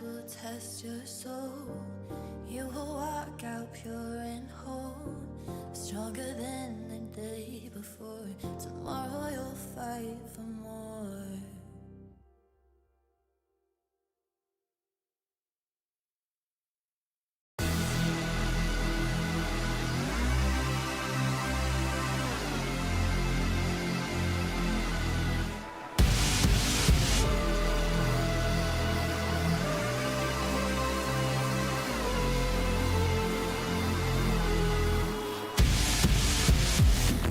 will test your soul. You will walk out pure and whole, stronger than the day before. Tomorrow you'll fight for more.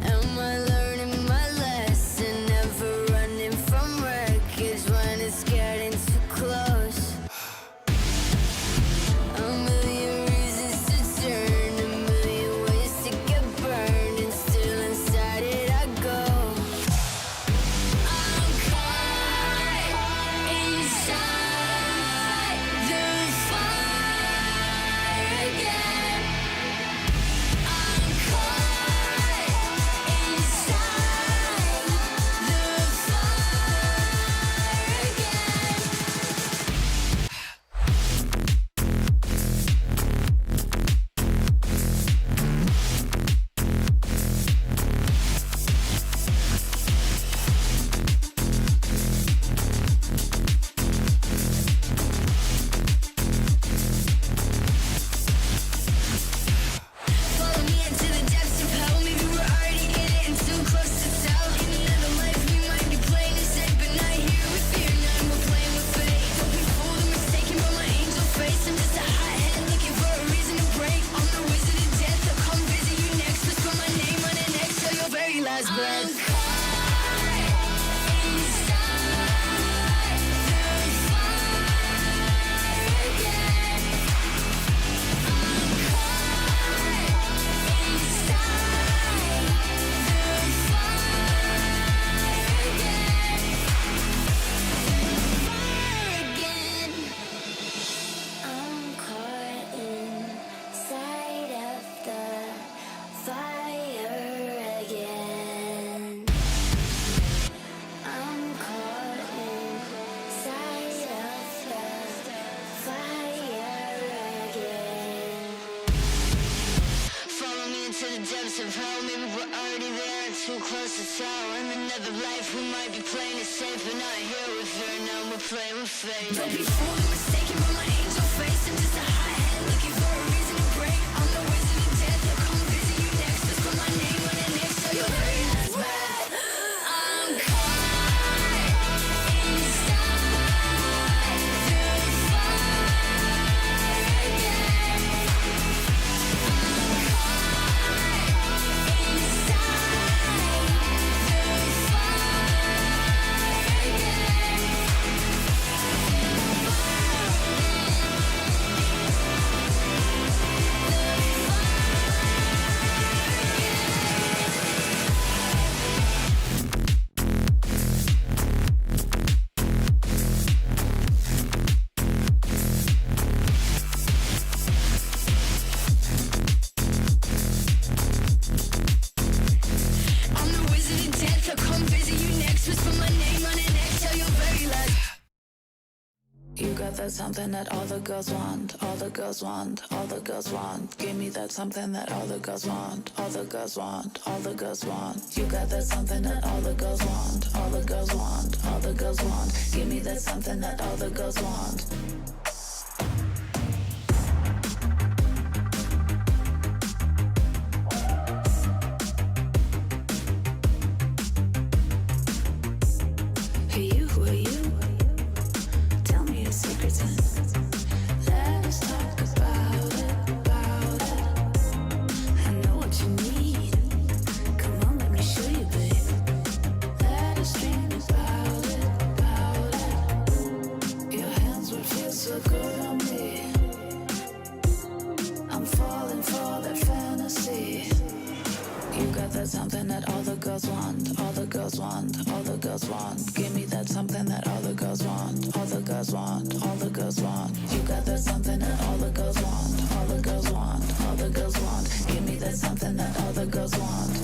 Am I learning my lesson? Never running from wreckage when it's getting too close. A million reasons to turn, a million ways to get burned, and still inside it I go. I'm caught inside the fire again. I'm caught inside the fire again. Follow me into the depths of hell. Maybe we're already in it and too close to tell. In another life we might be playing it safe, but not here with fear. None we're playing with fate. Don't be fooled or mistaken by my angel face. I'm just a hothead looking for a reason to break. I'm the wizard of death. I'll come visit you next. Whisper my name on an X till your very last breath. I'm caught inside the fire again. I'm caught inside the fire again. Fire again. I'm caught inside of the fire again. I'm caught inside of the fire again. Follow me into the depths of hell. Maybe we're already there and too close to tell. In another life we might be playing it safe, but not here with fear. Now we're playing with fate. Don't be fooled or mistaken by my angel face. I'm just a hothead looking for a reason to break. I'm the wizard of death. I'll come visit you next. Whisper my name on an X till your very last breath. I'm caught inside the fire again. I'm caught inside the fire again. I'm the wizard of death. I'll come visit you next. Whisper my name on an X till your very last. You got that something that all the girls want, all the girls want, all the girls want. Give me that something that all the girls want, all the girls want, all the girls want. You got that something that all the girls want, all the girls want, all the girls want. Give me that something that all the girls want. Who are you? Tell me your secrets and let us talk about it, about it. I know what you need. Come on, let me show you, babe. Let us dream about it, about it. Your hands would feel so good on me. I'm falling for that fantasy. You got that something that all the girls want, all the girls want, all the girls want. Give me that something that all the girls want, all the girls want, all the girls want. You got that something that all the girls want, all the girls want, all the girls want. Give me that something that all the girls want.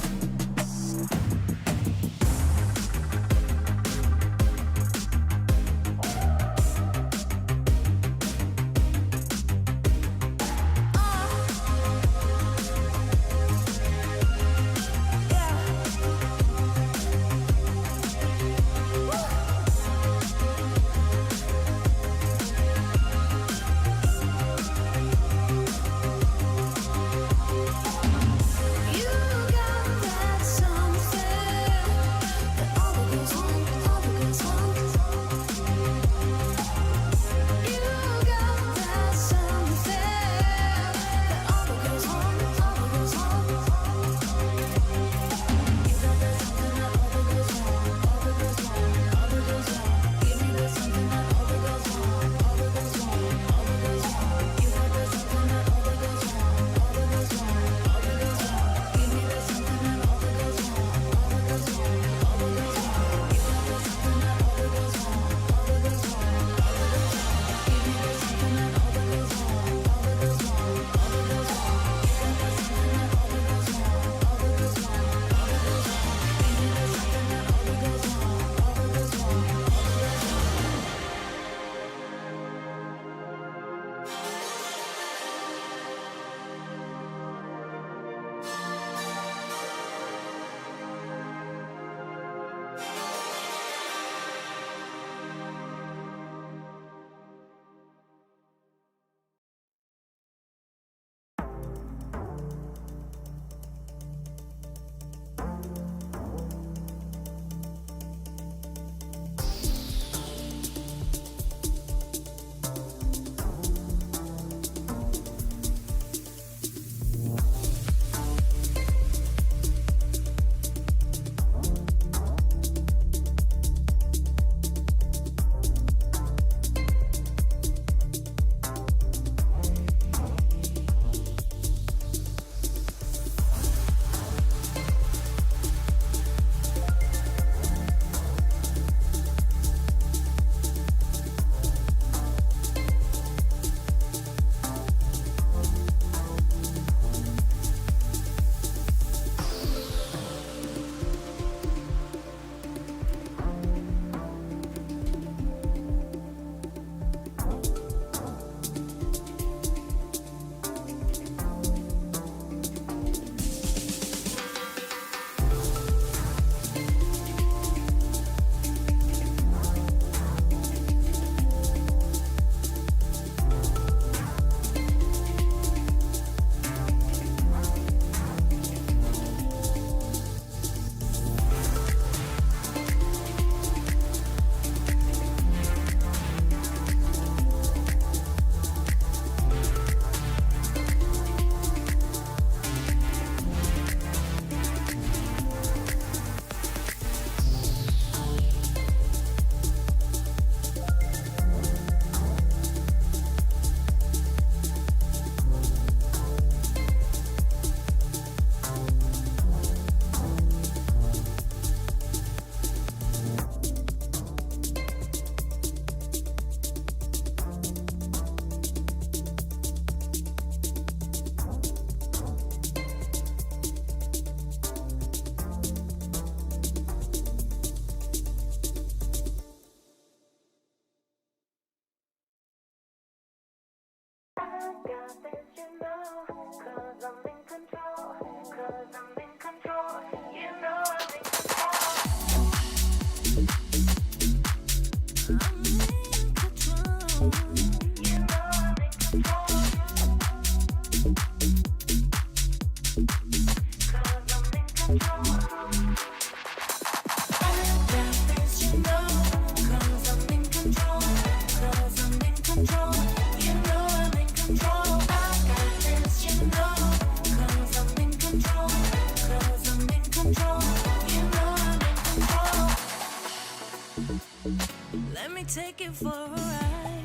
Let me take it for a ride.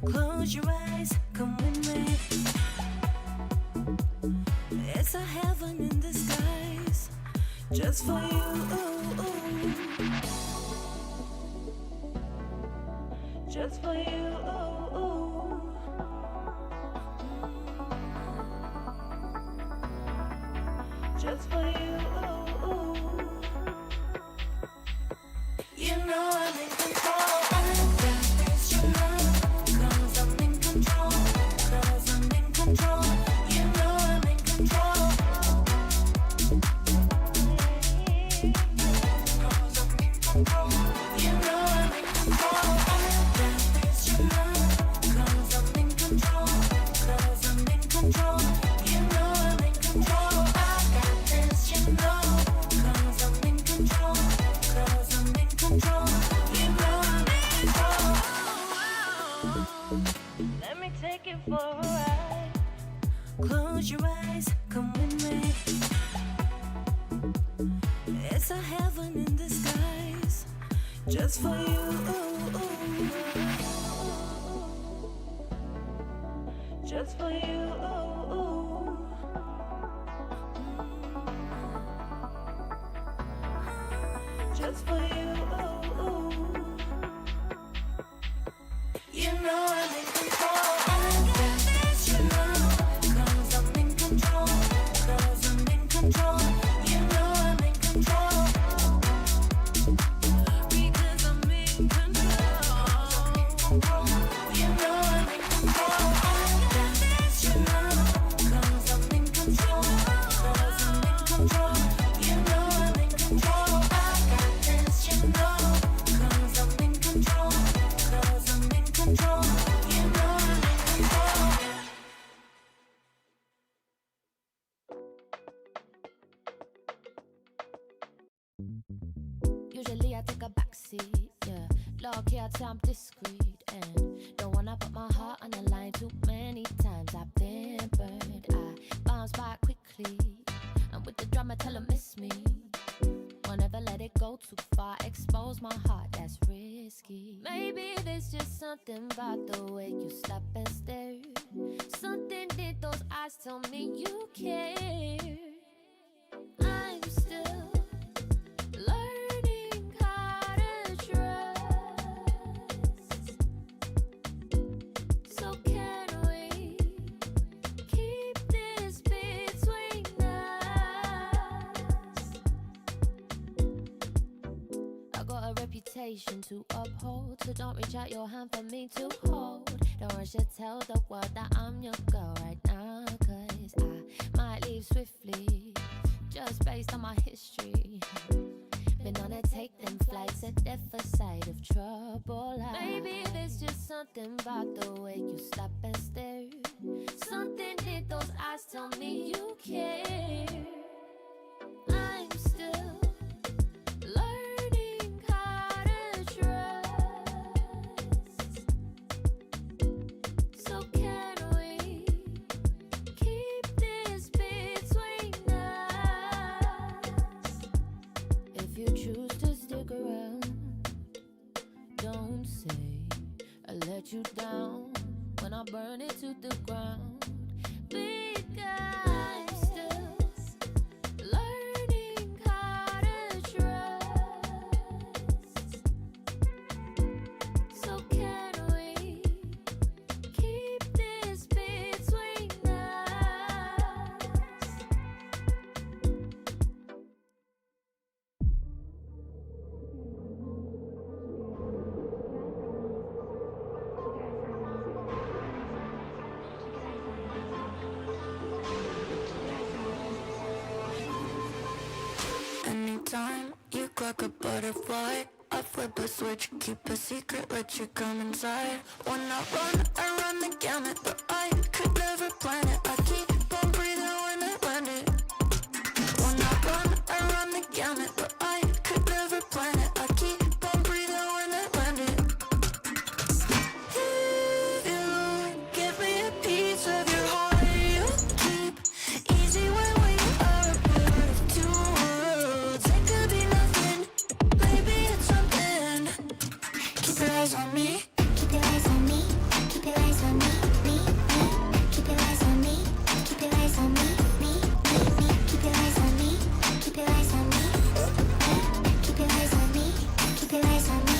Close your eyes, come with me. It's a heaven in disguise, just for you. Just for you. Just for you. You know I'm in control. I got this, you know, 'cause I'm in control. 'Cause I'm in control. You know I'm in control. 'Cause I'm in control. You know I'm in control. I got this, you know, 'cause I'm in control. 'Cause I'm in control. You know I'm in control. I got this, you know, 'cause I'm in control. 'Cause I'm in control. You know I'm in control. Let me take it for a ride. Close your eyes, come with me. It's a heaven in disguise, just for you. Just for you. Just for you. You know I'm in control. I got this, you know, 'cause I'm in control. 'Cause I'm in control. You know I'm in control. Because I'm in control. You know I'm in control. I got this, you know, 'cause I'm in control. 'Cause I'm in control. You know I'm in control. I got this, you know, 'cause I'm in control. 'Cause I'm in control. You know I'm in control. Usually I take a backseat, yeah. Low key, I'd say I'm discreet and don't wanna put my heart on the line too many times. I've been burned, I bounce back quickly, and with the drama, tell 'em miss me. Won't ever let it go too far, expose my heart, that's risky. Maybe there's just something about the way you stop and stare. Something in those eyes tell me you care. I'm still learning how to trust. So can we keep this between us? I got a reputation to uphold, so don't reach out your hand for me to hold. Don't rush to tell the world that I'm your girl right now, 'cause I might leave swiftly, just based on my history. Been on a take them flights at different side of trouble. Maybe there's just something about the way you stop and stare. Something in those eyes tell me you care. I'm still learning how to trust. So can we keep this between us? If you choose to stick around, don't say I let you down when I burn it to the ground. Because I'm still learning how to trust. So can we keep this between us? like a butterfly. I flip a switch, keep a secret, let you come inside. When I run the gamut, but I could never plan it. I keep on breathing when I land it. When I run the gamut, but I could never plan it. I keep on breathing when I land it. If you give me a piece of your heart, you keep easy when we are a part of two worlds. It could be nothing, maybe it's something. Keep your eyes on me. Keep your eyes on me. Keep your eyes on me. Me. Keep your eyes on me. Keep your eyes on me. Me. Keep your eyes on me. Keep your eyes on me. Keep your eyes on me. Keep your eyes on me.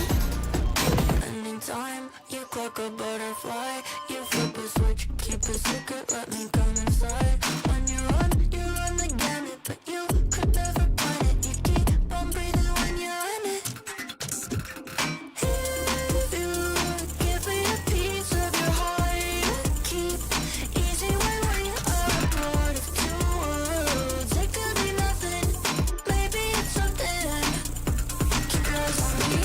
Anytime you clock a butterfly, you flip a switch, keep a secret, let me come inside. When you run the gamut, but you could never plan it. You keep on breathing when you're in it. If you give me a piece of your heart, you keep easy when we are a part of two worlds. It could be nothing, maybe it's something. Keep your eyes on me.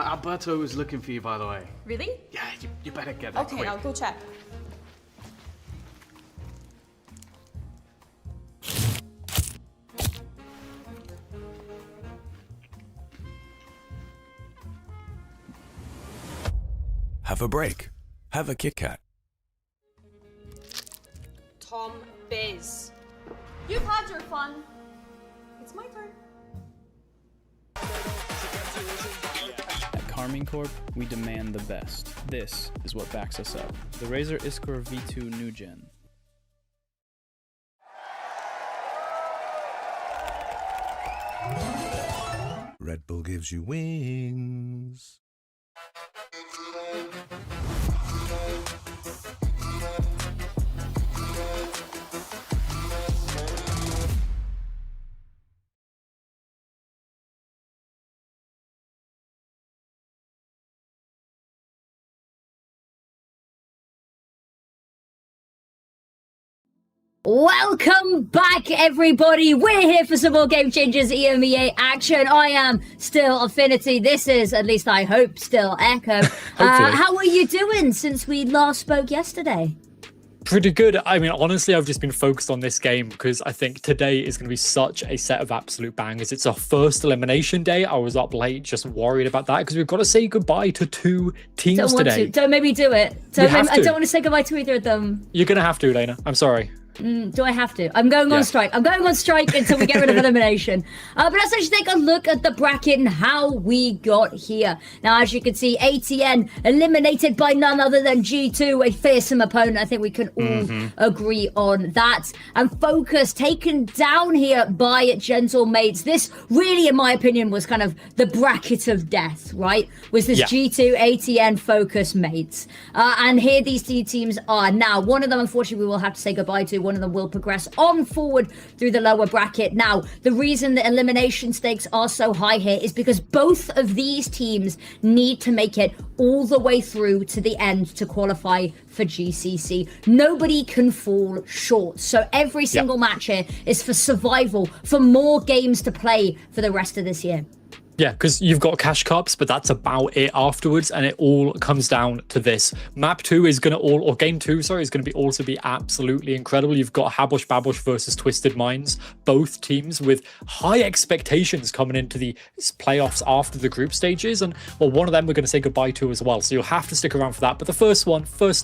Alberto was looking for you, by the way. Really? Yeah, you better get that Okay, quick. I'll go check. Have a break. Have a Kit Kat. Tom Biz. You've had your fun. It's my turn. At Carmine Corp, we demand the best. This is what backs us up. The Razer Iskor V2 New Gen. Red Bull gives you wings. Welcome back, everybody. We're here for some more Game Changers EMEA action. I am still Affinity. This is, at least I hope, still Echo. How are you doing since we last spoke yesterday? Pretty good. I mean, honestly, I've just been focused on this game because I think today is going to be such a set of absolute bangers. It's our first elimination day. I was up late just worried about that because we've got to say goodbye to 2 teams today. Don't maybe do it. I don't want to say goodbye to either of them. You're going to have to, Lena. I'm sorry. Do I have to? I'm going on strike. I'm going on strike until we get rid of elimination. But let's actually take a look at the bracket and how we got here. Now, as you can see, ATN eliminated by none other than G2, a fearsome opponent. I think we can all agree on that. And Focus taken down here by Gentle Mates. This really, in my opinion, was kind of the bracket of death, right? Was this G2, ATN, Focus, Mates. And here these 2 teams are. Now, one of them, unfortunately, we will have to say goodbye to. One of them will progress on forward through the lower bracket. Now, the reason the elimination stakes are so high here is because both of these teams need to make it all the way through to the end to qualify for GCC. Nobody can fall short. So every single match here is for survival, for more games to play for the rest of this year. Yeah, because you've got cash cups, but that's about it afterwards, and it all comes down to this. Map 2 is going to or game 2, sorry, is going to also be absolutely incredible. You've got Habosh Babosh versus Twisted Minds, both teams with high expectations coming into the playoffs after the group stages, and well, one of them we're going to say goodbye to as well, so you'll have to stick around for that. But the first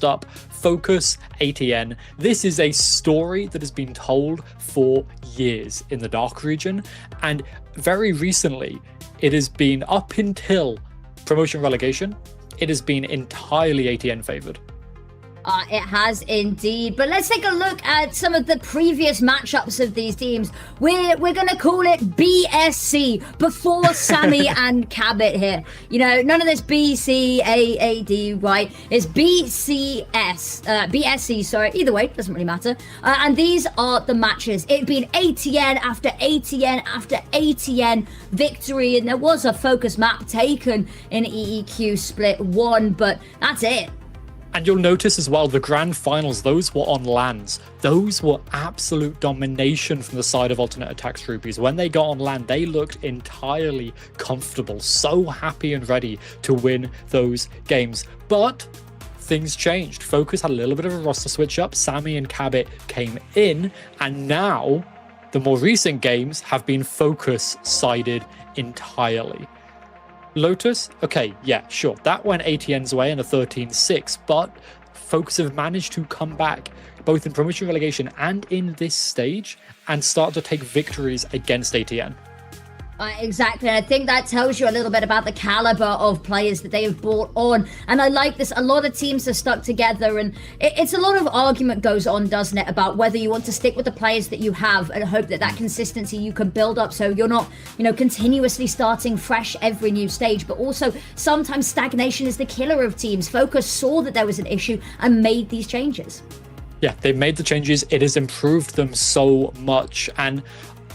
up, Focus ATN. This is a story that has been told for years in the Dark region, and very recently, it has been up until promotion relegation, it has been entirely ATN favored. It has indeed. But let's take a look at some of the previous matchups of these teams. We're going to call it BSC, before Sammy and Cabot here. You know, none of this BCAAD, right? It's BSC, sorry. Either way, doesn't really matter. And these are the matches. It'd been ATN after ATN after ATN victory. And there was a focus map taken in EEQ Split 1, but that's it. And you'll notice as well, the grand finals, those were on lands. Those were absolute domination from the side of Alternate Attacks Rupees. When they got on land, they looked entirely comfortable, so happy and ready to win those games. But things changed. Focus had a little bit of a roster switch up. Sammy and Cabot came in, and now the more recent games have been Focus-sided entirely. Lotus, okay, yeah, sure. That went ATN's way in a 13-6, but Focus have managed to come back both in promotion relegation and in this stage and start to take victories against ATN. Exactly, and I think that tells you a little bit about the caliber of players that they have brought on. And I like this. A lot of teams are stuck together, and it's a lot of argument goes on, doesn't it, about whether you want to stick with the players that you have and hope that that consistency you can build up so you're not, you know, continuously starting fresh every new stage. But also, sometimes stagnation is the killer of teams. Focus saw that there was an issue and made these changes. Yeah, they've made the changes. It has improved them so much. And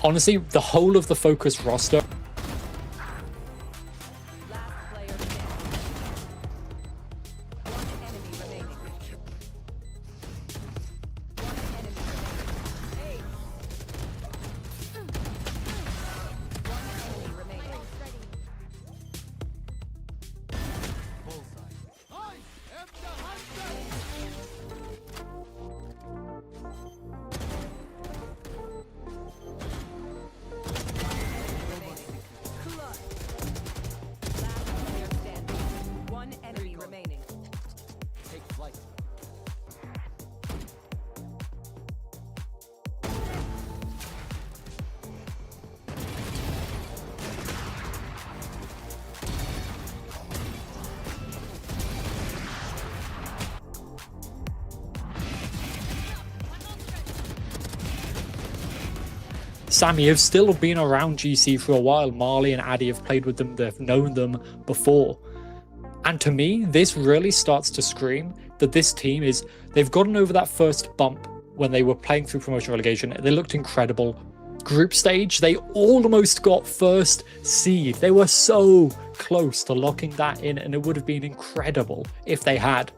honestly, the whole of the Focus roster. One enemy remaining. Take flight. Sammy have still been around GC for a while. Marley and Addy have played with them, they've known them before. And to me, this really starts to scream that this team is, they've gotten over that first bump when they were playing through promotion relegation. They looked incredible. Group stage, they almost got first seed. They were so close to locking that in, and it would have been incredible if they had.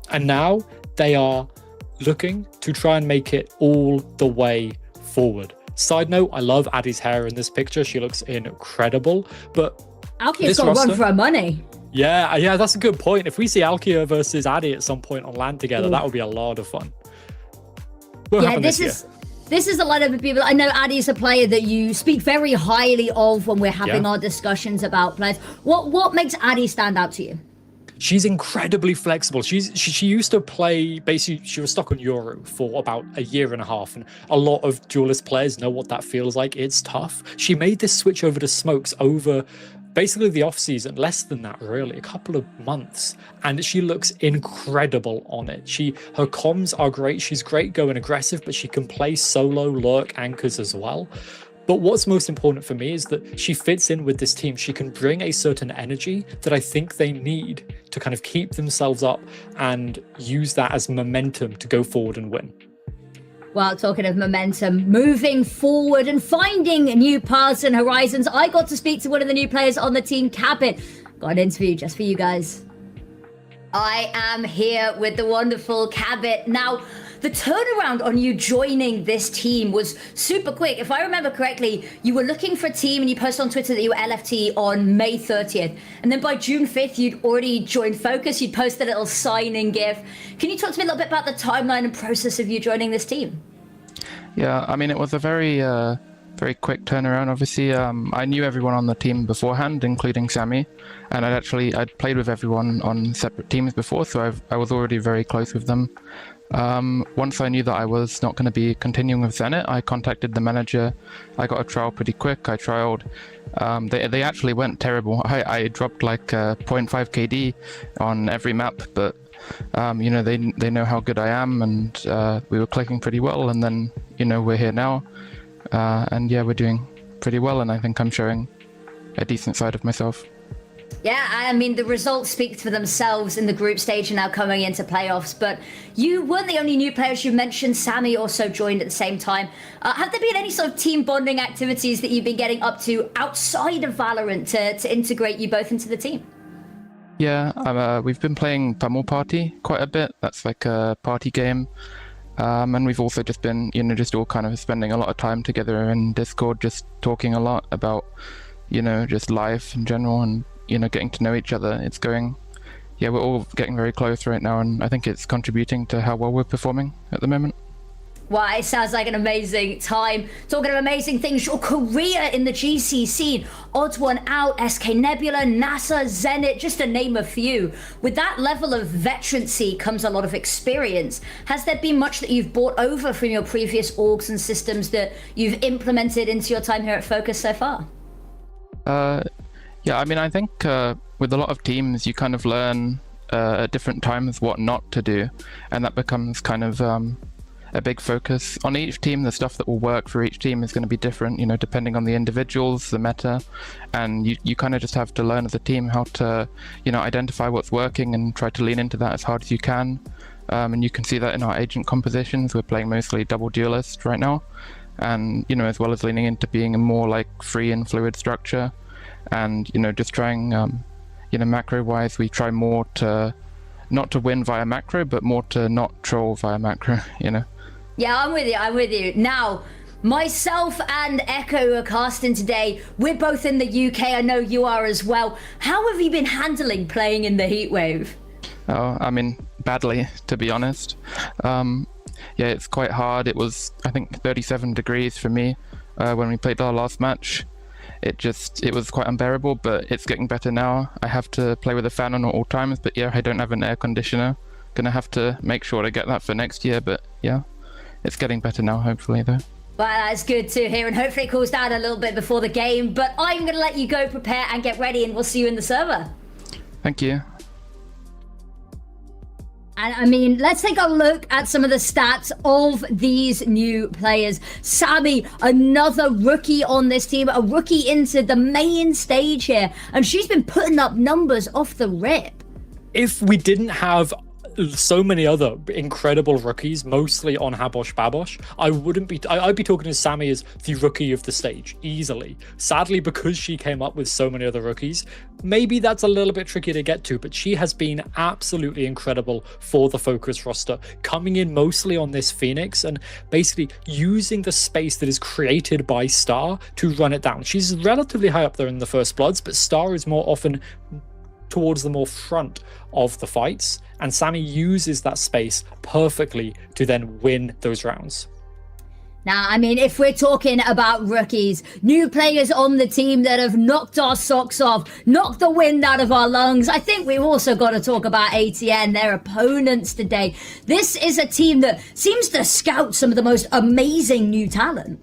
And now they are looking to try and make it all the way forward. Side note, I love Addy's hair in this picture. She looks incredible. But Alkia's got to run for her money. Yeah, that's a good point. If we see Alkia versus Addy at some point on land together, that would be a lot of fun. This is a lot of people. I know Addy's a player that you speak very highly of when we're having our discussions about players. What makes Addy stand out to you? She's incredibly flexible. She used to play, basically, she was stuck on Euro for about a year and a half, and a lot of duelist players know what that feels like. It's tough. She made this switch over to smokes over basically the off season, less than that really, a couple of months, and she looks incredible on it. Her comms are great. She's great going aggressive, but she can play solo, lurk, anchors as well. But what's most important for me is that she fits in with this team. She can bring a certain energy that I think they need to kind of keep themselves up and use that as momentum to go forward and win. Well, talking of momentum, moving forward and finding new paths and horizons, I got to speak to one of the new players on the team, Cabot. Got an interview just for you guys. I am here with the wonderful Cabot. Now, the turnaround on you joining this team was super quick. If I remember correctly, you were looking for a team and you posted on Twitter that you were LFT on May 30th. And then by June 5th, you'd already joined Focus. You'd posted a little signing gif. Can you talk to me a little bit about the timeline and process of you joining this team? Yeah, I mean, it was a very quick turnaround. Obviously, I knew everyone on the team beforehand, including Sammy. And I'd played with everyone on separate teams before, so I was already very close with them. Once I knew that I was not going to be continuing with Zenit, I contacted the manager. I got a trial pretty quick. I trialed. They actually went terrible. I dropped like 0.5 KD on every map, but they know how good I am, and we were clicking pretty well. And then we're here now, and yeah, we're doing pretty well. And I think I'm showing a decent side of myself. Yeah, I mean, the results speak for themselves in the group stage and now coming into playoffs, but you weren't the only new players you mentioned. Sammy also joined at the same time. Have there been any sort of team bonding activities that you've been getting up to outside of Valorant to integrate you both into the team? Yeah, we've been playing Pummel Party quite a bit. That's like a party game. And we've also just been, just all kind of spending a lot of time together in Discord, just talking a lot about, just life in general and, getting to know each other. We're all getting very close right now, and I think it's contributing to how well we're performing at the moment. Well, it sounds like an amazing time. Talking of amazing things, your career in the GC scene, Odd One Out, SK Nebula, NASA, Zenit, just to name a few. With that level of veterancy comes a lot of experience. Has there been much that you've brought over from your previous orgs and systems that you've implemented into your time here at Focus so far? Yeah, I mean, I think with a lot of teams, you kind of learn at different times what not to do, and that becomes kind of a big focus. On each team, the stuff that will work for each team is going to be different, depending on the individuals, the meta, and you kind of just have to learn as a team how to, identify what's working and try to lean into that as hard as you can. And you can see that in our agent compositions. We're playing mostly double duelist right now, and, as well as leaning into being a more like free and fluid structure. And just trying macro wise, we try more to not to win via macro, but more to not troll via macro. Yeah, I'm with you now. Myself and Echo are casting today. We're both in the UK. I know you are as well. How have you been handling playing in the heatwave? Oh, I mean, badly, to be honest. Yeah, it's quite hard. It was, I think, 37 degrees for me when we played our last match. It was quite unbearable, but it's getting better now. I have to play with a fan on at all times, but yeah, I don't have an air conditioner. Gonna have to make sure to get that for next year, but yeah, it's getting better now, hopefully, though. Well, that's good to hear, and hopefully it cools down a little bit before the game, but I'm going to let you go prepare and get ready, and we'll see you in the server. Thank you. And I mean, let's take a look at some of the stats of these new players. Sammy, another rookie on this team, a rookie into the main stage here, and she's been putting up numbers off the rip. If we didn't have so many other incredible rookies, mostly on Habosh Babosh, I'd be talking to Sammy as the rookie of the stage easily. Sadly, because she came up with so many other rookies, maybe that's a little bit tricky to get to, but she has been absolutely incredible for the Focus roster, coming in mostly on this Phoenix and basically using the space that is created by Star to run it down. She's relatively high up there in the First Bloods, but Star is more often towards the more front of the fights, and Sammy uses that space perfectly to then win those rounds. Now, I mean, if we're talking about rookies, new players on the team that have knocked our socks off, knocked the wind out of our lungs, I think we've also got to talk about ATN, their opponents today. This is a team that seems to scout some of the most amazing new talent.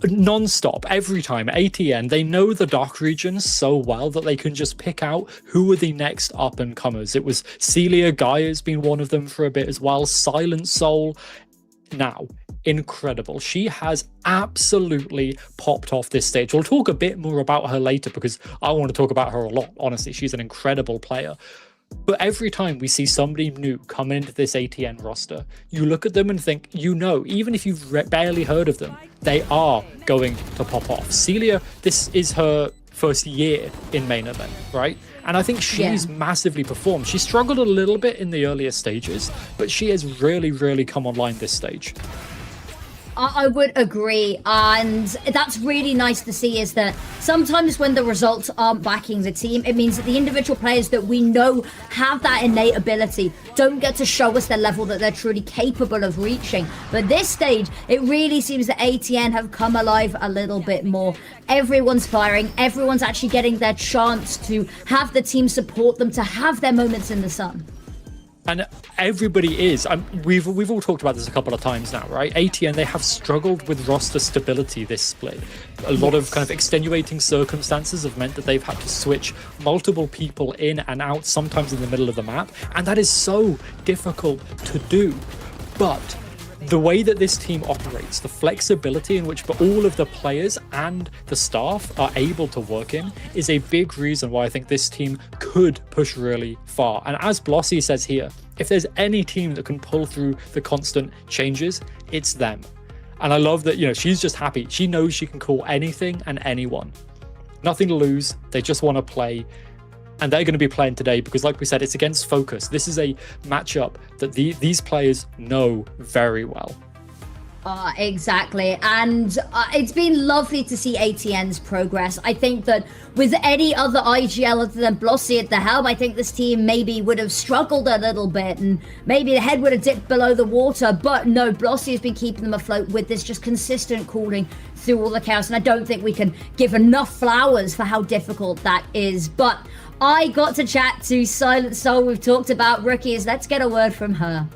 Non-stop, every time. ATN, they know the dark regions so well that they can just pick out who are the next up and comers. It was Celia Gaia's been one of them for a bit as well. Silent Soul, now incredible. She has absolutely popped off this stage. We'll talk a bit more about her later because I want to talk about her a lot. Honestly, she's an incredible player. But every time we see somebody new come into this ATN roster, you look at them and think, even if you've barely heard of them, they are going to pop off. Celia, this is her first year in main event, right? And I think she's massively performed. She struggled a little bit in the earlier stages, but she has really, really come online this stage. I would agree, and that's really nice to see, is that sometimes when the results aren't backing the team, it means that the individual players that we know have that innate ability don't get to show us the level that they're truly capable of reaching. But this stage, it really seems that ATN have come alive a little bit more. Everyone's firing, everyone's actually getting their chance to have the team support them, to have their moments in the sun. And everybody is. We've all talked about this a couple of times now, right? ATN, they have struggled with roster stability this split. A lot of kind of extenuating circumstances have meant that they've had to switch multiple people in and out, sometimes in the middle of the map. And that is so difficult to do. But the way that this team operates, the flexibility in which all of the players and the staff are able to work in, is a big reason why I think this team could push really far. And as Blossy says here, if there's any team that can pull through the constant changes, it's them. And I love that, she's just happy. She knows she can call anything and anyone. Nothing to lose. They just want to play. And they're going to be playing today because, like we said, it's against Focus. This is a matchup that these players know very well. Exactly. And it's been lovely to see ATN's progress. I think that with any other IGL other than Blossy at the helm, I think this team maybe would have struggled a little bit and maybe the head would have dipped below the water. But no, Blossy has been keeping them afloat with this just consistent cooling through all the chaos. And I don't think we can give enough flowers for how difficult that is. But I got to chat to Silent Soul. We've talked about rookies. Let's get a word from her.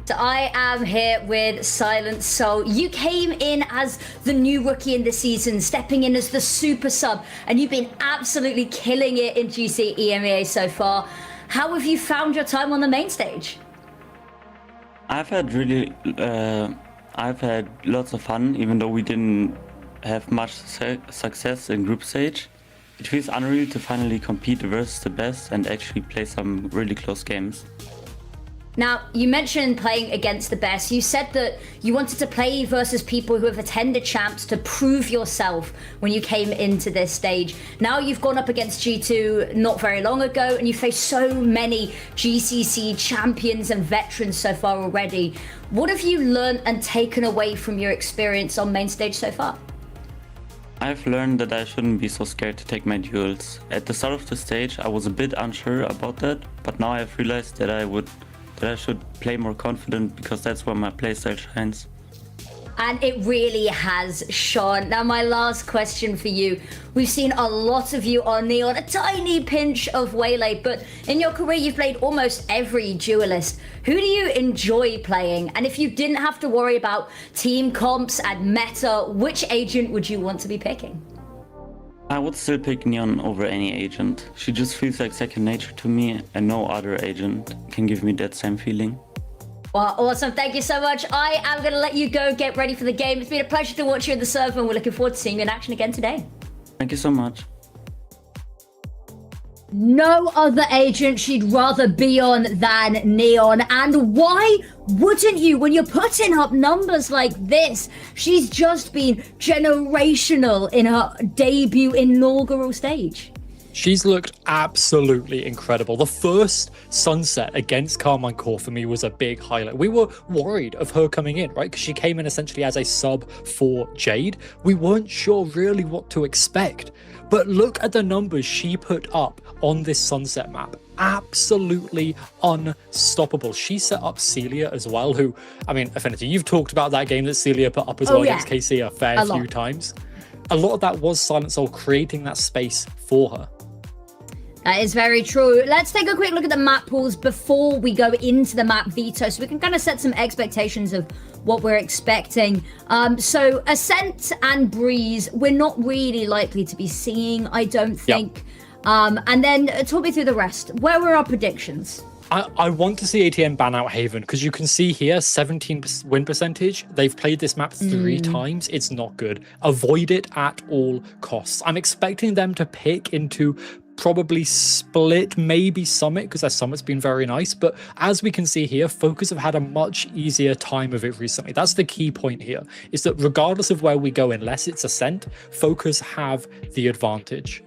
So I am here with Silent Soul. You came in as the new rookie in the season, stepping in as the super sub, and you've been absolutely killing it in GC EMEA so far. How have you found your time on the main stage? I've had lots of fun, even though we didn't have much success in group stage. It feels unreal to finally compete versus the best and actually play some really close games. Now, you mentioned playing against the best. You said that you wanted to play versus people who have attended champs to prove yourself when you came into this stage. Now you've gone up against G2 not very long ago, and you faced so many GCC champions and veterans so far already. What have you learned and taken away from your experience on main stage so far? I've learned that I shouldn't be so scared to take my duels. At the start of the stage, I was a bit unsure about that, but now I've realized that I should play more confident because that's where my playstyle shines. And it really has shone. Now, my last question for you. We've seen a lot of you on Neon, a tiny pinch of Waylay, but in your career, you've played almost every duelist. Who do you enjoy playing? And if you didn't have to worry about team comps and meta, which agent would you want to be picking? I would still pick Neon over any agent. She just feels like second nature to me, and no other agent can give me that same feeling. Well, awesome. Thank you so much. I am going to let you go get ready for the game. It's been a pleasure to watch you in the server, and we're looking forward to seeing you in action again today. Thank you so much. No other agent she'd rather be on than Neon. And why wouldn't you when you're putting up numbers like this? She's just been generational in her debut inaugural stage. She's looked absolutely incredible. The first sunset against Carmine Core for me was a big highlight. We were worried of her coming in, right? Because she came in essentially as a sub for Jade. We weren't sure really what to expect. But look at the numbers she put up on this sunset map. Absolutely unstoppable. She set up Celia as well, who, I mean, Affinity, you've talked about that game that Celia put up as well against KC a fair few times. A lot of that was Silent Soul creating that space for her. That is very true. Let's take a quick look at the map pools before we go into the map veto, so we can kind of set some expectations of what we're expecting. So Ascent and Breeze, we're not really likely to be seeing, I don't think. Yep. And then talk me through the rest. Where were our predictions? I want to see ATN ban out Haven, because you can see here 17 win percentage. They've played this map 3 times. It's not good. Avoid it at all costs. I'm expecting them to pick into probably Split, maybe Summit, because their Summit's been very nice. But as we can see here, Focus have had a much easier time of it recently. That's the key point here, is that regardless of where we go, unless it's Ascent, Focus have the advantage.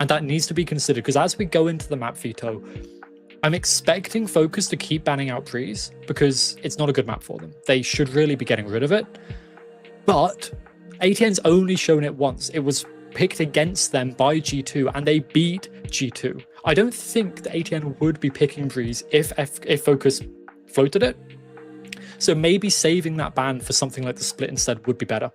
And that needs to be considered, because as we go into the map veto, I'm expecting Focus to keep banning out Breeze, because it's not a good map for them. They should really be getting rid of it. But ATN's only shown it once. It was picked against them by G2, and they beat G2. I don't think that ATN would be picking Breeze if Focus floated it. So maybe saving that ban for something like the Split instead would be better.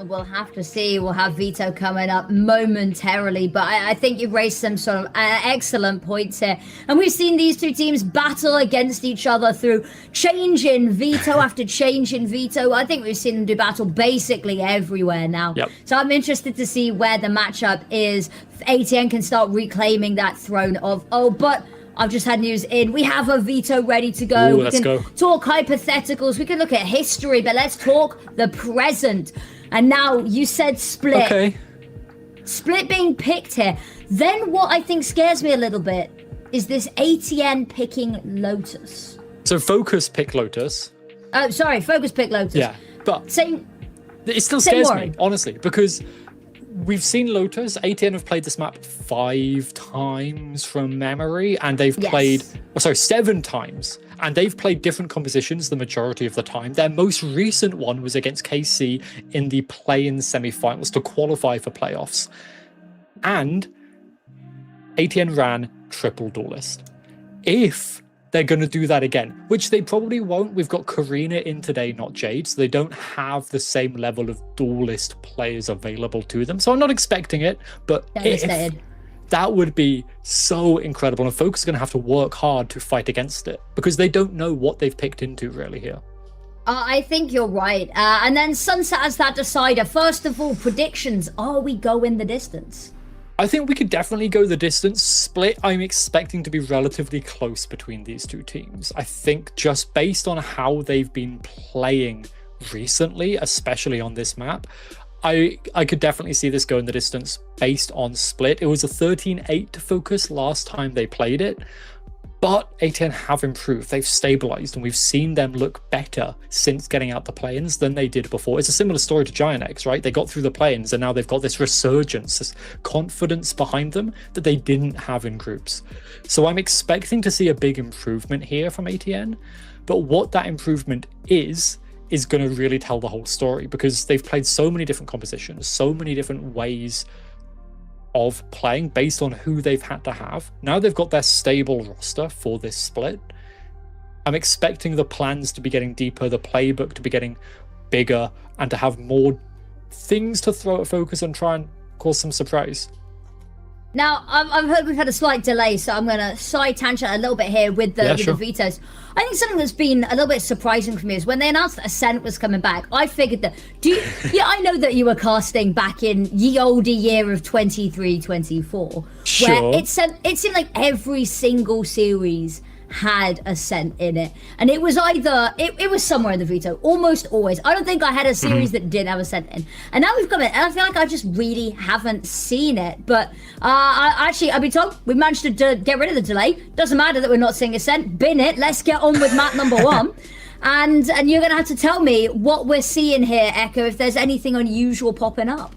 We'll have to see. We'll have veto coming up momentarily, but I think you've raised some sort of excellent points here. And we've seen these two teams battle against each other through change in veto after change in veto. I think we've seen them do battle basically everywhere now. Yep. So I'm interested to see where the matchup is. ATN can start reclaiming that throne of, but I've just had news in. We have a veto ready to go. Ooh, we can talk hypotheticals. We can look at history, but let's talk the present. And now you said Split. Okay. Split being picked here. Then what I think scares me a little bit is this ATN picking Lotus. So Focus pick Lotus. Oh, sorry, Focus pick Lotus. Yeah, but same. It still scares me, honestly, because we've seen Lotus. ATN have played this map 5 times from memory, and they've played, 7 times. And they've played different compositions the majority of the time. Their most recent one was against KC in the play-in semi-finals to qualify for playoffs. And ATN ran triple duelist. If they're going to do that again, which they probably won't. We've got Karina in today, not Jade, so they don't have the same level of duelist players available to them. So I'm not expecting it, but if that would be so incredible, and Focus is going to have to work hard to fight against it, because they don't know what they've picked into really here. I think you're right. And then Sunset as that decider. First of all, predictions. Are we going the distance? I think we could definitely go the distance. Split, I'm expecting to be relatively close between these two teams. I think just based on how they've been playing recently, especially on this map, I could definitely see this going the distance based on Split. It was a 13-8 to Focus last time they played it, but ATN have improved. They've stabilized, and we've seen them look better since getting out the play-ins than they did before. It's a similar story to Giant X, right? They got through the play-ins, and now they've got this resurgence, this confidence behind them that they didn't have in groups. So I'm expecting to see a big improvement here from ATN, but what that improvement is is going to really tell the whole story, because they've played so many different compositions, so many different ways of playing based on who they've had to have. Now they've got their stable roster for this split. I'm expecting the plans to be getting deeper, the playbook to be getting bigger, and to have more things to throw at Focus and try and cause some surprise. Now, I've heard we've had a slight delay, so I'm going to side tangent a little bit here with the vetoes. I think something that's been a little bit surprising for me is when they announced that Ascent was coming back, I figured that... I know that you were casting back in ye olde year of 23-24, where it seemed like every single series had Ascent in it, and it was either it was somewhere in the veto, almost always. I don't think I had a series that didn't have Ascent in, and now we've got it, and I feel like I just really haven't seen it. But I've been told we managed to get rid of the delay. Doesn't matter that we're not seeing Ascent. Bin it. Let's get on with map number 1. And you're gonna have to tell me what we're seeing here, Echo, if there's anything unusual popping up.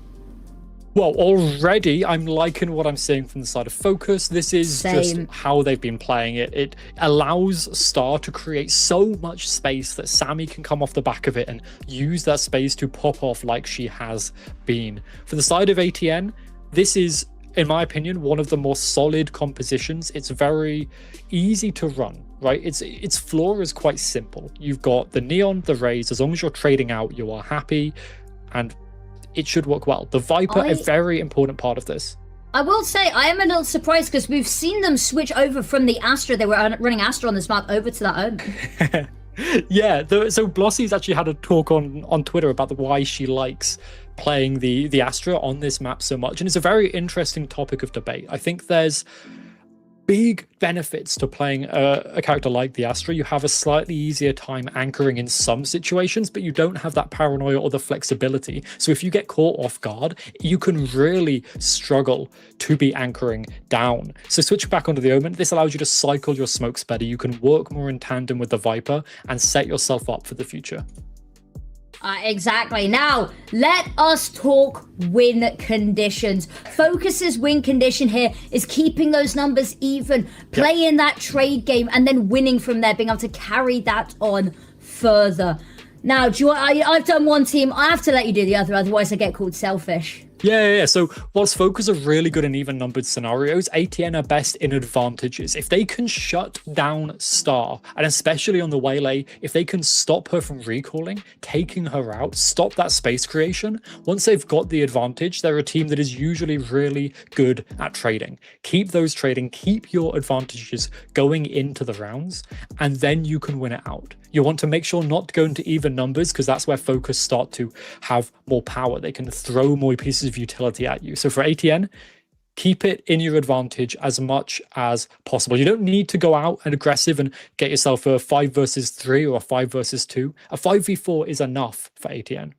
Well, already I'm liking what I'm seeing from the side of Focus. This is just how they've been playing it. It allows Star to create so much space that Sammy can come off the back of it and use that space to pop off like she has been. For the side of ATN, this is, in my opinion, one of the more solid compositions. It's very easy to run, right? Its floor is quite simple. You've got the Neon, the Rays. As long as you're trading out, you are happy, and it should work well. The Viper, a very important part of this. I will say, I am a little surprised because we've seen them switch over from the Astra. They were running Astra on this map over to that Omen. Yeah, so Blossy's actually had a talk on Twitter about why she likes playing the Astra on this map so much. And it's a very interesting topic of debate. I think there's big benefits to playing a character like the Astra. You have a slightly easier time anchoring in some situations, but you don't have that paranoia or the flexibility. So if you get caught off guard, you can really struggle to be anchoring down. So switch back onto the Omen. This allows you to cycle your smokes better. You can work more in tandem with the Viper and set yourself up for the future. Exactly. Now, let us talk win conditions. Focus's win condition here is keeping those numbers even, playing that trade game, and then winning from there, being able to carry that on further. Now, I've done one team. I have to let you do the other, otherwise I get called selfish. Yeah. So whilst Focus are really good in even-numbered scenarios, ATN are best in advantages. If they can shut down Star, and especially on the Waylay, if they can stop her from recalling, taking her out, stop that space creation, once they've got the advantage, they're a team that is usually really good at trading. Keep those trading, keep your advantages going into the rounds, and then you can win it out. You want to make sure not to go into even numbers, because that's where Focus start to have more power. They can throw more pieces of utility at you. So for ATN, keep it in your advantage as much as possible. You don't need to go out and aggressive and get yourself a 5 versus 3 or a 5 versus 2. A 5v4 is enough for ATN.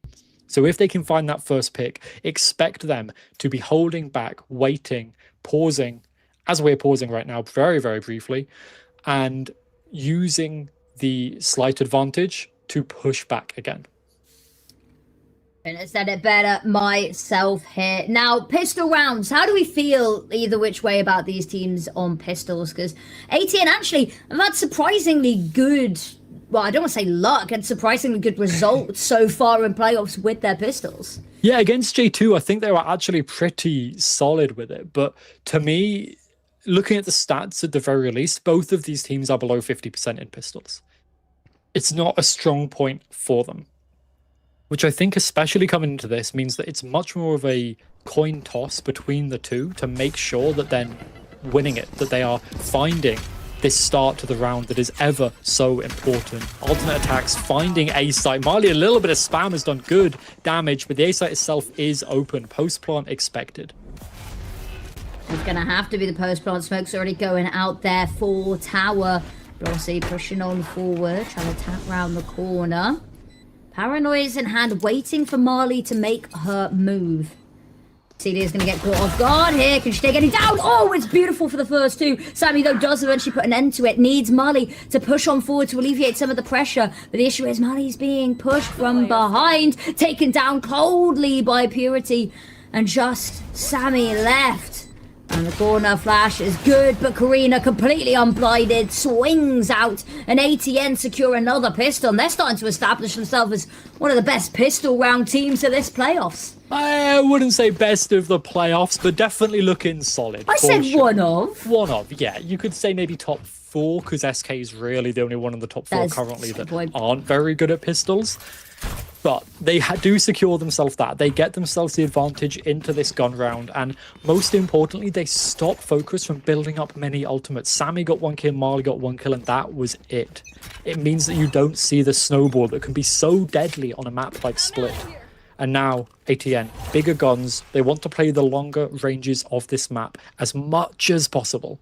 So if they can find that first pick, expect them to be holding back, waiting, pausing, as we're pausing right now, very, very briefly, and using the slight advantage to push back again. And I said it better myself here. Now, pistol rounds. How do we feel either which way about these teams on pistols? Because ATN actually have had surprisingly good, well, I don't want to say luck, and surprisingly good results so far in playoffs with their pistols. Yeah, against J2, I think they were actually pretty solid with it. But to me, looking at the stats at the very least, both of these teams are below 50% in pistols. It's not a strong point for them, which I think, especially coming into this, means that it's much more of a coin toss between the two to make sure that they're winning it, that they are finding this start to the round that is ever so important. Alternate attacks, finding A site. Marley, a little bit of spam has done good damage, but the A site itself is open. Post plant expected. It's going to have to be the post plant. Smoke's already going out there for tower. Blossy pushing on forward, trying to tap round the corner. Paranoia's in hand, waiting for Marley to make her move. CD is going to get caught off guard here. Can she take any down? Oh, it's beautiful for the first two. Sammy, though, does eventually put an end to it. Needs Marley to push on forward to alleviate some of the pressure. But the issue is Marley's being pushed from behind, taken down coldly by Purity. And just Sammy left And the corner flash is good, but Karina completely unblinded, swings out, and ATN secure another pistol. And they're starting to establish themselves as one of the best pistol round teams of this playoffs. I wouldn't say best of the playoffs, but definitely looking solid. I said sure. one of. One of, yeah. You could say maybe top 4, because SK is really the only one in the top 4 currently that aren't very good at pistols. But they do secure themselves that. They get themselves the advantage into this gun round. And most importantly, they stop Focus from building up many ultimates. Sammy got 1 kill, Marley got 1 kill, and that was it. It means that you don't see the snowball that can be so deadly on a map like Split. And now, ATN, bigger guns. They want to play the longer ranges of this map as much as possible.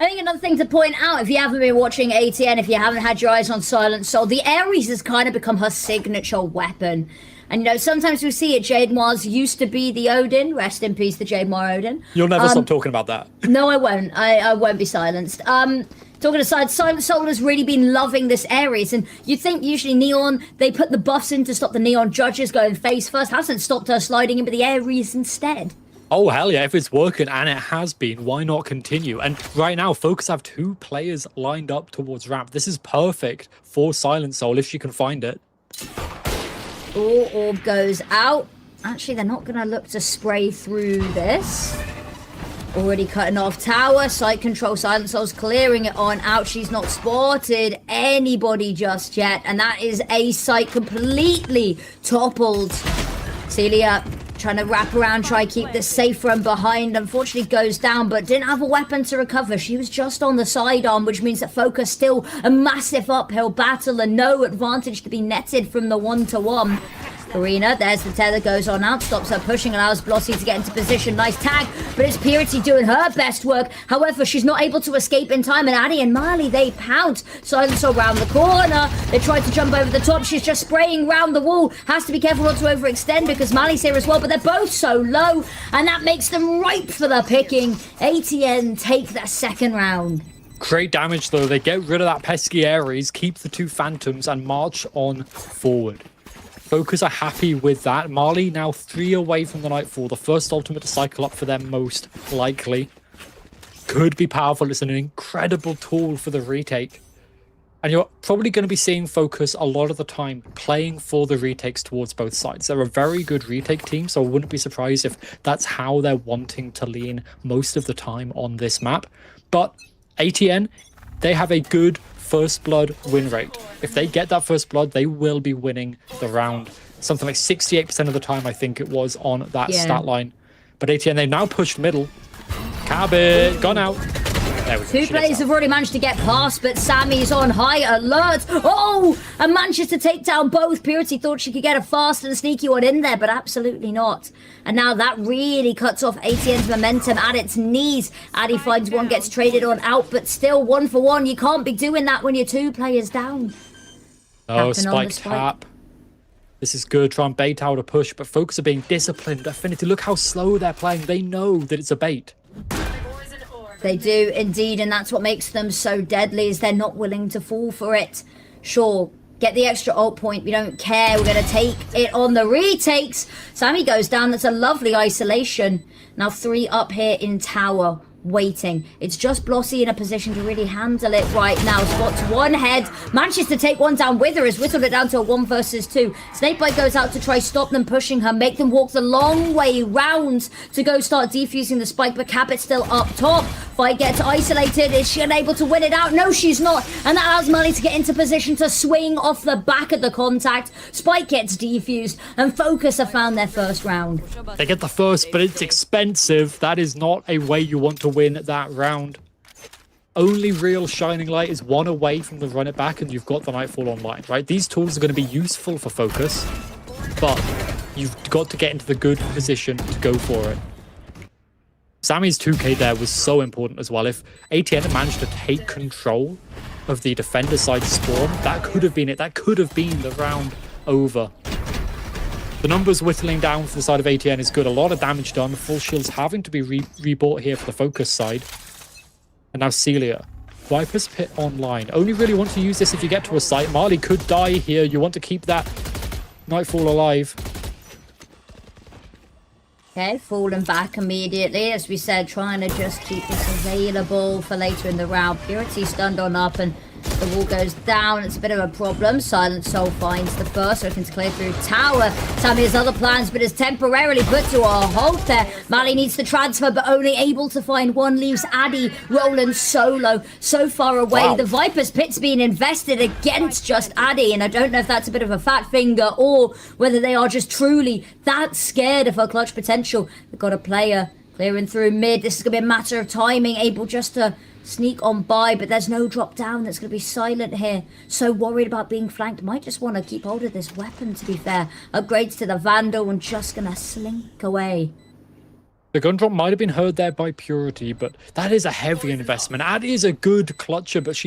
I think another thing to point out, if you haven't been watching ATN, if you haven't had your eyes on Silent Soul, the Ares has kind of become her signature weapon. And, you know, sometimes we see it, Jade Mars used to be the Odin. Rest in peace, the Jade Mar Odin. You'll never stop talking about that. No, I won't. I won't be silenced. Talking aside, Silent Soul has really been loving this Ares, and you'd think usually Neon, they put the buffs in to stop the Neon judges going face first. Hasn't stopped her sliding in with the Ares instead. Oh, hell yeah, if it's working, and it has been, why not continue? And right now, Focus have 2 players lined up towards ramp. This is perfect for Silent Soul if she can find it. Oh, orb goes out. Actually, they're not going to look to spray through this. Already cutting off tower. Site control. Silent Soul's clearing it on out. She's not spotted anybody just yet. And that is a site completely toppled. Celia trying to wrap around, try to keep this safe from behind. Unfortunately goes down, but didn't have a weapon to recover. She was just on the sidearm, which means that Focus still a massive uphill battle and no advantage to be netted from the 1-to-1. Karina, there's the tether, goes on out, stops her pushing, allows Blossy to get into position. Nice tag, but it's Purity doing her best work. However, she's not able to escape in time, and Addy and Marley, they pounce. Silence around the corner. They try to jump over the top. She's just spraying round the wall. Has to be careful not to overextend because Marley's here as well, but they're both so low, and that makes them ripe for the picking. ATN take their second round. Great damage, though. They get rid of that pesky Ares, keep the 2 Phantoms, and march on forward. Focus are happy with that. Marley now 3 away from the Nightfall. The first ultimate to cycle up for them most likely. Could be powerful. It's an incredible tool for the retake. And you're probably going to be seeing Focus a lot of the time playing for the retakes towards both sides. They're a very good retake team, so I wouldn't be surprised if that's how they're wanting to lean most of the time on this map. But ATN, they have a good first blood win rate. If they get that first blood, they will be winning the round. Something like 68% of the time, I think it was, on that stat line. But ATN, they've now pushed middle. Cabot, gone out. There we go. 2 players have already managed to get past, but Sammy's on high alert. Oh, and manages to take down both. Purity thought she could get a fast and sneaky one in there, but absolutely not. And now that really cuts off ATN's momentum at its knees. Addy finds one, gets traded on out, but still 1-for-1. You can't be doing that when you're 2 players down. Oh, spike tap. This is good. Try and bait out a push, but Focus are being disciplined. Affinity, look how slow they're playing. They know that it's a bait. They do indeed, and that's what makes them so deadly, is they're not willing to fall for it. Sure, get the extra ult point, we don't care, we're going to take it on the retakes. Sammy goes down, that's a lovely isolation. Now 3 up here in tower, waiting. It's just Blossy in a position to really handle it right now. Spots one head, manages to take one down with her, has whittled it down to a 1 versus 2. Snakebite goes out to try stop them pushing her, make them walk the long way round to go start defusing the spike, but Cabot's still up top. Fight gets isolated. Is she unable to win it out? No, she's not. And that allows Marley to get into position to swing off the back of the contact. Spike gets defused, and Focus have found their first round. They get the first, but it's expensive. That is not a way you want to win that round. Only real shining light is 1 away from the run it back, and you've got the Nightfall online, right? These tools are going to be useful for Focus, but you've got to get into the good position to go for it. Sammy's 2k there was so important as well. If ATN had managed to take control of the defender side spawn, that could have been it. That could have been the round over. The numbers whittling down for the side of ATN is good. A lot of damage done. Full shields having to be rebought here for the Focus side. And now Celia. Viper's Pit online. Only really want to use this if you get to a site. Marley could die here. You want to keep that Nightfall alive. Okay, falling back immediately, as we said, trying to just keep this available for later in the round. Purity stunned on up and the wall goes down. It's a bit of a problem. Silent Soul finds the first, looking to clear through tower. Sammy has other plans, but is temporarily put to a halt there. Mali needs to transfer, but only able to find one. Leaves Addy rolling solo, so far away. Wow. The Viper's pit's being invested against just Addy, and I don't know if that's a bit of a fat finger or whether they are just truly that scared of her clutch potential. They've got a player clearing through mid. This is going to be a matter of timing, able just to sneak on by, but there's no drop down. That's going to be Silent here. So worried about being flanked. Might just want to keep hold of this weapon, to be fair. Upgrades to the Vandal and just going to slink away. The gun drop might have been heard there by Purity, but that is a heavy investment. Addy is a good clutcher, but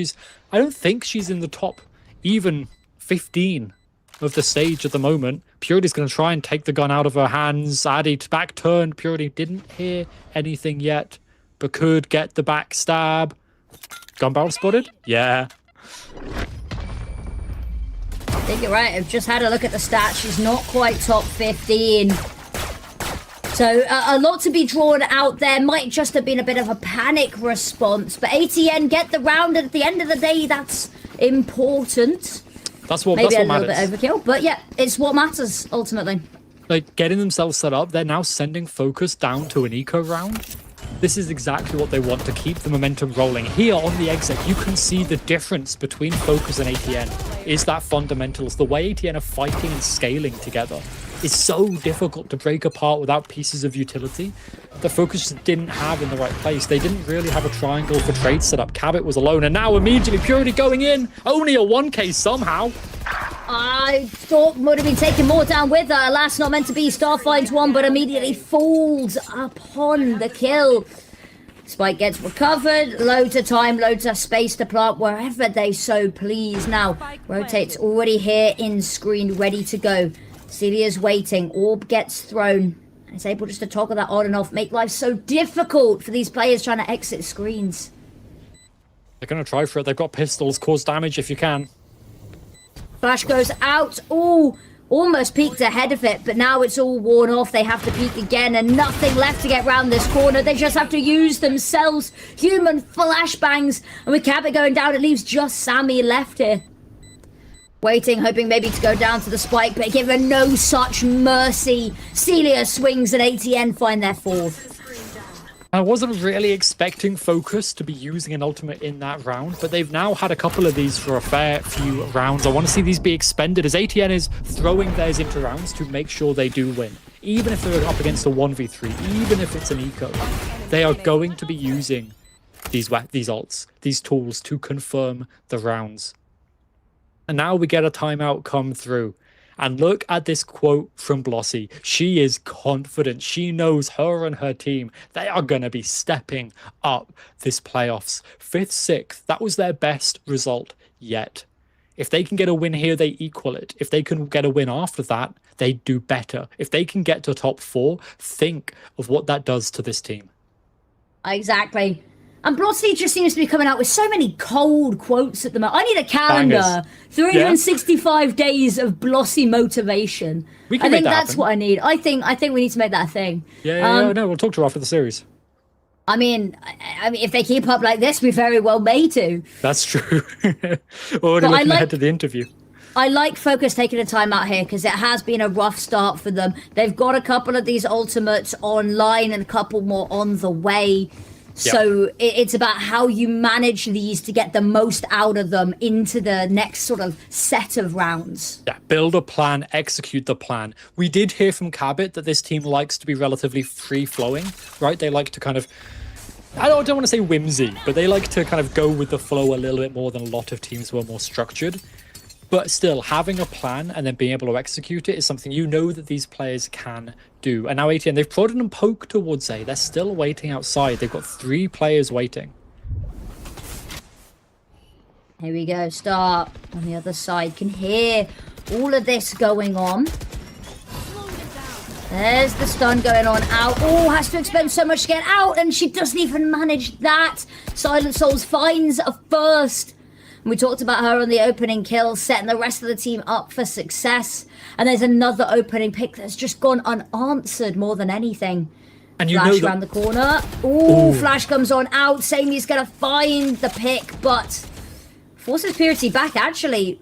I don't think she's in the top even 15 of the stage at the moment. Purity's going to try and take the gun out of her hands. Addy back turned. Purity didn't hear anything yet, but could get the back stab. Gun barrel spotted? Yeah. I think you're right. I've just had a look at the stats. She's not quite top 15. So a lot to be drawn out there. Might just have been a bit of a panic response. But ATN get the round, and at the end of the day, that's important. That's what Maybe matters. a little bit overkill, but yeah, it's what matters ultimately. Like, getting themselves set up, they're now sending focus down to an eco round. This is exactly what they want, to keep the momentum rolling. Here on the exit, you can see the difference between Focus and ATN is that fundamentals. The way ATN are fighting and scaling together is so difficult to break apart without pieces of utility. The Focus just didn't have in the right place. They didn't really have a triangle for trade set up. Cabot was alone, and now immediately Purity going in. Only a 1k somehow. I thought would have been taking more down with her. Alas, not meant to be. Star finds one, but immediately falls upon the kill. Spike gets recovered. Loads of time, loads of space to plant wherever they so please. Now, rotates already here in screen, ready to go. Celia's waiting. Orb gets thrown. It's able just to toggle that on and off. Make life so difficult for these players trying to exit screens. They're going to try for it. They've got pistols. Cause damage if you can. Flash goes out. Oh, almost peeked ahead of it, but now it's all worn off. They have to peek again, and nothing left to get round this corner. They just have to use themselves. Human flashbangs, and with Cabot going down, it leaves just Sammy left here. Waiting, hoping maybe to go down to the spike, but given no such mercy. Celia swings, and ATN find their fourth. I wasn't really expecting Focus to be using an ultimate in that round, but they've now had a couple of these for a fair few rounds. I want to see these be expended as ATN is throwing theirs into rounds to make sure they do win. Even if they're up against a 1v3, even if it's an eco, they are going to be using these ults, these tools to confirm the rounds. And now we get a timeout come through. And look at this quote from Blossy. She is confident. She knows her and her team, they are going to be stepping up this playoffs. 5th, 6th, that was their best result yet. If they can get a win here, they equal it. If they can get a win after that, they do better. If they can get to top 4, think of what that does to this team. Exactly. And Blossy just seems to be coming out with so many cold quotes at the moment. I need a calendar. Bangers. 365 days of Blossy motivation. We can I think make that that's happen. what I need. I think we need to make that a thing. Yeah, no, we'll talk to her after the series. I mean, if they keep up like this, we very well may to. That's true. Already looking ahead to the interview. I like Focus taking a time out here because it has been a rough start for them. They've got a couple of these ultimates online and a couple more on the way. So it's about how you manage these to get the most out of them into the next sort of set of rounds. Yeah, build a plan, execute the plan. We did hear from Cabot that this team likes to be relatively free-flowing, right? They like to kind of, I don't want to say whimsy, but they like to kind of go with the flow a little bit more than a lot of teams who are more structured. But still, having a plan and then being able to execute it is something you know that these players can do. And now ATN, they've prodded and poked towards A. They're still waiting outside. They've got 3 players waiting. Here we go. Start on the other side. Can hear all of this going on. There's the stun going on out. Oh, has to expend so much to get out, and she doesn't even manage that. Silent Souls finds a first. We talked about her on the opening kill, setting the rest of the team up for success. And there's another opening pick that's just gone unanswered more than anything. And you Flash know around the corner. Ooh, Flash comes on out. Samey's going to find the pick, but forces Purity back, actually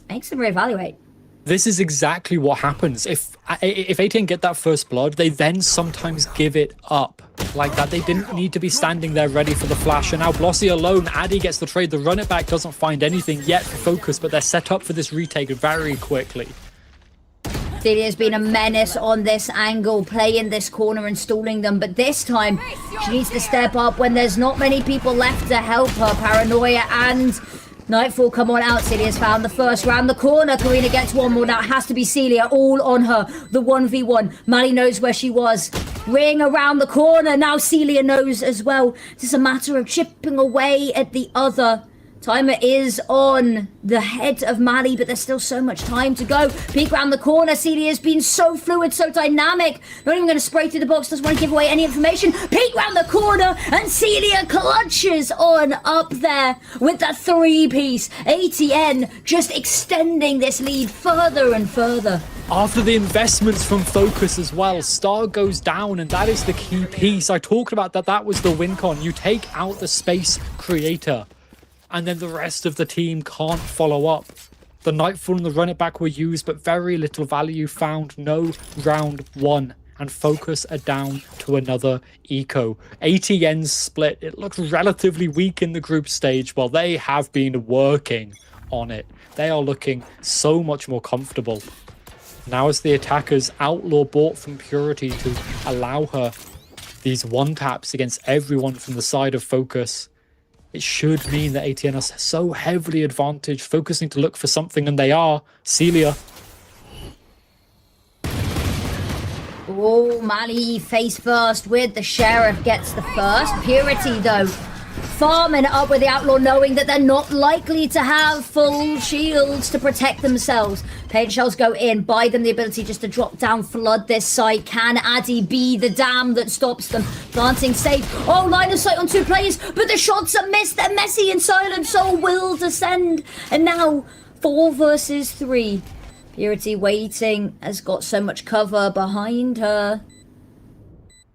makes them reevaluate. This is exactly what happens. If ATN get that first blood, they then sometimes give it up like that. They didn't need to be standing there ready for the flash. And now Blossy alone, Addy gets the trade. The run it back doesn't find anything yet for Focus, but they're set up for this retake very quickly. Celia's been a menace on this angle, playing this corner and stalling them, but this time she needs to step up when there's not many people left to help her. Paranoia and Nightfall come on out. Celia's found the first round the corner. Karina gets one more. Now it has to be Celia all on her. The 1v1. Mali knows where she was. Ring around the corner. Now Celia knows as well. It's just a matter of chipping away at the other. Timer is on the head of Mali, but there's still so much time to go. Peek around the corner. Celia's been so fluid, so dynamic. Not even going to spray through the box. Doesn't want to give away any information. Peek around the corner, and Celia clutches on up there with the 3-piece. ATN just extending this lead further and further. After the investments from Focus as well, Star goes down, and that is the key piece. I talked about that was the win con. You take out the space creator, and then the rest of the team can't follow up. The Nightfall and the run it back were used, but very little value found. No round one, and Focus are down to another eco. ATN's split, it looks relatively weak in the group stage. Well, they have been working on it. They are looking so much more comfortable. Now as the attackers outlaw bought from Purity to allow her these one-taps against everyone from the side of Focus, it should mean that ATN are so heavily advantaged, focusing to look for something, and they are. Celia. Oh, Mali face first with the Sheriff gets the first. Purity, though, farming up with the Outlaw, knowing that they're not likely to have full shields to protect themselves. Paint shells go in, buy them the ability just to drop down, flood this site. Can Addy be the dam that stops them? Planting safe. Oh, line of sight on 2 players, but the shots are missed. They're messy and silent, so will descend. And now 4 versus 3. Purity waiting, has got so much cover behind her.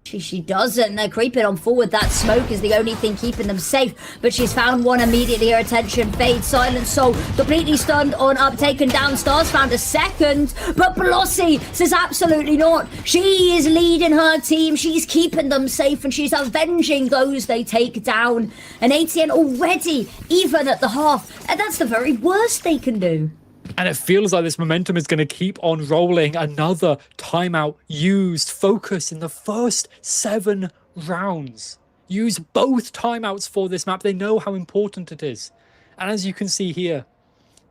She doesn't. They're creeping on forward. That smoke is the only thing keeping them safe. But she's found one immediately. Her attention fades. Silent Soul completely stunned on up. Taken down. Stars found a second. But Blossy says absolutely not. She is leading her team. She's keeping them safe. And she's avenging those they take down. And ATN already even at the half. And that's the very worst they can do. And it feels like this momentum is going to keep on rolling. Another timeout used. Focus in the first 7 rounds. Use both timeouts for this map. They know how important it is. And as you can see here,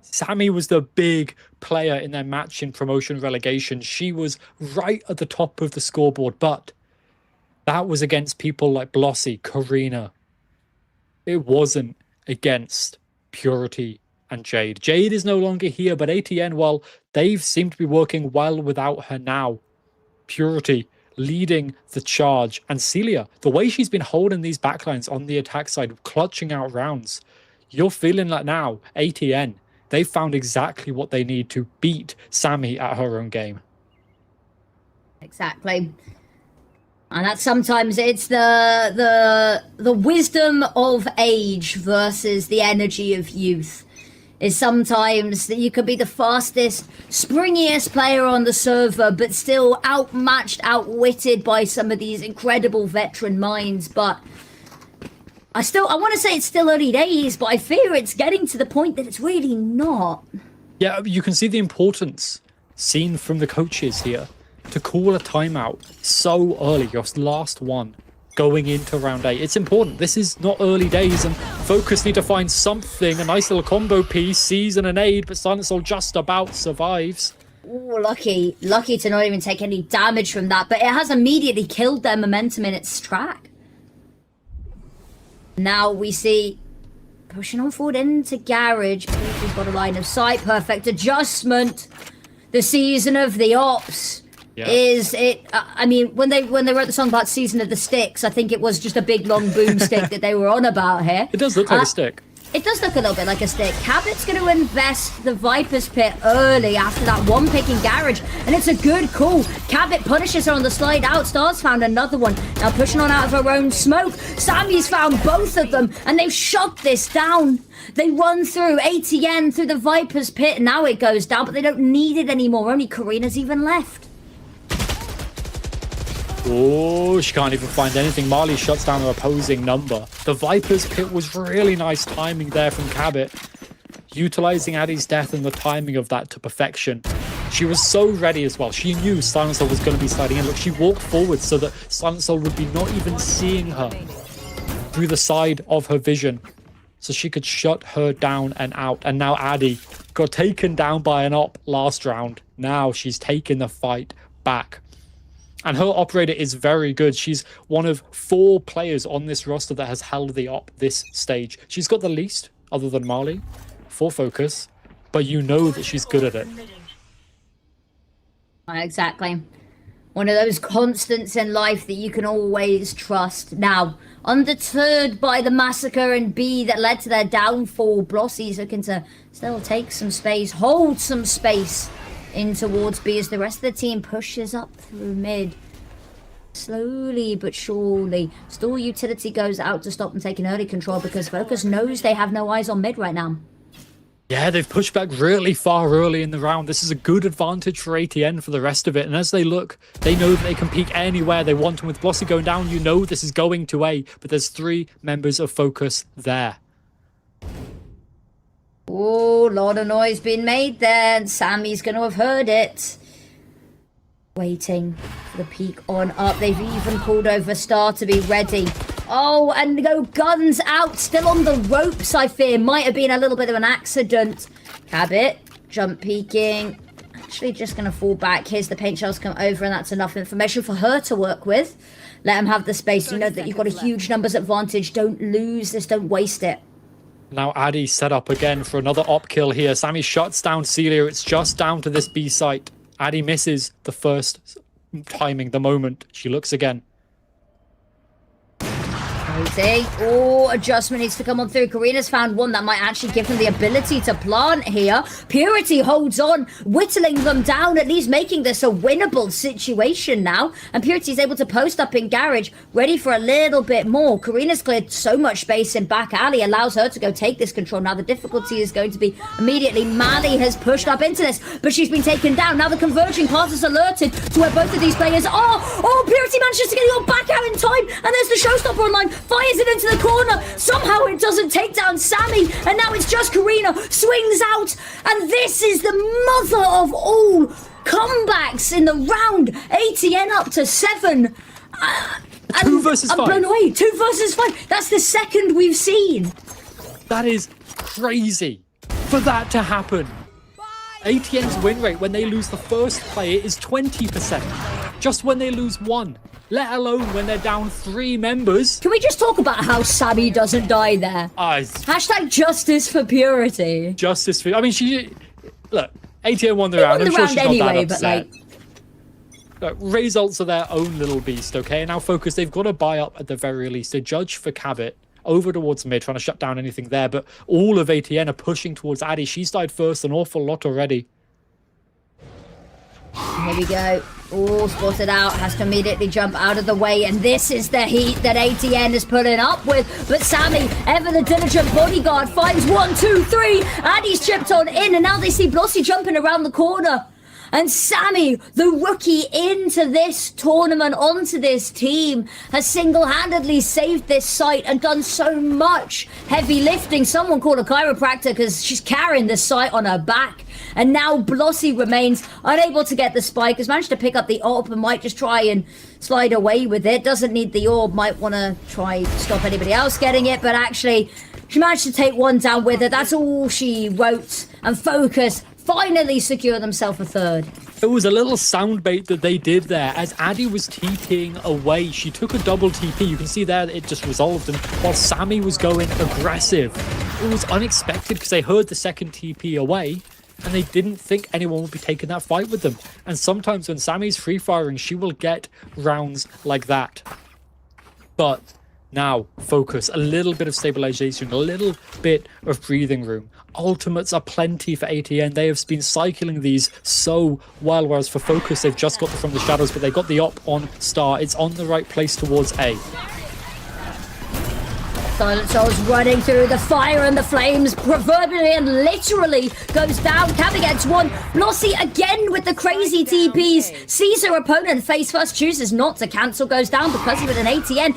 Sammy was the big player in their match in promotion relegation. She was right at the top of the scoreboard, but that was against people like Blossy, Karina. It wasn't against Purity and Jade. Jade is no longer here, but ATN, well, they've seemed to be working well without her now. Purity leading the charge, and Celia, the way she's been holding these backlines on the attack side, clutching out rounds, you're feeling like now, ATN, they've found exactly what they need to beat Sammy at her own game. Exactly. And that sometimes it's the wisdom of age versus the energy of youth. Is sometimes that you could be the fastest, springiest player on the server, but still outmatched, outwitted by some of these incredible veteran minds. But I want to say it's still early days, but I fear it's getting to the point that it's really not. Yeah, you can see the importance seen from the coaches here to call a timeout so early, your last one. Going into round 8. It's important. This is not early days, and Focus need to find something. A nice little combo piece, sees and an aid, but Silent Soul just about survives. Ooh, lucky to not even take any damage from that, but it has immediately killed their momentum in its track. Now we see pushing on forward into Garage. We've got a line of sight. Perfect adjustment. The season of the ops. Yeah. Is it? I mean, when they wrote the song about Season of the Sticks, I think it was just a big long boomstick that they were on about here. It does look like a stick. It does look a little bit like a stick. Cabot's going to invest the Viper's Pit early after that one pick in Garage, and it's a good call. Cabot punishes her on the slide out. Stars found another one. Now pushing on out of her own smoke. Sammy's found both of them, and they've shot this down. They run through ATN through the Viper's Pit. Now it goes down, but they don't need it anymore. Only Karina's even left. Oh, she can't even find anything. Marley shuts down her opposing number. The Viper's Pit was really nice timing there from Cabot, utilizing Addie's death and the timing of that to perfection. She was so ready as well. She knew Silencer was going to be sliding in. Look, she walked forward so that Silencer would be not even seeing her through the side of her vision, so she could shut her down and out. And now Addie got taken down by an op last round. Now she's taken the fight back. And her operator is very good. She's one of 4 players on this roster that has held the op this stage. She's got the least, other than Marley, for focus, but you know that she's good at it. Exactly. One of those constants in life that you can always trust. Now, undeterred by the massacre in B that led to their downfall, Blossy's looking to still take some space, hold some space in towards B as the rest of the team pushes up through mid. Slowly but surely. Stall utility goes out to stop them taking early control because Focus knows they have no eyes on mid right now. Yeah, they've pushed back really far early in the round. This is a good advantage for ATN for the rest of it. And as they look, they know that they can peek anywhere they want. And with Blossy going down, you know this is going to A. But there's 3 members of Focus there. Oh, a lot of noise being made there. And Sammy's going to have heard it. Waiting for the peak on up. They've even called over Star to be ready. Oh, and go guns out. Still on the ropes, I fear. Might have been a little bit of an accident. Cabot, jump peeking. Actually just going to fall back. Here's the paint shells come over, and that's enough information for her to work with. Let them have the space. You know that you've got a huge numbers advantage. Don't lose this. Don't waste it. Now Addie set up again for another op kill here. Sammy shuts down Celia. It's just down to this B site. Addie misses the first timing, the moment. She looks again. Okay. Oh, adjustment needs to come on through. Karina's found one that might actually give them the ability to plant here. Purity holds on, whittling them down, at least making this a winnable situation now. And Purity's able to post up in Garage, ready for a little bit more. Karina's cleared so much space in back alley, allows her to go take this control. Now the difficulty is going to be immediately Maddie has pushed up into this, but she's been taken down. Now the converging pass is alerted to where both of these players are. Oh, Purity manages to get your back out in time, and there's the showstopper online. Fires it into the corner. Somehow it doesn't take down Sammy. And now it's just Karina. Swings out. And this is the mother of all comebacks in the round. ATN up to 7. 2 versus 5. I'm blown away. 2 versus 5. That's the second we've seen. That is crazy for that to happen. ATN's win rate when they lose the first player is 20%. Just when they lose 1. Let alone when they're down 3 members. Can we just talk about how Sammy doesn't die there? Hashtag justice for Purity. Justice for... I mean, she... Look, ATN won the round. I'm sure she's not that upset. Look, results are their own little beast, okay? Now Focus, they've got to buy up at the very least. A judge for Cabot over towards mid, trying to shut down anything there. But all of ATN are pushing towards Addie. She's died first an awful lot already. Here we go. Oh, spotted out. Has to immediately jump out of the way. And this is the heat that ATN is putting up with. But Sammy, ever the diligent bodyguard, finds 1, 2, 3. Addie's chipped on in. And now they see Blossy jumping around the corner. And Sammy, the rookie into this tournament, onto this team, has single-handedly saved this site and done so much heavy lifting. Someone called a chiropractor because she's carrying this site on her back. And now Blossy remains unable to get the spike. Has managed to pick up the orb and might just try and slide away with it. Doesn't need the orb. Might want to try stop anybody else getting it. But actually, she managed to take one down with it. That's all she wrote. And Focus finally secure themselves a 3rd. It was a little sound bait that they did there as Addie was TPing away. She took a double TP. You can see there that it just resolved. And while Sammy was going aggressive, it was unexpected because they heard the second TP away and they didn't think anyone would be taking that fight with them. And sometimes when Sammy's free firing, she will get rounds like that. But Now, focus, a little bit of stabilization, a little bit of breathing room. Ultimates are plenty for ATN. They have been cycling these so well, whereas for focus, they've just got from the shadows, but they got the op on star. It's on the right place towards A. Silent Soul's running through the fire and the flames, proverbially and literally goes down. Cab against one. Blossy again with the crazy TPs. Sees her opponent face first, chooses not to cancel, goes down because of it an ATN.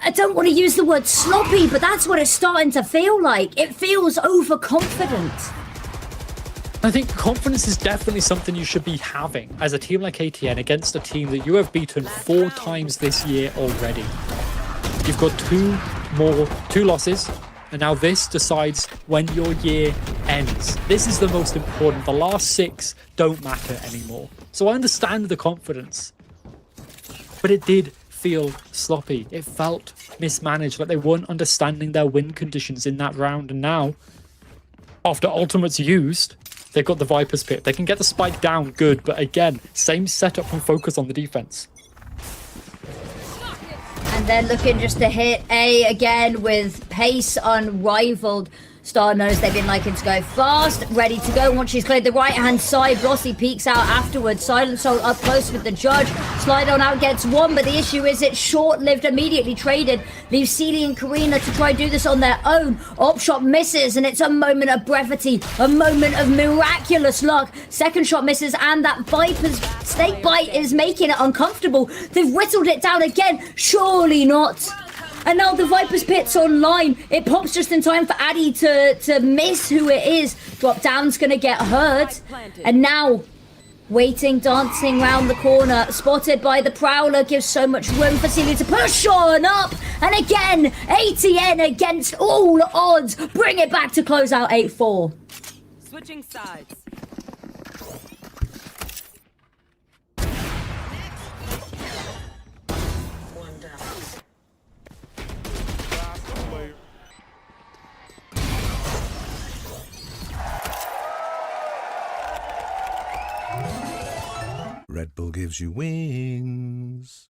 I don't want to use the word sloppy, but that's what it's starting to feel like. It feels overconfident. I think confidence is definitely something you should be having as a team like ATN against a team that you have beaten 4 times this year already. You've got two losses, and now this decides when your year ends. This is the most important. The last 6 don't matter anymore. So I understand the confidence, but it did feel sloppy. It felt mismanaged, like they weren't understanding their win conditions in that round. And now, after ultimates used, they've got the Viper's Pit. They can get the spike down, good, but again, same setup and focus on the defense. And then looking just to hit A again with pace unrivaled. Star knows they've been liking to go fast, ready to go. Once she's cleared the right-hand side, Blossy peeks out afterwards. Silent Soul up close with the judge. Slide on out, gets one, but the issue is it's short-lived, immediately traded. Leaves Celie and Karina to try and do this on their own. Op shot misses, and it's a moment of brevity, a moment of miraculous luck. Second shot misses, and that Viper's snake bite is making it uncomfortable. They've whittled it down again. Surely not. And now the Viper's Pit's online. It pops just in time for Addy to miss who it is. Drop down's gonna get hurt. And now, waiting, dancing round the corner, spotted by the Prowler, gives so much room for Celia to push on up. And again, ATN against all odds. Bring it back to close out 8-4. Switching sides. Red Bull gives you wings.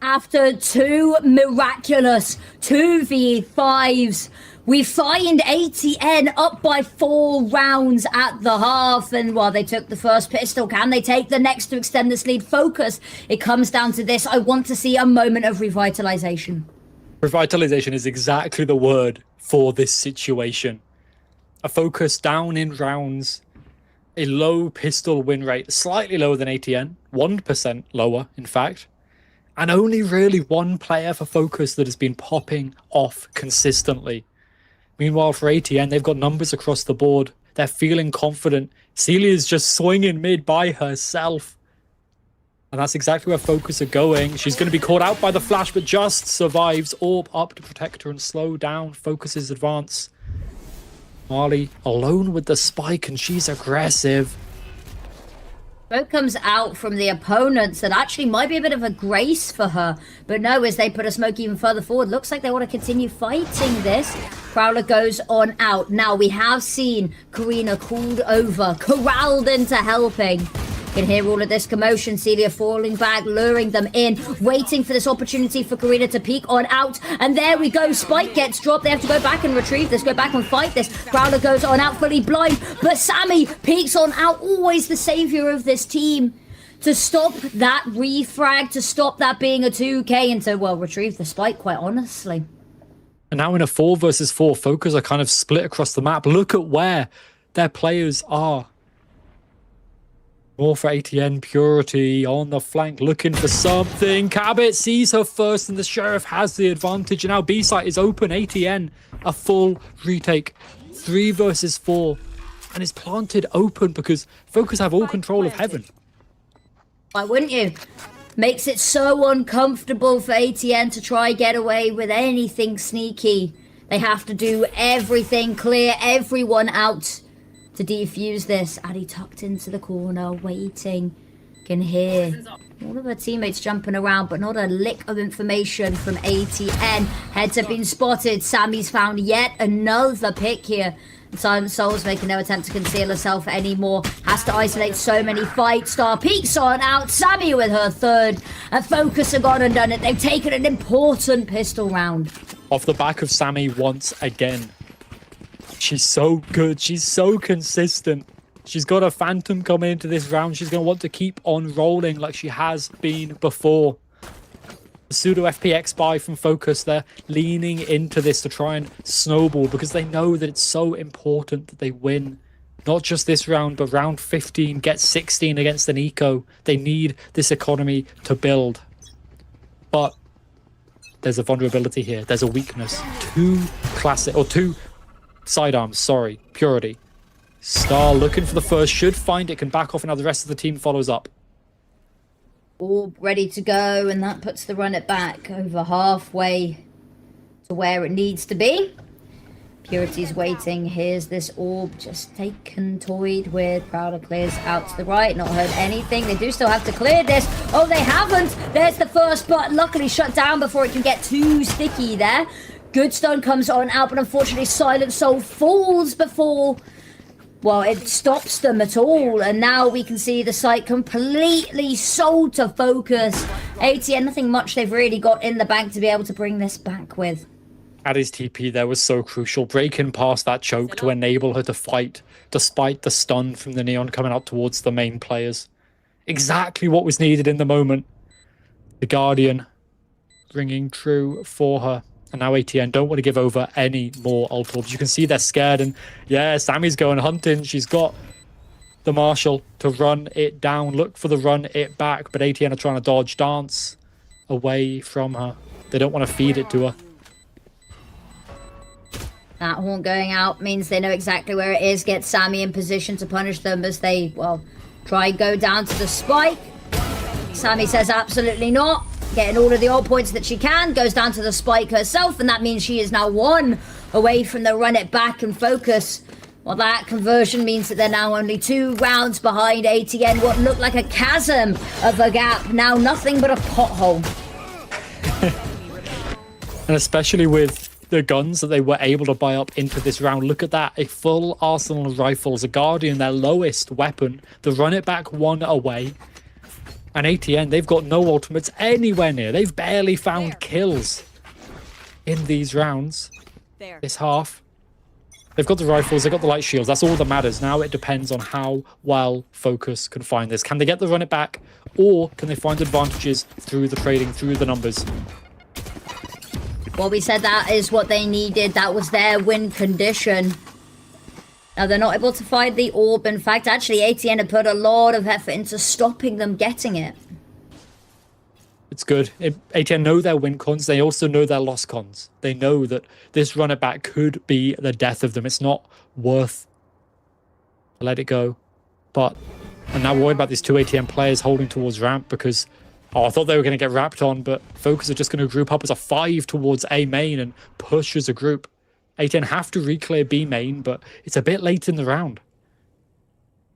After 2 miraculous 2v5s, we find ATN up by 4 rounds at the half. And while they took the first pistol, can they take the next to extend this lead? Focus. It comes down to this. I want to see a moment of revitalization. Revitalization is exactly the word for this situation. A focus down in rounds, a low pistol win rate, slightly lower than ATN, 1% lower, in fact. And only really one player for focus that has been popping off consistently. Meanwhile, for ATN, they've got numbers across the board. They're feeling confident. Celia's just swinging mid by herself. And that's exactly where focus are going. She's going to be caught out by the flash, but just survives. Orb up to protect her and slow down Focus's advance. Marley alone with the spike, and she's aggressive. Smoke comes out from the opponents that actually might be a bit of a grace for her. But no, as they put a smoke even further forward, looks like they want to continue fighting this. Prowler goes on out. Now, we have seen Karina called over, corralled into helping. Can hear all of this commotion. Celia falling back, luring them in, waiting for this opportunity for Karina to peek on out. And there we go. Spike gets dropped. They have to go back and retrieve this, go back and fight this. Prowler goes on out fully blind, but Sammy peeks on out, always the savior of this team, to stop that refrag, to stop that being a 2K, and to, well, retrieve the Spike, quite honestly. And now in a 4 versus 4, Focus are kind of split across the map. Look at where their players are. More for ATN, Purity on the flank, looking for something. Cabot sees her first, and the Sheriff has the advantage. And now B-site is open. ATN, a full retake. 3 versus 4. And it's planted open because Focus have all control of Heaven. Why wouldn't you? Makes it so uncomfortable for ATN to try get away with anything sneaky. They have to do everything, clear everyone out to defuse this. Addy tucked into the corner, waiting. Can hear all of her teammates jumping around, but not a lick of information from ATN. Heads have been spotted. Sammy's found yet another pick here. Silent Soul's making no attempt to conceal herself anymore. Has to isolate so many fights. Star peeks on out. Sammy with her third. And Focus have gone and done it. They've taken an important pistol round. Off the back of Sammy once again. She's so good. She's so consistent. She's got a Phantom coming into this round. She's going to want to keep on rolling like she has been before. Pseudo FPX buy from Focus. They're leaning into this to try and snowball because they know that it's so important that they win. Not just this round, but round 15, get 16 against an eco. They need this economy to build. But there's a vulnerability here. There's a weakness. Two sidearms, sorry. Purity. Star looking for the first, should find it, can back off, and now the rest of the team follows up. All ready to go, and that puts the run it back over halfway to where it needs to be. Purity's waiting. Here's this orb just taken, toyed with. Prowler clears out to the right. Not heard anything. They do still have to clear this. Oh, they haven't. There's the first, but luckily shut down before it can get too sticky there. Goodstone comes on out, but unfortunately Silent Soul falls before, well, it stops them at all. And now we can see the site completely sold to Focus. ATN, nothing much they've really got in the bank to be able to bring this back with. Addy's TP there was so crucial, breaking past that choke to enable her to fight, despite the stun from the Neon coming out towards the main players. Exactly what was needed in the moment. The Guardian ringing true for her. And now ATN don't want to give over any more ult orbs. You can see they're scared, and yeah, Sammy's going hunting. She's got the Marshal to run it down, look for the run it back, but ATN are trying to dodge, dance away from her. They don't want to feed it to her. That horn going out means they know exactly where it is. Get Sammy in position to punish them as they, well, try and go down to the spike. Sammy says absolutely not. Getting all of the ult points that she can. Goes down to the spike herself, and that means she is now 1 away from the run it back and Focus. Well, that conversion means that they're now only 2 rounds behind ATN. What looked like a chasm of a gap. Now nothing but a pothole. And especially with the guns that they were able to buy up into this round. Look at that, a full arsenal of rifles, a Guardian, their lowest weapon. The run it back 1 away. And ATN, they've got no ultimates anywhere near. They've barely found kills in these rounds. This half. They've got the rifles, they've got the light shields. That's all that matters. Now it depends on how well Focus can find this. Can they get the run it back, or can they find advantages through the trading, through the numbers? Well, we said that is what they needed. That was their win condition. Now, they're not able to find the orb. In fact, actually, ATN had put a lot of effort into stopping them getting it. It's good. ATN know their win cons. They also know their loss cons. They know that this run it back could be the death of them. It's not worth to let it go. But I'm now worried about these 2 ATN players holding towards ramp because, oh, I thought they were going to get wrapped on, but Focus are just going to group up as a 5 towards A main and push as a group. ATN have to reclear B main, but it's a bit late in the round.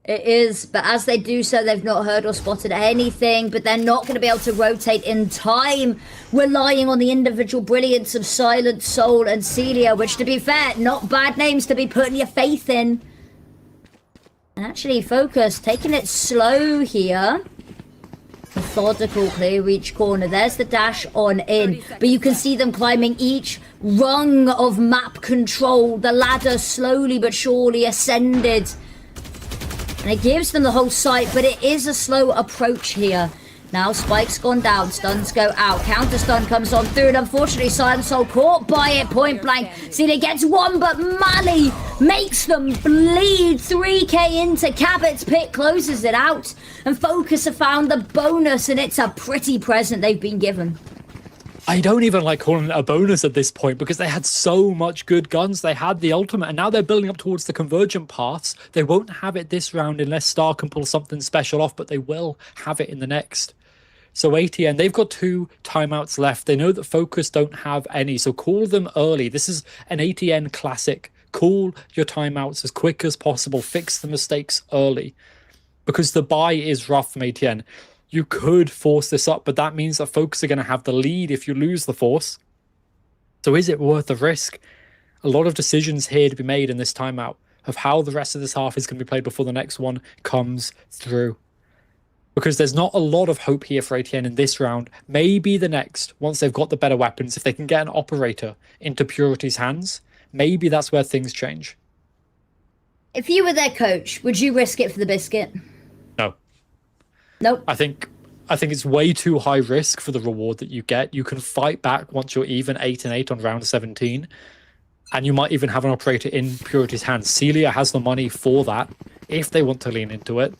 It is, but as they do so, they've not heard or spotted anything, but they're not going to be able to rotate in time, relying on the individual brilliance of Silent Soul and Celia, which, to be fair, not bad names to be putting your faith in. And actually, Focus taking it slow here. Methodical, clear each corner. There's the dash on in. But you can see them climbing each rung of map control. The ladder slowly but surely ascended. And it gives them the whole site, but it is a slow approach here. Now Spike's gone down, stuns go out, counter stun comes on through, and unfortunately Silent Soul caught by it point blank. Celia gets one, but Mali makes them bleed. 3k into Cabot's pick, closes it out, and Focus have found the bonus, and it's a pretty present they've been given. I don't even like calling it a bonus at this point because they had so much good guns. They had the ultimate, and now they're building up towards the convergent paths. They won't have it this round unless Star can pull something special off, but they will have it in the next. So ATN, they've got 2 timeouts left. They know that Focus don't have any, so call them early. This is an ATN classic. Call your timeouts as quick as possible. Fix the mistakes early because the buy is rough from ATN. You could force this up, but that means that Focus are going to have the lead if you lose the force. So is it worth the risk? A lot of decisions here to be made in this timeout of how the rest of this half is going to be played before the next one comes through. Because there's not a lot of hope here for ATN in this round. Maybe the next, once they've got the better weapons, if they can get an operator into Purity's hands, maybe that's where things change. If you were their coach, would you risk it for the biscuit? No. Nope. I think it's way too high risk for the reward that you get. You can fight back once you're even 8-8 on round 17. And you might even have an operator in Purity's hands. Celia has the money for that, if they want to lean into it.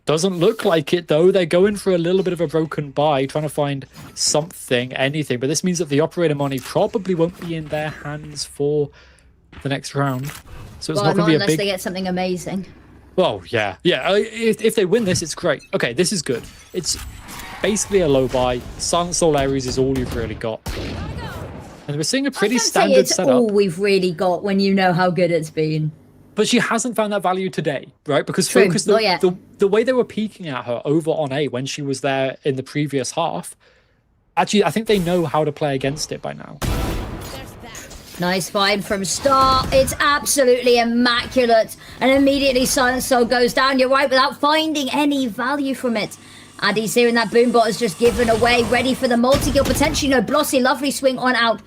Doesn't look like it, though. They're going for a little bit of a broken buy, trying to find something, anything. But this means that the operator money probably won't be in their hands for the next round. So it's not going to be a big... unless they get something amazing. Well, yeah. Yeah, if they win this, it's great. Okay, this is good. It's basically a low buy. Silent Soul Ares is all you've really got. And we're seeing a pretty standard setup. It's all we've really got when you know how good it's been. But she hasn't found that value today, right? Because True. Focus, the way they were peeking at her over on A when she was there in the previous half, actually, I think they know how to play against it by now. Nice find from Star. It's absolutely immaculate. And immediately Silent Soul goes down. You're right, without finding any value from it. Addy's here and that boombot is just given away, ready for the multi-kill. Potentially, no, Blossy, lovely swing on out.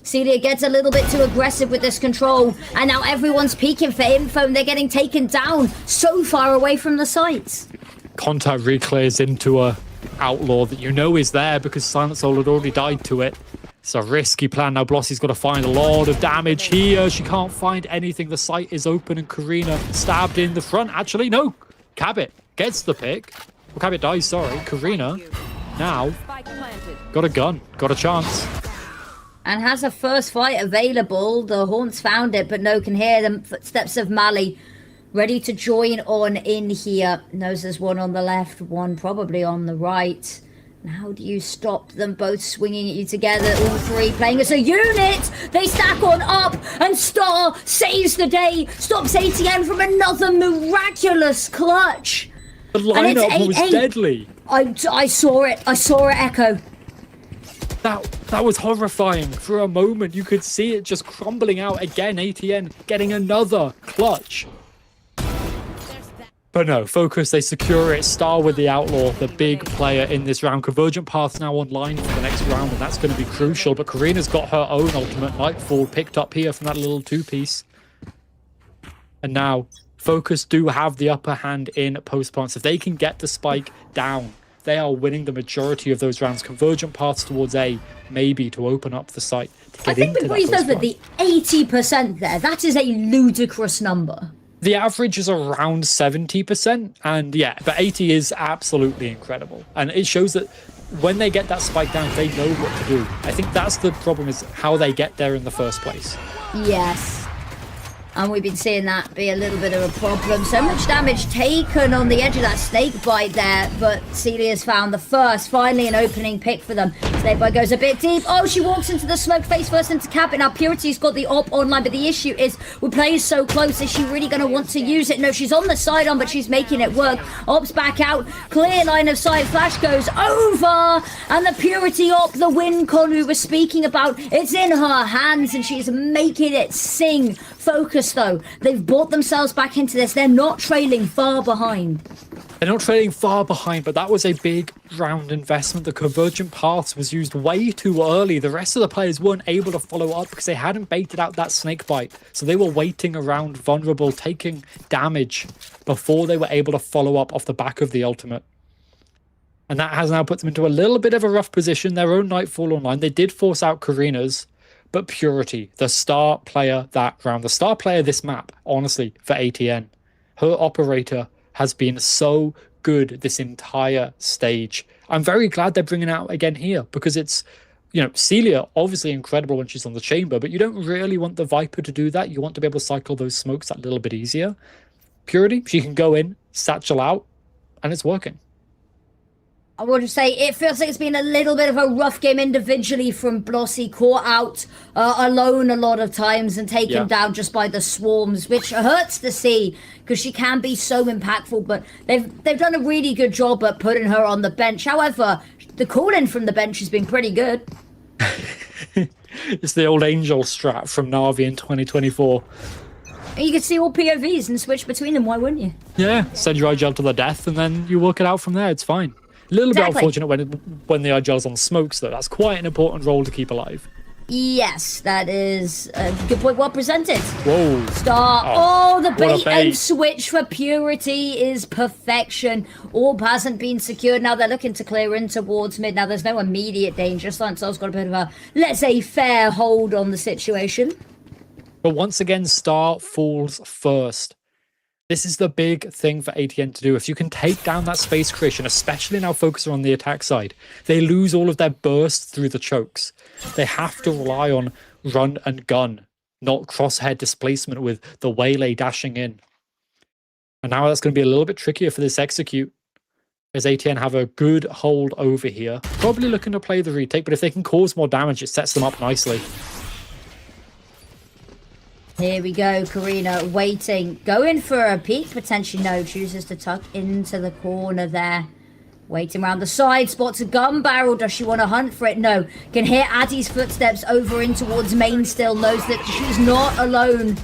Celia gets a little bit too aggressive with this control, and now everyone's peeking for info, and they're getting taken down so far away from the sites. Contact reclears into a outlaw that you know is there because Silent Soul had already died to it. It's a risky plan. Now Blossy's got to find a lot of damage here. She can't find anything. The site is open, and Karina stabbed in the front. Actually, no. Cabot gets the pick. Well, Cabot dies, sorry. Karina now got a gun, got a chance. And has a first fight available. The Haunts found it, but no can hear the footsteps of Mali. Ready to join on in here. Knows there's one on the left, one probably on the right. And how do you stop them both swinging at you together? All three playing as a unit. They stack on up, and Star saves the day. Stops ATN from another miraculous clutch. The lineup was deadly. I saw it. I saw it echo. That was horrifying. For a moment, you could see it just crumbling out again. ATN getting another clutch. But no, Focus, they secure it. Star with the Outlaw, the big player in this round. Convergent Path's now online for the next round, and that's going to be crucial. But Karina's got her own ultimate. Nightfall picked up here from that little two-piece. And now, Focus do have the upper hand in post-plants. If they can get the spike down, they are winning the majority of those rounds. Convergent Paths towards A, maybe to open up the site. I think we breezed over the 80% there. That is a ludicrous number. The average is around 70%, and yeah, but 80 is absolutely incredible. And it shows that when they get that spike down, they know what to do. I think that's the problem, is how they get there in the first place. Yes. And we've been seeing that be a little bit of a problem. So much damage taken on the edge of that snake bite there, but Celia's found the first, finally an opening pick for them. Snake bite goes a bit deep. Oh, she walks into the smoke, face first into Cabot. Now Purity's got the op online, but the issue is we're playing so close. Is she really going to want to use it? No, she's on the side on, but she's making it work. Op's back out, clear line of sight. Flash goes over, and the Purity op, the win Con we were speaking about, it's in her hands, and she's making it sing focus, though. They've brought themselves back into this. They're not trailing far behind. They're not trailing far behind, but that was a big round investment. The convergent paths was used way too early. The rest of the players weren't able to follow up because they hadn't baited out that snake bite. So they were waiting around vulnerable, taking damage before they were able to follow up off the back of the ultimate. And that has now put them into a little bit of a rough position. Their own Nightfall online. They did force out Karina's, but Purity, the star player that round, the star player this map, honestly, for ATN, her operator has been so good this entire stage. I'm very glad they're bringing it out again here because it's, you know, Celia, obviously incredible when she's on the chamber, but you don't really want the Viper to do that. You want to be able to cycle those smokes that little bit easier. Purity, she can go in, satchel out, and it's working. I would say it feels like it's been a little bit of a rough game individually from Blossy, caught out alone a lot of times and taken down just by the swarms, which hurts to see because she can be so impactful. But they've done a really good job at putting her on the bench. However, the call-in from the bench has been pretty good. It's the old Angel strat from Na'Vi in 2024. You can see all POVs and switch between them. Why wouldn't you? Yeah, send your IGL to the death and then you work it out from there. It's fine. A little bit unfortunate when the IGL's on smokes, though. That's quite an important role to keep alive. Yes, that is a good point. Well presented. Whoa. Star. Oh, the bait and switch for Purity is perfection. Orb hasn't been secured. Now they're looking to clear in towards mid. Now there's no immediate danger. Slansol's got a bit of a, let's say, fair hold on the situation. But once again, Star falls first. This is the big thing for ATN to do. If you can take down that space creation, especially now focusing on the attack side, they lose all of their bursts through the chokes. They have to rely on run and gun, not crosshair displacement with the waylay dashing in. And now that's going to be a little bit trickier for this execute, as ATN have a good hold over here. Probably looking to play the retake, but if they can cause more damage, it sets them up nicely. Here we go, Karina waiting, going for a peek, potentially no, chooses to tuck into the corner there. Waiting around the side, spots a gun barrel, does she want to hunt for it? No, can hear Addie's footsteps over in towards main still, knows that she's not alone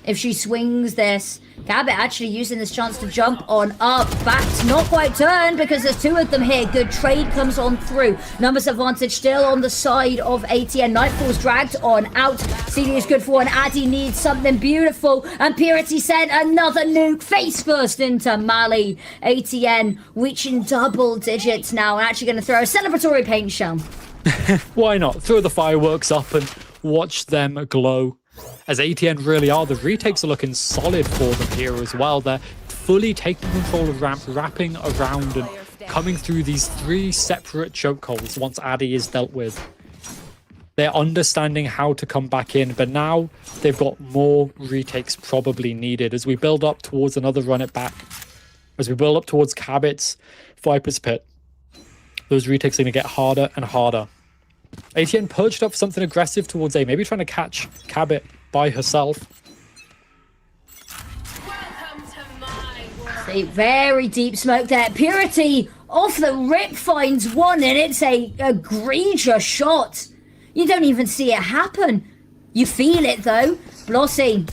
if she swings this. Cabot actually using this chance to jump on up. Back's not quite turned because there's two of them here. Good trade comes on through. Numbers advantage still on the side of ATN. Nightfall's dragged on out. CD is good for one. Addy needs something beautiful. And Purity sent another nuke face first into Mali. ATN reaching double digits now. And actually going to throw a celebratory paint shell. Why not? Throw the fireworks up and watch them glow. As ATN really are, the retakes are looking solid for them here as well. They're fully taking control of ramp, wrapping around and coming through these three separate chokeholds once Addy is dealt with. They're understanding how to come back in, but now they've got more retakes probably needed as we build up towards another run it back. As we build up towards Cabot's Viper's Pit, those retakes are going to get harder and harder. ATN perched up something aggressive towards A, maybe trying to catch Cabot by herself. See, very deep smoke there. Purity off the rip finds one, and it's a egregious shot. You don't even see it happen. You feel it though. Blossy,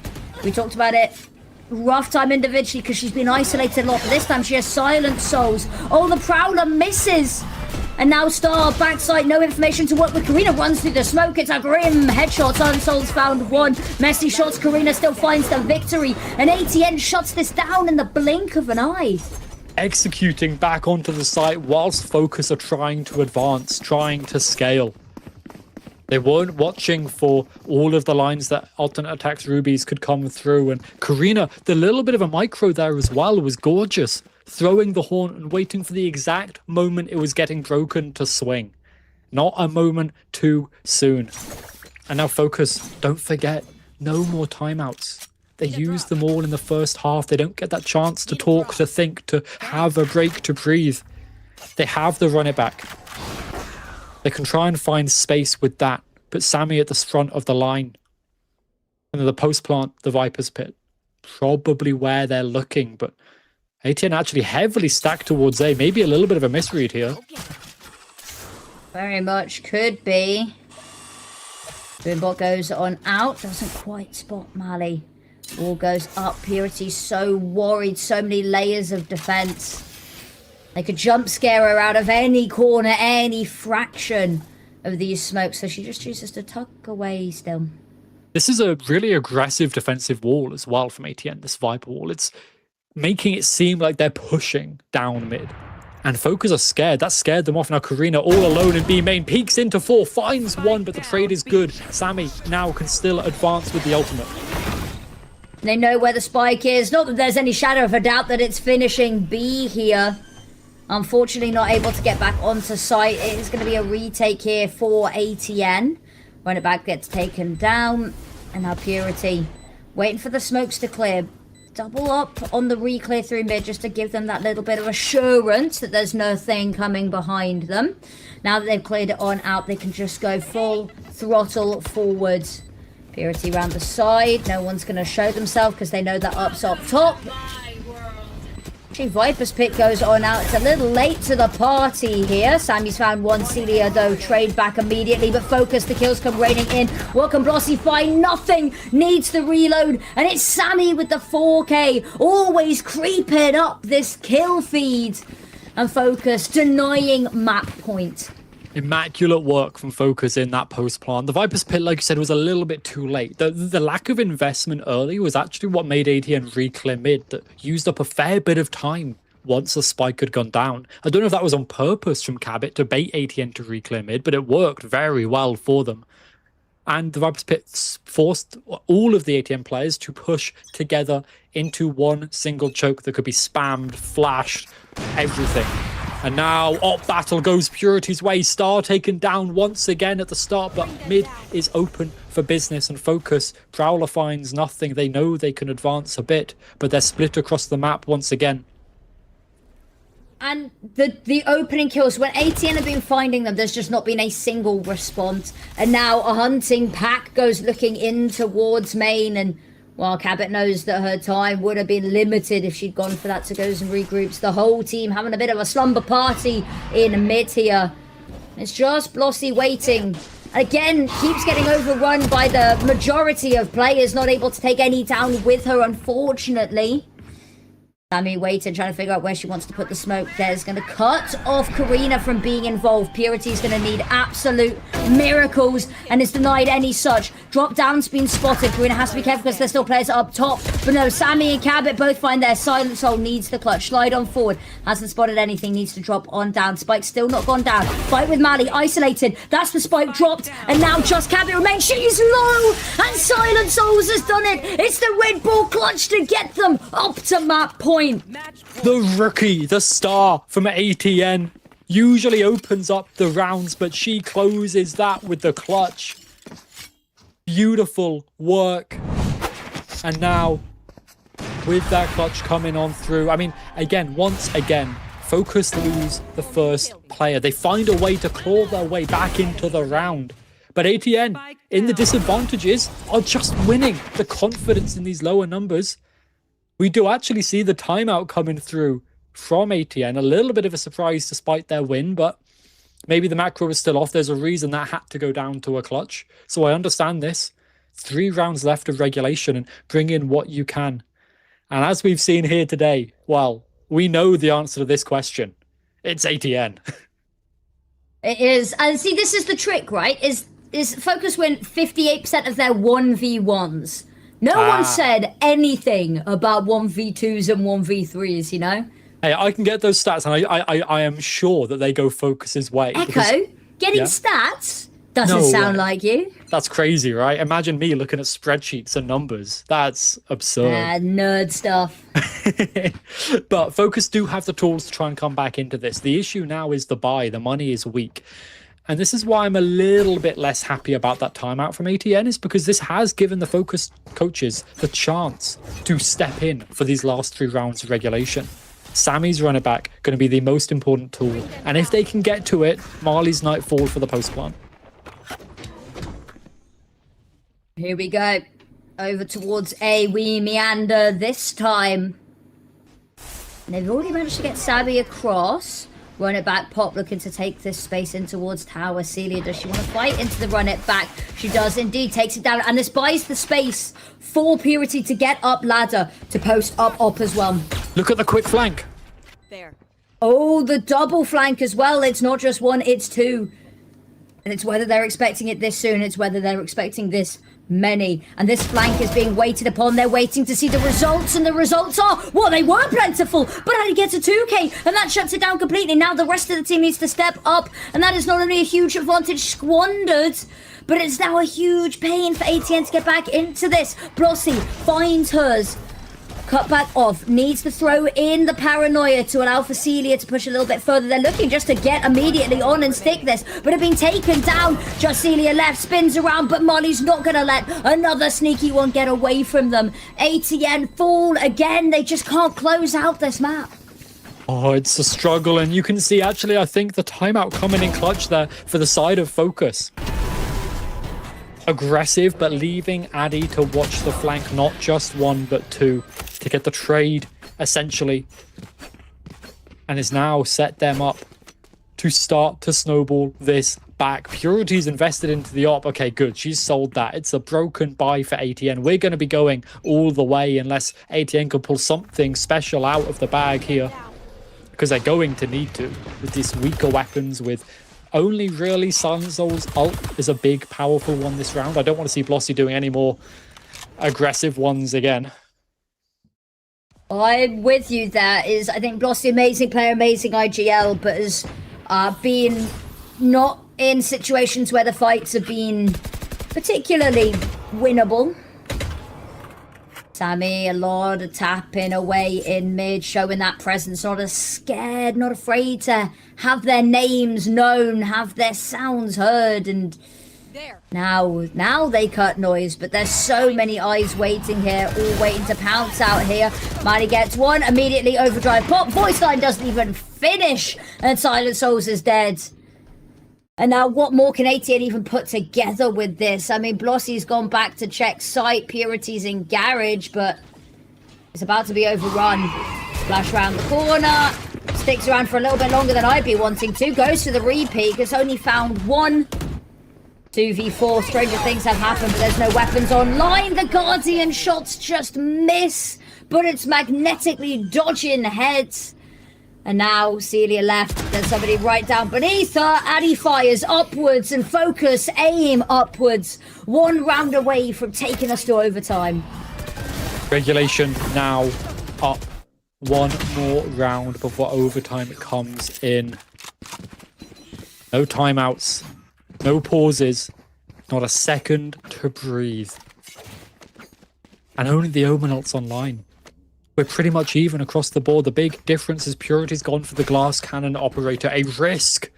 we talked about it. Rough time individually because she's been isolated a lot, but this time she has silent souls. Oh, the Prowler misses. And now Star, backside, no information to work with. Karina runs through the smoke. It's a grim headshot. Unsoul's found one. Messy shots. Karina still finds the victory. And ATN shuts this down in the blink of an eye. Executing back onto the site whilst Focus are trying to advance, trying to scale. They weren't watching for all of the lines that alternate attacks rubies could come through. And Karina, the little bit of a micro there as well was gorgeous. Throwing the horn and waiting for the exact moment it was getting broken to swing. Not a moment too soon. And now Focus, don't forget, no more timeouts. They use them all in the first half. They don't get that chance to talk, to think, to have a break, to breathe. They have the run it back. They can try and find space with that. Put Sammy at the front of the line. And then the post plant, the Viper's Pit. Probably where they're looking, but ATN actually heavily stacked towards A. Maybe a little bit of a misread here. Very much could be. Boombot goes on out. Doesn't quite spot Mali. Wall goes up. Purity's so worried. So many layers of defense. They could jump scare her out of any corner, any fraction of these smokes. So she just chooses to tuck away still. This is a really aggressive defensive wall as well from ATN, this Viper wall. It's making it seem like they're pushing down mid. And Focus are scared. That scared them off. Now Karina all alone in B main. Peeks into 4. Finds 1, but the trade is good. Sammy now can still advance with the ultimate. They know where the spike is. Not that there's any shadow of a doubt that it's finishing B here. Unfortunately not able to get back onto site. It is going to be a retake here for ATN. When it back gets taken down. And now Purity waiting for the smokes to clear. Double up on the re-clear through mid just to give them that little bit of assurance that there's nothing coming behind them. Now that they've cleared it on out, they can just go full throttle forwards. Purity around the side. No one's going to show themselves because they know that up's up top. Actually, Viper's pick goes on out. It's a little late to the party here. Sammy's found one. Celia, though, trade back immediately. But Focus, the kills come raining in. Welcome, Blossy find nothing. Needs the reload. And it's Sammy with the 4K. Always creeping up this kill feed. And Focus denying map point. Immaculate work from Focus in that post plant. The Viper's Pit, like you said, was a little bit too late. The lack of investment early was actually what made ATN re-clear mid, that used up a fair bit of time once the spike had gone down. I don't know if that was on purpose from Cabot to bait ATN to re-clear mid, but it worked very well for them. And the Viper's Pit forced all of the ATN players to push together into one single choke that could be spammed, flashed, everything. And now, op battle goes Purity's way. Star taken down once again at the start, but mid is open for business and Focus. Prowler finds nothing. They know they can advance a bit, but they're split across the map once again. And the opening kills, when ATN have been finding them, there's just not been a single response. And now a hunting pack goes looking in towards main, and while Cabot knows that her time would have been limited if she'd gone for that to goes and regroups. The whole team having a bit of a slumber party in mid here. It's just Blossy waiting. Again, keeps getting overrun by the majority of players, not able to take any down with her, unfortunately. Sammy waiting, trying to figure out where she wants to put the smoke. There's going to cut off Karina from being involved. Purity's going to need absolute miracles and is denied any such. Drop down's been spotted. Karina has to be careful because there's still players up top. But no, Sammy and Cabot both find their Silent Soul needs the clutch. Slide on forward. Hasn't spotted anything. Needs to drop on down. Spike's still not gone down. Fight with Mally. Isolated. That's the spike dropped. And now just Cabot remains. She's low. And Silent Souls has done it. It's the Red Bull clutch to get them up to map point. The rookie, the star from ATN, usually opens up the rounds, but she closes that with the clutch. Beautiful work. And now, with that clutch coming on through, I mean, again, once again, Focus lose the first player. They find a way to claw their way back into the round. But ATN, in the disadvantages, are just winning. The confidence in these lower numbers. We do actually see the timeout coming through from ATN. A little bit of a surprise despite their win, but maybe the macro is still off. There's a reason that had to go down to a clutch. So I understand this. 3 rounds left of regulation and bring in what you can. And as we've seen here today, well, we know the answer to this question. It's ATN. It is. And see, this is the trick, right? Is Focus win 58% of their 1v1s. No one said anything about 1v2s and 1v3s, you know? Hey, I can get those stats, and I am sure that they go Focus's way. Echo, getting stats doesn't sound like you. That's crazy, right? Imagine me looking at spreadsheets and numbers. That's absurd. Nerd stuff. But Focus do have the tools to try and come back into this. The issue now is the buy. The money is weak. And this is why I'm a little bit less happy about that timeout from ATN, is because this has given the Focus coaches the chance to step in for these last 3 rounds of regulation. Sammy's runner back going to be the most important tool. And if they can get to it, Marley's Nightfall for the post plant. Here we go. Over towards A. We meander this time. And they've already managed to get Sabby across. Run it back. Pop looking to take this space in towards tower. Celia, does she want to fight into the run it back? She does indeed. Takes it down. And this buys the space for Purity to get up ladder to post up as well. Look at the quick flank. There. Oh, the double flank as well. It's not just one, it's two. And it's whether they're expecting it this soon. It's whether they're expecting this many. And this flank is being waited upon. They're waiting to see the results. And the results are, well, they were plentiful. But only gets a 2k. And that shuts it down completely. Now the rest of the team needs to step up. And that is not only a huge advantage squandered, but it's now a huge pain for ATN to get back into this. Blossy finds hers. Cut back off, needs to throw in the paranoia to allow for Celia to push a little bit further. They're looking just to get immediately on and stick this, but have been taken down. Just Celia left, spins around, but Molly's not going to let another sneaky one get away from them. ATN fall again. They just can't close out this map. Oh, it's a struggle, and you can see, actually, I think the timeout coming in clutch there for the side of Focus. Aggressive, but leaving Addy to watch the flank, not just one, but two, to get the trade, essentially. And has now set them up to start to snowball this back. Purity's invested into the op. Okay, good. She's sold that. It's a broken buy for ATN. We're going to be going all the way unless ATN can pull something special out of the bag here. Because they're going to need to, with these weaker weapons, with only really Silent Soul's ult is a big, powerful one this round. I don't want to see Blossy doing any more aggressive ones again. I'm with you there. I think Blossy, amazing player, amazing IGL, but has been not in situations where the fights have been particularly winnable. Sammy, a lot of tapping away in mid, showing that presence, not as scared, not afraid to have their names known, have their sounds heard, and now they cut noise, but there's so many eyes waiting here, all waiting to pounce out here. Miley gets one, immediately overdrive pop, voice line doesn't even finish, and Silent Souls is dead. And now what more can ATN even put together with this? I mean, Blossy's gone back to check site, Purity's in garage, but it's about to be overrun. Splash around the corner, sticks around for a little bit longer than I'd be wanting to, goes for the repeat, has only found one. 2v4, stranger things have happened, but there's no weapons online. The Guardian shots just miss, but it's magnetically dodging heads. And now Celia left. There's somebody right down beneath her. Addy fires upwards and Focus aim upwards. One round away from taking us to overtime. Regulation now up. One more round before overtime comes in. No timeouts. No pauses. Not a second to breathe. And only the Omen ult's online. We're pretty much even across the board. The big difference is Purity's gone for the glass cannon operator. A risk.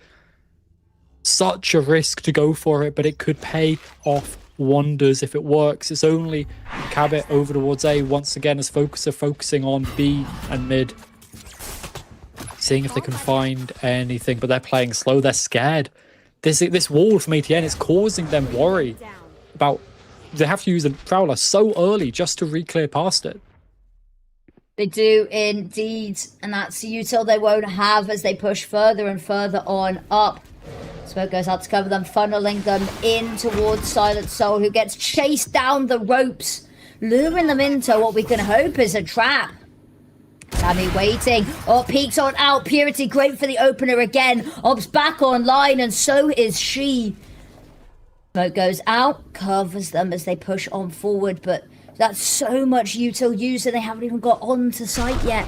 Such a risk to go for it, but it could pay off wonders if it works. It's only Cabot over towards A once again as Focus are focusing on B and mid. Seeing if they can find anything, but they're playing slow. They're scared. This wall from ATN is causing them worry about... They have to use a Prowler so early just to re-clear past it. They do indeed, and that's the util they won't have as they push further and further on up. Smoke goes out to cover them, funneling them in towards Silent Soul, who gets chased down the ropes, luring them into what we can hope is a trap. Sammy waiting. Oh, peeks on out. Purity great for the opener again. Ops back online, and so is she. Smoke goes out, covers them as they push on forward, but that's so much util use and they haven't even got onto site yet.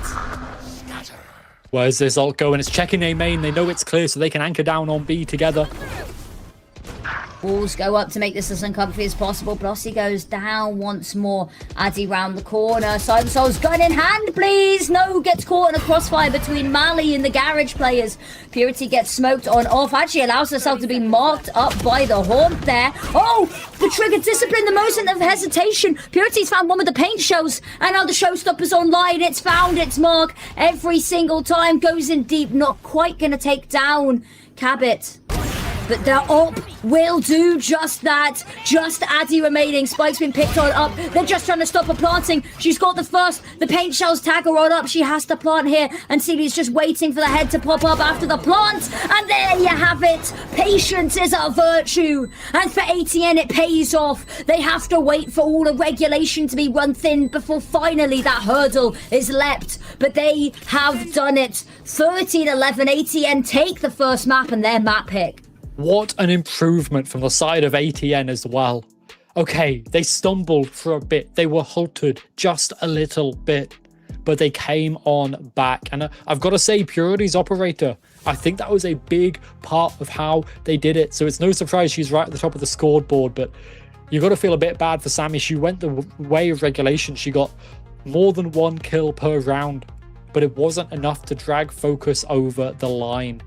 Where's this ult going? It's checking A main. They know it's clear, so they can anchor down on B together. Walls go up to make this as uncomfy as possible. Blossy goes down once more. Addy round the corner. Silent Soul's gun in hand, please. No, gets caught in a crossfire between Mali and the garage players. Purity gets smoked on off. Actually allows herself to be marked up by the haunt there. Oh, the trigger discipline, the moment of hesitation. Purity's found one with the paint shells. And now the showstopper's online. It's found its mark every single time. Goes in deep. Not quite going to take down Cabot. but their op will do just that. Just Addy remaining. Spike's been picked on up. They're just trying to stop her planting. She's got the paint shells tag her on up. She has to plant here, and Celia's just waiting for the head to pop up after the plant. And there you have it. Patience is a virtue. And for ATN, it pays off. They have to wait for all the regulation to be run thin before finally that hurdle is leapt. But they have done it. 13-11, ATN take the first map and their map pick. What an improvement from the side of ATN as well. Okay, they stumbled for a bit. They were halted just a little bit, but they came on back. And I've got to say, Purity's operator, I think that was a big part of how they did it. So it's no surprise she's right at the top of the scoreboard, but you've got to feel a bit bad for Sammy. She went the way of regulation. She got more than 1 kill per round, but it wasn't enough to drag Focus over the line.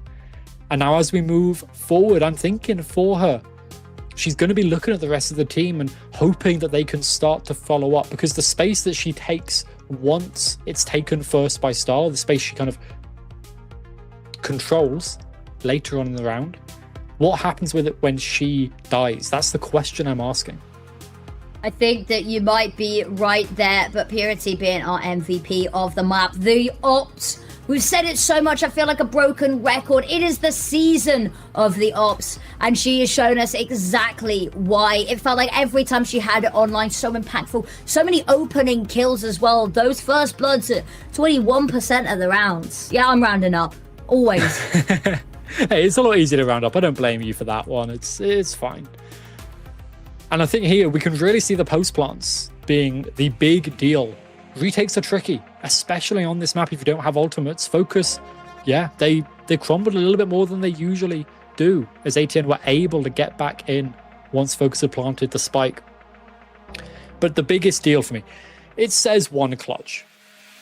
And now as we move forward, I'm thinking for her, she's going to be looking at the rest of the team and hoping that they can start to follow up, because the space that she takes once it's taken first by Star, the space she kind of controls later on in the round, what happens with it when she dies? That's the question I'm asking. I think that you might be right there, but Purity being our MVP of the map, the Ops. We've said it so much, I feel like a broken record. It is the season of the Ops, and she has shown us exactly why. It felt like every time she had it online, so impactful. So many opening kills as well. Those first bloods at 21% of the rounds. Yeah, I'm rounding up. Always. Hey, it's a lot easier to round up. I don't blame you for that one. It's fine. And I think here we can really see the post plants being the big deal. Retakes are tricky, especially on this map if you don't have ultimates. Focus, yeah, they crumbled a little bit more than they usually do, as ATN were able to get back in once Focus had planted the spike. But the biggest deal for me, it says 1 clutch,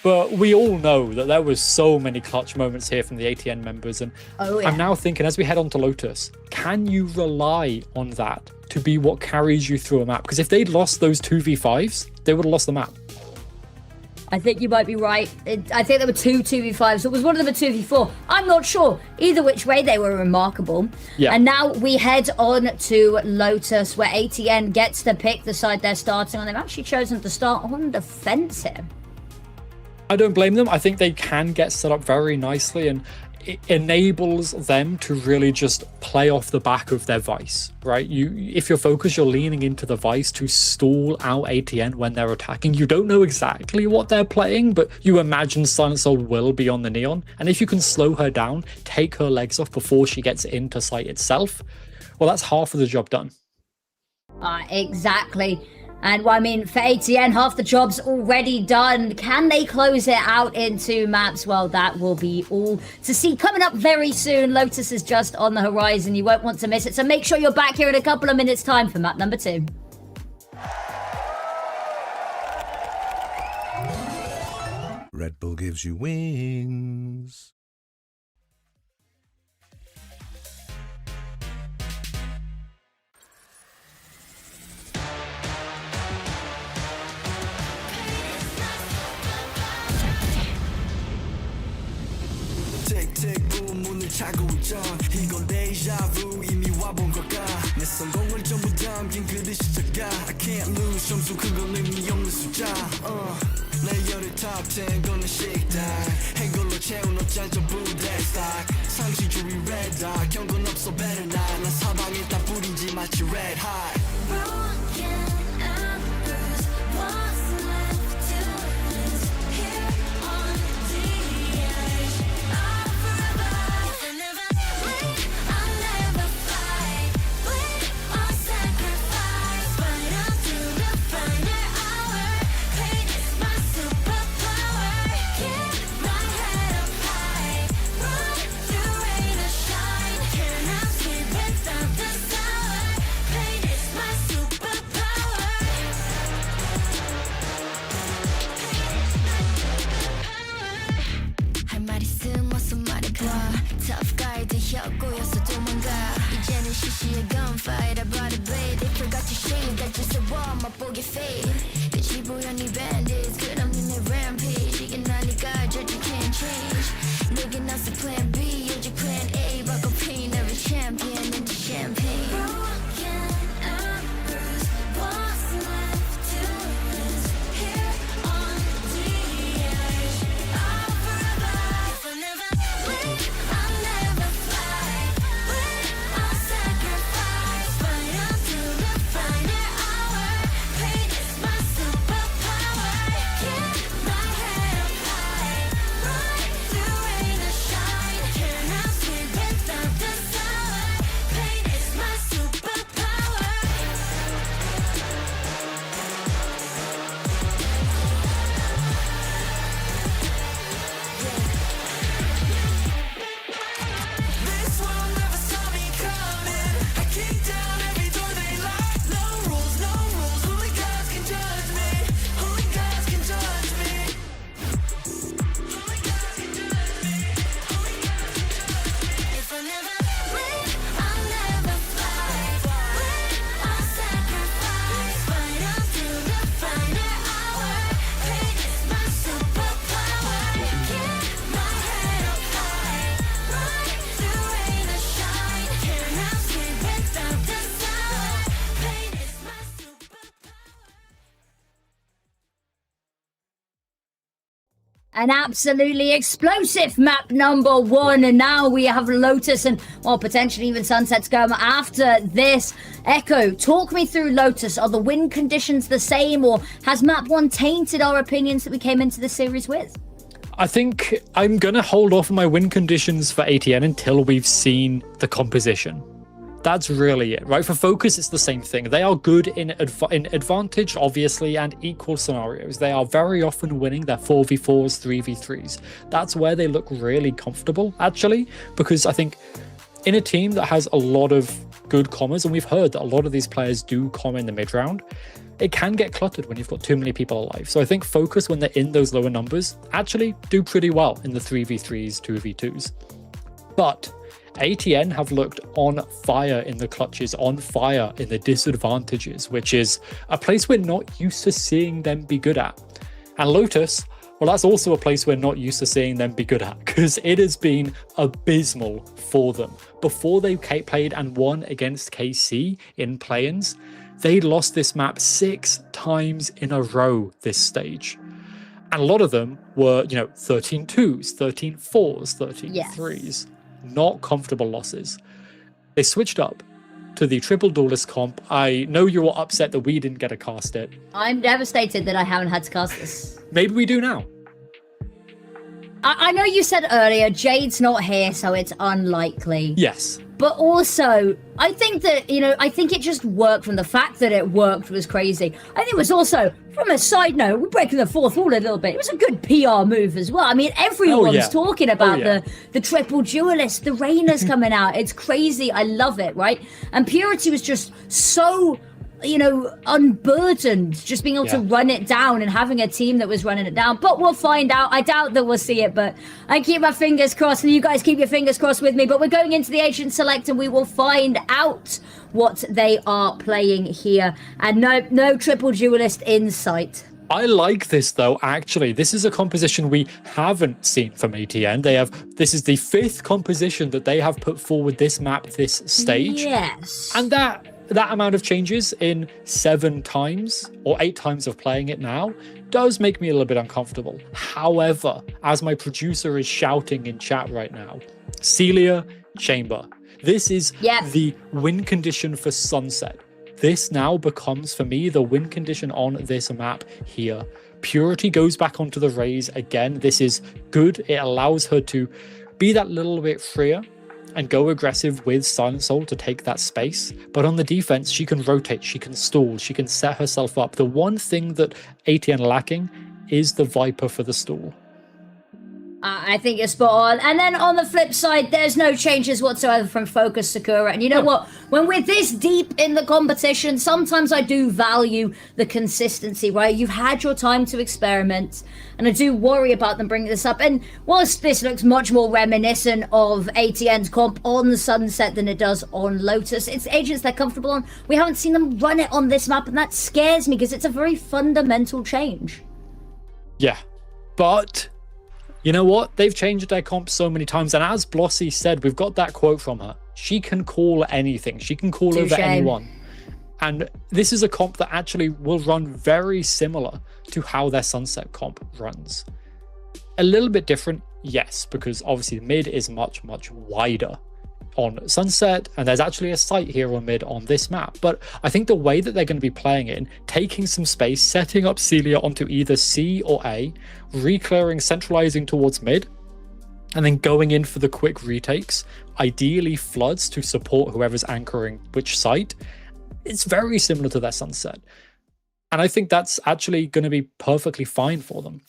but we all know that there was so many clutch moments here from the ATN members, and I'm now thinking, as we head on to Lotus, can you rely on that to be what carries you through a map? Because if they'd lost those 2v5s, they would have lost the map. I think you might be right. I think there were 2 2v5s. It was one of them a 2v4. I'm not sure. Either which way, they were remarkable. Yeah. And now we head on to Lotus, where ATN gets to pick the side they're starting on. They've actually chosen to start on defensive. I don't blame them. I think they can get set up very nicely, and it enables them to really just play off the back of their Vice, right? If you're focused, you're leaning into the Vice to stall out ATN when they're attacking. You don't know exactly what they're playing, but you imagine Silent Soul will be on the Neon. And if you can slow her down, take her legs off before she gets into sight itself, well, that's half of the job done. Exactly. And well, I mean, for ATN, half the job's already done. Can they close it out in 2 maps? Well, that will be all to see coming up very soon. Lotus is just on the horizon. You won't want to miss it. So make sure you're back here in a couple of minutes' time for map number 2. Red Bull gives you wings. 문을 차고 있죠. 이건 데자부 이미 와본 걸까. 내 성공을 전부 담긴 그릇이 작아. I can't lose 점수 그건 의미 없는 숫자. 내 열의 top 10 거는 식당. 행걸로 채운 옷잘 전부 대스탁. 상시주의 red dot 경고는 없어 better not. 난 사방에 다 뿌린지 마치 red hot. Broken and bruised, what's left to lose here on the edge of forever? I'll never bleed, I'll never fight, bleed or sacrifice, fight until the final hour. Pain is my superpower. Keep my head up high, run through rain or shine. Cannot sleep without the sour. Pain is my superpower. 할 말 있음 어서 말해봐. Tough guy 되었고여서 도망가. 이제는 시시해 gunfight. I brought a blade. They forgot to shade. 날 주워와 맛보게 fade. 끝이 보여 네 bandits. 끝없는 내 rampage. 이게 나니까 judge you can't change. 내게 나서 plan B. 오직 plan A. 바꿔 pain every champion in the An absolutely explosive map number 1, and now we have Lotus and, well, potentially even Sunset's going after this. Echo, talk me through Lotus. Are the win conditions the same, or has map 1 tainted our opinions that we came into the series with? I think I'm going to hold off on my win conditions for ATN until we've seen the composition. That's really it, right? For Focus, it's the same thing. They are good in advantage, obviously, and equal scenarios. They are very often winning their 4v4s, 3v3s. That's where they look really comfortable, actually, because I think in a team that has a lot of good commers, and we've heard that a lot of these players do comm in the mid round, it can get cluttered when you've got too many people alive. So I think Focus, when they're in those lower numbers, actually do pretty well in the 3v3s, 2v2s. But ATN have looked on fire in the clutches, on fire in the disadvantages, which is a place we're not used to seeing them be good at. And Lotus, well, that's also a place we're not used to seeing them be good at, because it has been abysmal for them. Before they played and won against KC in play-ins, they lost this map 6 times in a row this stage. And a lot of them were, 13-2s, 13-4s, 13-3s. Not comfortable losses. They switched up to the triple duelist comp. I know you were upset that we didn't get to cast it. I'm devastated that I haven't had to cast this. Maybe we do now. I know you said earlier Jade's not here, so it's unlikely. Yes. But also, I think that, I think it just worked. From the fact that it worked was crazy. I think it was also, from a side note, we're breaking the fourth wall a little bit. It was a good PR move as well. I mean, everyone's talking about the triple duelist, the Reigners coming out. It's crazy. I love it, right? And Purity was just so, unburdened, just being able to run it down and having a team that was running it down. But we'll find out. I doubt that we'll see it, but I keep my fingers crossed, and you guys keep your fingers crossed with me. But we're going into the Agent Select, and we will find out what they are playing here. And no triple duelist in sight. I like this though, actually. This is a composition we haven't seen from ATN. This is the 5th composition that they have put forward this map, this stage. Yes. And that amount of changes in 7 times or 8 times of playing it now does make me a little bit uncomfortable. However, as my producer is shouting in chat right now, Celia, Chamber. This is the win condition for Sunset. This now becomes, for me, the win condition on this map here. Purity goes back onto the Raze again. This is good. It allows her to be that little bit freer and go aggressive with Silent Soul to take that space. But on the defense, she can rotate, she can stall, she can set herself up. The one thing that ATN lacking is the Viper for the stall. I think you're spot on. And then on the flip side, there's no changes whatsoever from Focus Sakura. And you know what? When we're this deep in the competition, sometimes I do value the consistency, right? You've had your time to experiment, and I do worry about them bringing this up. And whilst this looks much more reminiscent of ATN's comp on Sunset than it does on Lotus, it's agents they're comfortable on. We haven't seen them run it on this map, and that scares me because it's a very fundamental change. Yeah, but you know what? They've changed their comp so many times, and as Blossy said, we've got that quote from her. She can call anything. She can call over anyone. And this is a comp that actually will run very similar to how their Sunset comp runs. A little bit different, yes, because obviously mid is much, much wider on Sunset, and there's actually a site here on mid on this map. But I think the way that they're going to be playing in, taking some space, setting up Celia onto either C or A, re-clearing, centralizing towards mid, and then going in for the quick retakes, ideally floods to support whoever's anchoring which site. It's very similar to their Sunset. And I think that's actually going to be perfectly fine for them.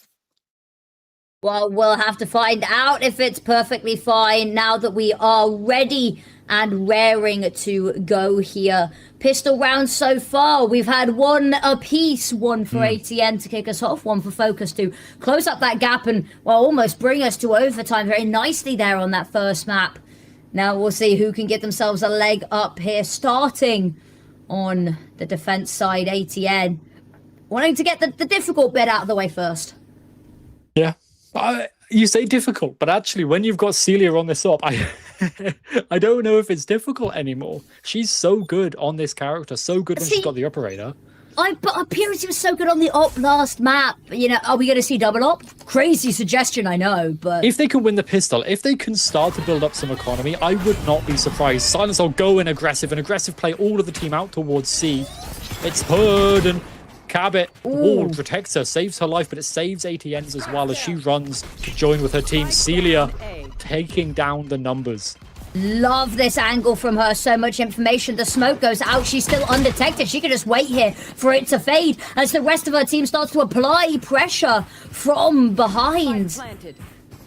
Well, we'll have to find out if it's perfectly fine now that we are ready and raring to go here. Pistol rounds so far. We've had one apiece, one for ATN to kick us off, one for Focus to close up that gap and, well, almost bring us to overtime very nicely there on that first map. Now we'll see who can get themselves a leg up here, starting on the defense side. ATN wanting to get the difficult bit out of the way first. Yeah. You say difficult, but actually when you've got Celia on this op, I don't know if it's difficult anymore. She's so good on this character, so good when she's got the operator. But Purity was so good on the op last map. You know, are we going to see double op? Crazy suggestion, I know, but... If they can win the pistol, if they can start to build up some economy, I would not be surprised. Silence will go in aggressive, an aggressive play all of the team out towards C. It's Hood and Cabot. Wall protects her, saves her life, but it saves ATN's as well as she runs to join with her team. Celia taking down the numbers. Love this angle from her. So much information. The smoke goes out. She's still undetected. She can just wait here for it to fade as the rest of her team starts to apply pressure from behind.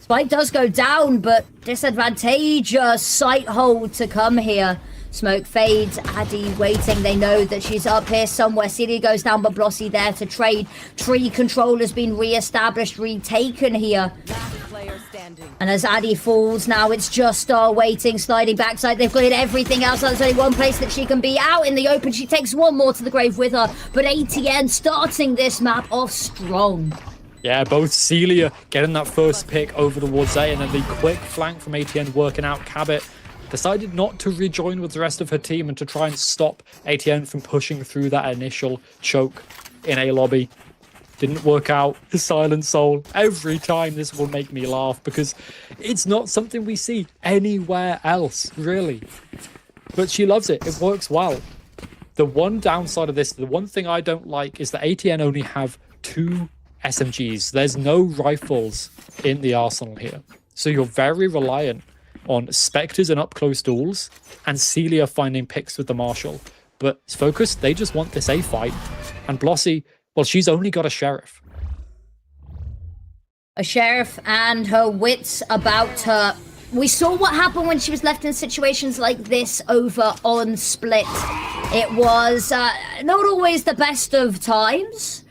Spike does go down, but disadvantageous sight hold to come here. Smoke fades. Addy waiting. They know that she's up here somewhere. Celia goes down, but Blossy there to trade. Tree control has been re-established, retaken here. And as Addy falls now, it's just Star waiting, sliding backside. They've cleared everything else. There's only one place that she can be out in the open. She takes one more to the grave with her. But ATN starting this map off strong. Yeah, both Celia getting that first pick over towards A, and then the quick flank from ATN working out. Cabot decided not to rejoin with the rest of her team and to try and stop ATN from pushing through that initial choke in A lobby. Didn't work out. The Silent Soul. Every time this will make me laugh because it's not something we see anywhere else, really. But she loves it. It works well. The one downside of this, the one thing I don't like is that ATN only have 2 SMGs. There's no rifles in the arsenal here. So you're very reliant on Spectres and up-close duels and Celia finding picks with the Marshal. But Focus, they just want this A fight. And Blossy, well, she's only got a Sheriff. A Sheriff and her wits about her. We saw what happened when she was left in situations like this over on Split. It was not always the best of times.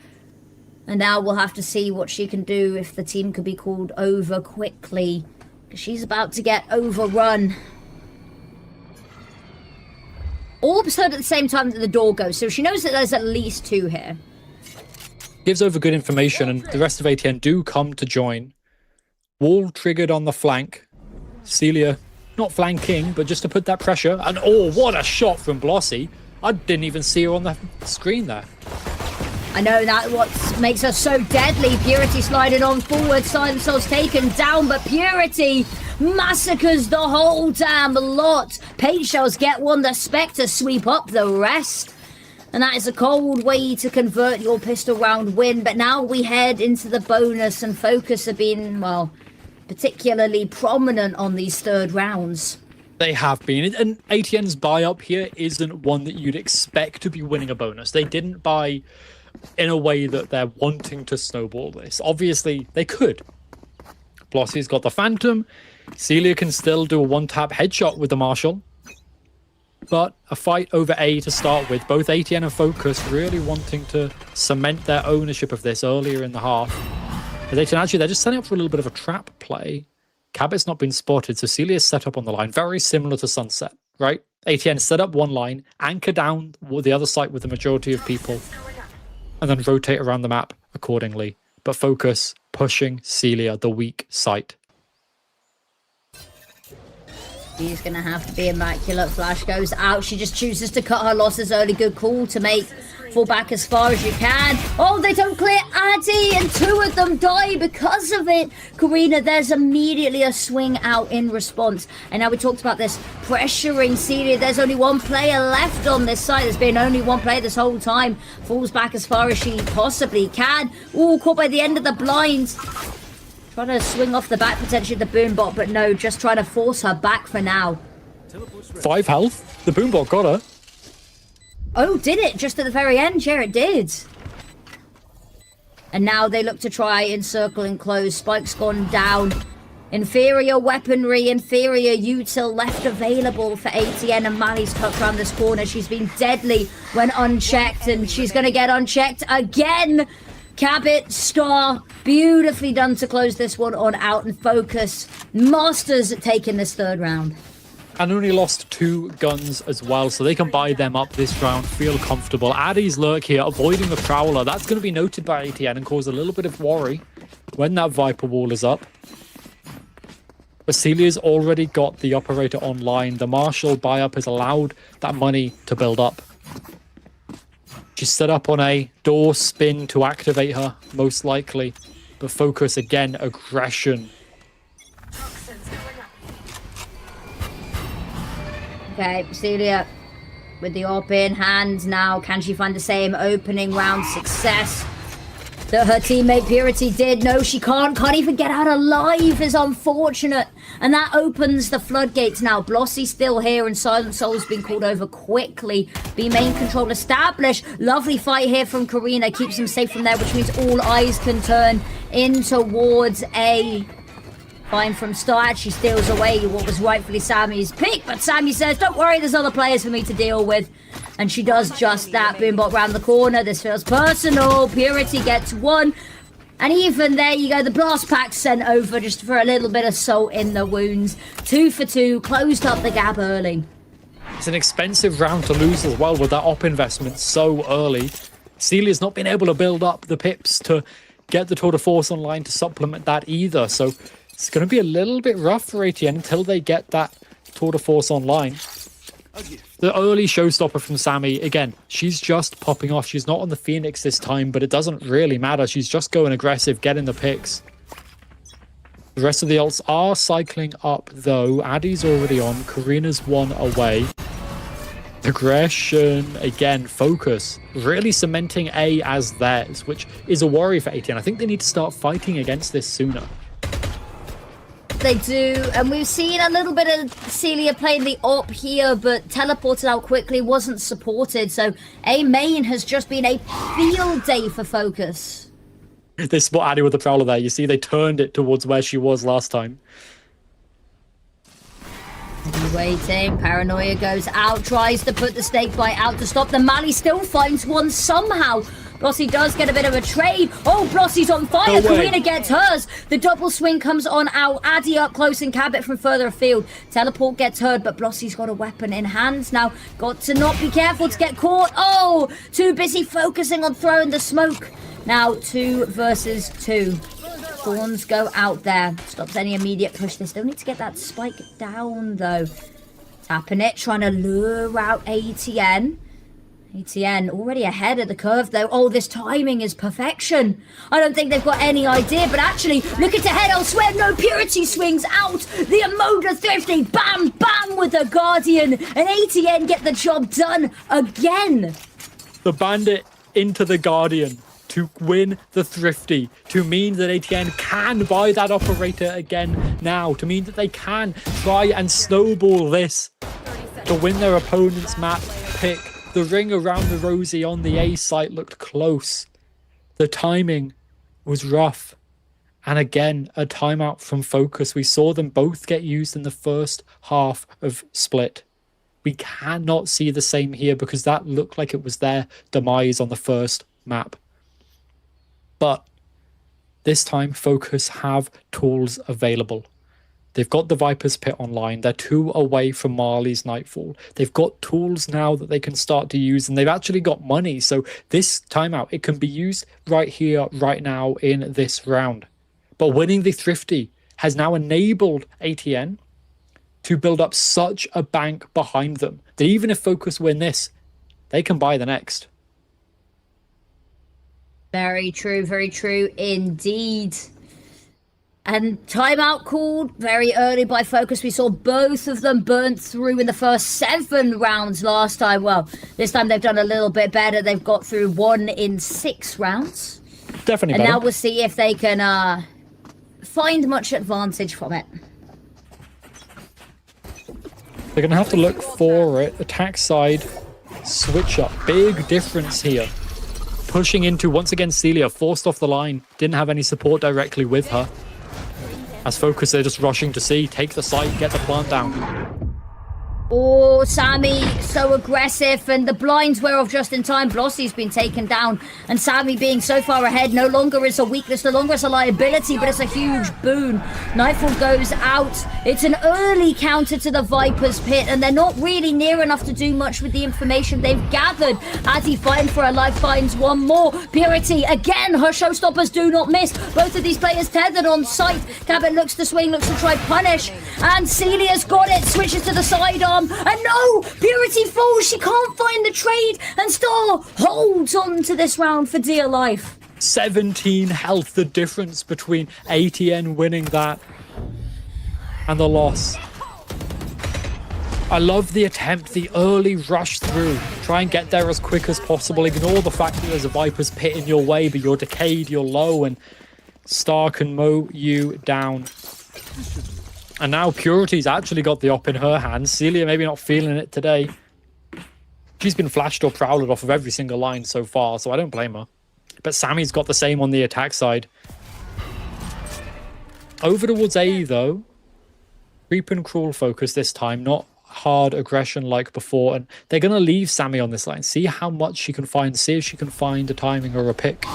And now we'll have to see what she can do if the team can be called over quickly. Because she's about to get overrun. Orbs heard at the same time that the door goes, so she knows that there's at least 2 here. Gives over good information, and the rest of ATN do come to join. Wall triggered on the flank. Celia, not flanking, but just to put that pressure. And oh, what a shot from Blossy. I didn't even see her on the screen there. I know that what makes her so deadly. Purity sliding on forward. Silent Soul's taken down, but Purity massacres the whole damn lot. Paint Shells get one. The Spectres sweep up the rest. And that is a cold way to convert your pistol round win. But now we head into the bonus, and Focus have been, well, particularly prominent on these third rounds. They have been. And ATN's buy up here isn't one that you'd expect to be winning a bonus. They didn't buy in a way that they're wanting to snowball this. Obviously, they could. Blossy's got the Phantom. Celia can still do a one-tap headshot with the Marshal. But a fight over A to start with. Both ATN and Focus really wanting to cement their ownership of this earlier in the half. As ATN actually, they're just setting up for a little bit of a trap play. Cabot's not been spotted, so Celia's set up on the line. Very similar to Sunset, right? ATN set up one line, anchor down the other site with the majority of people, and then rotate around the map accordingly. But Focus pushing Celia, the weak site. She's going to have to be immaculate. Flash goes out. She just chooses to cut her losses early. Good call to make. Fall back as far as you can. Oh, they don't clear Addy, and 2 of them die because of it. Karina, there's immediately a swing out in response. And now we talked about this pressuring Celia. There's only 1 player left on this side. There's been only 1 player this whole time. Falls back as far as she possibly can. Ooh, caught by the end of the blinds. Trying to swing off the back potentially the Boombot, but no, just trying to force her back for now. 5 health. The Boombot got her. Oh, did it? Just at the very end? Yeah, it did. And now they look to try encircle and close. Spike's gone down. Inferior weaponry, inferior util left available for ATN, and Mali's tucked around this corner. She's been deadly when unchecked, and she's going to get unchecked again. Cabot, Star, beautifully done to close this one on out, and Focus masters at taking this third round. And only lost 2 guns as well, so they can buy them up this round, feel comfortable. Addy's lurk here, avoiding the Prowler. That's going to be noted by ATN and cause a little bit of worry when that Viper wall is up. But Celia's already got the Operator online. The Marshal buy-up has allowed that money to build up. She's set up on a door spin to activate her, most likely. But Focus, again, aggression. Okay, Celia with the AWP in hand now. Can she find the same opening round success that her teammate Purity did? No, she can't. Can't even get out alive is unfortunate. And that opens the floodgates now. Blossy still here and Silent Soul's been called over quickly. B main control established. Lovely fight here from Karina. Keeps him safe from there, which means all eyes can turn in towards A. Fine from start. She steals away what was rightfully Sammy's pick, but Sammy says, don't worry, there's other players for me to deal with. And she does just that. Boombot round the corner. This feels personal. Purity gets one. And even there you go, the blast pack sent over just for a little bit of salt in the wounds. 2 for 2, closed up the gap early. It's an expensive round to lose as well with that op investment so early. Celia's not been able to build up the pips to get the tour de force online to supplement that either. So it's going to be a little bit rough for ATN until they get that tour de force online. The early showstopper from Sammy, again, she's just popping off. She's not on the Phoenix this time, but it doesn't really matter. She's just going aggressive, getting the picks. The rest of the ults are cycling up, though. Addy's already on. Karina's one away. Aggression, again, Focus. Really cementing A as theirs, which is a worry for ATN. I think they need to start fighting against this sooner. They do, and we've seen a little bit of Celia playing the op here, but teleported out quickly, wasn't supported. So A main has just been a field day for Focus. They spot Addy with the Prowler there. You see, they turned it towards where she was last time. Waiting, Paranoia goes out, tries to put the snake bite out to stop the Mali, still finds one somehow. Blossy does get a bit of a trade. Oh, Blossy's on fire. Karina gets hers. The double swing comes on out. Addy up close and Cabot from further afield. Teleport gets heard, but Blossy's got a weapon in hand now. Got to not be careful to get caught. Oh, too busy focusing on throwing the smoke. Now 2 versus 2. Thorns go out there. Stops any immediate push. They still need to get that spike down, though. Tapping it, trying to lure out ATN. ATN already ahead of the curve, though. Oh, this timing is perfection. I don't think they've got any idea, but actually, look at the head elsewhere. No, Purity swings out. The Emoda Thrifty, bam, bam with the Guardian. And ATN get the job done again. The Bandit into the Guardian to win the Thrifty, to mean that ATN can buy that Operator again now, to mean that they can try and snowball this to win their opponent's map pick. The ring around the Rosie on the A site looked close. The timing was rough. And again, a timeout from Focus. We saw them both get used in the first half of Split. We cannot see the same here because that looked like it was their demise on the first map. But this time, Focus have tools available. They've got the Viper's Pit online. They're 2 away from Marley's Nightfall. They've got tools now that they can start to use, and they've actually got money. So this timeout, it can be used right here, right now in this round. But winning the Thrifty has now enabled ATN to build up such a bank behind them that even if Focus win this, they can buy the next. Very true indeed. And timeout called very early by Focus. We saw both of them burnt through in the first 7 rounds last time. Well, this time they've done a little bit better. They've got through 1 in 6 rounds. Definitely and better. now we'll see if they can find much advantage from it. They're going to have to look for it. Attack side, switch up. Big difference here. Pushing into, once again, Celia, forced off the line. Didn't have any support directly with her. As Focus, they're just rushing to C, take the site, get the plant down. Oh, Sammy, so aggressive, and the blinds were off just in time. Blossy's been taken down, and Sammy being so far ahead no longer is a weakness, no longer is a liability, but it's a huge boon. Nightfall goes out. It's an early counter to the Viper's Pit, and they're not really near enough to do much with the information they've gathered. Addy fighting for her life, finds one more. Purity, again, her showstoppers do not miss. Both of these players tethered on site. Cabot looks to swing, looks to try punish, and Celia's got it, switches to the sidearm. some. And no! Purity falls. She can't find the trade. And Star holds on to this round for dear life. 17 health, the difference between ATN winning that and the loss. I love the attempt, the early rush through. Try and get there as quick as possible. Ignore the fact that there's a Viper's pit in your way, but you're decayed, you're low, and Star can mow you down. And now Purity's actually got the op in her hands. Celia maybe not feeling it today. She's been flashed or prowled off of every single line so far, so I don't blame her. But Sammy's got the same on the attack side. Over towards A, though. Creep and crawl focus this time, not hard aggression like before. And they're going to leave Sammy on this line. See how much she can find. See if she can find a timing or a pick.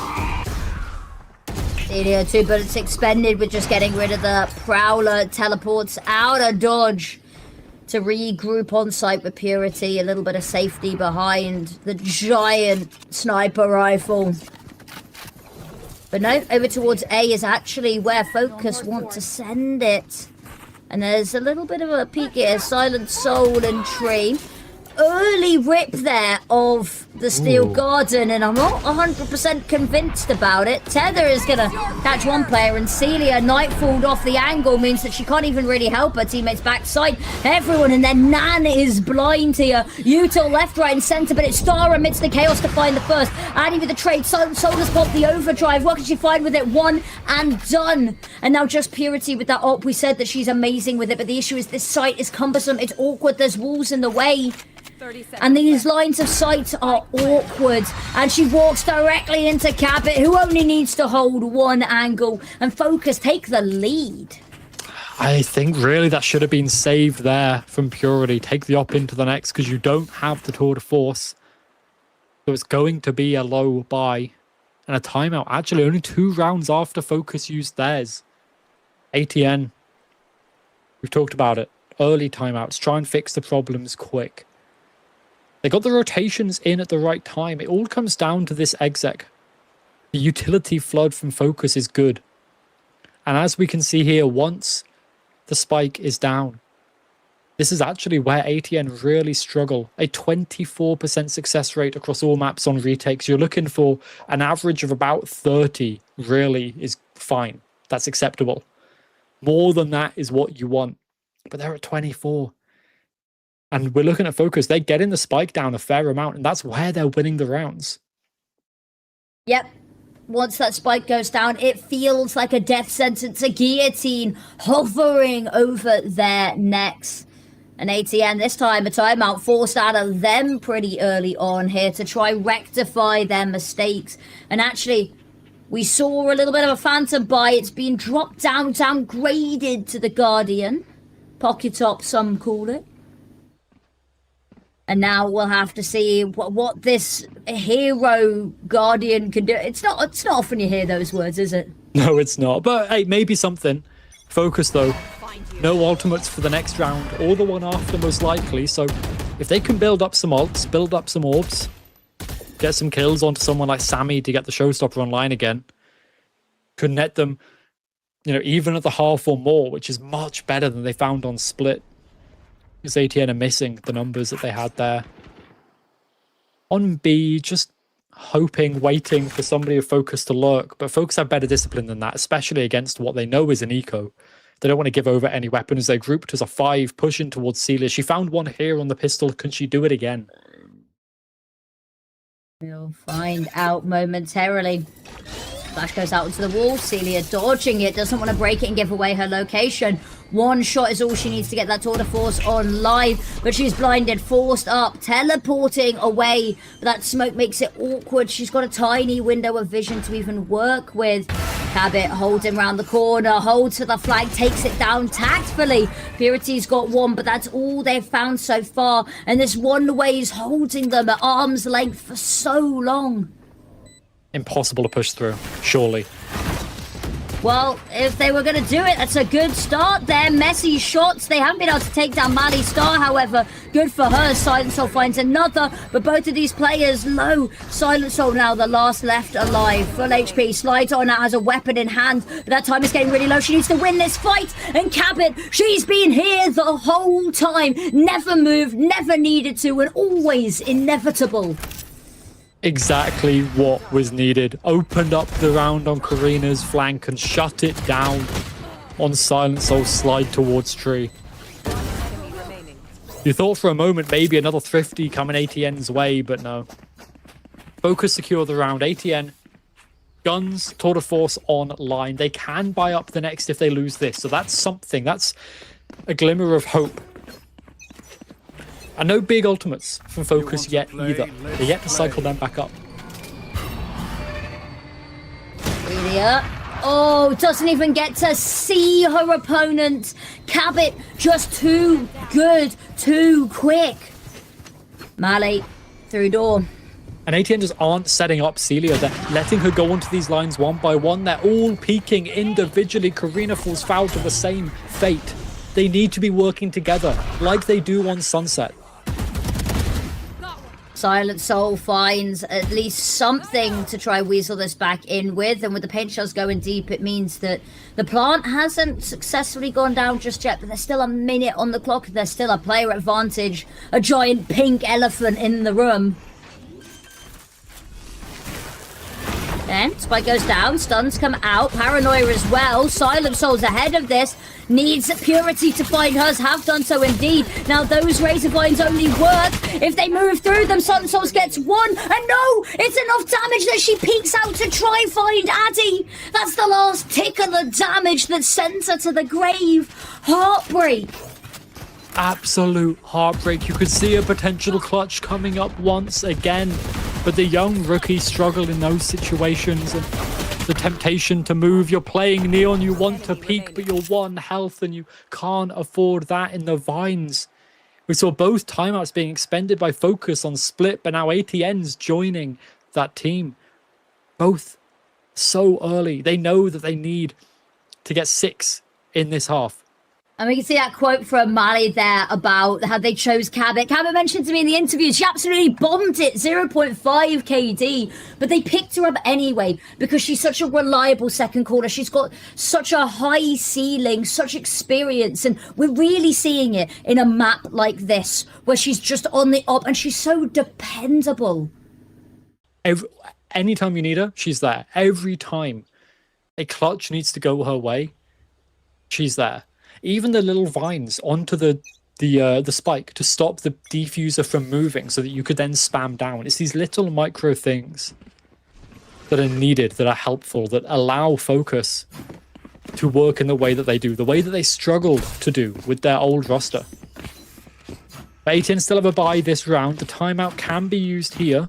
Celia, 2 bullets expended with just getting rid of the Prowler. Teleports out of dodge to regroup on site with Purity. A little bit of safety behind the giant sniper rifle. But no, over towards A is actually where Focus want to send it. And there's a little bit of a peek here. Silent Soul and Tree. Early rip there of the Steel Garden, and I'm not 100% convinced about it. Tether is going to catch one player, and Celia Nightfalled off the angle means that she can't even really help her teammates backside. Everyone, and then Nan is blind here. Yuto left, right, and center, but it's Star amidst the chaos to find the first. Addy with the trade. Silent Soul has popped the overdrive. What can she find with it? One and done. And now just Purity with that op. We said that she's amazing with it, but the issue is this site is cumbersome. It's awkward. There's walls in the way. And these lines of sight are awkward. And she walks directly into Cabot, who only needs to hold one angle. And Focus take the lead. I think really that should have been saved there from Purity. Take the op into the next because you don't have the tour de force. So it's going to be a low buy and a timeout. Actually, only 2 rounds after Focus used theirs. ATN. We've talked about it. Early timeouts. Try and fix the problems quick. They got the rotations in at the right time. It all comes down to this exec. The utility flood from Focus is good. And as we can see here, once the spike is down, this is actually where ATN really struggle. A 24% success rate across all maps on retakes. You're looking for an average of about 30 really is fine. That's acceptable. More than that is what you want. But they're at 24. And we're looking at Focus. They're getting the spike down a fair amount, and that's where they're winning the rounds. Yep. Once that spike goes down, it feels like a death sentence, a guillotine hovering over their necks. And ATN, this time, a timeout forced out of them pretty early on here to try rectify their mistakes. And actually, we saw a little bit of a phantom buy. It's been dropped down, downgraded to the Guardian. Pocket top, some call it. And now we'll have to see what this hero Guardian can do. It's not often you hear those words, is it? No, it's not. But hey, maybe something. Focus though. No ultimates for the next round, or the one after most likely. So if they can build up some ults, build up some orbs, get some kills onto someone like Sammy to get the showstopper online again, could net them, even at the half or more, which is much better than they found on split. Because ATN are missing the numbers that they had there. On B, just hoping, waiting for somebody to Focus to lurk. But Focus have better discipline than that, especially against what they know is an eco. They don't want to give over any weapons. They grouped as a 5, pushing towards Celia. She found one here on the pistol. Can she do it again? We'll find out momentarily. Flash goes out into the wall. Celia dodging it. Doesn't want to break it and give away her location. One shot is all she needs to get that tour de force on live. But she's blinded, forced up, teleporting away. But that smoke makes it awkward. She's got a tiny window of vision to even work with. Cabot holding around the corner, holds for the flag, takes it down tactfully. Purity's got one, but that's all they've found so far. And this one way is holding them at arm's length for so long. Impossible to push through, surely. Well, if they were going to do it, that's a good start there. Messy shots. They haven't been able to take down Mali Star, however. Good for her. Silent Soul finds another, but both of these players low. Silent Soul now the last left alive. Full HP. Slides on now, has a weapon in hand, but that time is getting really low. She needs to win this fight. And Cabot, she's been here the whole time. Never moved, never needed to, and always inevitable. Exactly what was needed. Opened up the round on Karina's flank and shut it down on Silent Soul's slide towards tree. You thought for a moment maybe another thrifty coming ATN's way, but no. Focus secure the round. ATN, guns, tour de force online. They can buy up the next if they lose this, so that's something. That's a glimmer of hope. And no big ultimates from Focus yet either. They're yet to cycle them back up. Media. Oh, doesn't even get to see her opponent. Cabot just too good, too quick. Mali through door. And ATN just aren't setting up Celia. They're letting her go onto these lines one by one. They're all peeking individually. Karina falls foul to the same fate. They need to be working together like they do on Sunset. Silent Soul finds at least something to try weasel this back in with, and with the paint shells going deep, it means that the plant hasn't successfully gone down just yet, but there's still a minute on the clock. There's still a player advantage, a giant pink elephant in the room. Then Spike goes down, stuns come out, Paranoia as well. Silent Soul's ahead of this, needs Purity to find hers, have done so indeed. Now those Razor Vines only work if they move through them. Silent Souls gets one, and no, it's enough damage that she peeks out to try find Addy. That's the last tick of the damage that sends her to the grave. Heartbreak. Absolute heartbreak. You could see a potential clutch coming up once again, but the young rookie struggle in those situations, and the temptation to move. You're playing Neon, you want to peek, but you're 1 health and you can't afford that in the Vines. We saw both timeouts being expended by Focus on Split, but now ATN's joining that team. Both so early. They know that they need to get 6 in this half. And we can see that quote from Mali there about how they chose Cabot. Cabot mentioned to me in the interview, she absolutely bombed it, 0.5 KD. But they picked her up anyway because she's such a reliable second caller. She's got such a high ceiling, such experience. And we're really seeing it in a map like this, where she's just on the up and she's so dependable. Anytime you need her, she's there. Every time a clutch needs to go her way, she's there. Even the little vines onto the spike to stop the defuser from moving so that you could then spam down. It's these little micro things that are needed, that are helpful, that allow Focus to work in the way that they do, the way that they struggled to do with their old roster. But ATN still have a bye this round. The timeout can be used here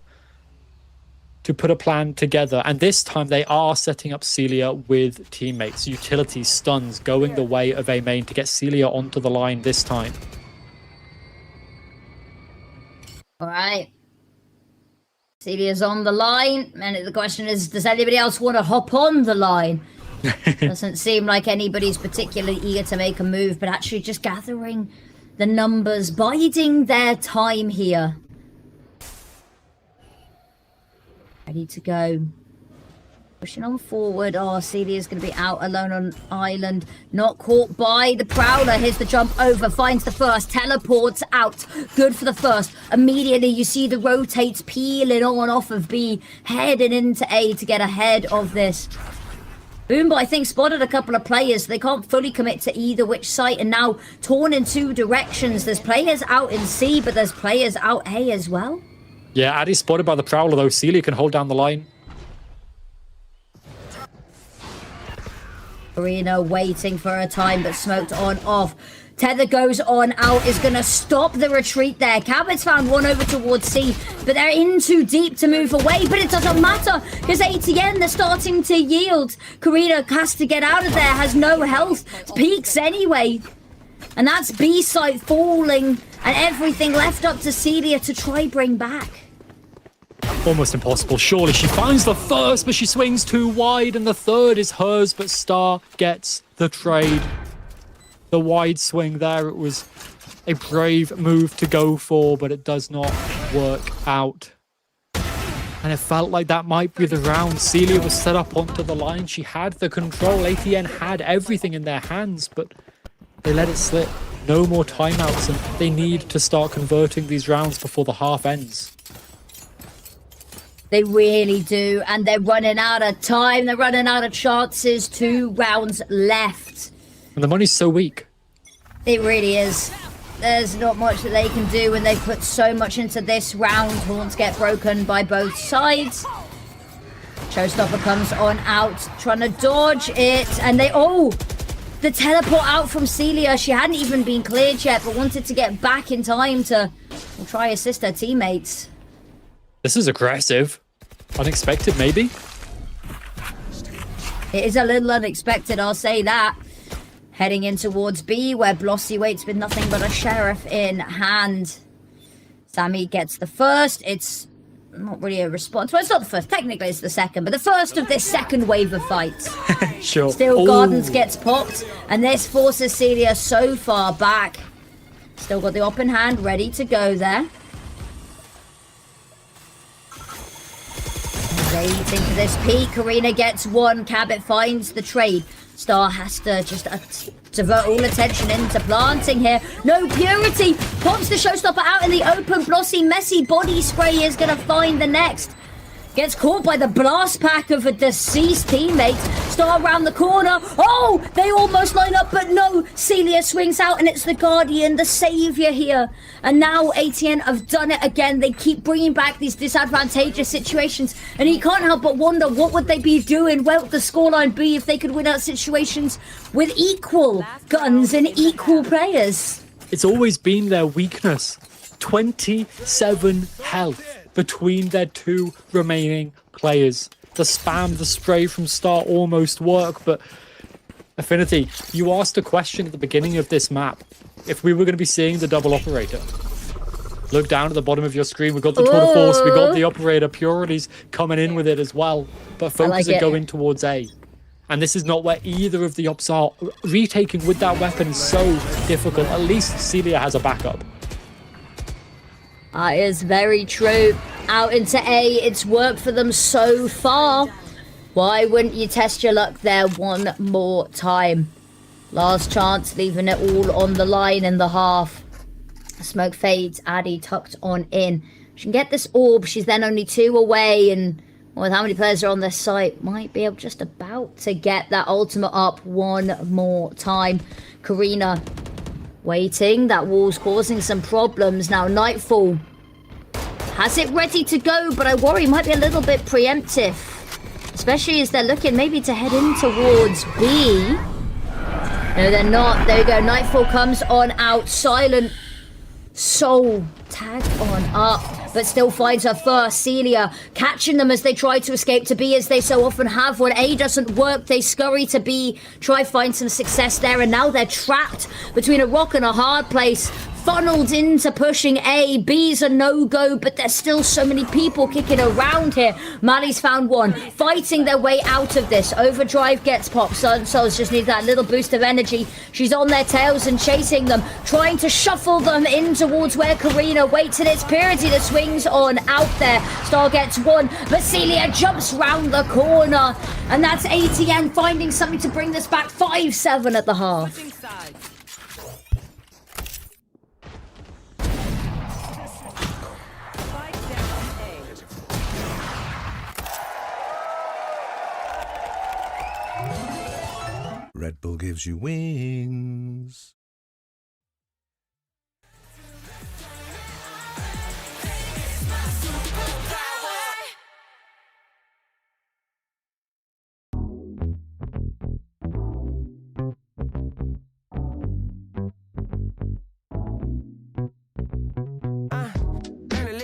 to put a plan together, and this time they are setting up Celia with teammates, utilities, stuns, going the way of A main to get Celia onto the line this time. All right. Celia's on the line, and the question is, does anybody else want to hop on the line? Doesn't seem like anybody's particularly eager to make a move, but actually just gathering the numbers, biding their time here. Ready to go. Pushing on forward. Oh, Celia's going to be out alone on island. Not caught by the Prowler. Here's the jump over. Finds the first. Teleports out. Good for the first. Immediately, you see the rotates peeling on off of B. Heading into A to get ahead of this. Boomba, I think, spotted a couple of players. They can't fully commit to either which site. And now torn in 2 directions. There's players out in C, but there's players out A as well. Yeah, Addy's spotted by the Prowler, though. Celia can hold down the line. Karina waiting for her time, but smoked on off. Tether goes on out, is going to stop the retreat there. Cabot's found one over towards C, but they're in too deep to move away. But it doesn't matter, because ATN, they're starting to yield. Karina has to get out of there, has no health, peaks anyway. And that's B site falling, and everything left up to Celia to try bring back. Almost impossible. Surely she finds the first, but she swings too wide, and the third is hers, but Star gets the trade. The wide swing there, it was a brave move to go for, but it does not work out. And it felt like that might be the round. Celia was set up onto the line. She had the control. ATN had everything in their hands, but they let it slip. No more timeouts, and they need to start converting these rounds before the half ends. They really do, and they're running out of time. They're running out of chances. 2 rounds left. And the money's so weak. It really is. There's not much that they can do when they put so much into this round. Horns get broken by both sides. Showstopper comes on out, trying to dodge it, and they... Oh! The teleport out from Celia. She hadn't even been cleared yet, but wanted to get back in time to try assist her teammates. This is aggressive. Unexpected, maybe? It is a little unexpected, I'll say that. Heading in towards B, where Blossy waits with nothing but a sheriff in hand. Sammy gets the first. It's not really a response. Well, it's not the first. Technically, it's the second, but the first of this second wave of fights. Sure. Still, Gardens gets popped, and this forces Celia so far back. Still got the op in hand, ready to go there. Waiting for this peak. Karina gets one. Cabot finds the trade. Star has to just divert all attention into planting here. No Purity. Pops the Showstopper out in the open. Blossy, messy body spray is going to find the next. Gets caught by the blast pack of a deceased teammate. Star around the corner. Oh, they almost line up, but no. Celia swings out, and it's the Guardian, the savior here. And now ATN have done it again. They keep bringing back these disadvantageous situations, and he can't help but wonder, what would they be doing? Where would the scoreline be if they could win out situations with equal guns and equal players? It's always been their weakness. 27 health between their 2 remaining players. The spam, the spray from Star almost work, but Affinity, you asked a question at the beginning of this map. If we were going to be seeing the double operator. Look down at the bottom of your screen. We've got the tour de force, we got the operator. Purity's coming in with it as well. But focus are going towards A. And this is not where either of the ops are. Retaking with that weapon is so difficult. At least Celia has a backup. That is very true. Out into A, it's worked for them so far. Why wouldn't you test your luck there one more time? Last chance, leaving it all on the line in the half. Smoke fades, Addy tucked on in. She can get this orb, she's then only 2 away, and with how many players are on this site, might be able just about to get that ultimate up one more time. Karina waiting, that wall's causing some problems. Now Nightfall has it ready to go, but I worry it might be a little bit preemptive. Especially as they're looking maybe to head in towards B. No, they're not. There you go. Nightfall comes on out. Silent Soul tagged on up, but still finds her first. Celia catching them as they try to escape to B, as they so often have. When A doesn't work, they scurry to B, try find some success there, and now they're trapped between a rock and a hard place. Funneled into pushing A. B's a no-go, but there's still so many people kicking around here. Mali's found one, fighting their way out of this. Overdrive gets popped. Souls just need that little boost of energy. She's on their tails and chasing them, trying to shuffle them in towards where Karina waits, and it's Purity that swings on out there. Star gets one, but Celia jumps round the corner, and that's ATN finding something to bring this back. 5-7 at the half. Red Bull gives you wings.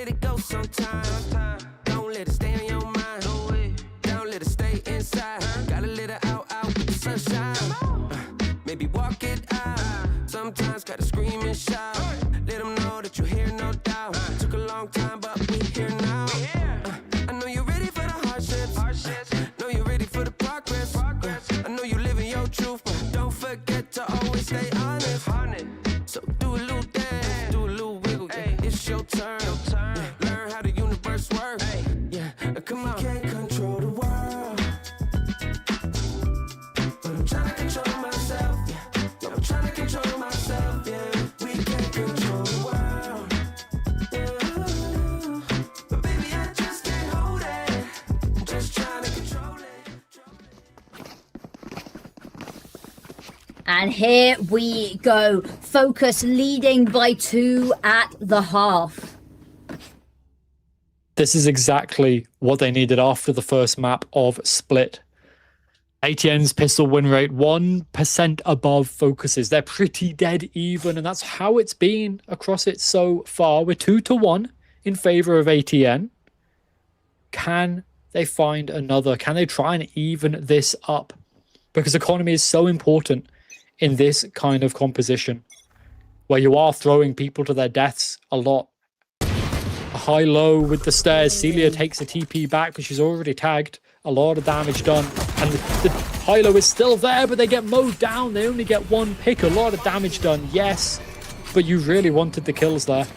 Let it go sometime. Don't let it stay in your mind. Don't let it stay inside. Gotta let it out with the sunshine. Maybe walk it out. Sometimes gotta scream and shout. Let them know that you're here, no doubt. Took a long time, but we here now. And here we go. Focus leading by 2 at the half. This is exactly what they needed after the first map of Split. ATN's pistol win rate 1% above Focus's. They're pretty dead even, and that's how it's been across it so far. We're 2-1 in favor of ATN. Can they find another? Can they try and even this up? Because economy is so important in this kind of composition, where you are throwing people to their deaths a lot. A high-low with the stairs. Celia takes a TP back because she's already tagged. A lot of damage done. And the high-low is still there, but they get mowed down. They only get 1 pick. A lot of damage done, yes. But you really wanted the kills there.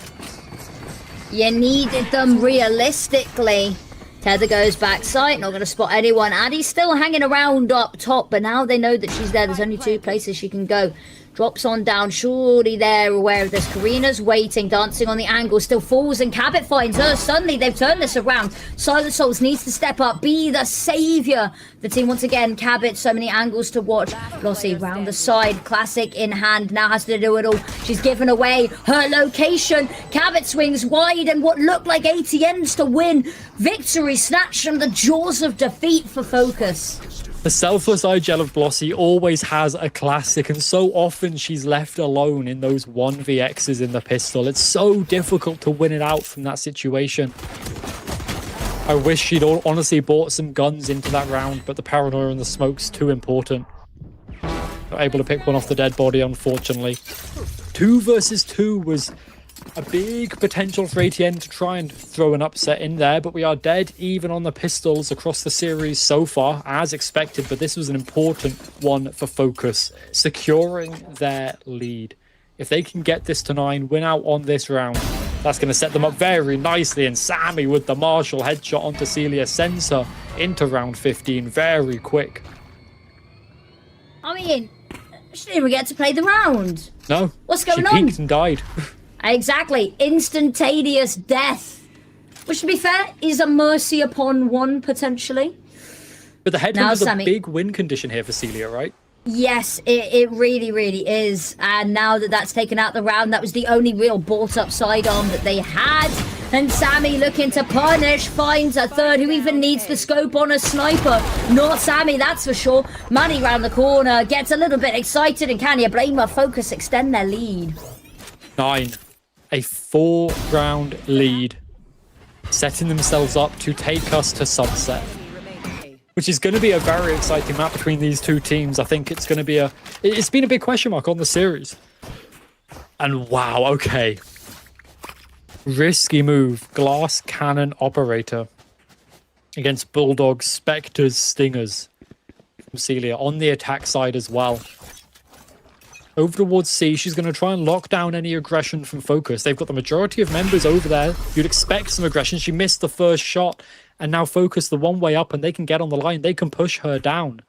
You needed them realistically. Tether goes backside, not going to spot anyone. Addie's still hanging around up top, but now they know that she's there. There's only 2 places she can go. Drops on down, surely they're aware of this. Karina's waiting, dancing on the angle, still falls, and Cabot finds her. Suddenly, they've turned this around. Silent Souls needs to step up, be the saviour. The team once again, Cabot, so many angles to watch. Flossie round the side, classic in hand, now has to do it all. She's given away her location. Cabot swings wide, and what looked like ATNs to win. Victory snatched from the jaws of defeat for Focus. The selfless IGL of Blossy always has a classic, and so often she's left alone in those 1vx's in the pistol. It's so difficult to win it out from that situation. I wish she'd honestly bought some guns into that round, but the paranoia and the smoke's too important. Not able to pick one off the dead body, unfortunately. 2 versus 2 was a big potential for ATN to try and throw an upset in there, but we are dead even on the pistols across the series so far, as expected. But this was an important one for Focus, securing their lead. If they can get this to 9, win out on this round, that's going to set them up very nicely. And Sammy with the Marshall headshot onto Celia sends her into round 15 very quick. I mean, she didn't even get to play the round. No. What's going on? She peeked and died. Exactly. Instantaneous death. Which, to be fair, is a mercy upon one, potentially. But the headhunt is a big win condition here for Celia, right? Yes, it really, really is. And now that that's taken out the round, that was the only real bought-up sidearm that they had. And Sammy looking to punish, finds a third who even needs the scope on a sniper. Not Sammy, that's for sure. Manny round the corner, gets a little bit excited, and can you blame her? Focus extend their lead. 9. A 4-round lead, setting themselves up to take us to Sunset, which is going to be a very exciting map between these two teams. I think it's going to be it's been a big question mark on the series. And wow, okay. Risky move, glass cannon operator against Bulldog, Spectres, Stingers from Celia on the attack side as well. Over towards C, she's going to try and lock down any aggression from Focus. They've got the majority of members over there. You'd expect some aggression. She missed the first shot, and now Focus the one way up, and they can get on the line. They can push her down.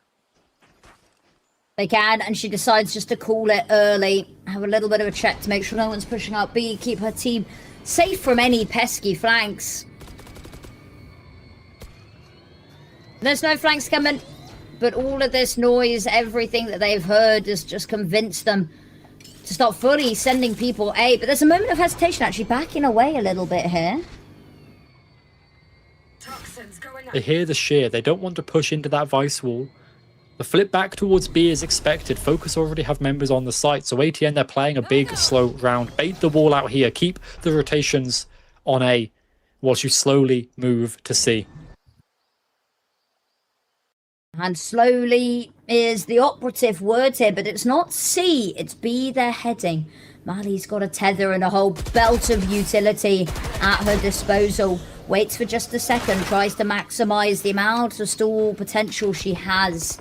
They can, and she decides just to call it early. Have a little bit of a check to make sure no one's pushing up B. Keep her team safe from any pesky flanks. There's no flanks coming. But all of this noise, everything that they've heard has just convinced them to start fully sending people A. But there's a moment of hesitation, actually backing away a little bit here. They hear the shear. They don't want to push into that vice wall. The flip back towards B is expected. Focus already have members on the site. So ATN, they're playing a big, slow round. Bait the wall out here. Keep the rotations on A whilst you slowly move to C. And slowly is the operative word here, but it's not C, it's B they're heading. Mali's got a tether and a whole belt of utility at her disposal. Waits for just a second, tries to maximize the amount of stall potential she has.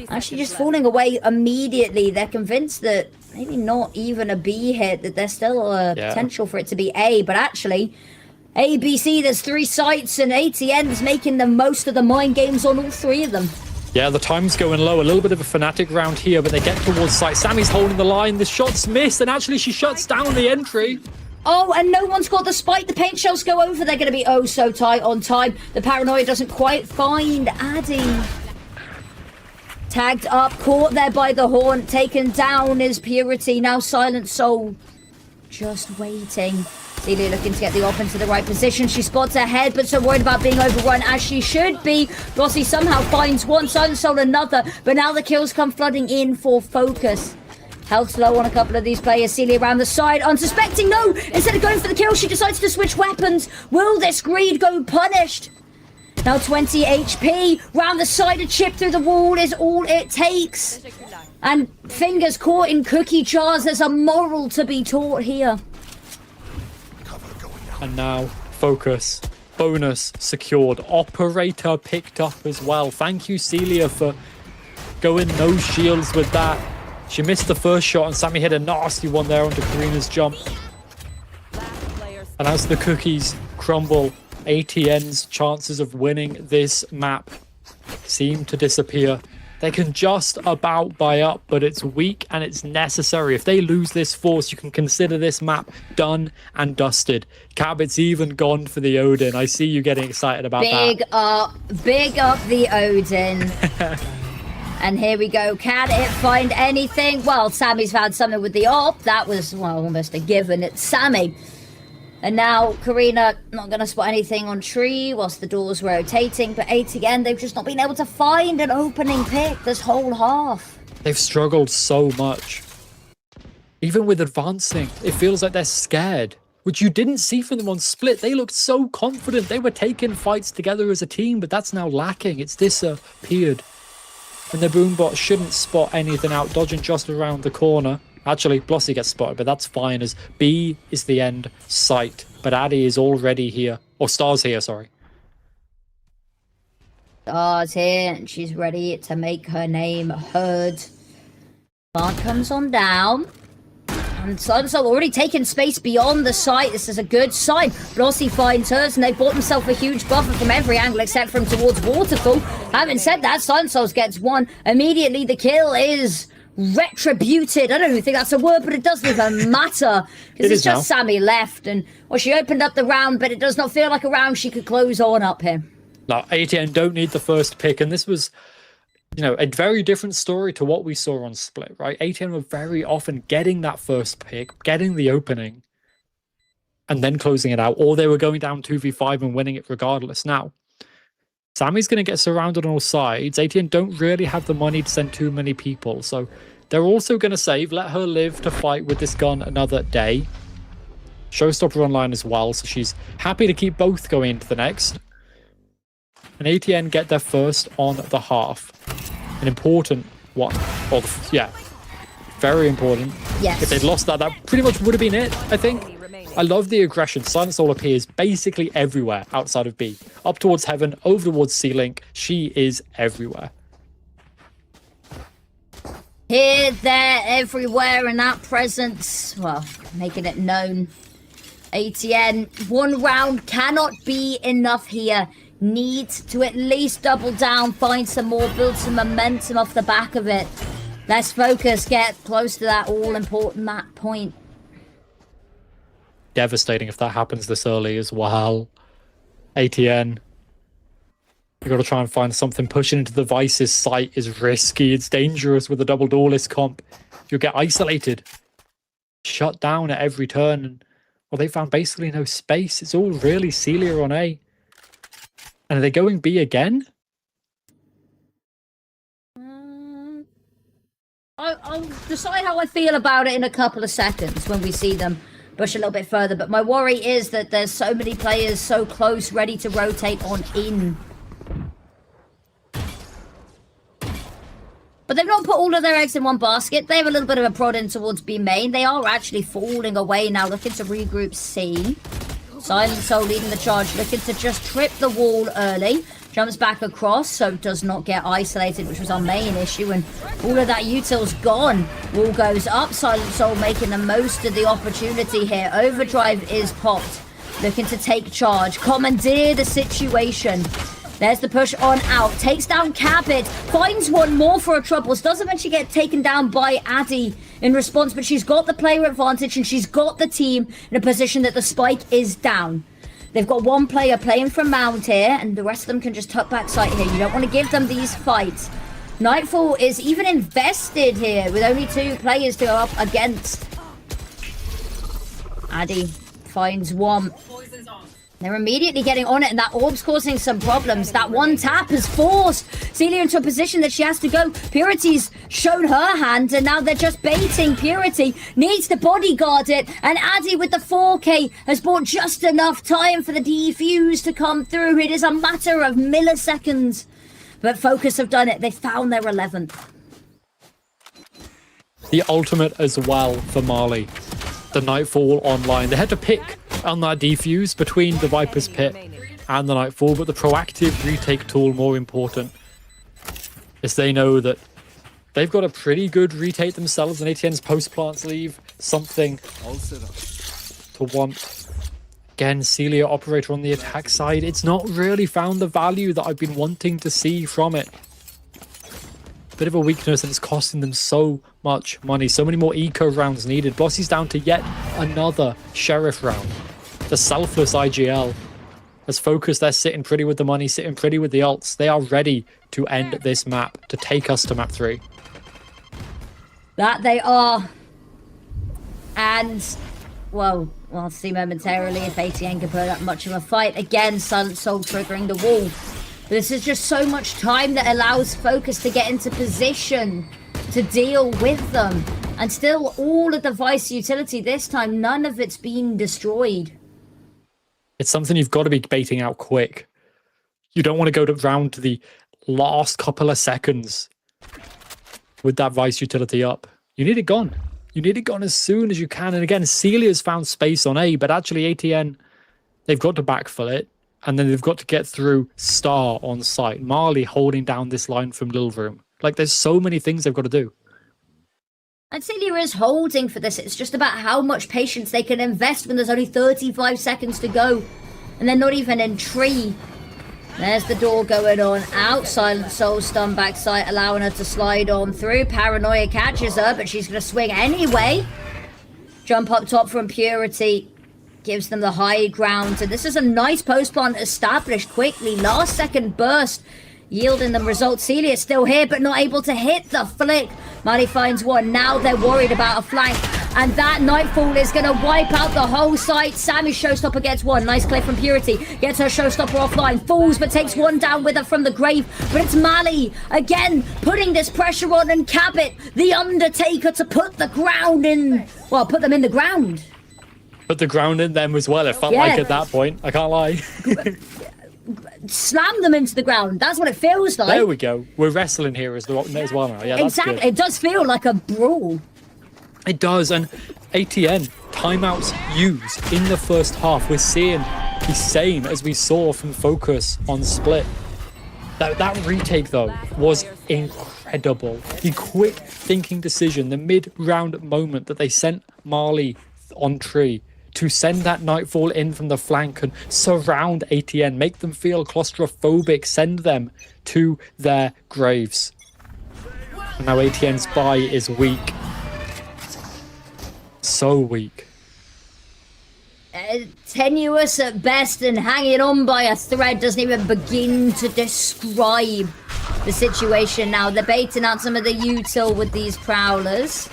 Actually just falling away immediately. They're convinced that maybe not even a B hit, that there's still a potential for it to be A, but actually A, B, C, there's 3 sites, and ATN's making the most of the mind games on all 3 of them. Yeah, the time's going low. A little bit of a fanatic round here, but they get towards site. Sammy's holding the line. The shot's missed, and actually she shuts down the entry. Oh, and no one's got the spike. The paint shells go over. They're going to be oh so tight on time. The paranoia doesn't quite find Addie. Tagged up, caught there by the horn, taken down is Purity. Now Silent Soul just waiting. Celia looking to get the op into the right position. She spots ahead, but so worried about being overrun as she should be. Rossi somehow finds one, Silent Soul another, but now the kills come flooding in for Focus. Health's low on a couple of these players. Celia around the side, unsuspecting. No! Instead of going for the kill, she decides to switch weapons. Will this greed go punished? Now 20 HP. Round the side, a chip through the wall is all it takes. And fingers caught in cookie jars. There's a moral to be taught here. And now, Focus. Bonus secured. Operator picked up as well. Thank you, Celia, for going no shields with that. She missed the first shot, and Sammy hit a nasty one there onto Karina's jump. And as the cookies crumble, ATN's chances of winning this map seem to disappear. They can just about buy up, but it's weak and it's necessary. If they lose this force, you can consider this map done and dusted. Cab, it's even gone for the Odin. I see you getting excited about that. Big up the Odin. And here we go. Can it find anything? Well, Sammy's found something with the op. That was, well, almost a given. It's Sammy. And now Karina not going to spot anything on tree whilst the door's rotating. But ATN, they've just not been able to find an opening pick this whole half. They've struggled so much. Even with advancing, it feels like they're scared, which you didn't see from them on Split. They looked so confident. They were taking fights together as a team, but that's now lacking. It's disappeared. And the Boombot shouldn't spot anything out, dodging just around the corner. Actually, Blossy gets spotted, but that's fine as B is the end sight. But Addy is already here. Or Star's here, sorry. Star's here, and she's ready to make her name heard. Plant comes on down. And Sun's already taken space beyond the site. This is a good sign. Blossy finds hers, and they bought themselves a huge buffer from every angle except from towards Waterfall. Having said that, Sunsoul's gets one. Immediately, the kill is retributed. I don't even think that's a word, but it doesn't even matter. Because it's just now. Sammy left. And, well, she opened up the round, but it does not feel like a round she could close on up here. No, ATN don't need the first pick, and this was, you know, a very different story to what we saw on Split, right? ATN were very often getting that first pick, getting the opening, and then closing it out, or they were going down 2v5 and winning it regardless. Now, Sammy's going to get surrounded on all sides. ATN don't really have the money to send too many people, so they're also going to save, let her live to fight with this gun another day. Showstopper online as well, so she's happy to keep both going into the next. And ATN get their first on the half. An important one. Well, yeah, very important. Yes. If they'd lost that, that pretty much would have been it, I think. I love the aggression. Silent Soul appears basically everywhere outside of B. Up towards Heaven, over towards C-Link. She is everywhere. Here, there, everywhere, and that presence, well, making it known. ATN, one round cannot be enough here. Needs to at least double down, find some more, build some momentum off the back of it. Let's focus, get close to that all-important map point. Devastating if that happens this early as well. ATN, you got to try and find something. Pushing into the Vice's site is risky. It's dangerous with a double doorless comp. You'll get isolated, shut down at every turn. And, well, they found basically no space. It's all really Celia on A. And are they going B again? I'll decide how I feel about it in a couple of seconds when we see them push a little bit further. But my worry is that there's so many players so close, ready to rotate on in. But they've not put all of their eggs in one basket. They have a little bit of a prod in towards B main. They are actually falling away now, looking to regroup C. Silent Soul leading the charge, looking to just trip the wall early. Jumps back across, so does not get isolated, which was our main issue. And all of that util's gone. Wall goes up. Silent Soul making the most of the opportunity here. Overdrive is popped. Looking to take charge. Commandeer the situation. There's the push on out. Takes down Cabot. Finds one more for her troubles. Does eventually get taken down by Addy in response, but she's got the player advantage and she's got the team in a position that the spike is down. They've got one player playing from Mount here, and the rest of them can just tuck back site here. You don't want to give them these fights. Nightfall is even invested here with only 2 players to go up against. Addy finds one. They're immediately getting on it, and that orb's causing some problems. That one tap has forced Celia into a position that she has to go. Purity's shown her hand, and now they're just baiting. Purity needs to bodyguard it, and Addy with the 4K has bought just enough time for the defuse to come through. It is a matter of milliseconds. But Focus have done it. They found their 11th. The ultimate as well for Marley. The Nightfall online. They had to pick on that defuse between the Viper's Pit and the Nightfall, but the proactive retake tool more important, as they know that they've got a pretty good retake themselves, and ATN's post-plants leave something to want. Again, Celia operator on the attack side. It's not really found the value that I've been wanting to see from it. Bit of a weakness, and it's costing them so much money. So many more eco rounds needed. Blossy's down to yet another sheriff round. The selfless IGL has focused. They're sitting pretty with the money, sitting pretty with the ults. They are ready to end this map, to take us to map 3. That they are. And, well, we'll see momentarily if ATN can put up much of a fight. Again, Silent Soul triggering the wall. This is just so much time that allows Focus to get into position to deal with them. And still, all of the Vice utility this time, none of it's been destroyed. It's something you've got to be baiting out quick. You don't want to go down to the last couple of seconds with that Vice utility up. You need it gone. You need it gone as soon as you can. And again, Celia's found space on A, but actually ATN, they've got to backfill it. And then they've got to get through Star on site. Marley holding down this line from Little Room. Like, there's so many things they've got to do. And Celia is holding for this. It's just about how much patience they can invest when there's only 35 seconds to go. And they're not even in tree. There's the door going on out. Silent Soul stun back sight, allowing her to slide on through. Paranoia catches her, but she's going to swing anyway. Jump up top from Purity. Gives them the high ground. And this is a nice post plant established quickly. Last second burst. Yielding them results. Celia's still here, but not able to hit the flick. Marley finds one. Now they're worried about a flank. And that Nightfall is going to wipe out the whole site. Sammy's showstopper gets one. Nice clear from Purity. Gets her showstopper offline. Falls, but takes one down with her from the grave. But it's Mali, again, putting this pressure on. And Cabot, the Undertaker, to put the ground in. Well, put them in the ground. Put the ground in them as well. It felt like at that point. I can't lie. Slam them into the ground. That's what it feels like. There we go. We're wrestling here as well now. Yeah, that's exactly. good. It does feel like a brawl. It does. And ATN, timeouts used in the first half. We're seeing the same as we saw from Focus on Split. That retake, though, was incredible. The quick thinking decision, the mid-round moment that they sent Marley on tree to send that Nightfall in from the flank and surround ATN, make them feel claustrophobic, send them to their graves. And now ATN's buy is weak. So weak. Tenuous at best, and hanging on by a thread doesn't even begin to describe the situation now. They're baiting out some of the util with these prowlers.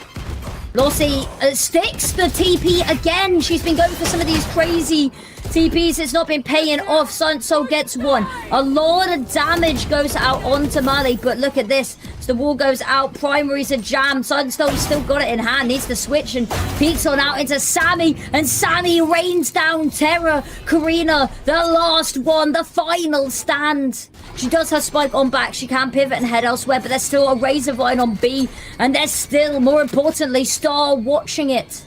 Lossy sticks the TP again. She's been going for some of these crazy TPs. It's not been paying off. Silent Soul gets one. A lot of damage goes out onto Mali, but look at this. So the wall goes out. Primaries are jammed. Silent Soul's still got it in hand. Needs to switch and peeks on out into Sammy. And Sammy rains down terror. Karina, the last one. The final stand. She does have Spike on back. She can pivot and head elsewhere, but there's still a Razor Vine on B. And there's still, more importantly, Star watching it.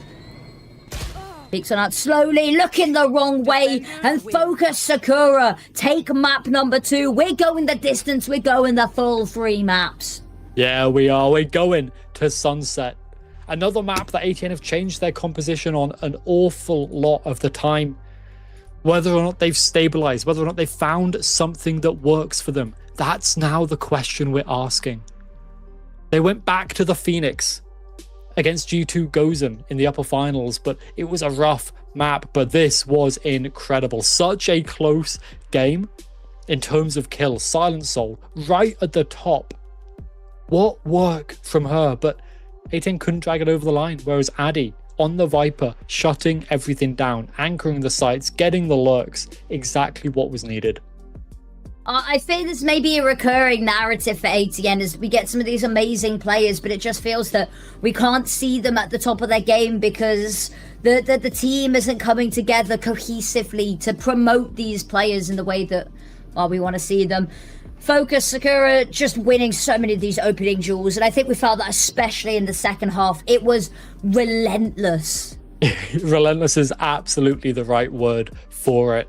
Peeks on out slowly, looking the wrong way, and Focus Sakura take map number 2. We're going the distance, we're going the full 3 maps. Yeah, we are. We're going to Sunset. Another map that ATN have changed their composition on an awful lot of the time. Whether or not they've stabilized, whether or not they've found something that works for them, that's now the question we're asking. They went back to the Phoenix against G2 Gozen in the upper finals, but it was a rough map. But this was incredible. Such a close game in terms of kills. Silent Soul right at the top What work from her? But ATN couldn't drag it over the line, whereas Addy on the Viper, shutting everything down, anchoring the sites, getting the lurks, exactly what was needed. I think this may be a recurring narrative for ATN as we get some of these amazing players, but it just feels that we can't see them at the top of their game because the team isn't coming together cohesively to promote these players in the way that we want to see them. Focus, Sakura just winning so many of these opening duels, and I think we felt that especially in the second half. It was relentless. Relentless is absolutely the right word for it.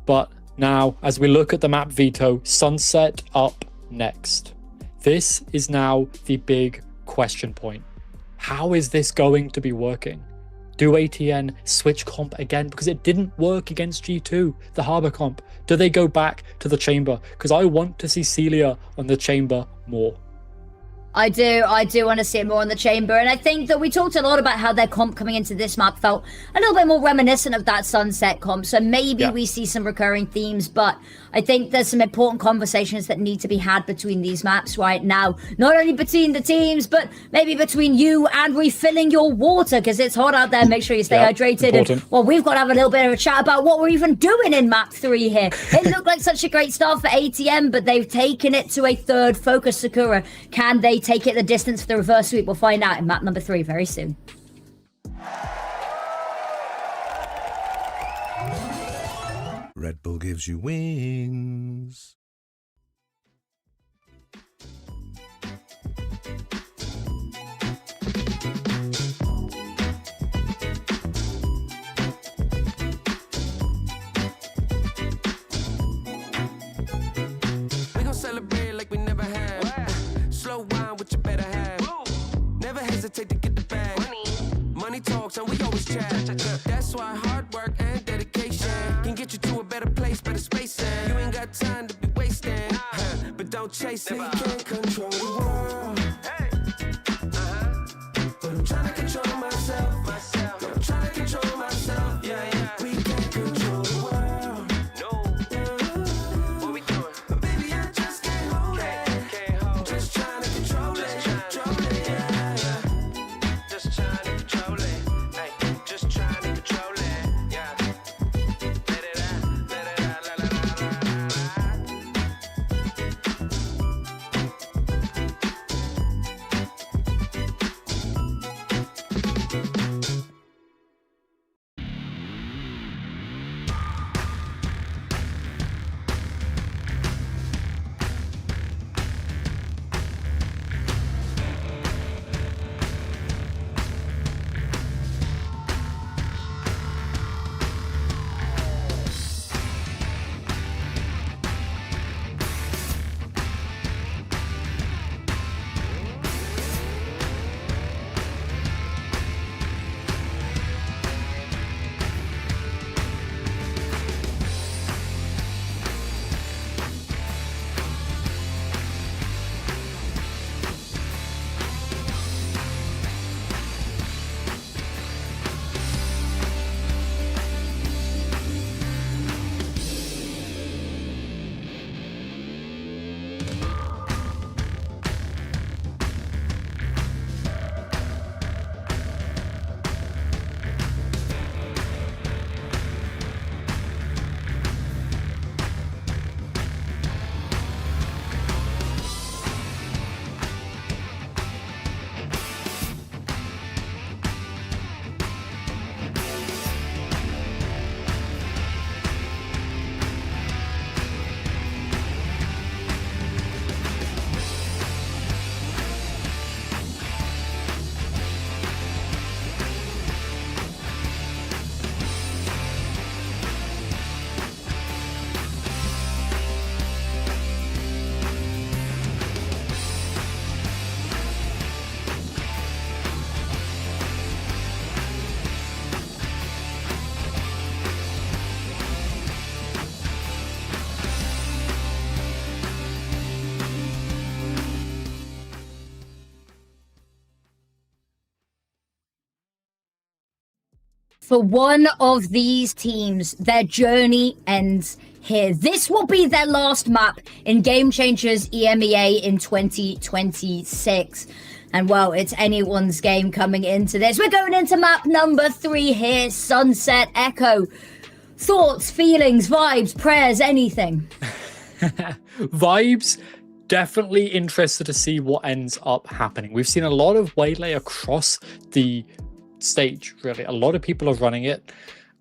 But now, as we look at the map veto, Sunset up next. This is now the big question point. How is this going to be working? Do ATN switch comp again? Because it didn't work against G2, the HABO comp. Do they go back to the chamber? Because I want to see Celia on the chamber more. I do want to see it more in the chamber, and I think that we talked a lot about how their comp coming into this map felt a little bit more reminiscent of that Sunset comp, so maybe we see some recurring themes, but I think there's some important conversations that need to be had between these maps right now, not only between the teams, but maybe between you and refilling your water, because it's hot out there. Make sure you stay hydrated. Important. And, well, we've got to have a little bit of a chat about what we're even doing in map 3 here. It looked like such a great start for ATM, but they've taken it to a third. Focus, Sakura. Can they take it the distance for the reverse sweep? We'll find out in map number 3 very soon. Red Bull gives you wings. We gon' celebrate like we never have. Slow wine with your better half. Never hesitate to get the bag. Money talks and we always chat. That's why hard work and dedication can get you to a better place, better space. You ain't got time to be wasting. But don't chase it. We can't control the world. But I'm trying to control myself. I'm trying to control myself. We can't control the world. What we doing? Baby, I just can't hold it. I'm just trying to control it. Just trying to control it. Hey, just trying to control it. Yeah. Let it out, let it out, let it out, let it out. For one of these teams, their journey ends here. This will be their last map in Game Changers EMEA in 2026. And well, it's anyone's game coming into this. We're going into map number 3 here, Sunset Echo. Thoughts, feelings, vibes, prayers, anything? Vibes. Definitely interested to see what ends up happening. We've seen a lot of Waylay across the stage, really. A lot of people are running it,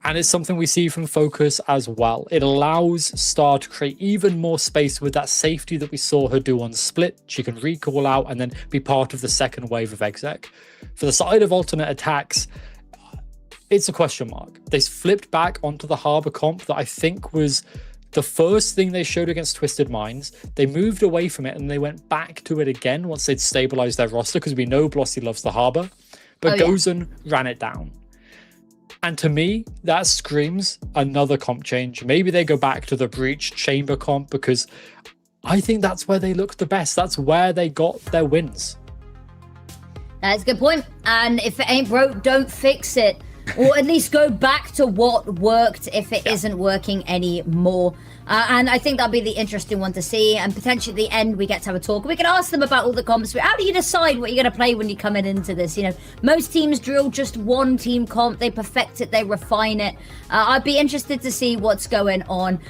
and it's something we see from Focus as well. It allows Star to create even more space with that safety that we saw her do on Split. She can recall out and then be part of the second wave of exec. For the side of alternate attacks, it's a question mark. They flipped back onto the HABO comp that I think was the first thing they showed against Twisted Minds. They moved away from it and they went back to it again once they'd stabilized their roster, because we know Blossy loves the HABO, but Gozen ran it down. And to me, that screams another comp change. Maybe they go back to the Breach Chamber comp, because I think that's where they looked the best. That's where they got their wins. That's a good point. And if it ain't broke, don't fix it. Or at least go back to what worked if it isn't working anymore. And I think that'll be the interesting one to see. And potentially at the end, we get to have a talk. We can ask them about all the comps. How do you decide what you're going to play when you're coming into this? You know, most teams drill just one team comp. They perfect it. They refine it. I'd be interested to see what's going on.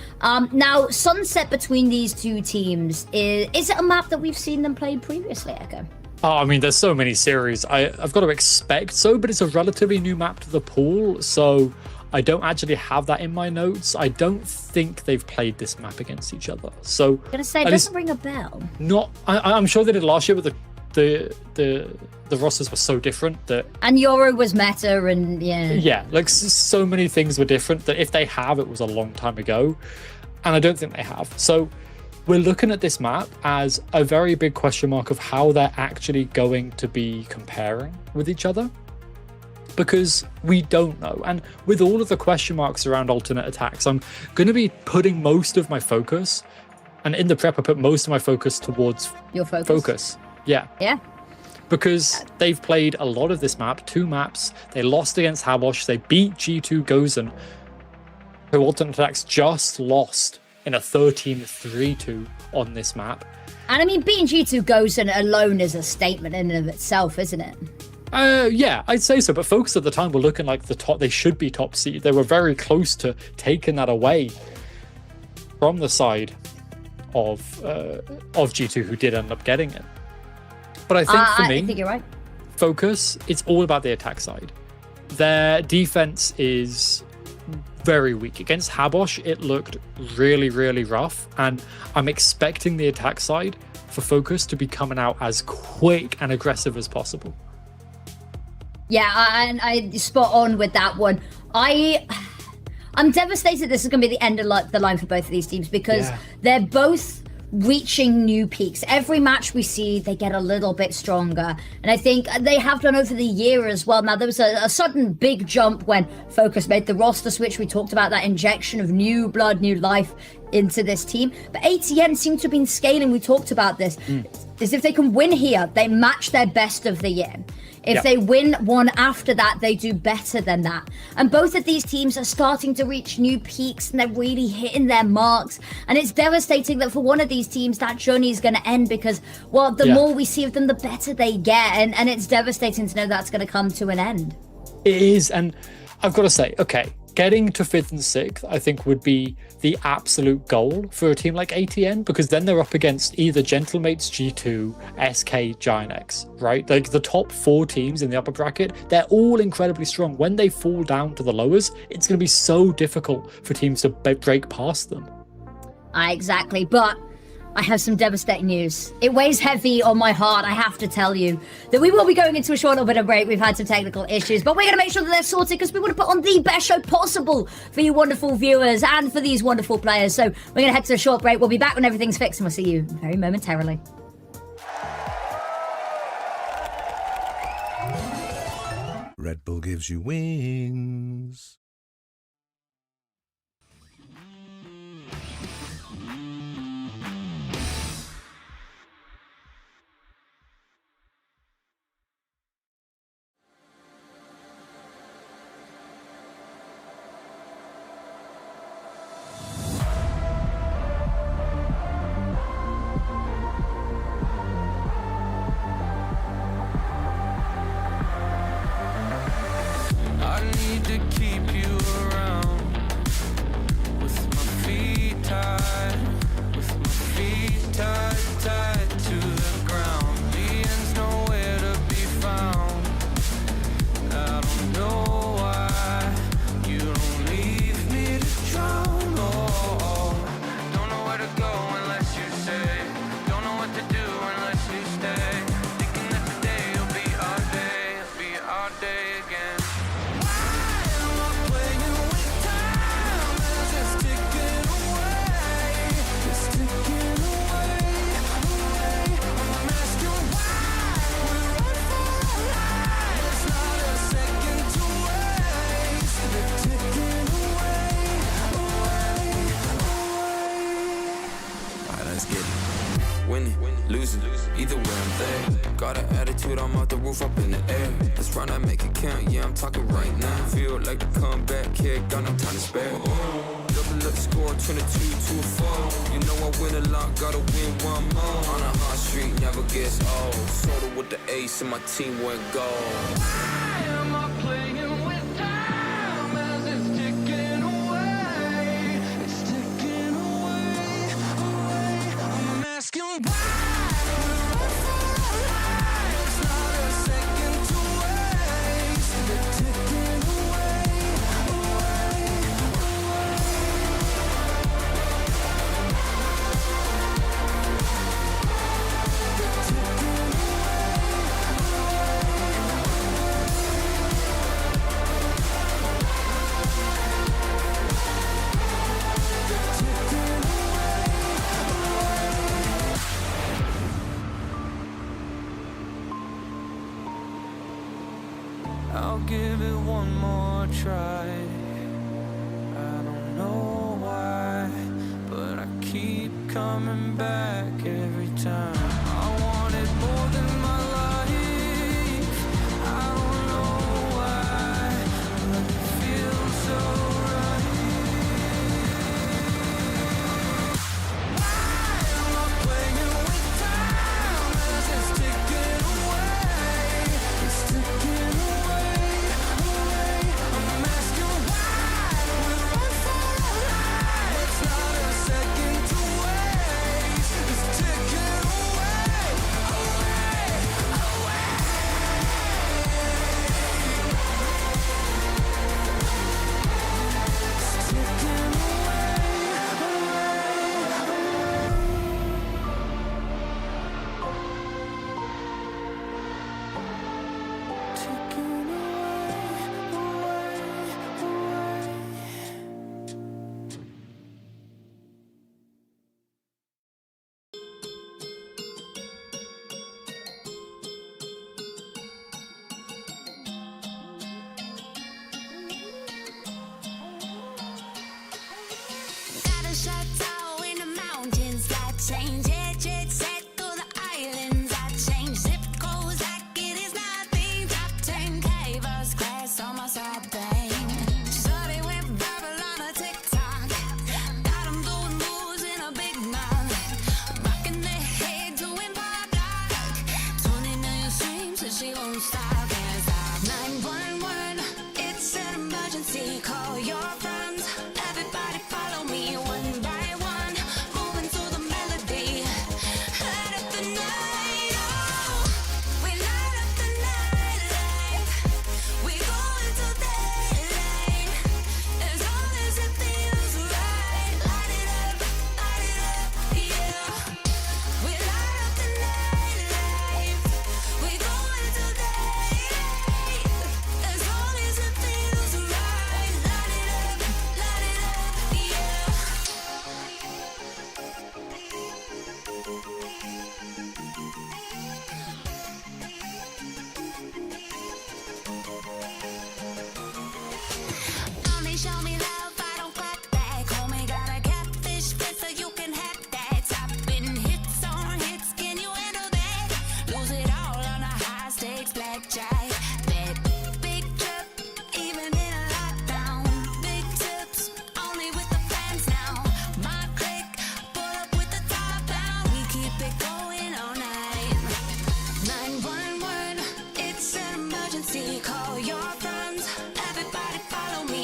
Now, Sunset between these two teams, is it a map that we've seen them play previously, Echo? Oh, I mean, there's so many series. I've got to expect so, but it's a relatively new map to the pool, so I don't actually have that in my notes. I don't think they've played this map against each other. So I'm gonna say it doesn't ring a bell. I'm sure they did last year, but the rosters were so different that. And Euro was meta, and yeah, like so many things were different that if they have, it was a long time ago, and I don't think they have. So we're looking at this map as a very big question mark of how they're actually going to be comparing with each other, because we don't know. And with all of the question marks around alternate attacks, I'm going to be putting most of my focus, and in the prep I put most of my focus towards your focus. Yeah. Because Uh, they've played a lot of this map, 2 maps. They lost against Habosh. They beat G2 Gozen, who alternate attacks just lost in a 13-3-2 on this map. And I mean, beating G2 Gozen alone is a statement in and of itself, isn't it? Yeah, I'd say so. But Focus at the time were looking like the top. They should be top seed. They were very close to taking that away from the side of G2, who did end up getting it. But I think for me, I think you're right. Focus, it's all about the attack side. Their defense is very weak. Against Habosh, it looked really, really rough, and I'm expecting the attack side for Focus to be coming out as quick and aggressive as possible. Yeah, I spot on with that one. I'm devastated this is going to be the end of the line for both of these teams, because they're both reaching new peaks. Every match we see, they get a little bit stronger, and I think they have done over the year as well. Now, there was a sudden big jump when Focus made the roster switch. We talked about that injection of new blood, new life into this team, but ATN seem to have been scaling. We talked about this. Is if they can win here, they match their best of the year. If they win one after that, they do better than that. And both of these teams are starting to reach new peaks, and they're really hitting their marks. And it's devastating that for one of these teams, that journey is going to end, because, well, the more we see of them, the better they get. And it's devastating to know that's going to come to an end. It is, and I've got to say, okay, getting to 5th and 6th, I think, would be the absolute goal for a team like ATN, because then they're up against either Gentlemates, G2, SK, Giant-X, right? Like the top 4 teams in the upper bracket, they're all incredibly strong. When they fall down to the lowers, it's going to be so difficult for teams to break past them. Exactly, but I have some devastating news. It weighs heavy on my heart, I have to tell you, that we will be going into a short little bit of break. We've had some technical issues, but we're going to make sure that they're sorted, because we want to put on the best show possible for you wonderful viewers and for these wonderful players. So we're going to head to a short break. We'll be back when everything's fixed, and we'll see you very momentarily. Red Bull gives you wings. get it. Winning, losing, either way I'm there. Got an attitude, I'm off the roof, up in the air. Let's run, I make it count, yeah, I'm talking right now. Feel like a comeback kid, got no time to spare. Double up score, 22 to 4. You know I win a lot, gotta win one more. On a hot street, never gets old. Soda with the ace and my team went gold. Why am I playing with time as it's ticking away? It's ticking away, away. I'm asking why. I'll give it one more try. I don't know why, but I keep coming back every time. I want it more than my life. I don't know why, but it feels so right. Why am I playing with time as it's ticking away? It's ticking away. Chateau in the mountains, I change jet set through the islands, I change zip codes like it is nothing. Top 10K first class on my side bang. Shorty went verbal on a TikTok, got 'em doing moves in a big mouth, rocking their head doing pop like 20 million streams, so she won't stop, can't stop. 911, it's an emergency, call your friends, everybody follow me. Show me love, I don't clap back. Homie got a catfish face, so you can have that. Topping hits on hits, can you handle that? Lose it all on a high stakes blackjack. That big trip, even in a lockdown. Big tips, only with the fans now. My click, pull up with the top down. We keep it going all night. 911, it's an emergency. Call your friends, everybody follow me.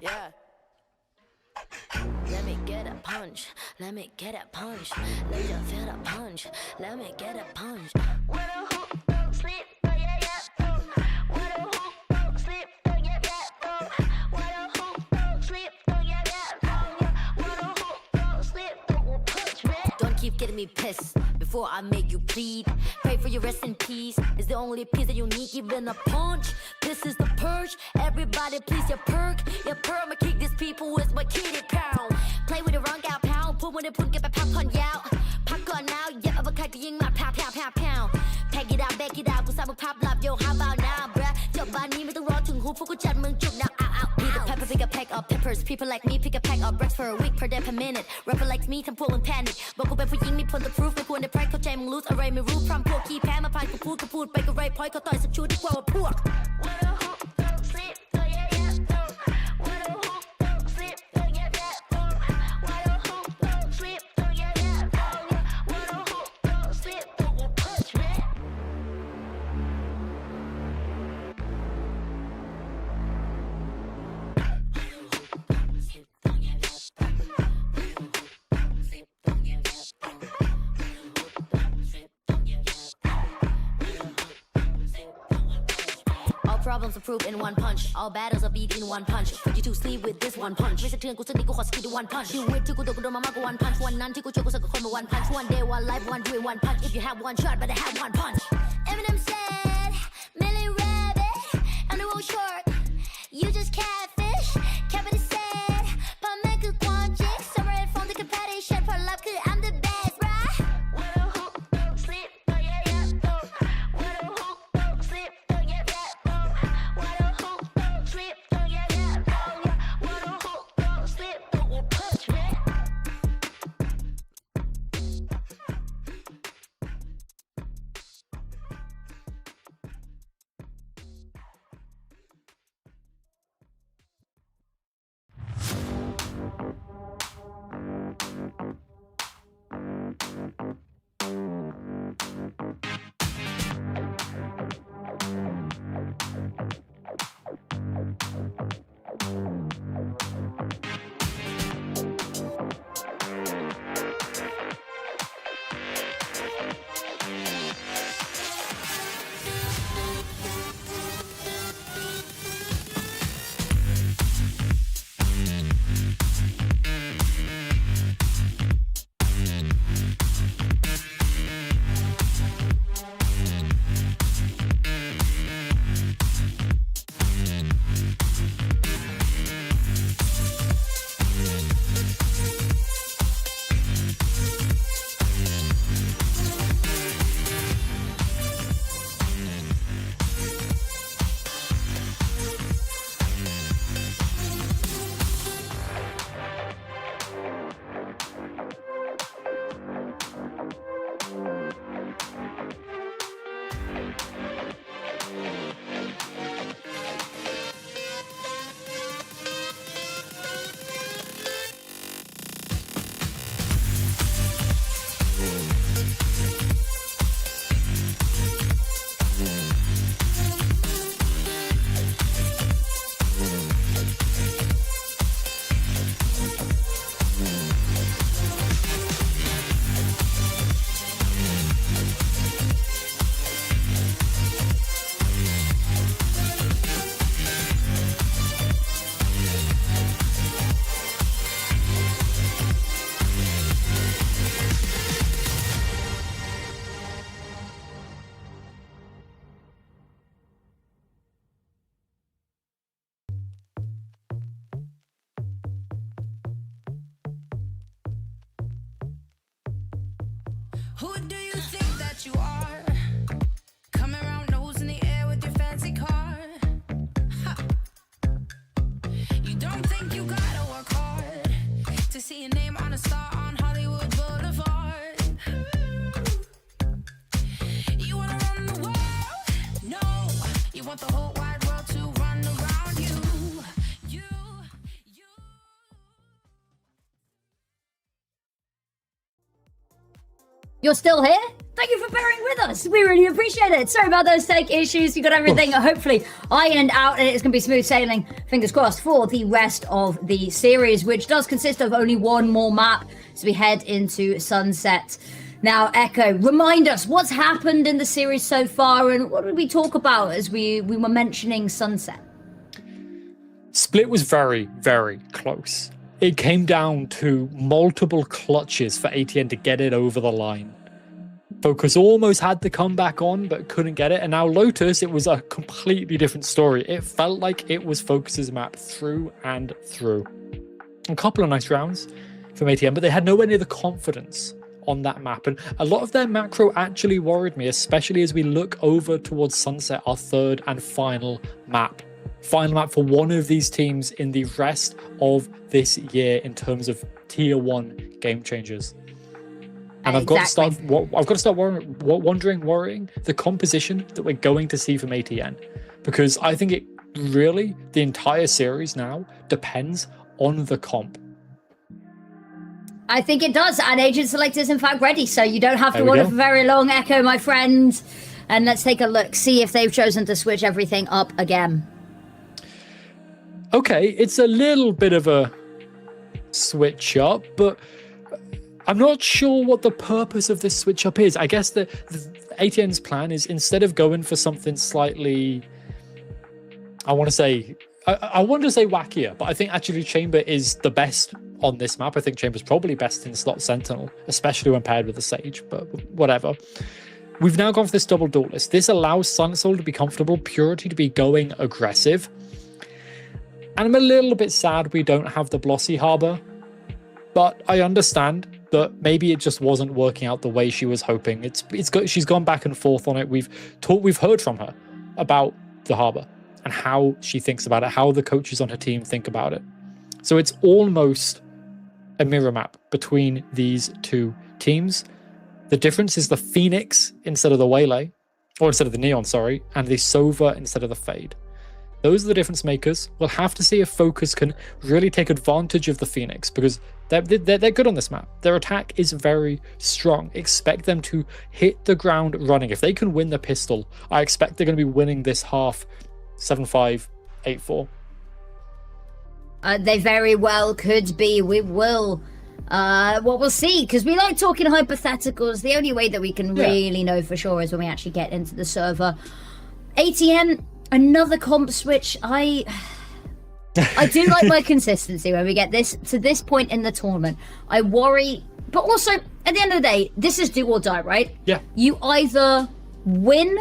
Yeah. Let me get get a punch. Let me get a punch. Let you feel the punch. Let me get a punch. What a hook, don't sleep, yeah, yeah, what a hook, don't sleep, yeah, yeah, what a hook, don't sleep, yeah, yeah, what a hook, don't sleep, don't punch me. Don't keep getting me pissed before I make you bleed. Pray for your rest in peace. It's the only piece that you need, even a punch. This is the purge. Everybody, please, your perk. Your perk, my kick these people with my kitty pound. Play with the wrong gal pound. Put when they put, get my pop on out. Pop on now, yeah, I'm a kite, ying my pow, pow, pow, pow. Pack it out, back it out. กูสร้างมึงภาพลับ yo how about now bruh จบบ้านนี้ไม่ต้องรอถึงหูพวกกูจัดมึงจุก now out out Be the pepper pick a pack of peppers People like me pick a pack of breaths for a week per day per minute Rapper like me ทำพวกมึง panic บอกกูเป็นผู้หญิงมี point the proof ไม่ควรได้ pride เข้าใจมึง lose อะไรไม่รู้พร้อมพวกขี้แพ้มาพายกูพูดไปก็ไร point เขาต่อยสักชุดดีกว่าว่าพวก What a hook don't sleep yeah yeah What a hook don't sleep yeah yeah What a hook don't sleep yeah yeah What a hook don't sleep don't punch me All problems are proved in one punch. All battles are beat in one punch. Put you to sleep with this one punch. ไม่สะเทือนกูสักนิดกูขอสกิล one punch. ชีวิตที่กูโดนมามากกว่า one punch. วันนั้นที่กูเจอกูสักกับคนมา one punch. One day, one life, one dream, one punch. If you have one shot, better have one punch. Eminem said, Millie Rabbit, I'm the world short. You just catfish. Kevin said, พ่อแม่คือความจริง Summer and from the competition. ผลลัพธ์คือ I'm the best, bruh. What a hook, don't sleep, yeah yeah. What a hook, don't sleep, yeah yeah. What a hook, don't sleep, yeah yeah. What a hook, don't sleep, don't punch me. Who do you think that you are? Coming around nose in the air with your fancy car. Ha. You don't think you gotta work hard to see your name on a star on Hollywood Boulevard. You wanna run the world? No, you want the whole wide world to run around you. You're still here? Thank you for bearing with us. We really appreciate it. Sorry about those tech issues. You got everything hopefully ironed out, and it's going to be smooth sailing, fingers crossed, for the rest of the series, which does consist of only one more map as we head into Sunset. Now, Echo, remind us what's happened in the series so far, and what did we talk about as we were mentioning Sunset? Split was very, very close. It came down to multiple clutches for ATN to get it over the line. Focus almost had the comeback on, but couldn't get it. And now Lotus, it was a completely different story. It felt like it was Focus's map through and through. A couple of nice rounds from ATN, but they had nowhere near the confidence on that map. And a lot of their macro actually worried me, especially as we look over towards Sunset, our third and final map. Final map for one of these teams in the rest of this year in terms of tier 1 game changers. And I've got to start worrying the composition that we're going to see from ATN, because I think the entire series now depends on the comp. I think it does, and Agent Select is in fact ready, so you don't have to wonder for very long, Echo, my friend. And let's take a look, see if they've chosen to switch everything up again. Okay, it's a little bit of a switch up, but I'm not sure what the purpose of this switch up is. I guess the ATN's plan is, instead of going for something slightly, I want to say wackier, but I think actually Chamber is the best on this map. I think Chamber's probably best in slot Sentinel, especially when paired with the Sage, but whatever. We've now gone for this double duelist. This allows Silent Soul to be comfortable, Purity to be going aggressive. And I'm a little bit sad we don't have the Blossy Harbor, but I understand that maybe it just wasn't working out the way she was hoping. She's gone back and forth on it. We've heard from her about the Harbor and how she thinks about it, how the coaches on her team think about it. So it's almost a mirror map between these two teams. The difference is the Phoenix instead of the Waylay, or instead of the Neon, sorry, and the Sova instead of the Fade. Those are the difference makers. We'll have to see if Focus can really take advantage of the Phoenix, because they're good on this map. Their attack is very strong. Expect them to hit the ground running. If they can win the pistol, I expect they're going to be winning this half 7-5, 8-4. They very well could be. We will. We'll see, because we like talking hypotheticals. The only way that we can really know for sure is when we actually get into the server. ATN, another comp switch. I do like my consistency when we get to this point in the tournament. I worry, but also at the end of the day, this is do or die, right? Yeah. You either win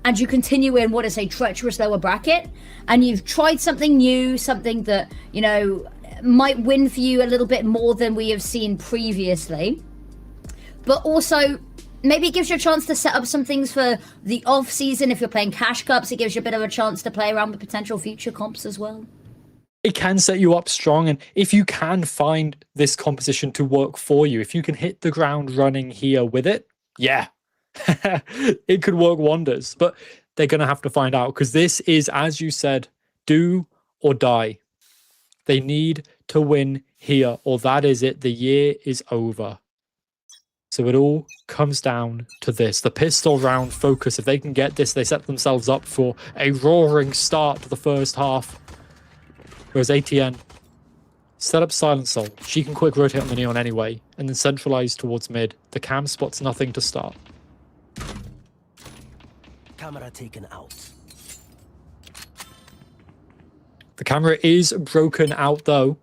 and you continue in what is a treacherous lower bracket, and you've tried something new, something that, you know, might win for you a little bit more than we have seen previously, but also maybe it gives you a chance to set up some things for the off season. If you're playing cash cups, it gives you a bit of a chance to play around with potential future comps as well. It can set you up strong, and if you can find this composition to work for you, if you can hit the ground running here with it, it could work wonders. But they're going to have to find out, because this is, as you said, do or die. They need to win here, or that is it. The year is over. So it all comes down to this. The pistol round Focus, if they can get this, they set themselves up for a roaring start to the first half. Whereas ATN set up Silent Soul. She can quick rotate on the Neon anyway, and then centralize towards mid. The cam spot's nothing to start. Camera taken out. The camera is broken out though.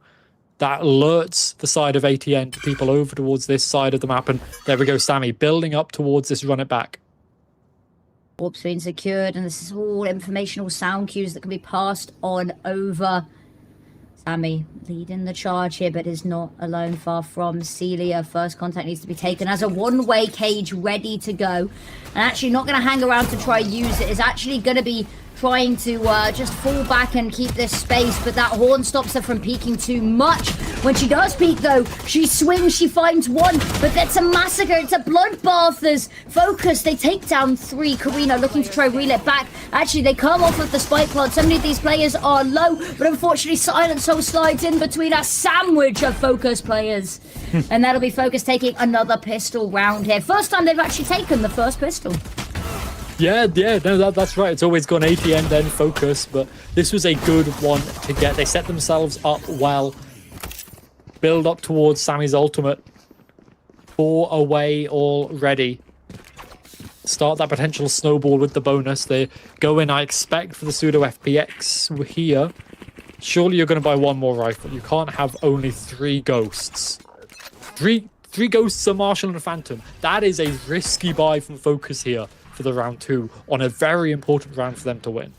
That alerts the side of ATN to people over towards this side of the map. And there we go, Sammy building up towards this run it back. Warp's been secured, and this is all informational sound cues that can be passed on over. Sammy leading the charge here, but is not alone, far from. Celia, first contact needs to be taken as a one-way cage ready to go. And actually not going to hang around to try use it. Is actually going to be trying to just fall back and keep this space, but that horn stops her from peeking too much. When she does peek though, she swings, she finds one, but that's a massacre. It's a bloodbath as Focus, they take down 3. Karina looking to try reel it back. Actually, they come off of the spike plot. So many of these players are low, but unfortunately Silent Soul slides in between a sandwich of Focus players. And that'll be Focus taking another pistol round here. First time they've actually taken the first pistol. Yeah, no, that's right. It's always gone ATN, then Focus, but this was a good one to get. They set themselves up well. Build up towards Sammy's ultimate. 4 away already. Start that potential snowball with the bonus. They go in, I expect, for the pseudo FPX here. Surely you're going to buy one more rifle. You can't have only 3 ghosts. Three ghosts, a Marshall and a Phantom. That is a risky buy from Focus here for the round 2 on a very important round for them to win.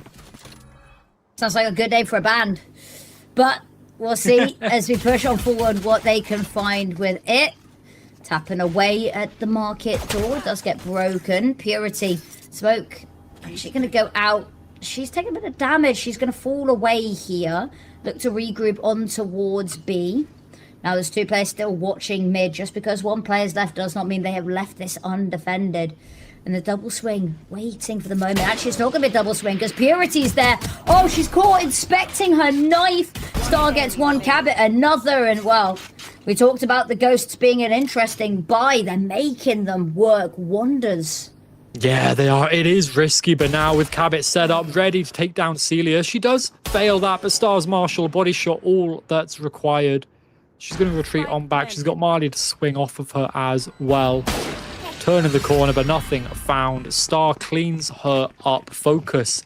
Sounds like a good day for a band. But we'll see as we push on forward what they can find with it. Tapping away at the market door. It does get broken. Purity. Smoke. Actually going to go out. She's taking a bit of damage. She's going to fall away here. Look to regroup on towards B. Now there's 2 players still watching mid. Just because 1 player's left does not mean they have left this undefended. And the double swing, waiting for the moment. Actually, it's not going to be a double swing because Purity's there. Oh, she's caught inspecting her knife. Star gets 1, Cabot another. And, well, we talked about the ghosts being an interesting buy. They're making them work wonders. Yeah, they are. It is risky, but now with Cabot set up, ready to take down Celia. She does fail that, but Star's Marshall, body shot, all that's required. She's going to retreat on back. She's got Marley to swing off of her as well. Turn in the corner, but nothing found. Star cleans her up. Focus.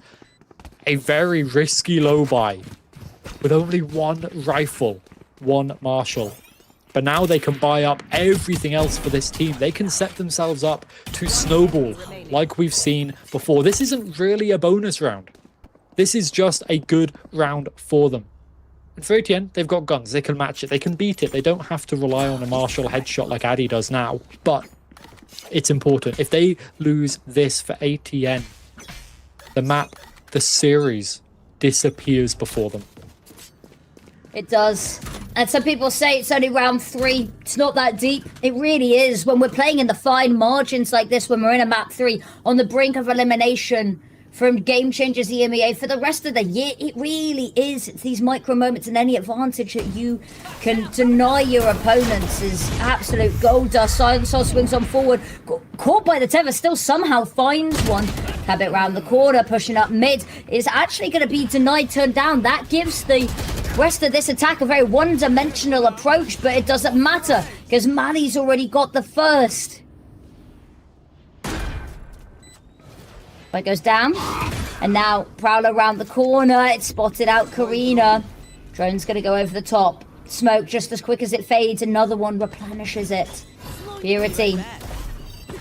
A very risky low buy. With only 1 rifle, 1 Marshall. But now they can buy up everything else for this team. They can set themselves up to snowball like we've seen before. This isn't really a bonus round. This is just a good round for them. And for ATN, they've got guns. They can match it. They can beat it. They don't have to rely on a Marshall headshot like Addy does now. But it's important. If they lose this for ATN, the map, the series disappears before them. It does. And some people say it's only round 3. It's not that deep. It really is. When we're playing in the fine margins like this, when we're in a map 3, on the brink of elimination from Game Changers EMEA for the rest of the year, it really is. It's these micro moments, and any advantage that you can deny your opponents is absolute gold dust. Silent Soul swings on forward. Caught by the tether, still somehow finds one. Cabot round the corner, pushing up mid. Is actually going to be denied, turned down. That gives the rest of this attack a very one-dimensional approach, but it doesn't matter because Maddie's already got the first. It goes down, and now Prowler around the corner. It's spotted out Karina. Drone's going to go over the top. Smoke just as quick as it fades. Another one replenishes it. Purity.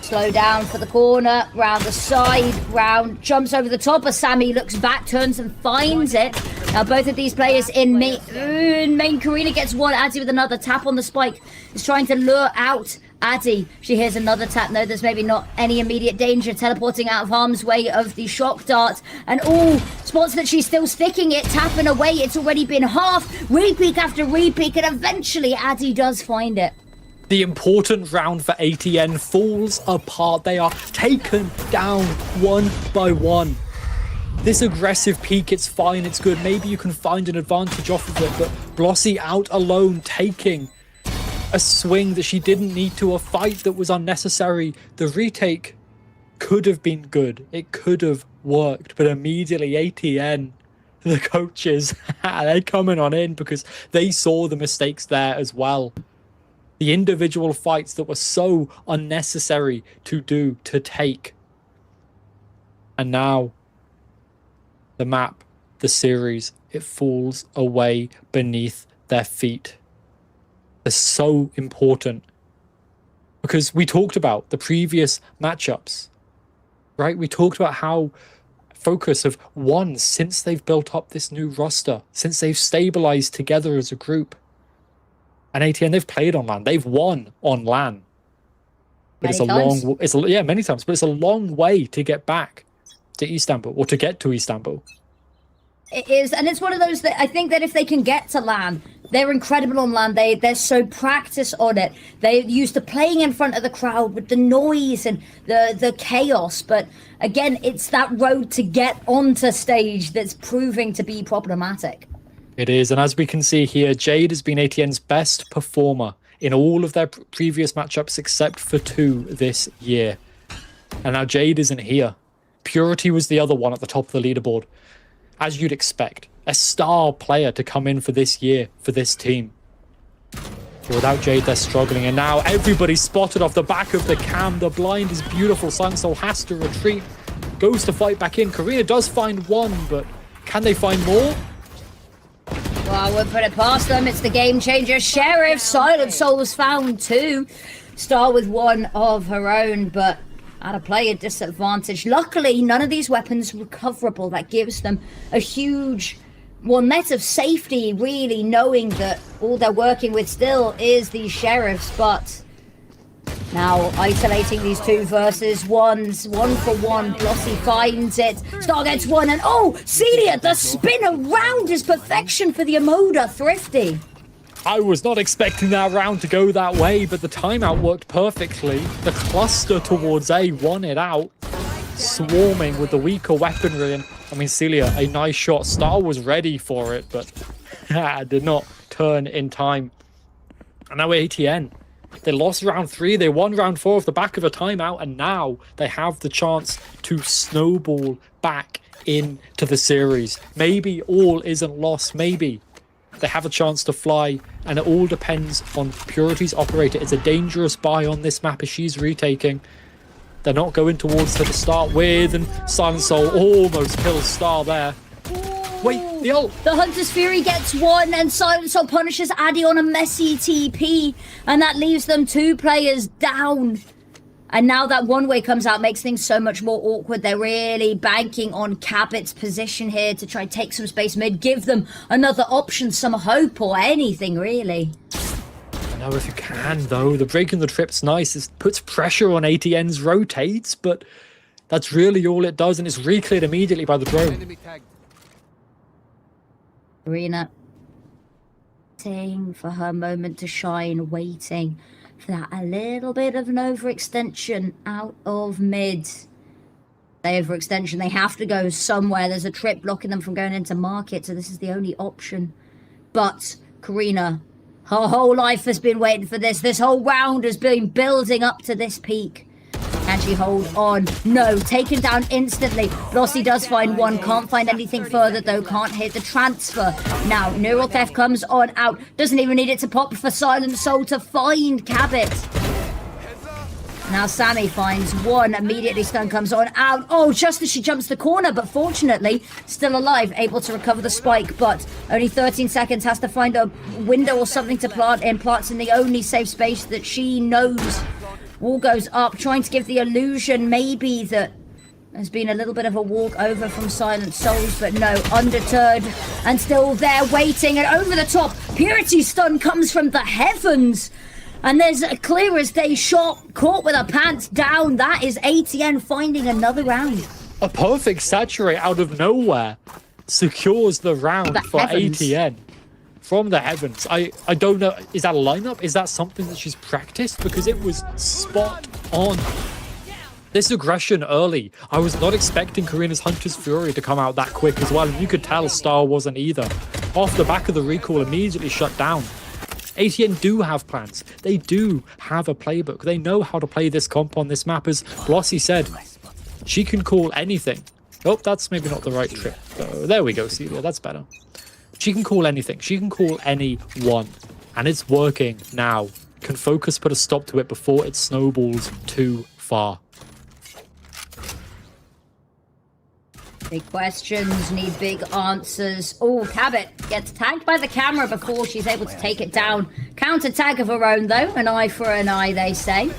Slow down for the corner. Round the side. Round jumps over the top as Sammy looks back, turns and finds it. Now both of these players in main. Karina gets one. Addy with another tap on the spike. Is trying to lure out Addy. She hears another tap. No, there's maybe not any immediate danger. Teleporting out of harm's way of the shock dart. And spots that she's still sticking it. Tapping away. It's already been half. Repeat after repeat. And eventually Addy does find it. The important round for ATN falls apart. They are taken down 1 by 1. This aggressive peak, it's fine, it's good. Maybe you can find an advantage off of it, but Blossy out alone, taking a swing that she didn't need to, a fight that was unnecessary. The retake could have been good. It could have worked, but immediately ATN, the coaches, they're coming on in because they saw the mistakes there as well. The individual fights that were so unnecessary to take. And now the map, the series, it falls away beneath their feet. They're so important because we talked about the previous matchups, right? We talked about how Focus have won since they've built up this new roster, since they've stabilized together as a group. And ATN, they've played on LAN. They've won on LAN. But many times. But it's a long way to get back to Istanbul, or to get to Istanbul. It is, and it's one of those that I think that if they can get to LAN, they're incredible on LAN. They're so practiced on it. They're used to playing in front of the crowd with the noise and the chaos. But again, it's that road to get onto stage that's proving to be problematic. It is, and as we can see here, Jade has been ATN's best performer in all of their previous matchups except for 2 this year. And now Jade isn't here. Purity was the other one at the top of the leaderboard. As you'd expect, a star player to come in for this year, for this team. But without Jade, they're struggling. And now everybody's spotted off the back of the cam. The blind is beautiful. Silent Soul has to retreat. Goes to fight back in. Karina does find one, but can they find more? Well, I wouldn't put it past them. It's the game changer. Sheriff, Silent Soul's found 2. Star with 1 of her own, but at a player disadvantage. Luckily, none of these weapons recoverable. That gives them a huge net of safety, really, knowing that all they're working with still is these sheriffs. But now isolating these 2 versus 1s, 1 for 1. Blossy finds it. Star gets 1, and oh, Celia, the spin around is perfection for the Emoda. Thrifty. I was not expecting that round to go that way, but the timeout worked perfectly. The cluster towards A won it out, swarming with the weaker weaponry. And I mean, Celia, a nice shot. Star was ready for it, but did not turn in time. And now ATN. They lost round 3, they won round 4 off the back of a timeout, and now they have the chance to snowball back into the series. Maybe all isn't lost, maybe they have a chance to fly, and it all depends on Purity's operator. It's a dangerous buy on this map as she's retaking. They're not going towards her to start with, and Silent Soul almost kills Star there. Wait, the ult! The Hunter's Fury gets 1, and Silent Soul punishes Addy on a messy TP, and that leaves them 2 players down. And now that one-way comes out, makes things so much more awkward. They're really banking on Cabot's position here to try and take some space mid, give them another option, some hope, or anything, really. I know if you can, though. The break in the trip's nice. It puts pressure on ATN's rotates, but that's really all it does, and it's re-cleared immediately by the drone. Karina, waiting for her moment to shine, waiting for that a little bit of an overextension out of mid. The overextension, they have to go somewhere. There's a trip blocking them from going into market, so this is the only option. But Karina, her whole life has been waiting for this. This whole round has been building up to this peak. Can she hold on? No, taken down instantly. Blossy does find 1, can't find anything further though, can't hit the transfer. Now, Neural Theft comes on out, doesn't even need it to pop for Silent Soul to find Cabot. Now Sammy finds 1, immediately stun comes on out. Oh, just as she jumps the corner, but fortunately, still alive, able to recover the spike, but only 13 seconds, has to find a window or something to plant in. Plants in the only safe space that she knows. Wall goes up, trying to give the illusion maybe that there's been a little bit of a walk over from Silent Souls, but no, undeterred and still there waiting, and over the top, Purity stun comes from the heavens, and there's a clear as day shot, caught with her pants down. That is ATN finding another round. A perfect saturate out of nowhere secures the round for heavens. ATN. From the heavens. I don't know. Is that a lineup? Is that something that she's practiced? Because it was spot on. This aggression early. I was not expecting Karina's Hunter's Fury to come out that quick as well. And you could tell Star wasn't either. Off the back of the recall, immediately shut down. ATN do have plans. They do have a playbook. They know how to play this comp on this map. As Blossy said, she can call anything. Oh, that's maybe not the right trip. Oh, there we go, Celia. That's better. She can call anything. She can call anyone. And it's working now. Can Focus put a stop to it before it snowballs too far? Big questions, need big answers. Oh, Cabot gets tagged by the camera before she's able to take it down. Counter tag of her own, though. An eye for an eye, they say.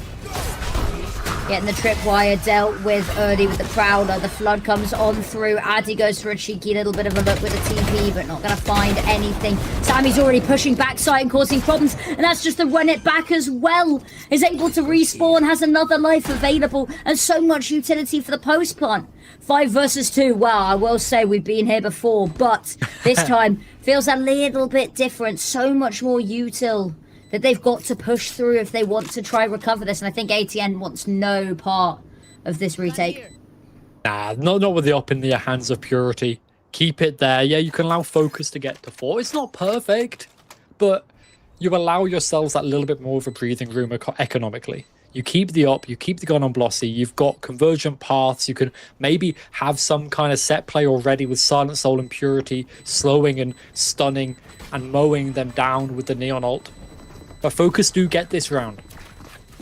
Getting the tripwire dealt with early with the Prowler. The flood comes on through. Addy goes for a cheeky little bit of a look with a TP, but not going to find anything. Sammy's already pushing backside and causing problems, and that's just to run it back as well. Is able to respawn, has another life available, and so much utility for the post plant. 5 versus 2. Wow, I will say we've been here before, but this time feels a little bit different. So much more util that they've got to push through if they want to try recover this. And I think ATN wants no part of this retake. Nah, not with the op in the hands of Purity. Keep it there. Yeah, you can allow Focus to get to 4. It's not perfect, but you allow yourselves that little bit more of a breathing room economically. You keep the up, you keep the gun on Blossy, you've got convergent paths, you can maybe have some kind of set play already with Silent Soul and Purity, slowing and stunning and mowing them down with the Neon ult. But Focus do get this round.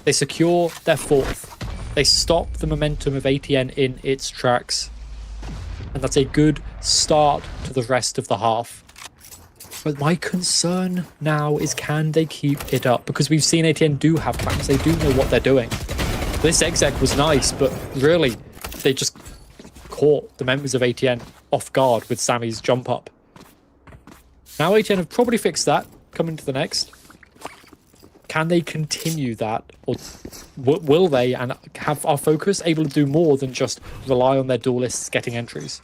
They secure their 4th. They stop the momentum of ATN in its tracks. And that's a good start to the rest of the half. But my concern now is, can they keep it up? Because we've seen ATN do have plans. They do know what they're doing. This exec was nice, but really, they just caught the members of ATN off guard with Sammy's jump up. Now ATN have probably fixed that, coming to the next. Can they continue that? Or will they, and have our Focus able to do more than just rely on their duelists getting entries?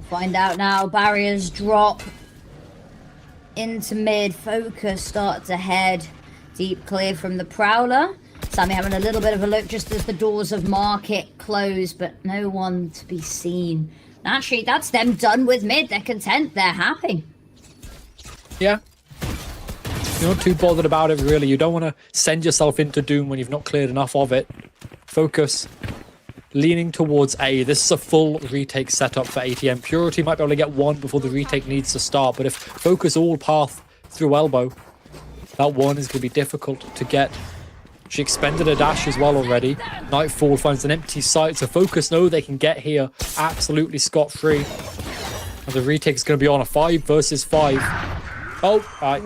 Find out now. Barriers drop into mid. Focus start to head deep clear from the Prowler. Sammy having a little bit of a look just as the doors of Market close, but no one to be seen. Actually, that's them done with mid. They're content. They're happy. Yeah. You're not too bothered about it, really. You don't want to send yourself into Doom when you've not cleared enough of it. Focus. Leaning towards A. This is a full retake setup for ATM. Purity might be able to get one before the retake needs to start, but if Focus all path through elbow, that one is going to be difficult to get. She expended a dash as well already. Nightfall finds an empty site, so Focus know they can get here absolutely scot-free. And the retake is going to be on a 5 versus 5. Oh, I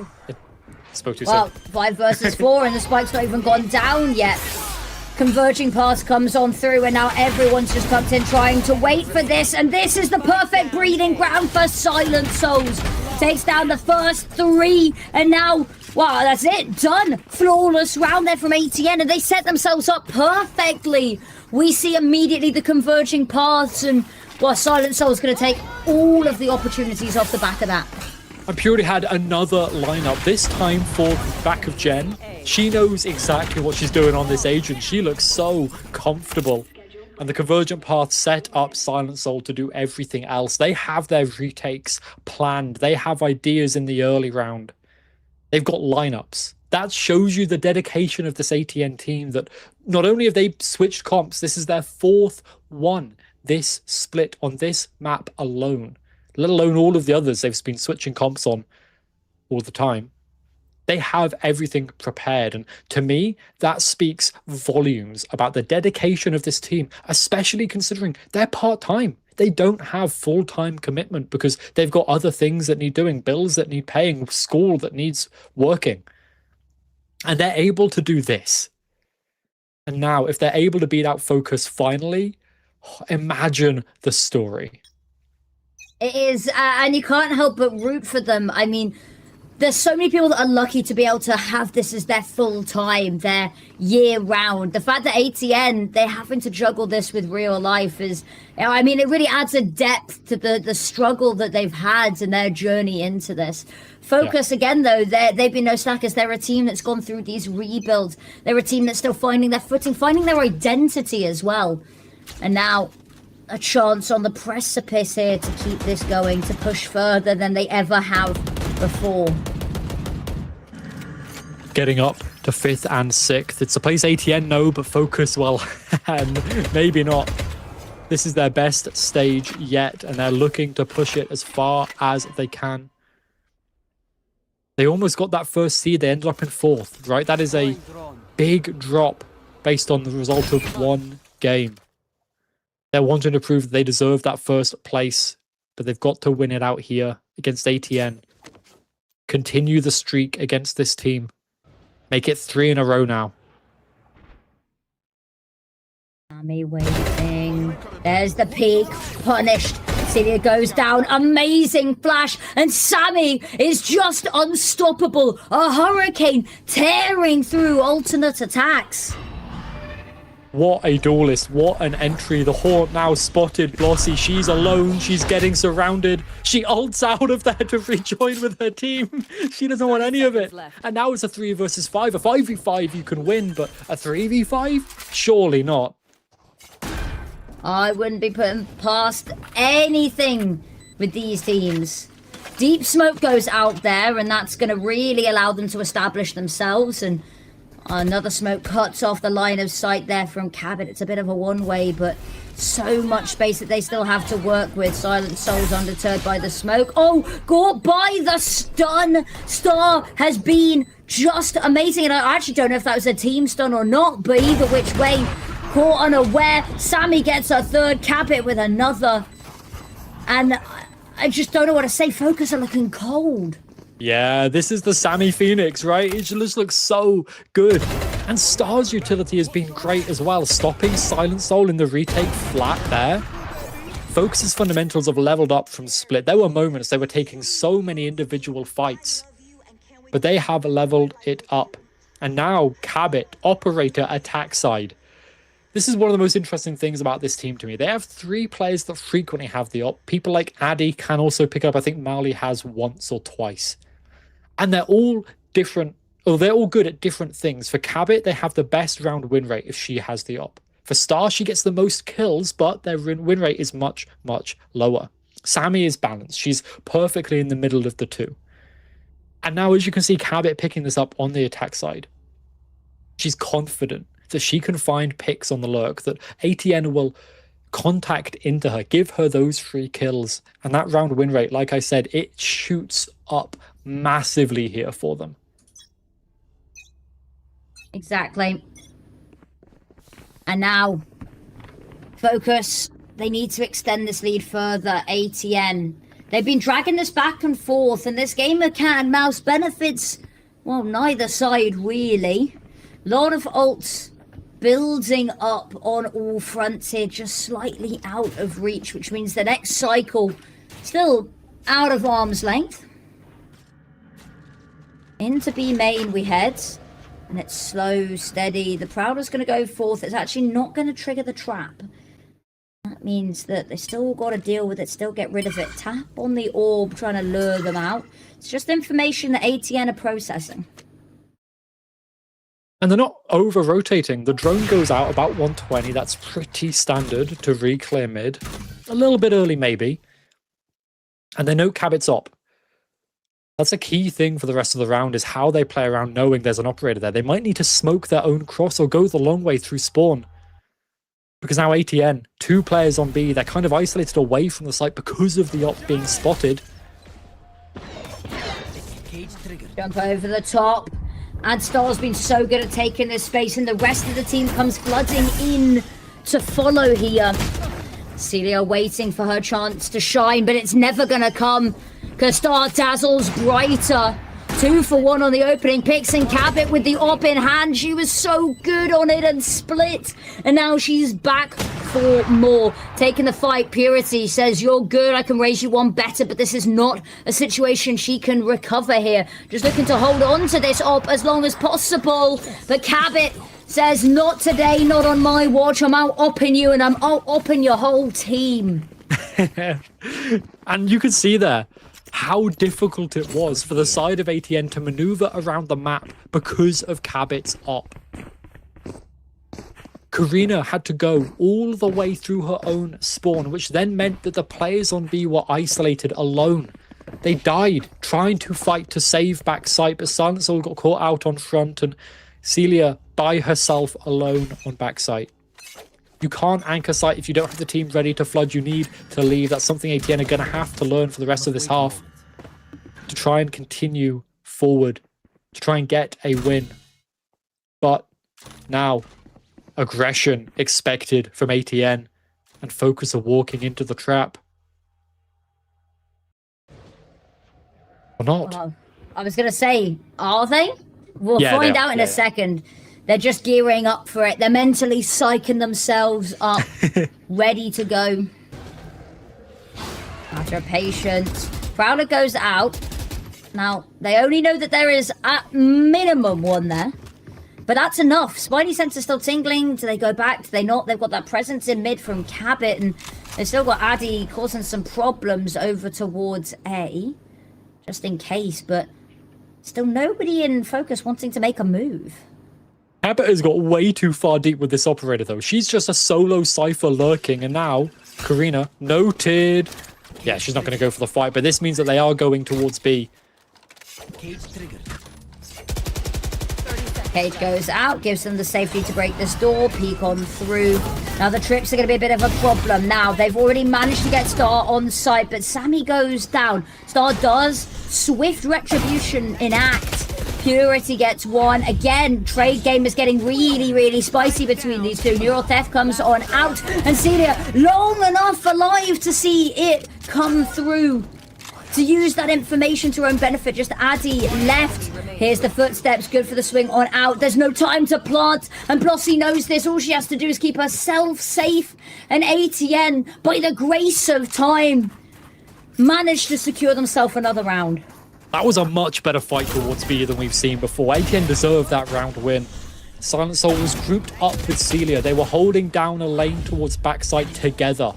spoke too soon. Well, 5 versus 4, and the spike's not even gone down yet. Converging pass comes on through, and now everyone's just tucked in trying to wait for this, and this is the perfect breeding ground for Silent Souls. Takes down the first 3, and now, wow, that's it, done. Flawless round there from ATN, and they set themselves up perfectly. We see immediately the converging paths, and, well, Silent Soul's going to take all of the opportunities off the back of that. And Purity had another lineup, this time for back of Gen. She knows exactly what she's doing on this agent. She looks so comfortable. And the Convergent Path set up Silent Soul to do everything else. They have their retakes planned. They have ideas in the early round. They've got lineups. That shows you the dedication of this ATN team, that not only have they switched comps, this is their 4th one, this split on this map alone. Let alone all of the others they've been switching comps on all the time. They have everything prepared, and to me, that speaks volumes about the dedication of this team, especially considering they're part-time. They don't have full-time commitment because they've got other things that need doing, bills that need paying, school that needs working. And they're able to do this. And now, if they're able to beat out Focus finally, imagine the story. It is, and you can't help but root for them. I mean, there's so many people that are lucky to be able to have this as their full time, their year round. The fact that ATN, they're having to juggle this with real life is, you know, I mean, it really adds a depth to the struggle that they've had in their journey into this. Focus, again, though, they've been no slackers. They're a team that's gone through these rebuilds. They're a team that's still finding their footing, finding their identity as well. And now, a chance on the precipice here to keep this going, to push further than they ever have before. Getting up to 5th and 6th. It's a place ATN know, but Focus, well, and maybe not. This is their best stage yet, and they're looking to push it as far as they can. They almost got that first seed. They ended up in 4th, right? That is a big drop based on the result of one game. They're wanting to prove that they deserve that first place, but they've got to win it out here against ATN. Continue the streak against this team. Make it 3 in a row now. Sammy waiting. There's the peak. Punished. Celia goes down. Amazing flash. And Sammy is just unstoppable. A hurricane tearing through alternate attacks. What a duelist. What an entry. The Haunt now spotted Blossy. She's alone. She's getting surrounded. She ults out of there to rejoin with her team. She doesn't want any of it. And now it's a 3 versus 5. A 5v5 you can win, but a 3v5? Surely not. I wouldn't be putting past anything with these teams. Deep smoke goes out there, and that's going to really allow them to establish themselves. And another smoke cuts off the line of sight there from Cabot. It's a bit of a one-way, but so much space that they still have to work with. Silent Soul's undeterred by the smoke. Oh, caught by the stun. Star has been just amazing. And I actually don't know if that was a team stun or not, but either which way, caught unaware. Sammy gets a third, Cabot with another. And I just don't know what to say. Focus are looking cold. Yeah, this is the Sammy Phoenix, right? It just looks so good. And Star's utility has been great as well, stopping Silent Soul in the retake flat there. Focus's fundamentals have leveled up from Split. There were moments they were taking so many individual fights, but they have leveled it up. And now Cabot, operator, attack side. This is one of the most interesting things about this team to me. They have 3 players that frequently have the op. People like Addy can also pick up. I think Marley has once or twice. And they're all different, or they're all good at different things. For Cabot, they have the best round win rate if she has the op. For Star, she gets the most kills, but their win rate is much, much lower. Sammy is balanced. She's perfectly in the middle of the two. And now, as you can see, Cabot picking this up on the attack side. She's confident that she can find picks on the lurk, that ATN will contact into her, give her those 3 kills. And that round win rate, like I said, it shoots up massively here for them. Exactly. And now, Focus, they need to extend this lead further. ATN, they've been dragging this back and forth, and this game of cat and mouse benefits, well, neither side really. A lot of ults building up on all fronts here, just slightly out of reach, which means the next cycle still out of arm's length. Into B main we head, and it's slow, steady. The Prowler's going to go forth. It's actually not going to trigger the trap. That means that they still got to deal with it, still get rid of it. Tap on the orb, trying to lure them out. It's just information that ATN are processing. And they're not over-rotating. The drone goes out about 120. That's pretty standard to re-clear mid. A little bit early, maybe. And they know Cabot's op. That's a key thing for the rest of the round, is how they play around knowing there's an operator there. They might need to smoke their own cross or go the long way through spawn. Because now ATN, 2 players on B, they're kind of isolated away from the site because of the op being spotted. Jump over the top. And Star's been so good at taking this space, and the rest of the team comes flooding in to follow here. Celia waiting for her chance to shine, but it's never gonna come, because Star dazzles brighter. 2 for 1 on the opening picks, and Cabot with the op in hand. She was so good on it and split, and now she's back for more. Taking the fight, Purity says, you're good, I can raise you one better, but this is not a situation she can recover here. Just looking to hold on to this op as long as possible, but Cabot says, not today, not on my watch. I'm out opping you, and I'm out opping your whole team. And you can see there how difficult it was for the side of ATN to maneuver around the map because of Cabot's op. Karina had to go all the way through her own spawn, which then meant that the players on B were isolated alone. They died trying to fight to save back site, but Silent Soul got caught out on front, and Celia by herself alone on back site. You can't anchor site if you don't have the team ready to flood. You need to leave. That's something ATN are going to have to learn for the rest of this half to try and continue forward, to try and get a win. But now, aggression expected from ATN, and Focus are walking into the trap. Or not. Well, I was going to say, are they? We'll Yeah, find they are. out in a second. They're just gearing up for it. They're mentally psyching themselves up, ready to go. After patience, Prowler goes out. Now, they only know that there is at minimum one there. But that's enough. Spidey sense is still tingling. Do they go back? Do they not? They've got that presence in mid from Cabot, and they've still got Addy causing some problems over towards A. Just in case, but still nobody in Focus wanting to make a move. Cabot has got way too far deep with this operator, though. She's just a solo Cypher lurking, and now Karina noted. Yeah, she's not going to go for the fight, but this means that they are going towards B. Cage triggered. Cage goes out, gives them the safety to break this door, peek on through. Now the trips are going to be a bit of a problem. Now they've already managed to get Star on site, but Sammy goes down. Star does swift retribution enact. Purity gets one. Again, trade game is getting really, really spicy between these two. Neural Theft comes on out, and Celia long enough alive to see it come through. To use that information to her own benefit, just Addy left. Here's the footsteps, good for the swing on out. There's no time to plant, and Blossy knows this. All she has to do is keep herself safe. And ATN, by the grace of time, managed to secure themselves another round. That was a much better fight towards B than we've seen before. ATN deserved that round win. Silent Soul was grouped up with Celia. They were holding down a lane towards backside together,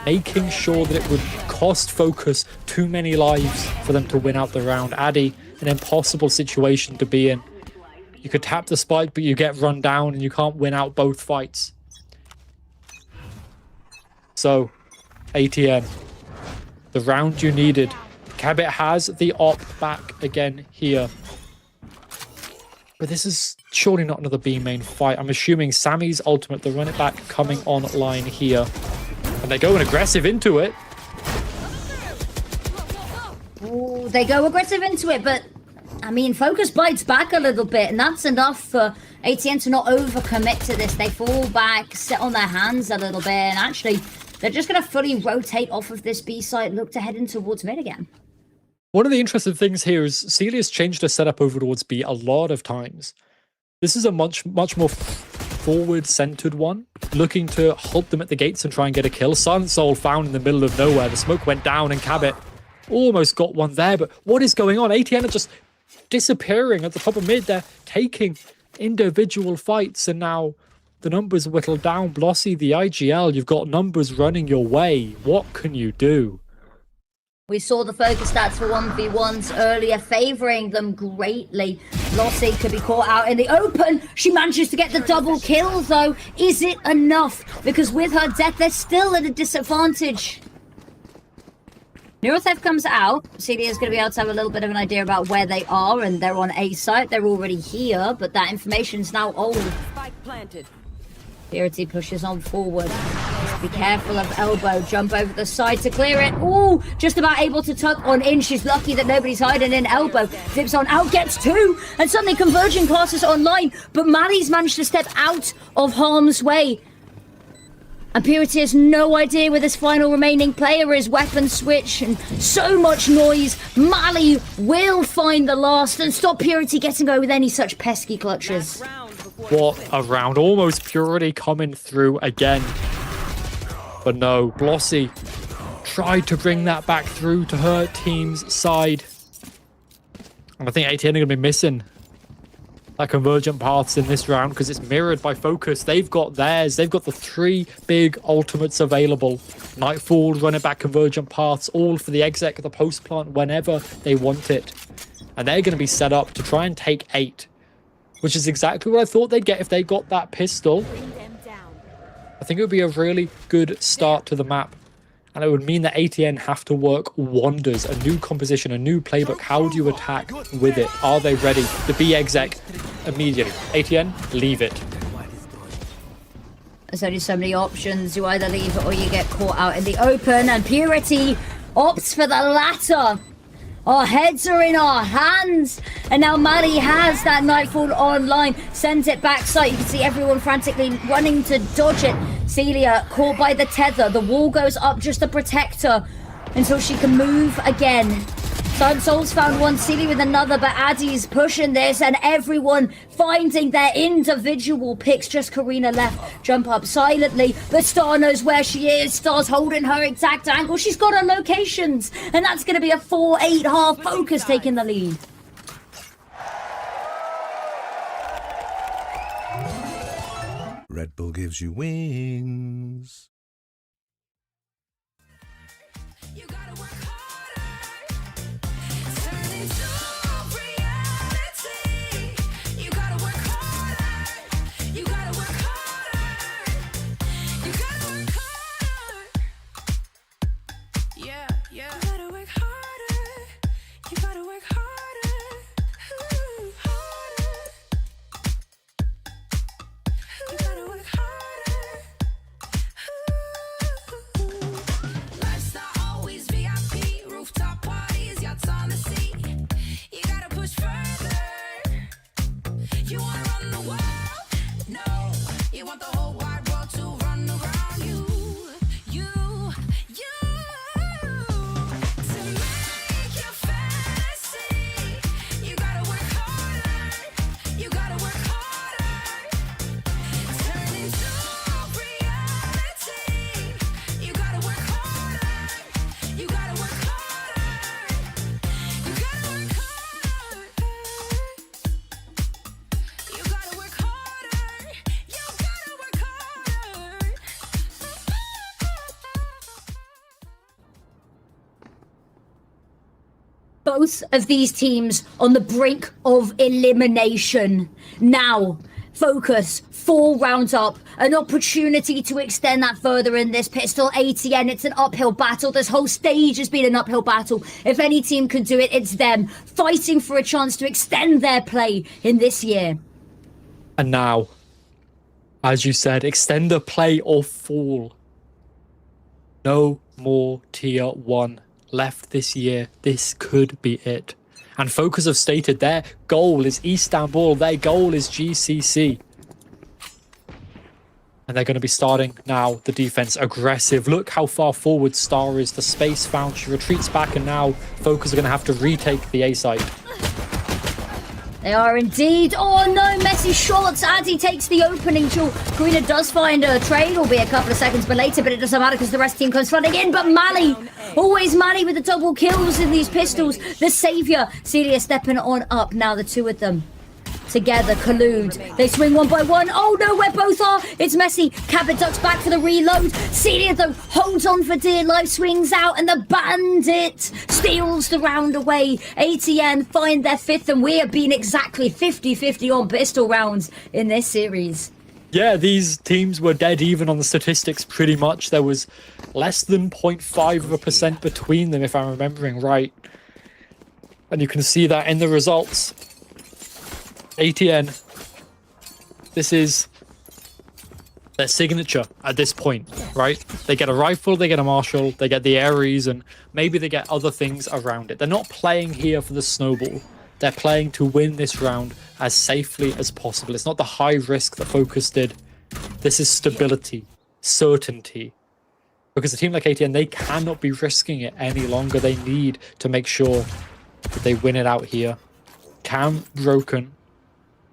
making sure that it would cost Focus too many lives for them to win out the round. Addy, an impossible situation to be in. You could tap the spike, but you get run down and you can't win out both fights. So, ATN, the round you needed. Cabot has the op back again here. But this is surely not another B main fight. I'm assuming Sammy's ultimate, the run it back, coming online here. And they go aggressive into it. Ooh, they go aggressive into it, but I mean, Focus bites back a little bit, and that's enough for ATN to not overcommit to this. They fall back, sit on their hands a little bit, and actually, they're just going to fully rotate off of this B site, look to head in towards mid again. One of the interesting things here is Celia's changed her setup over towards B a lot of times. This is a much more forward-centered one, looking to halt them at the gates and try and get a kill. Silent Soul found in the middle of nowhere. The smoke went down and Cabot almost got one there, but what is going on? ATN are just disappearing at the top of mid. They're taking individual fights, and now the numbers whittle down. Blossy, the IGL, you've got numbers running your way. What can you do? We saw the Focus stats for 1v1s earlier, favouring them greatly. Blossy could be caught out in the open. She manages to get the double kill, though. Is it enough? Because with her death, they're still at a disadvantage. Neural Theft comes out. Celia's going to be able to have a little bit of an idea about where they are, and they're on A site. They're already here, but that information's now old. Spike planted. Purity pushes on forward. Be careful of elbow. Jump over the side to clear it. Ooh, just about able to tuck on in. She's lucky that nobody's hiding in elbow. Dips on out, gets two. And suddenly converging classes online. But Mali's managed to step out of harm's way. And Purity has no idea where this final remaining player is. Weapon switch and so much noise. Mali will find the last and stop Purity getting away with any such pesky clutches. What a round. Almost Purity coming through again. But no, Blossy tried to bring that back through to her team's side. And I think ATN are going to be missing that convergent paths in this round because it's mirrored by Focus. They've got theirs. They've got the three big ultimates available. Nightfall, running back convergent paths, all for the exec, the post plant whenever they want it. And they're going to be set up to try and take 8. Which is exactly what I thought they'd get if they got that pistol. I think it would be a really good start to the map. And it would mean that ATN have to work wonders. A new composition, a new playbook. How do you attack with it? Are they ready? The B exec immediately. ATN, leave it. There's only so many options. You either leave it or you get caught out in the open. And Purity opts for the latter. Our heads are in our hands. And now Mali has that Nightfall online. Sends it backside. You can see everyone frantically running to dodge it. Celia caught by the tether. The wall goes up just to protect her until she can move again. Silent Soul's found one, Celia with another, but Addy's pushing this and everyone finding their individual picks. Just Karina left. Jump up silently, but Star knows where she is. Star's holding her exact angle. She's got her locations, and that's going to be a 4-8 half. Focus taking the lead. Red Bull gives you wings. Yeah. You wanna run the world? No, you want the whole wide world to run around you. To make your fantasy, you gotta work harder. You gotta work harder. Turn into reality. You gotta work harder. You gotta work harder. You gotta work harder. You gotta work harder. You gotta work harder. Both of these teams on the brink of elimination. Now, focus, 4 rounds up, an opportunity to extend that further in this pistol. ATN, it's an uphill battle. This whole stage has been an uphill battle. If any team can do it, it's them, fighting for a chance to extend their play in this year. And now, as you said, extend the play or fall. No more tier 1 left this year. This could be it. And Focus have stated their goal is Istanbul, their goal is GCC. And they're going to be starting now the defense aggressive. Look how far forward Star is. The space found. She retreats back, and now Focus are going to have to retake the A site. They are indeed. Oh no, messy shots as he takes the opening jewel. Karina does find a trade, will be a couple of seconds but later, but it doesn't matter because the rest of the team comes flooding in. But Mali, always Mali with the double kills in these pistols. The saviour, Celia stepping on up. Now the two of them together collude. They swing one by one. Oh no, where both are. It's messy. Cabot ducks back for the reload. Celia though holds on for dear life, swings out, and the bandit steals the round away. ATN find their 5th, and we have been exactly 50-50 on pistol rounds in this series. Yeah, these teams were dead even on the statistics pretty much. There was less than 0.5% between them, if I'm remembering right. And you can see that in the results. ATN, this is their signature at this point, right? They get a rifle, they get a Marshall, they get the Ares, and maybe they get other things around it. They're not playing here for the snowball. They're playing to win this round as safely as possible. It's not the high risk that Focus did. This is stability, certainty. Because a team like ATN, they cannot be risking it any longer. They need to make sure that they win it out here. Cam broken.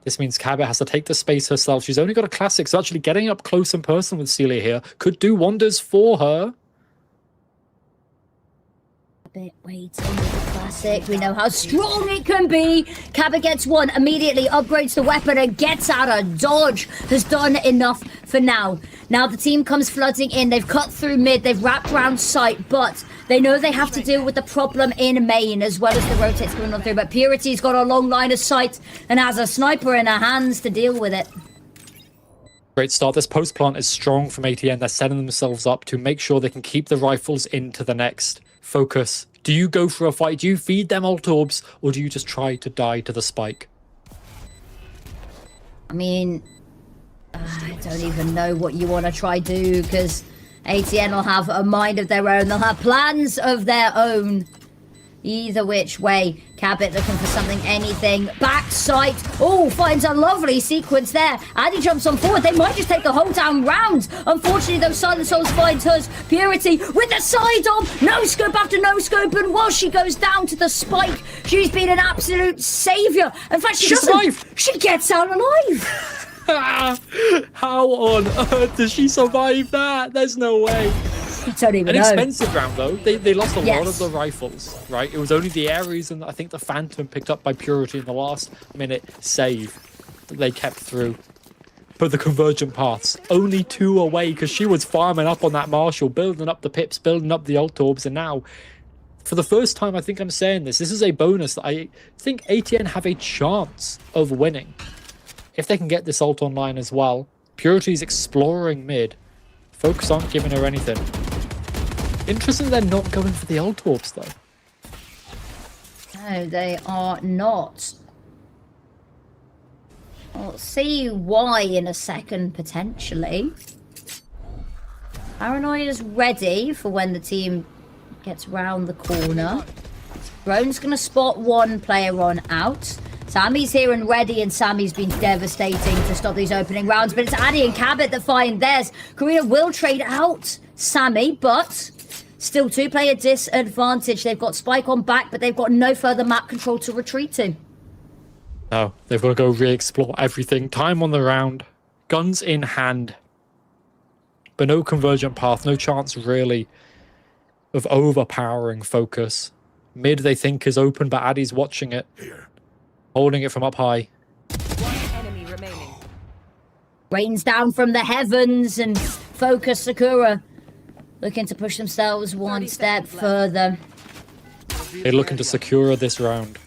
This means Cabot has to take the space herself. She's only got a classic, so actually getting up close and personal with Celia here could do wonders for her. Bit waiting with the classic. We know how strong it can be. Cabot gets one, immediately upgrades the weapon and gets out of dodge. Has done enough for now. Now the team comes flooding in. They've cut through mid. They've wrapped around sight, but they know they have to deal with the problem in main as well as the rotates going on through. But Purity's got a long line of sight and has a sniper in her hands to deal with it. Great start. This post plant is strong from ATN. They're setting themselves up to make sure they can keep the rifles into the next. Focus. Do you go for a fight? Do you feed them ult orbs, or do you just try to die to the spike? I mean, I don't even know what you want to try do, because ATN will have a mind of their own. They'll have plans of their own. Either which way. Cabot looking for something, anything. Back sight. Oh, finds a lovely sequence there. Addy jumps on forward. They might just take the whole damn round. Unfortunately, those Silent Souls finds hers. Purity with the side on. No scope after no scope. And while she goes down to the spike, she's been an absolute saviour. In fact, she survived. She gets out alive. How on earth does she survive that? There's no way. I don't even An know. expensive round, though. They lost a lot of the rifles, right? It was only the Ares and I think the Phantom picked up by Purity in the last minute save that they kept through. But the convergent paths, only 2 away because she was farming up on that Marshall, building up the pips, building up the ult orbs, and now, for the first time I think I'm saying this is a bonus that I think ATN have a chance of winning. If they can get this ult online as well. Purity's exploring mid. Folks aren't giving her anything. Interesting they're not going for the ult orbs though. No, they are not. We'll see why in a second, potentially. Paranoid is ready for when the team gets round the corner. Drone's going to spot one player on out. Sammy's here and ready, and Sammy's been devastating to stop these opening rounds, but it's Addy and Cabot that find theirs. Karina will trade out Sammy, but still two-player disadvantage. They've got Spike on back, but they've got no further map control to retreat to. No, they've got to go re-explore everything. Time on the round, guns in hand, but no convergent path, no chance really of overpowering focus. Mid they think is open, but Addy's watching it, holding it from up high. One enemy remaining. Rains down from the heavens, and Focus Sakura looking to push themselves one step further. They're looking to secure this round.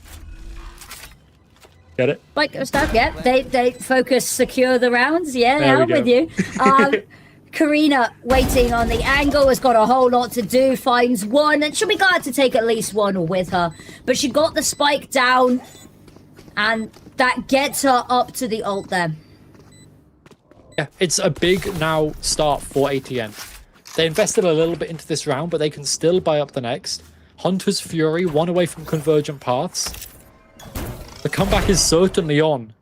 Get it? Like stuff, yeah. They Focus secure the rounds. Yeah, There we I'm go. with you. Karina waiting on the angle, has got a whole lot to do, finds one, and she'll be glad to take at least one with her. But she got the spike down, and that gets her up to the ult there. Yeah, it's a big now start for ATN. They invested a little bit into this round, but they can still buy up the next. Hunter's Fury, one away from convergent paths. The comeback is certainly on.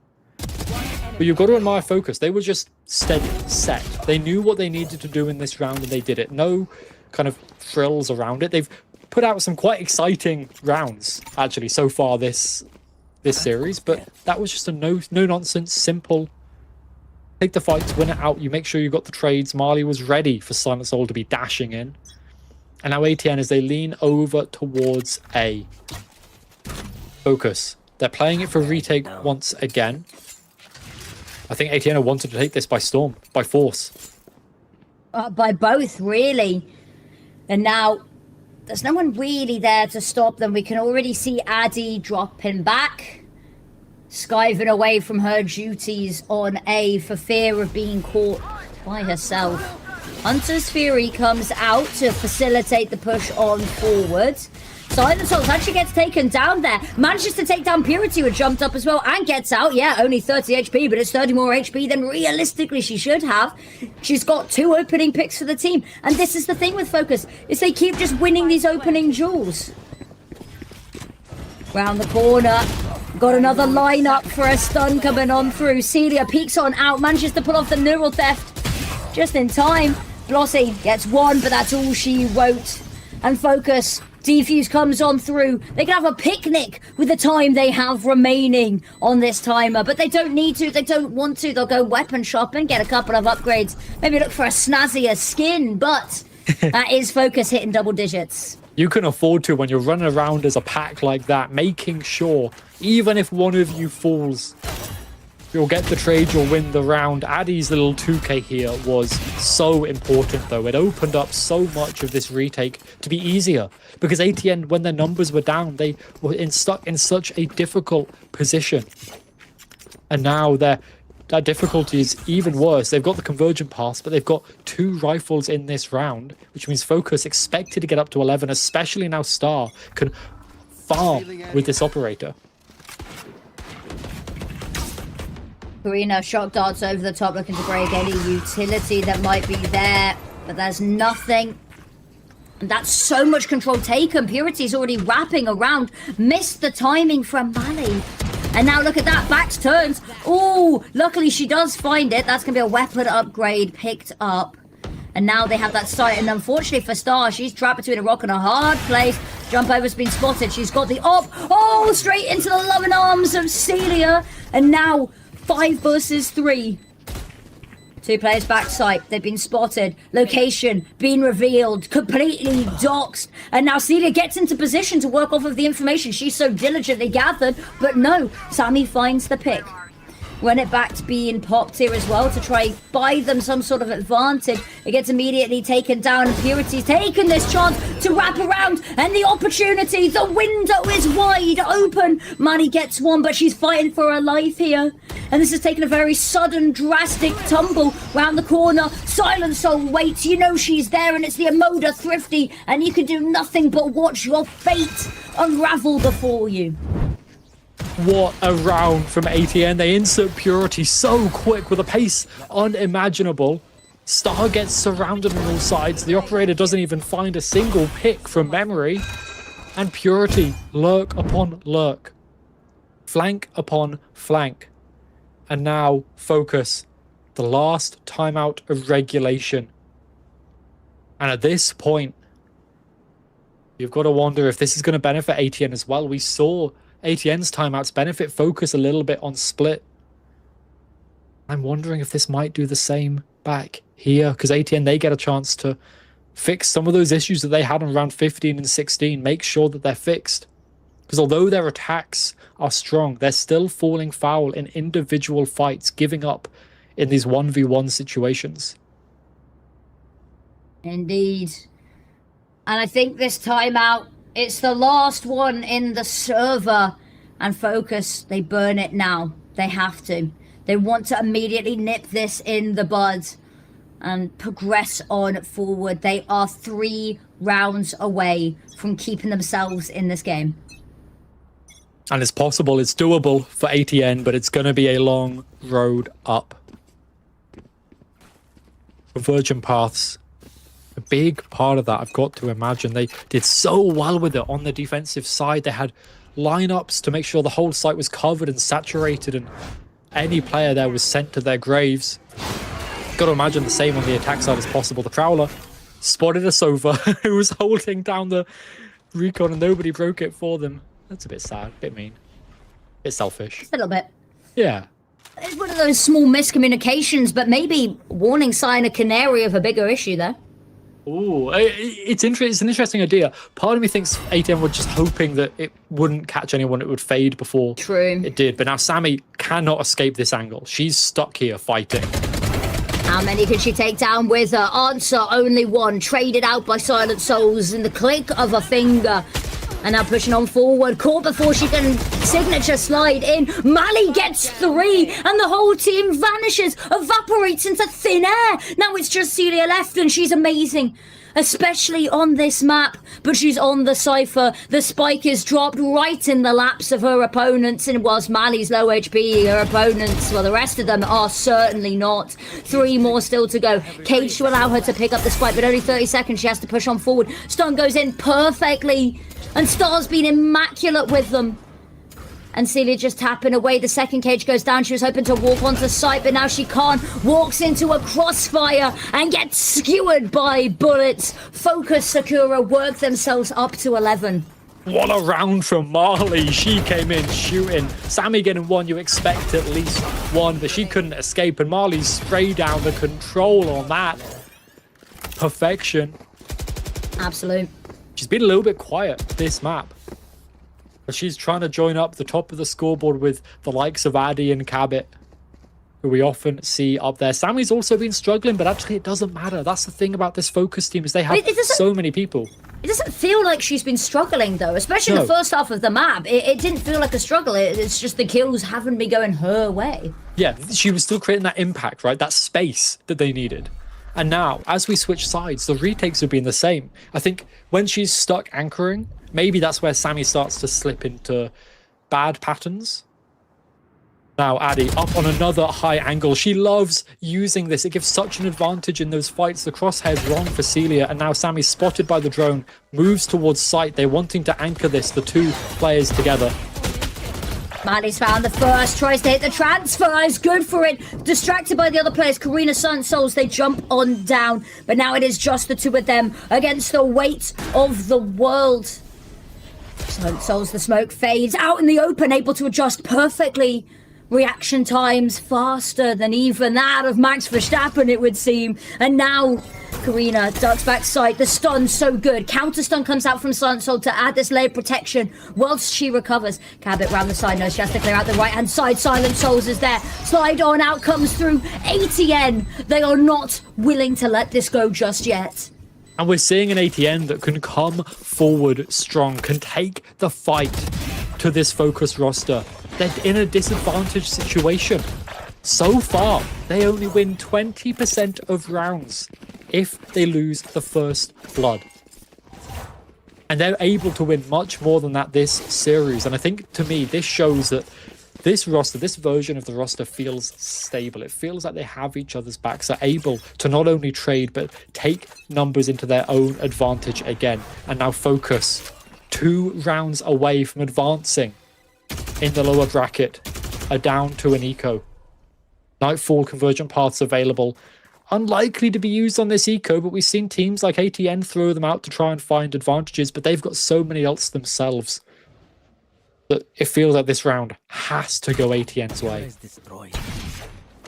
But you've got to admire Focus. They were just steady, set. They knew what they needed to do in this round, and they did it. No kind of frills around it. They've put out some quite exciting rounds, actually, so far this series. But that was just a no-nonsense, simple, take the fights, win it out. You make sure you got the trades. Marley was ready for Silent Soul to be dashing in. And now ATN, as they lean over towards A. Focus. They're playing it for retake once again. I think ATN wanted to take this by storm, by force. By both, really. And now, there's no one really there to stop them. We can already see Addy dropping back, skiving away from her duties on A for fear of being caught by herself. Hunter's Fury comes out to facilitate the push on forward. Silent Souls actually gets taken down there. Manages to take down Purity, who jumped up as well, and gets out. Yeah, only 30 HP, but it's 30 more HP than realistically she should have. She's got 2 opening picks for the team. And this is the thing with Focus, is they keep just winning these opening duels. Round the corner. Got another lineup for a stun coming on through. Celia peeks on out, manages to pull off the neural theft just in time. Blossy gets one, but that's all she wrote. And Focus, Defuse comes on through. They can have a picnic with the time they have remaining on this timer, but they don't need to, they don't want to. They'll go weapon shopping, get a couple of upgrades, maybe look for a snazzier skin, but that is Focus hitting double digits. You can afford to when you're running around as a pack like that, making sure, even if one of you falls, you'll get the trade, you'll win the round. Addy's little 2k here was so important, though. It opened up so much of this retake to be easier. Because ATN, when their numbers were down, they were stuck in such a difficult position. And now their difficulty is even worse. They've got the convergent pass, but they've got 2 rifles in this round, which means Focus expected to get up to 11, especially now Star can farm with this operator. Karina shock darts over the top, looking to break any utility that might be there, but there's nothing. And that's so much control taken. Purity's already wrapping around, missed the timing from Mali. And now look at that, backs turns. Oh, luckily she does find it. That's gonna be a weapon upgrade picked up. And now they have that sight, and unfortunately for Star, she's trapped between a rock and a hard place. Jump over's been spotted. She's got the op. Oh, straight into the loving arms of Celia. And now 5 versus 3. 2 players backside. They've been spotted. Location been revealed. Completely doxed. And now Celia gets into position to work off of the information she's so diligently gathered. But no, Sammy finds the pick. Run it back to being popped here as well to try buy them some sort of advantage. It gets immediately taken down, and Purity's taken this chance to wrap around, and the opportunity, the window is wide open. Money gets one, but she's fighting for her life here. And this has taken a very sudden, drastic tumble round the corner. Silent Soul waits, you know she's there, and it's the Amoda Thrifty, and you can do nothing but watch your fate unravel before you. What a round from ATN. They insert Purity so quick with a pace unimaginable. Star gets surrounded on all sides. The operator doesn't even find a single pick from memory. And Purity, lurk upon lurk, flank upon flank. And now Focus, the last timeout of regulation. And at this point, you've got to wonder if this is going to benefit ATN as well. We saw ATN's timeouts benefit Focus a little bit on split. I'm wondering if this might do the same back here, because ATN, they get a chance to fix some of those issues that they had on round 15 and 16, make sure that they're fixed. Because although their attacks are strong, they're still falling foul in individual fights, giving up in these 1v1 situations. Indeed. And I think this timeout, it's the last one in the server. And Focus, they burn it now. They have to. They want to immediately nip this in the bud and progress on forward. They are 3 rounds away from keeping themselves in this game. And it's possible, it's doable for ATN, but it's going to be a long road up. Virgin Paths, a big part of that, I've got to imagine. They did so well with it on the defensive side. They had lineups to make sure the whole site was covered and saturated, and any player there was sent to their graves. Got to imagine the same on the attack side as possible. The Prowler spotted a Sova who was holding down the recon and nobody broke it for them. That's a bit sad, a bit mean, a bit selfish. Just a little bit. Yeah. It's one of those small miscommunications, but maybe warning sign, a canary of a bigger issue there. Ooh, it's an interesting idea. Part of me thinks ATM were just hoping that it wouldn't catch anyone, it would fade before it did. But now Sammy cannot escape this angle. She's stuck here fighting. How many can she take down with her? Answer, only one. Traded out by Silent Souls in the click of a finger. And now pushing on forward. Caught before she can signature slide in. Mali gets 3. And the whole team vanishes. Evaporates into thin air. Now it's just Celia left and she's amazing. Especially on this map. But she's on the Cypher. The spike is dropped right in the laps of her opponents. And whilst Mali's low HP, her opponents, well, the rest of them are certainly not. 3 more still to go. Cage to allow her to pick up the spike, but only 30 seconds. She has to push on forward. Stun goes in perfectly. And Star's been immaculate with them. And Celia just tapping away. The second cage goes down. She was hoping to walk onto site, but now she can't. Walks into a crossfire and gets skewered by bullets. Focus, Sakura work themselves up to 11. What a round from Marley. She came in shooting. Sammy getting 1, you expect at least 1, but she couldn't escape. And Marley sprayed down the control on that. Perfection. Absolute. She's been a little bit quiet this map. But she's trying to join up the top of the scoreboard with the likes of Addy and Cabot, who we often see up there. Sammy's also been struggling, but actually it doesn't matter. That's the thing about this Focus team, is they have so many people. It doesn't feel like she's been struggling, though, especially in the first half of the map. It didn't feel like a struggle. It's just the kills haven't been going her way. Yeah, she was still creating that impact, right? That space that they needed. And now, as we switch sides, the retakes have been the same. I think when she's stuck anchoring, maybe that's where Sammy starts to slip into bad patterns. Now, Addy up on another high angle. She loves using this. It gives such an advantage in those fights. The crosshair's wrong for Celia, and now Sammy's spotted by the drone, moves towards site. They're wanting to anchor this, the 2 players together. Mali's found the first, tries to hit the transfer, is good for it. Distracted by the other players, Karina, Sun Souls, they jump on down. But now it is just the 2 of them against the weight of the world. Sun Souls, the smoke fades out in the open, able to adjust perfectly. Reaction times faster than even that of Max Verstappen, it would seem. And now Karina ducks back sight. The stun so good. Counter stun comes out from Sunsoul to add this layer of protection whilst she recovers. Cabot round the side. No, she has to clear out the right hand side. Silent Souls is there. Slide on out comes through. ATN. They are not willing to let this go just yet. And we're seeing an ATN that can come forward strong, can take the fight to this Focus roster. They're in a disadvantaged situation. So far, they only win 20% of rounds if they lose the first blood. And they're able to win much more than that this series. And I think, to me, this shows that this roster, this version of the roster feels stable. It feels like they have each other's backs, are able to not only trade, but take numbers into their own advantage again. And now Focus, 2 rounds away from advancing. in the lower bracket are down to an eco. Nightfall convergent paths available. Unlikely to be used on this eco, but we've seen teams like ATN throw them out to try and find advantages, but they've got so many ults themselves that it feels like this round has to go ATN's way.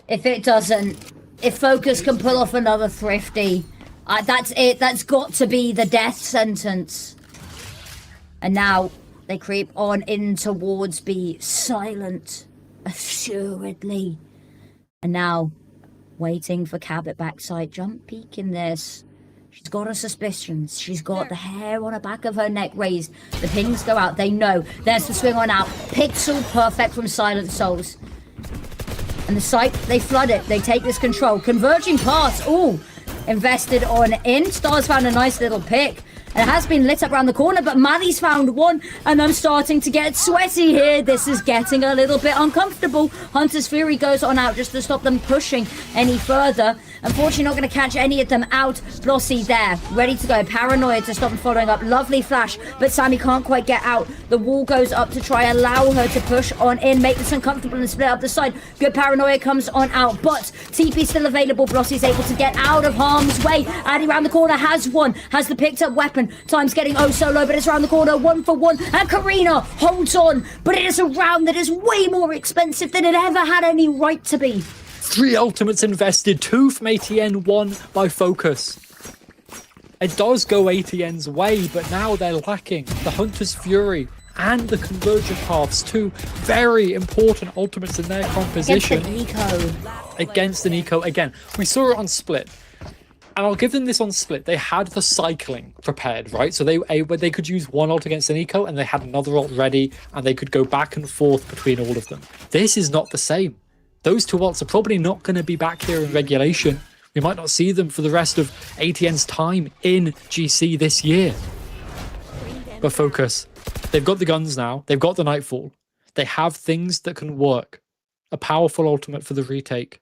If it doesn't, if Focus can pull off another Thrifty, that's it. That's got to be the death sentence. And now they creep on in towards B, silent, assuredly. And now, waiting for Cabot backside jump, peeking this. She's got her suspicions. She's got the hair on the back of her neck raised. The pings go out. They know. There's the swing on out. Pixel perfect from Silent Souls. And the site, they flood it. They take this control. Converging paths. Ooh. Invested on in. Stars found a nice little pick. And it has been lit up around the corner, but Maddie's found one, and I'm starting to get sweaty here. This is getting a little bit uncomfortable. Hunter's Fury goes on out just to stop them pushing any further. Unfortunately, not going to catch any of them out. Blossy there, ready to go. Paranoia to stop them following up. Lovely flash, but Sammy can't quite get out. The wall goes up to try allow her to push on in, make this uncomfortable and split up the side. Good Paranoia comes on out, but TP still available. Blossy's able to get out of harm's way. Addy around the corner has one, has the picked up weapon. Time's getting oh so low, but it's around the corner, 1 for 1, and Karina holds on, but it is a round that is way more expensive than it ever had any right to be. 3 ultimates invested, 2 from ATN, 1 by Focus. It does go ATN's way, but now they're lacking the Hunter's Fury and the Convergent Paths, 2 very important ultimates in their composition. Against an eco. Again, we saw it on Split. And I'll give them this on Split. They had the cycling prepared, right? So they could use one ult against an eco, and they had another ult ready, and they could go back and forth between all of them. This is not the same. Those 2 ults are probably not going to be back here in regulation. We might not see them for the rest of ATN's time in GC this year. But Focus, they've got the guns now. They've got the Nightfall. They have things that can work. A powerful ultimate for the retake.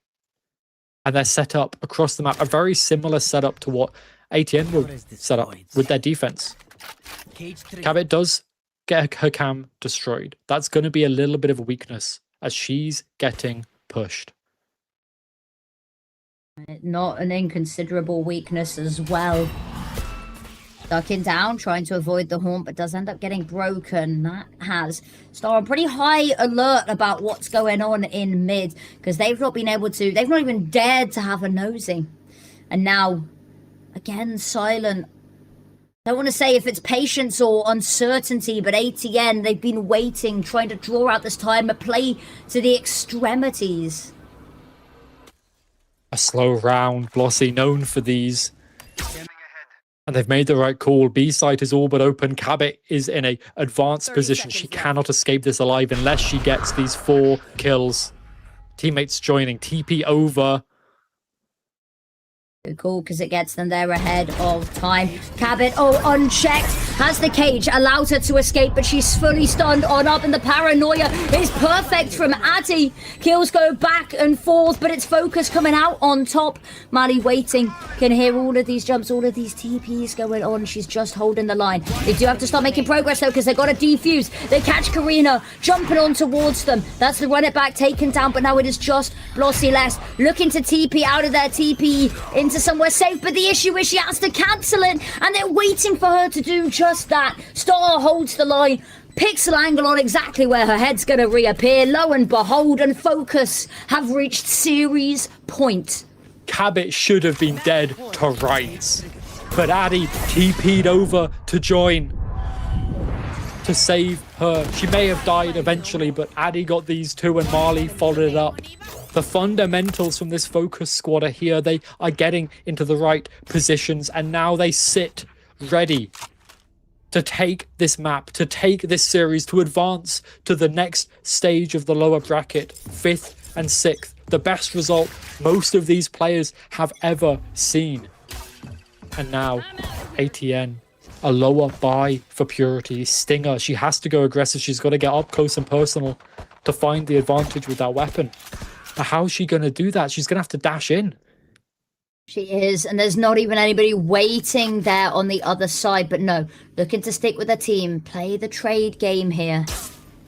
And they're set up across the map, a very similar setup to what ATN will set up with their defense. Cabot does get her cam destroyed. That's going to be a little bit of a weakness as she's getting pushed. Not an inconsiderable weakness as well. Ducking down, trying to avoid the haunt, but does end up getting broken. That has Star on pretty high alert about what's going on in mid, because they've not been able to, they've not even dared to have a nosing. And now, again, Silent. Don't want to say if it's patience or uncertainty, but ATN, they've been waiting, trying to draw out this time, a play to the extremities. A slow round, Blossy known for these. And they've made the right call. B site is all but open. Cabot is in a advanced position. She cannot escape this alive unless she gets these 4 kills. Teammates joining. TP over. Cool, because it gets them there ahead of time. Cabot, unchecked, has the cage, allows her to escape, but she's fully stunned on up, and the paranoia is perfect from Addy. Kills go back and forth, but it's Focus coming out on top. Maddie waiting, can hear all of these jumps, all of these TPs going on. She's just holding the line. They do have to start making progress though, because they've got to defuse. They catch Karina, jumping on towards them. That's the run it back, taken down, but now it is just Blossy left, looking to TP out of their TP into somewhere safe, but the issue is she has to cancel it, and they're waiting for her to do just that. Star holds the line, pixel angle on exactly where her head's going to reappear. Lo and behold, and Focus have reached series point. Cabot should have been dead to rights, but Addy TP'd over to join to save her. She may have died eventually, but Addy got these 2 and Marley followed it up. The fundamentals from this Focus squad are here. They are getting into the right positions, and now they sit ready to take this map, to take this series, to advance to the next stage of the lower bracket, 5th and 6th. The best result most of these players have ever seen. And now, ATN, a lower buy for Purity. Stinger, she has to go aggressive. She's got to get up close and personal to find the advantage with that weapon. Now, how's she going to do that? She's going to have to dash in. She is, and there's not even anybody waiting there on the other side, but no, looking to stick with her team, play the trade game here.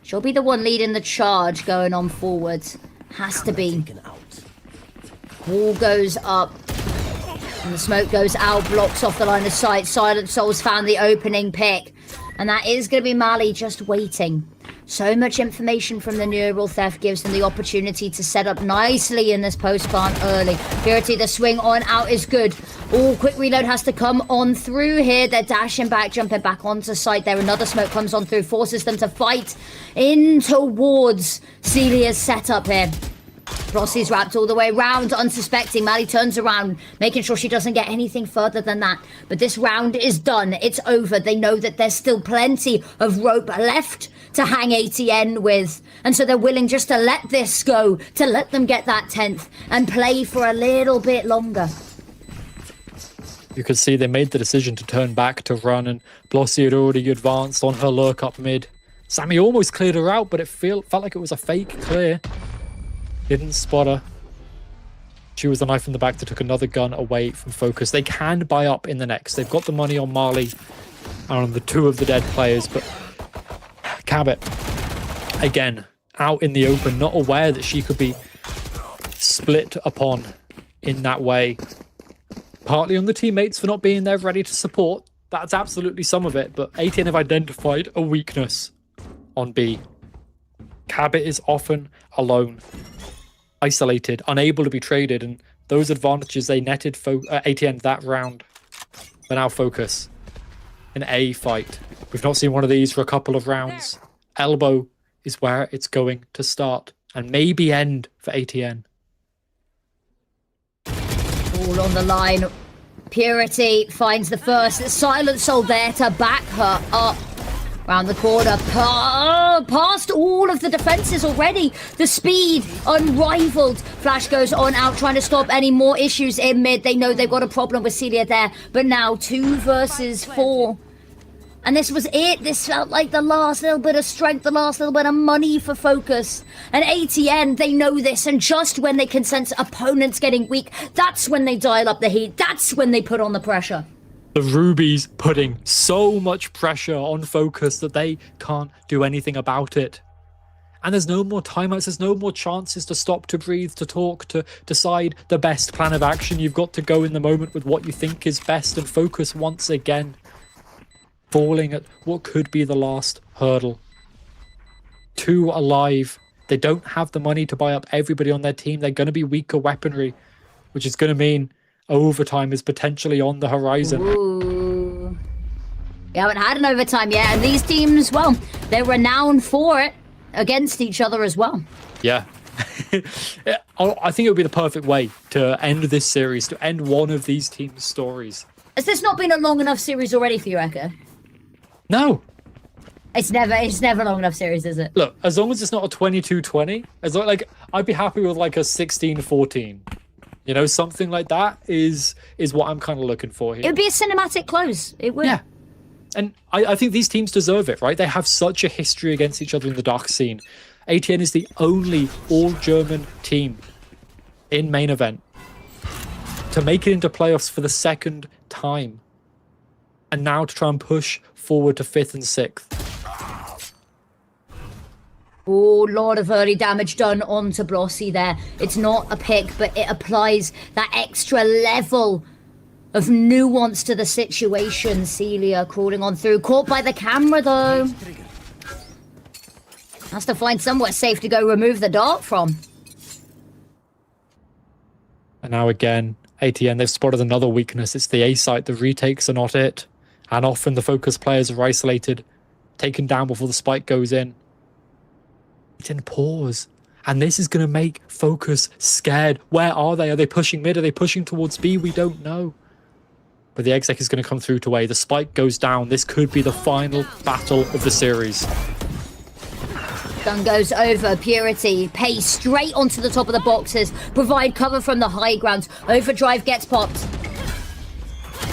She'll be the one leading the charge going on forwards. Has to be. Wall goes up. And the smoke goes out, blocks off the line of sight. Silent Soul's found the opening pick. And that is going to be Mali just waiting. So much information from the neural theft gives them the opportunity to set up nicely in this post plant early. Purity, the swing on out is good. Oh, quick reload has to come on through here. They're dashing back, jumping back onto site there. Another smoke comes on through, forces them to fight in towards Celia's setup here. Rossi's wrapped all the way round, unsuspecting. Mali turns around, making sure she doesn't get anything further than that. But this round is done. It's over. They know that there's still plenty of rope left to hang ATN with. And so they're willing just to let this go, to let them get that 10th and play for a little bit longer. You could see they made the decision to turn back to run, and Blossy had already advanced on her lurk up mid. Sammy almost cleared her out, but it felt like it was a fake clear. Didn't spot her. She was the knife in the back that took another gun away from focus. They can buy up in the next. They've got the money on Mali and on the 2 of the dead players, but Cabot, again, out in the open, not aware that she could be split upon in that way. Partly on the teammates for not being there ready to support. That's absolutely some of it, but ATN have identified a weakness on B. Cabot is often alone, isolated, unable to be traded, and those advantages they netted ATN that round. But now focus. An A fight. We've not seen one of these for a couple of rounds. Elbow is where it's going to start, and maybe end for ATN. All on the line. Purity finds the first. Silent Soul there to back her up. Round the corner, past all of the defenses already. The speed, unrivaled. Flash goes on out, trying to stop any more issues in mid. They know they've got a problem with Celia there. But now 2 versus 4. And this was it. This felt like the last little bit of strength, the last little bit of money for focus. And ATN, they know this. And just when they can sense opponents getting weak, that's when they dial up the heat. That's when they put on the pressure. The Rubies putting so much pressure on focus that they can't do anything about it. And there's no more timeouts, there's no more chances to stop, to breathe, to talk, to decide the best plan of action. You've got to go in the moment with what you think is best, and focus once again falling at what could be the last hurdle. 2 alive. They don't have the money to buy up everybody on their team. They're going to be weaker weaponry, which is going to mean overtime is potentially on the horizon. Ooh. We haven't had an overtime yet, and these teams, well, they're renowned for it against each other as well. Yeah. I think it would be the perfect way to end this series, to end one of these teams' stories. Has this not been a long enough series already for you, Echo? No. It's never long enough series, is it? Look, as long as it's not a 22-20, as long, like, I'd be happy with like a 16-14. You know, something like that is what I'm kind of looking for here. It would be a cinematic close. It would. Yeah. And I think these teams deserve it, right? They have such a history against each other in the dark scene. ATN is the only all-German team in main event to make it into playoffs for the 2nd time. And now to try and push forward to 5th and 6th. Oh, lot of early damage done onto Blossy there. It's not a pick, but it applies that extra level of nuance to the situation. Celia crawling on through. Caught by the camera, though. Has to find somewhere safe to go remove the dart from. And now again, ATN, they've spotted another weakness. It's the A site. The retakes are not it. And often the focus players are isolated, taken down before the spike goes in. It's in pause. And this is going to make focus scared. Where are they? Are they pushing mid? Are they pushing towards B? We don't know. But the exec is going to come through to A. The spike goes down. This could be the final battle of the series. Gun goes over. Purity pay straight onto the top of the boxes. Provide cover from the high grounds. Overdrive gets popped.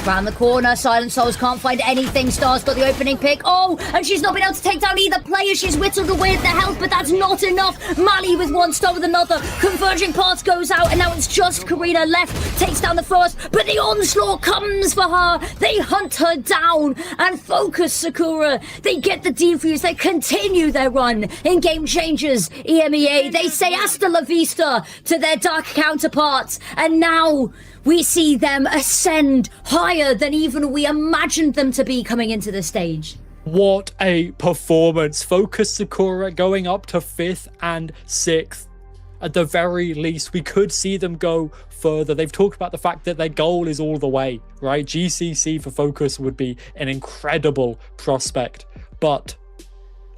Round the corner, Silent Souls can't find anything. Star's got the opening pick. Oh, and she's not been able to take down either player. She's whittled away at the health, but that's not enough. Mali with one, Star with another. Converging Paths goes out, and now it's just Karina left. Takes down the first, but the onslaught comes for her. They hunt her down and focus Sakura. They get the defuse. They continue their run in Game Changers, EMEA. They say hasta la vista to their dark counterparts, and now we see them ascend higher than even we imagined them to be coming into the stage. What a performance. Focus Sakura going up to 5th and 6th. At the very least, we could see them go further. They've talked about the fact that their goal is all the way, right? GCC for Focus would be an incredible prospect. But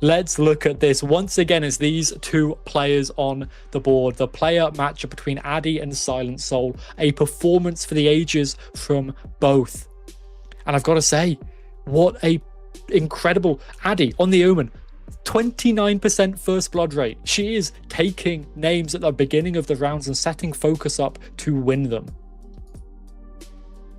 let's look at this once again as these two players on the board. The player matchup between Addy and Silent Soul. A performance for the ages from both. And I've got to say, what a incredible Addy on the Omen. 29% first blood rate. She is taking names at the beginning of the rounds and setting Focus up to win them.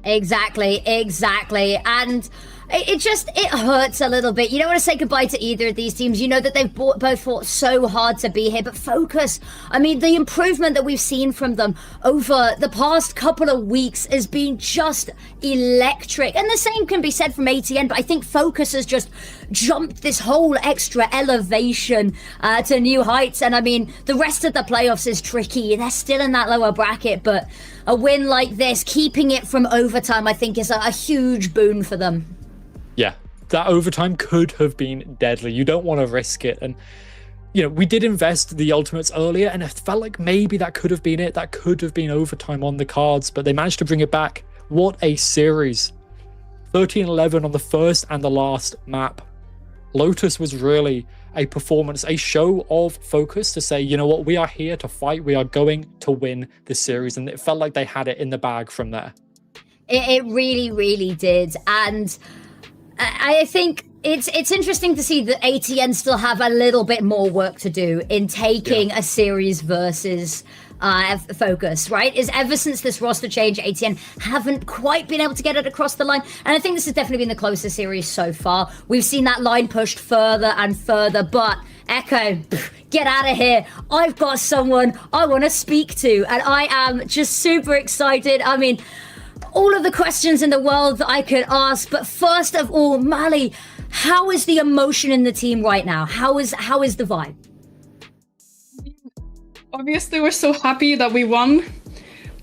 Exactly. And it hurts a little bit. You don't want to say goodbye to either of these teams. You know that they've both fought so hard to be here, but Focus, I mean, the improvement that we've seen from them over the past couple of weeks has been just electric. And the same can be said from ATN, but I think Focus has just jumped this whole extra elevation to new heights. And I mean, the rest of the playoffs is tricky. They're still in that lower bracket, but a win like this, keeping it from overtime, I think is a huge boon for them. Yeah, that overtime could have been deadly. You don't want to risk it. And, you know, we did invest the ultimates earlier, and it felt like maybe that could have been it. That could have been overtime on the cards, but they managed to bring it back. What a series. 13-11 on the first and the last map. Lotus was really a performance, a show of Focus to say, you know what, we are here to fight. We are going to win this series. And it felt like they had it in the bag from there. It really, really did. And I think it's interesting to see that ATN still have a little bit more work to do in taking a series versus Focus, right? Is ever since this roster change, ATN haven't quite been able to get it across the line. And I think this has definitely been the closest series so far. We've seen that line pushed further and further, but Echo, get out of here. I've got someone I want to speak to, and I am just super excited. I mean, all of the questions in the world that I could ask, but first of all, Mali, how is the emotion in the team right now? How is the vibe? Obviously, we're so happy that we won,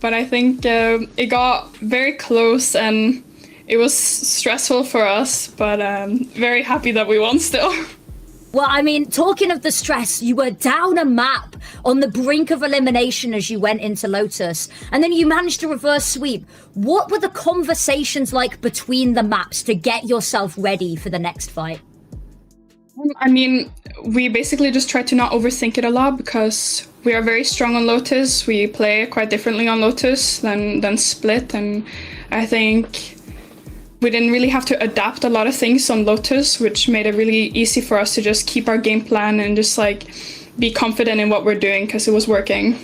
but I think it got very close and it was stressful for us, but very happy that we won still. Well, I mean, talking of the stress, you were down a map on the brink of elimination as you went into Lotus, and then you managed to reverse sweep. What were the conversations like between the maps to get yourself ready for the next fight? I mean, we basically just try to not overthink it a lot because we are very strong on Lotus. We play quite differently on Lotus than Split, and I think we didn't really have to adapt a lot of things on Lotus, which made it really easy for us to just keep our game plan and just like be confident in what we're doing because it was working.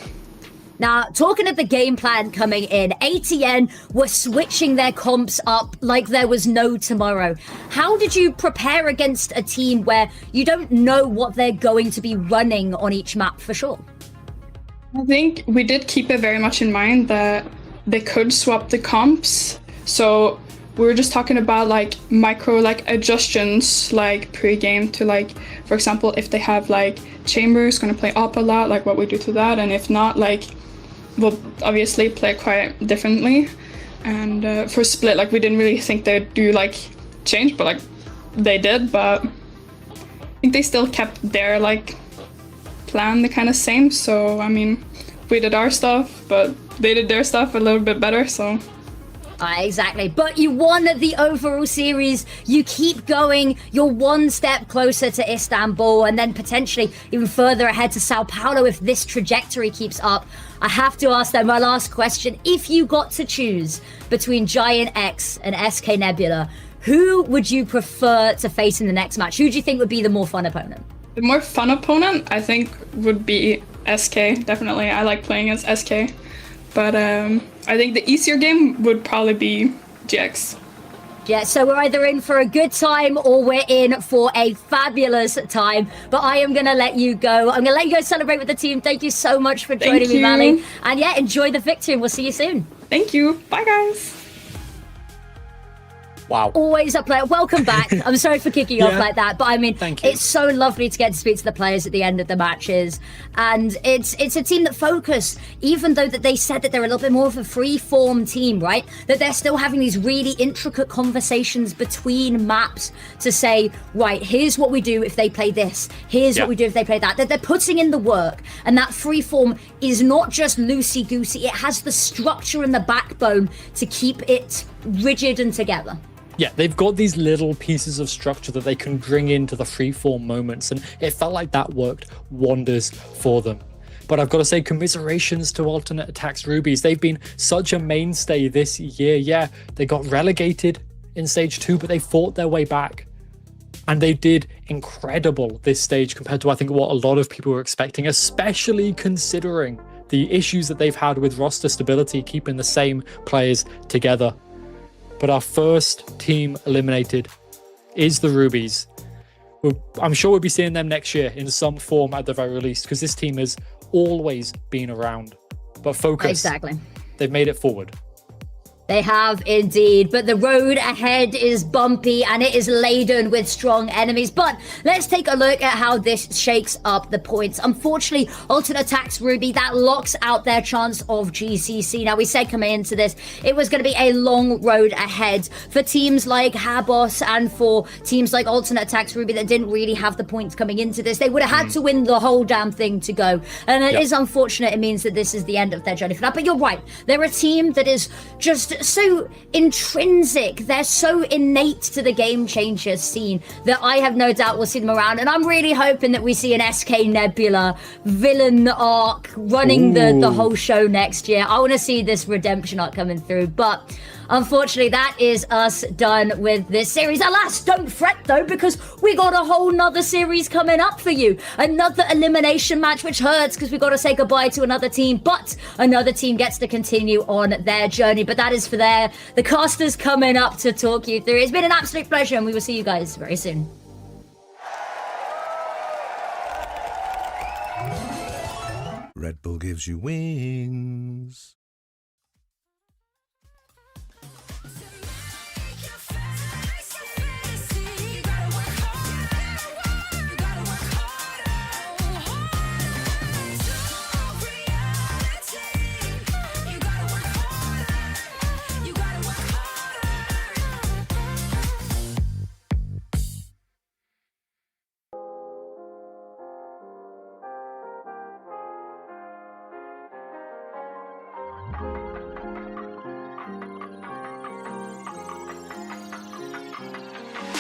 Now, talking of the game plan coming in, ATN were switching their comps up like there was no tomorrow. How did you prepare against a team where you don't know what they're going to be running on each map for sure? I think we did keep it very much in mind that they could swap the comps. So we were just talking about like micro like adjustments like pre-game to like, for example, if they have like Chambers gonna play up a lot, like what we do to that, and if not, like we'll obviously play quite differently. And for Split, like we didn't really think they'd do like change, but like they did. But I think they still kept their like plan the kind of same. So I mean, we did our stuff, but they did their stuff a little bit better. So. Exactly, but you won the overall series. You keep going. You're one step closer to Istanbul and then potentially even further ahead to Sao Paulo if this trajectory keeps up. I have to ask them my last question. If you got to choose between Giant X and SK Nebula, who would you prefer to face in the next match? Who do you think would be the more fun opponent? The more fun opponent, I think, would be SK, definitely. I like playing as SK. But I think the easier game would probably be GX. Yeah, so we're either in for a good time or we're in for a fabulous time. But I am going to let you go. I'm going to let you go celebrate with the team. Thank you so much for joining me, Valley. And yeah, enjoy the victory. We'll see you soon. Thank you. Bye, guys. Wow. Always a pleasure. Welcome back. I'm sorry for kicking off like that, but I mean, Thank you. it's so lovely to get to speak to the players at the end of the matches. And it's a team that focus, even though that they said that they're a little bit more of a free-form team, right? That they're still having these really intricate conversations between maps to say, right, here's what we do if they play this. Here's what we do if they play that. That they're putting in the work. And that free-form is not just loosey-goosey. It has the structure and the backbone to keep it rigid and together. Yeah, they've got these little pieces of structure that they can bring into the freeform moments, and it felt like that worked wonders for them. But I've got to say, commiserations to Alternate Attacks Rubies. They've been such a mainstay this year. Yeah, they got relegated in Stage 2, but they fought their way back. And they did incredible this stage compared to, I think, what a lot of people were expecting, especially considering the issues that they've had with roster stability, keeping the same players together. But our first team eliminated is the Rubies. I'm sure we'll be seeing them next year in some form at the very least, because this team has always been around. But focus. Exactly. They've made it forward. They have indeed, but the road ahead is bumpy and it is laden with strong enemies. But let's take a look at how this shakes up the points. Unfortunately, Alternate Attacks Ruby, that locks out their chance of GCC. Now, we said coming into this, it was going to be a long road ahead for teams like HABO and for teams like Alternate Attacks Ruby that didn't really have the points coming into this. They would have had to win the whole damn thing to go. And it is unfortunate. It means that this is the end of their journey for that. But you're right. They're a team that is just so intrinsic, they're so innate to the Game Changers scene that I have no doubt we'll see them around. And I'm really hoping that we see an SK Nebula villain arc running the whole show next year. I want to see this redemption arc coming through, but unfortunately that is us done with this series. Alas, don't fret though, because we got a whole nother series coming up for you. Another elimination match, which hurts because we got to say goodbye to another team, but another team gets to continue on their journey. But that is for the casters coming up to talk you through. It's been an absolute pleasure, and we will see you guys very soon. Red Bull gives you wings.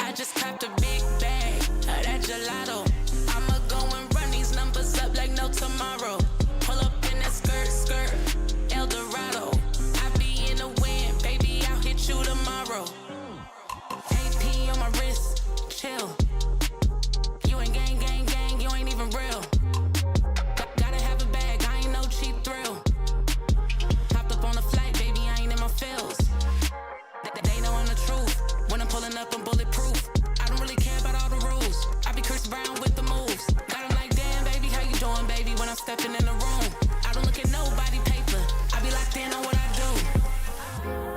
I just copped a big bag of that gelato. I'ma go and run these numbers up like no tomorrow. Pull up in that skirt, El Dorado. I be in the wind, baby, I'll hit you tomorrow. AP on my wrist, chill. You ain't gang, you ain't even real. Gotta have a bag, I ain't no cheap thrill. Popped up on a flight, baby, I ain't in my feels. They know I'm the truth. When I'm pulling up, I'm bulletproof. I don't really care about all the rules. I be Chris Brown with the moves. Got 'em like, damn, baby, how you doing, baby? When I'm stepping in the room, I don't look at nobody paper. I be locked in on what I do.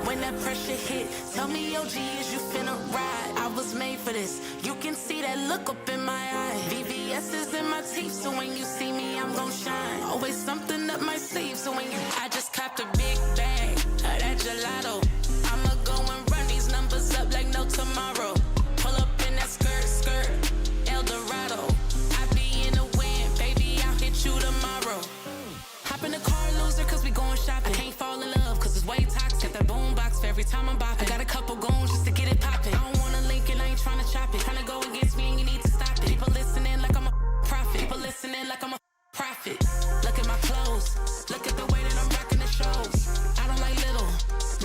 When that pressure hit, tell me, OG, is you finna ride? I was made for this. You can see that look up in my eye. VVS is in my teeth, so when you see me, I'm gon' shine. Always something up my sleeve, so when you, I just copped a big bag of that gelato. I'ma go and run these numbers up like no tomorrow. Pull up in that skirt, El Dorado. I be in the wind, baby, I'll hit you tomorrow. Hop in the car, loser, cause we going shopping. I can't fall in love, cause it's way toxic. Got that boom box for every time I'm bopping. I got a couple goons just to get it poppin'. I don't wanna link it, I ain't tryna chop it. Tryna go against me and you need to stop it. People listening like I'm a prophet. People listening like I'm a prophet. Look at my clothes. Look at the way that I'm rocking the shows. I don't like little.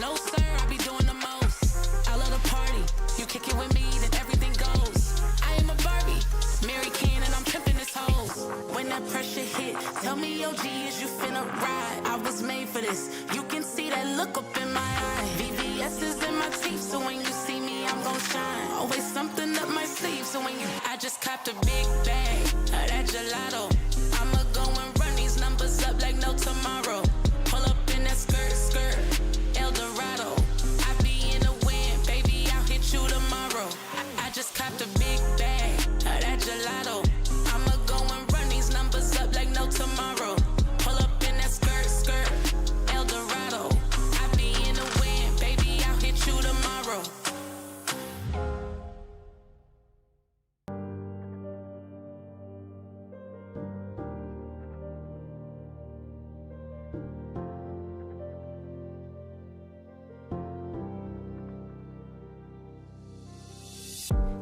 No, sir, I be doing the most. I love the party. You kick it with me, then everything goes. I am a Barbie. Mary Kane, and I'm pimping this hoes. When that pressure hit, tell me, OG, is you finna ride? I was made for this. You can see that look up in my eye. VVS Successes in my teeth, so when you see me, I'm gon' shine. Always something up my sleeve, so when you, I just copped a big bag of that gelato. I'ma go and run these numbers up like no tomorrow. Pull up in that skirt, El Dorado. I be in the wind, baby, I'll hit you tomorrow. I just copped a big bag of that gelato. I'ma go and run these numbers up like no tomorrow. Pull up in that skirt, El Dorado. I be in the wind, baby, I'll hit you tomorrow.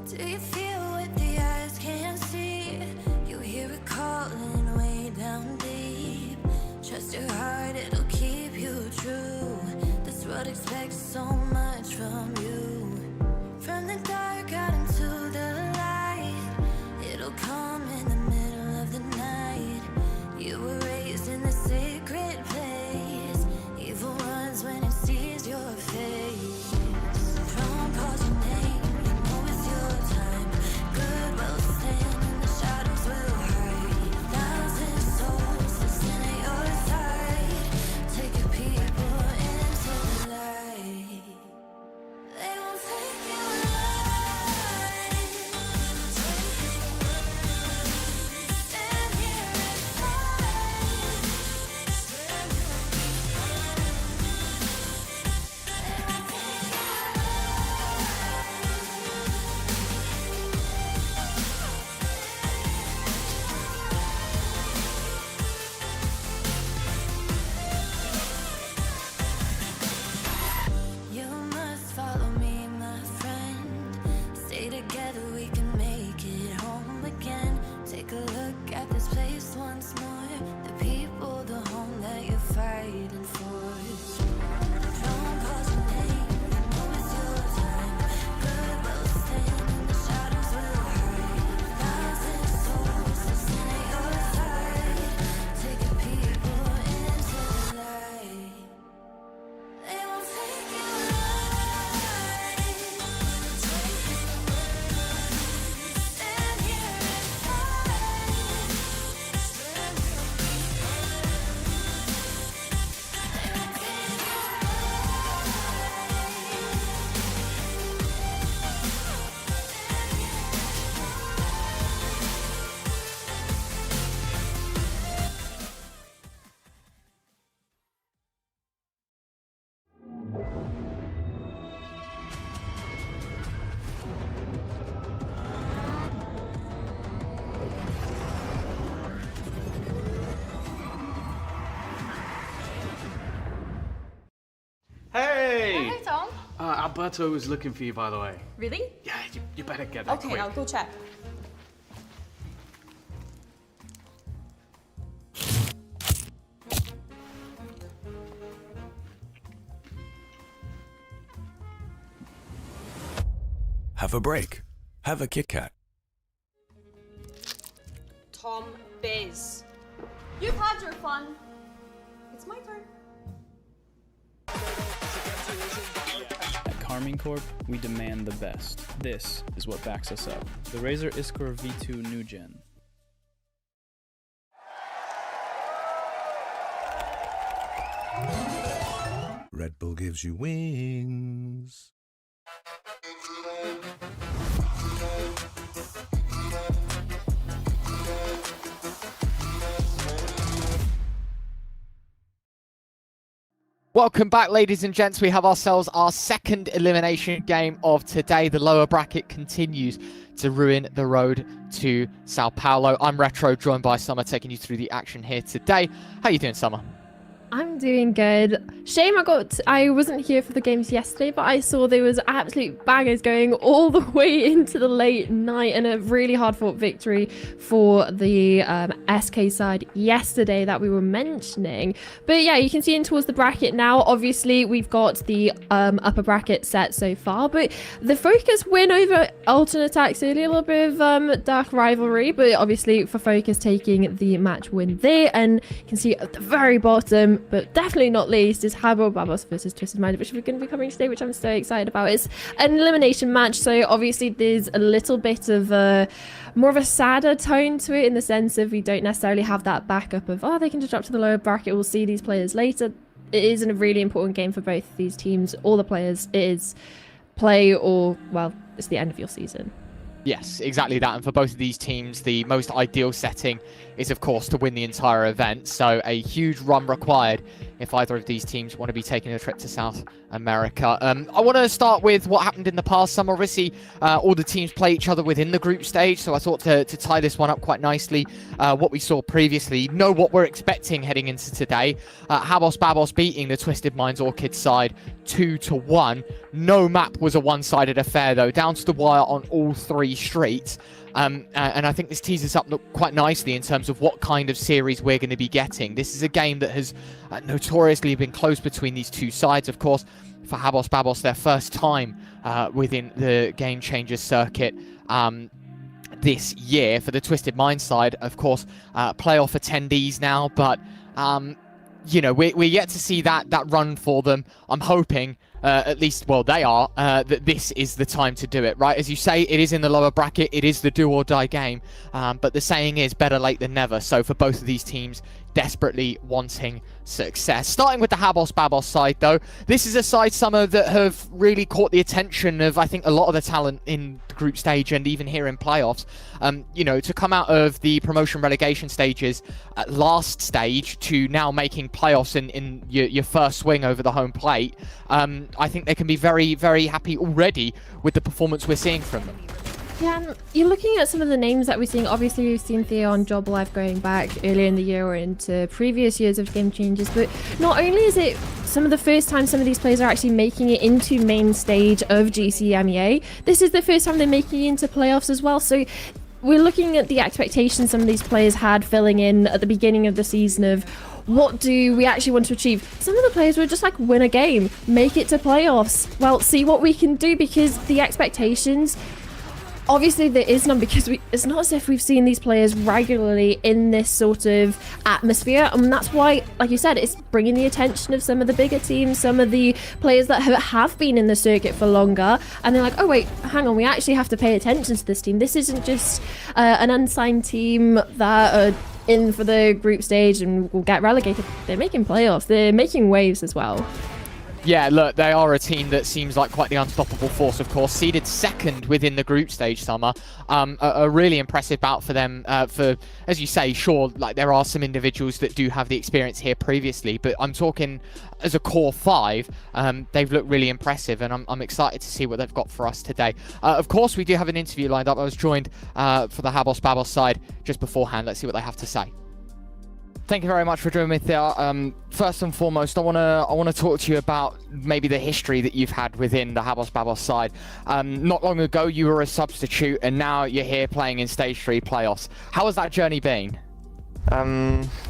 Do you feel what the eyes can't see? You hear it calling way down deep. Trust your heart, it'll keep you true. This world expects so much from you. From the dark out into the light, it'll come in the middle of the night. You were raised in the sacred place. Evil runs when it sees your face. Throne calls your name, you know it's your time. Good will stand and the shadows will hide. 1,000 souls listen at your side. Take your people into the light. They won't take you alive. Stand here and fight. You must follow me, my friend. Stay together, we can make it home again. Take a look at this place once more. The people, the home that you're fighting for. Throne calls your name, you know it's your time. Good will stand and the shadows will hide. 1,000 souls listen at your side. Take your people into the light. They won't take you alive. Stand here and fight. They won't take you Hey! Hey, Tom. Alberto was looking for you, by the way. Really? Yeah, you better get there Okay, quick. I'll go check. Have a break. Have a Kit Kat. Tom Biz. You've had your fun. It's my turn. At Carmine Corp, we demand the best. This is what backs us up. The Razer Iskor V2 New Gen. Red Bull gives you wings. Welcome back, ladies and gents. We have ourselves our second elimination game of today. The lower bracket continues to ruin the road to Sao Paulo. I'm Retro, joined by Summer, taking you through the action here today. How you doing, Summer? I'm doing good. Shame I wasn't here for the games yesterday, but I saw there was absolute bangers going all the way into the late night and a really hard fought victory for the SK side yesterday that we were mentioning. But yeah, you can see in towards the bracket now. Obviously, we've got the upper bracket set so far, but the Focus win over Alternate Attacks earlier, a little bit of dark rivalry, but obviously for Focus taking the match win there. And you can see at the very bottom, but definitely not least, is HABO Babos versus Twisted Mind, which we're going to be covering today, which I'm so excited about. It's an elimination match, so obviously there's a little bit of more of a sadder tone to it, in the sense of we don't necessarily have that backup of, oh, they can just drop to the lower bracket, we'll see these players later. It is a really important game for both of these teams. All the players, it is play or, well, it's the end of your season. Yes, exactly that. And for both of these teams, the most ideal setting is, of course, to win the entire event. So a huge run required if either of these teams want to be taking a trip to South America. I want to start with what happened in the past summer. Obviously, all the teams play each other within the group stage, so I thought to tie this one up quite nicely, what we saw previously, know what we're expecting heading into today. HABOS Babos beating the Twisted Minds Orchid side 2-1. No map was a one-sided affair, though, down to the wire on all 3 streets. And I think this teases up quite nicely in terms of what kind of series we're going to be getting. This is a game that has notoriously been close between these two sides. Of course, for HABOS Babos, their first time within the Game Changers circuit this year. For the Twisted Mind side, of course, playoff attendees now, but you know, we're yet to see that run for them. I'm hoping, at least, well, they are, that this is the time to do it, right? As you say, it is in the lower bracket, it is the do or die game, but the saying is better late than never. So for both of these teams, desperately wanting success. Starting with the HABOS Babos side, though, this is a side, Summer, that have really caught the attention of, I think, a lot of the talent in the group stage and even here in playoffs. You know, to come out of the promotion relegation stages at last stage to now making playoffs in your first swing over the home plate, I think they can be very, very happy already with the performance we're seeing from them. Yeah, you're looking at some of the names that we're seeing. Obviously, we've seen Theo on Job Life going back earlier in the year or into previous years of Game Changers, but not only is it some of the first time some of these players are actually making it into main stage of GC EMEA, this is the first time they're making it into playoffs as well. So we're looking at the expectations some of these players had filling in at the beginning of the season of what do we actually want to achieve. Some of the players were just like, win a game, make it to playoffs, well, see what we can do, because the expectations, obviously there is none, because it's not as if we've seen these players regularly in this sort of atmosphere, and that's why, like you said, it's bringing the attention of some of the bigger teams, some of the players that have been in the circuit for longer, and they're like, oh wait, hang on, we actually have to pay attention to this team. This isn't just an unsigned team that are in for the group stage and will get relegated. They're making playoffs, they're making waves as well. Yeah, look, they are a team that seems like quite the unstoppable force, of course. Seeded second within the group stage, Summer. A really impressive bout for them. For, as you say, sure, like there are some individuals that do have the experience here previously, but I'm talking as a core 5, they've looked really impressive, and I'm excited to see what they've got for us today. Of course, we do have an interview lined up. I was joined for the HABOS Babos side just beforehand. Let's see what they have to say. Thank you very much for joining me, Theo. First and foremost, I wanna talk to you about maybe the history that you've had within the HABOS Babos side. Not long ago, you were a substitute, and now you're here playing in Stage 3 playoffs. How has that journey been?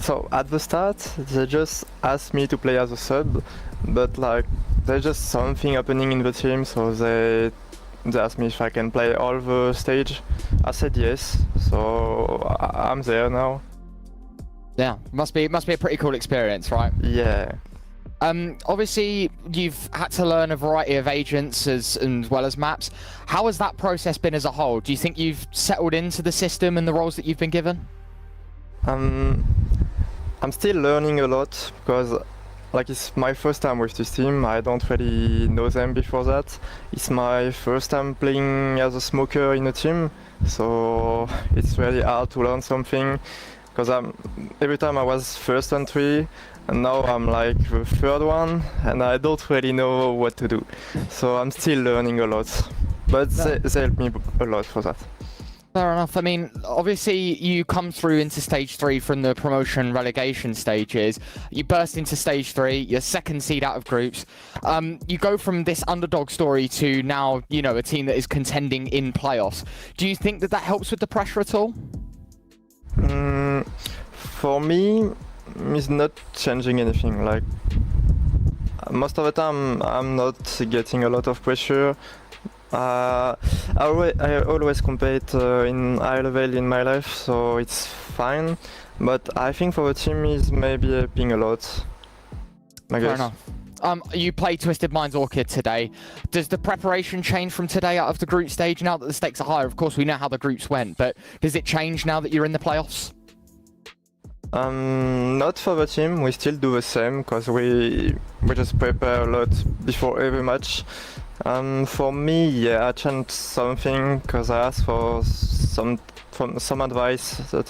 So at the start, they just asked me to play as a sub, but like there's just something happening in the team, so they asked me if I can play all the stage. I said yes, so I'm there now. Yeah, must be a pretty cool experience, right? Yeah. Obviously, you've had to learn a variety of agents as well as maps. How has that process been as a whole? Do you think you've settled into the system and the roles that you've been given? I'm still learning a lot because like it's my first time with this team. I don't really know them before that. It's my first time playing as a smoker in a team, so it's really hard to learn something. Because every time I was first entry, and now I'm like the third one, and I don't really know what to do. So I'm still learning a lot, but they help me a lot for that. Fair enough. I mean, obviously you come through into Stage 3 from the promotion relegation stages. You burst into Stage 3, you're second seed out of groups. You go from this underdog story to now, you know, a team that is contending in playoffs. Do you think that helps with the pressure at all? For me, it's not changing anything. Like most of the time, I'm not getting a lot of pressure. I always compete in high level in my life, so it's fine. But I think for the team is maybe helping a lot. I Fair guess. enough. You play Twisted Minds Orchid today. Does the preparation change from today out of the group stage now that the stakes are higher? Of course, we know how the groups went, but does it change now that you're in the playoffs? Not for the team. We still do the same because we just prepare a lot before every match. For me, yeah, I changed something because I asked for some advice to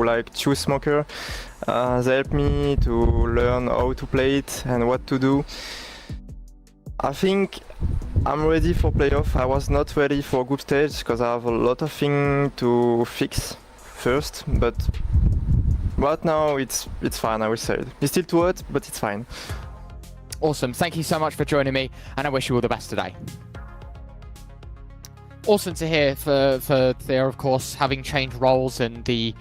like TWIS smoker. They helped me to learn how to play it and what to do. I think I'm ready for playoff. I was not ready for group stage because I have a lot of things to fix first, but right now it's fine, I would say. It's still too hot, but it's fine. Awesome. Thank you so much for joining me, and I wish you all the best today. Awesome to hear for Thea, of course, having changed roles and the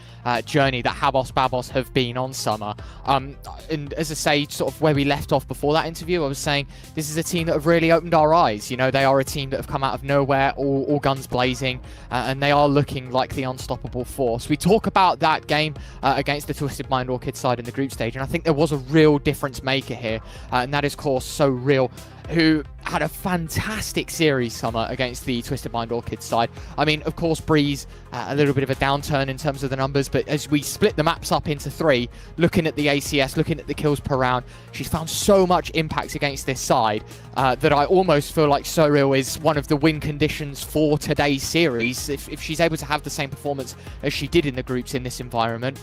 journey that HABOS Babos have been on Summer. And as I say, sort of where we left off before that interview, I was saying this is a team that have really opened our eyes. You know, they are a team that have come out of nowhere, all guns blazing, and they are looking like the unstoppable force. We talk about that game against the Twisted Mind Orchid side in the group stage, and I think there was a real difference maker here, and that is, of course, So Real, who had a fantastic series Summer against the Twisted Mind Orchid side. I mean, of course, Breeze, a little bit of a downturn in terms of the numbers, but as we split the maps up into 3, looking at the ACS, looking at the kills per round, she's found so much impact against this side that I almost feel like So Real is one of the win conditions for today's series. If she's able to have the same performance as she did in the groups in this environment,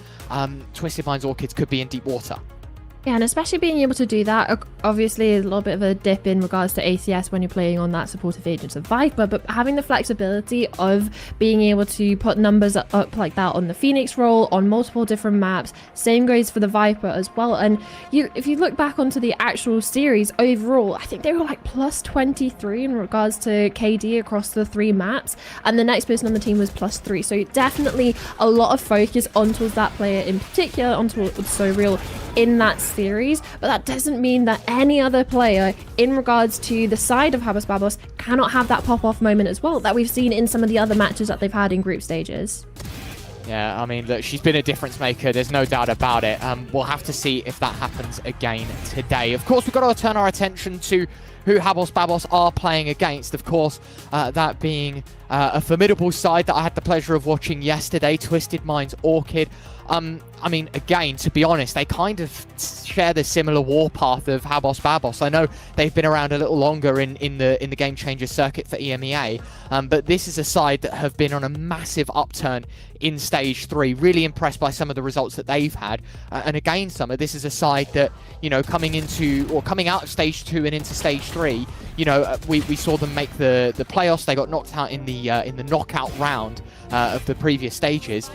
Twisted Minds Orchids could be in deep water. Yeah, and especially being able to do that, obviously a little bit of a dip in regards to ACS when you're playing on that supportive agents of Viper, but having the flexibility of being able to put numbers up like that on the Phoenix role, on multiple different maps, same goes for the Viper as well. And if you look back onto the actual series overall, I think they were like plus 23 in regards to KD across the 3 maps, and the next person on the team was plus 3. So definitely a lot of focus on towards that player in particular, on towards So Real in that series, but that doesn't mean that any other player in regards to the side of HABOS Babos cannot have that pop-off moment as well that we've seen in some of the other matches that they've had in group stages. Yeah, I mean, look, she's been a difference maker. There's no doubt about it. We'll have to see if that happens again today. Of course, we've got to turn our attention to who HABOS Babos are playing against. Of course, that being a formidable side that I had the pleasure of watching yesterday, Twisted Minds Orchid. I mean, again, to be honest, they kind of share the similar warpath of HABOS Babos. I know they've been around a little longer in the Game Changer circuit for EMEA, but this is a side that have been on a massive upturn in Stage 3. Really impressed by some of the results that they've had. And again, Summer, this is a side that, you know, coming out of Stage 2 and into Stage 3, you know, we saw them make the playoffs. They got knocked out in the knockout round of the previous stages.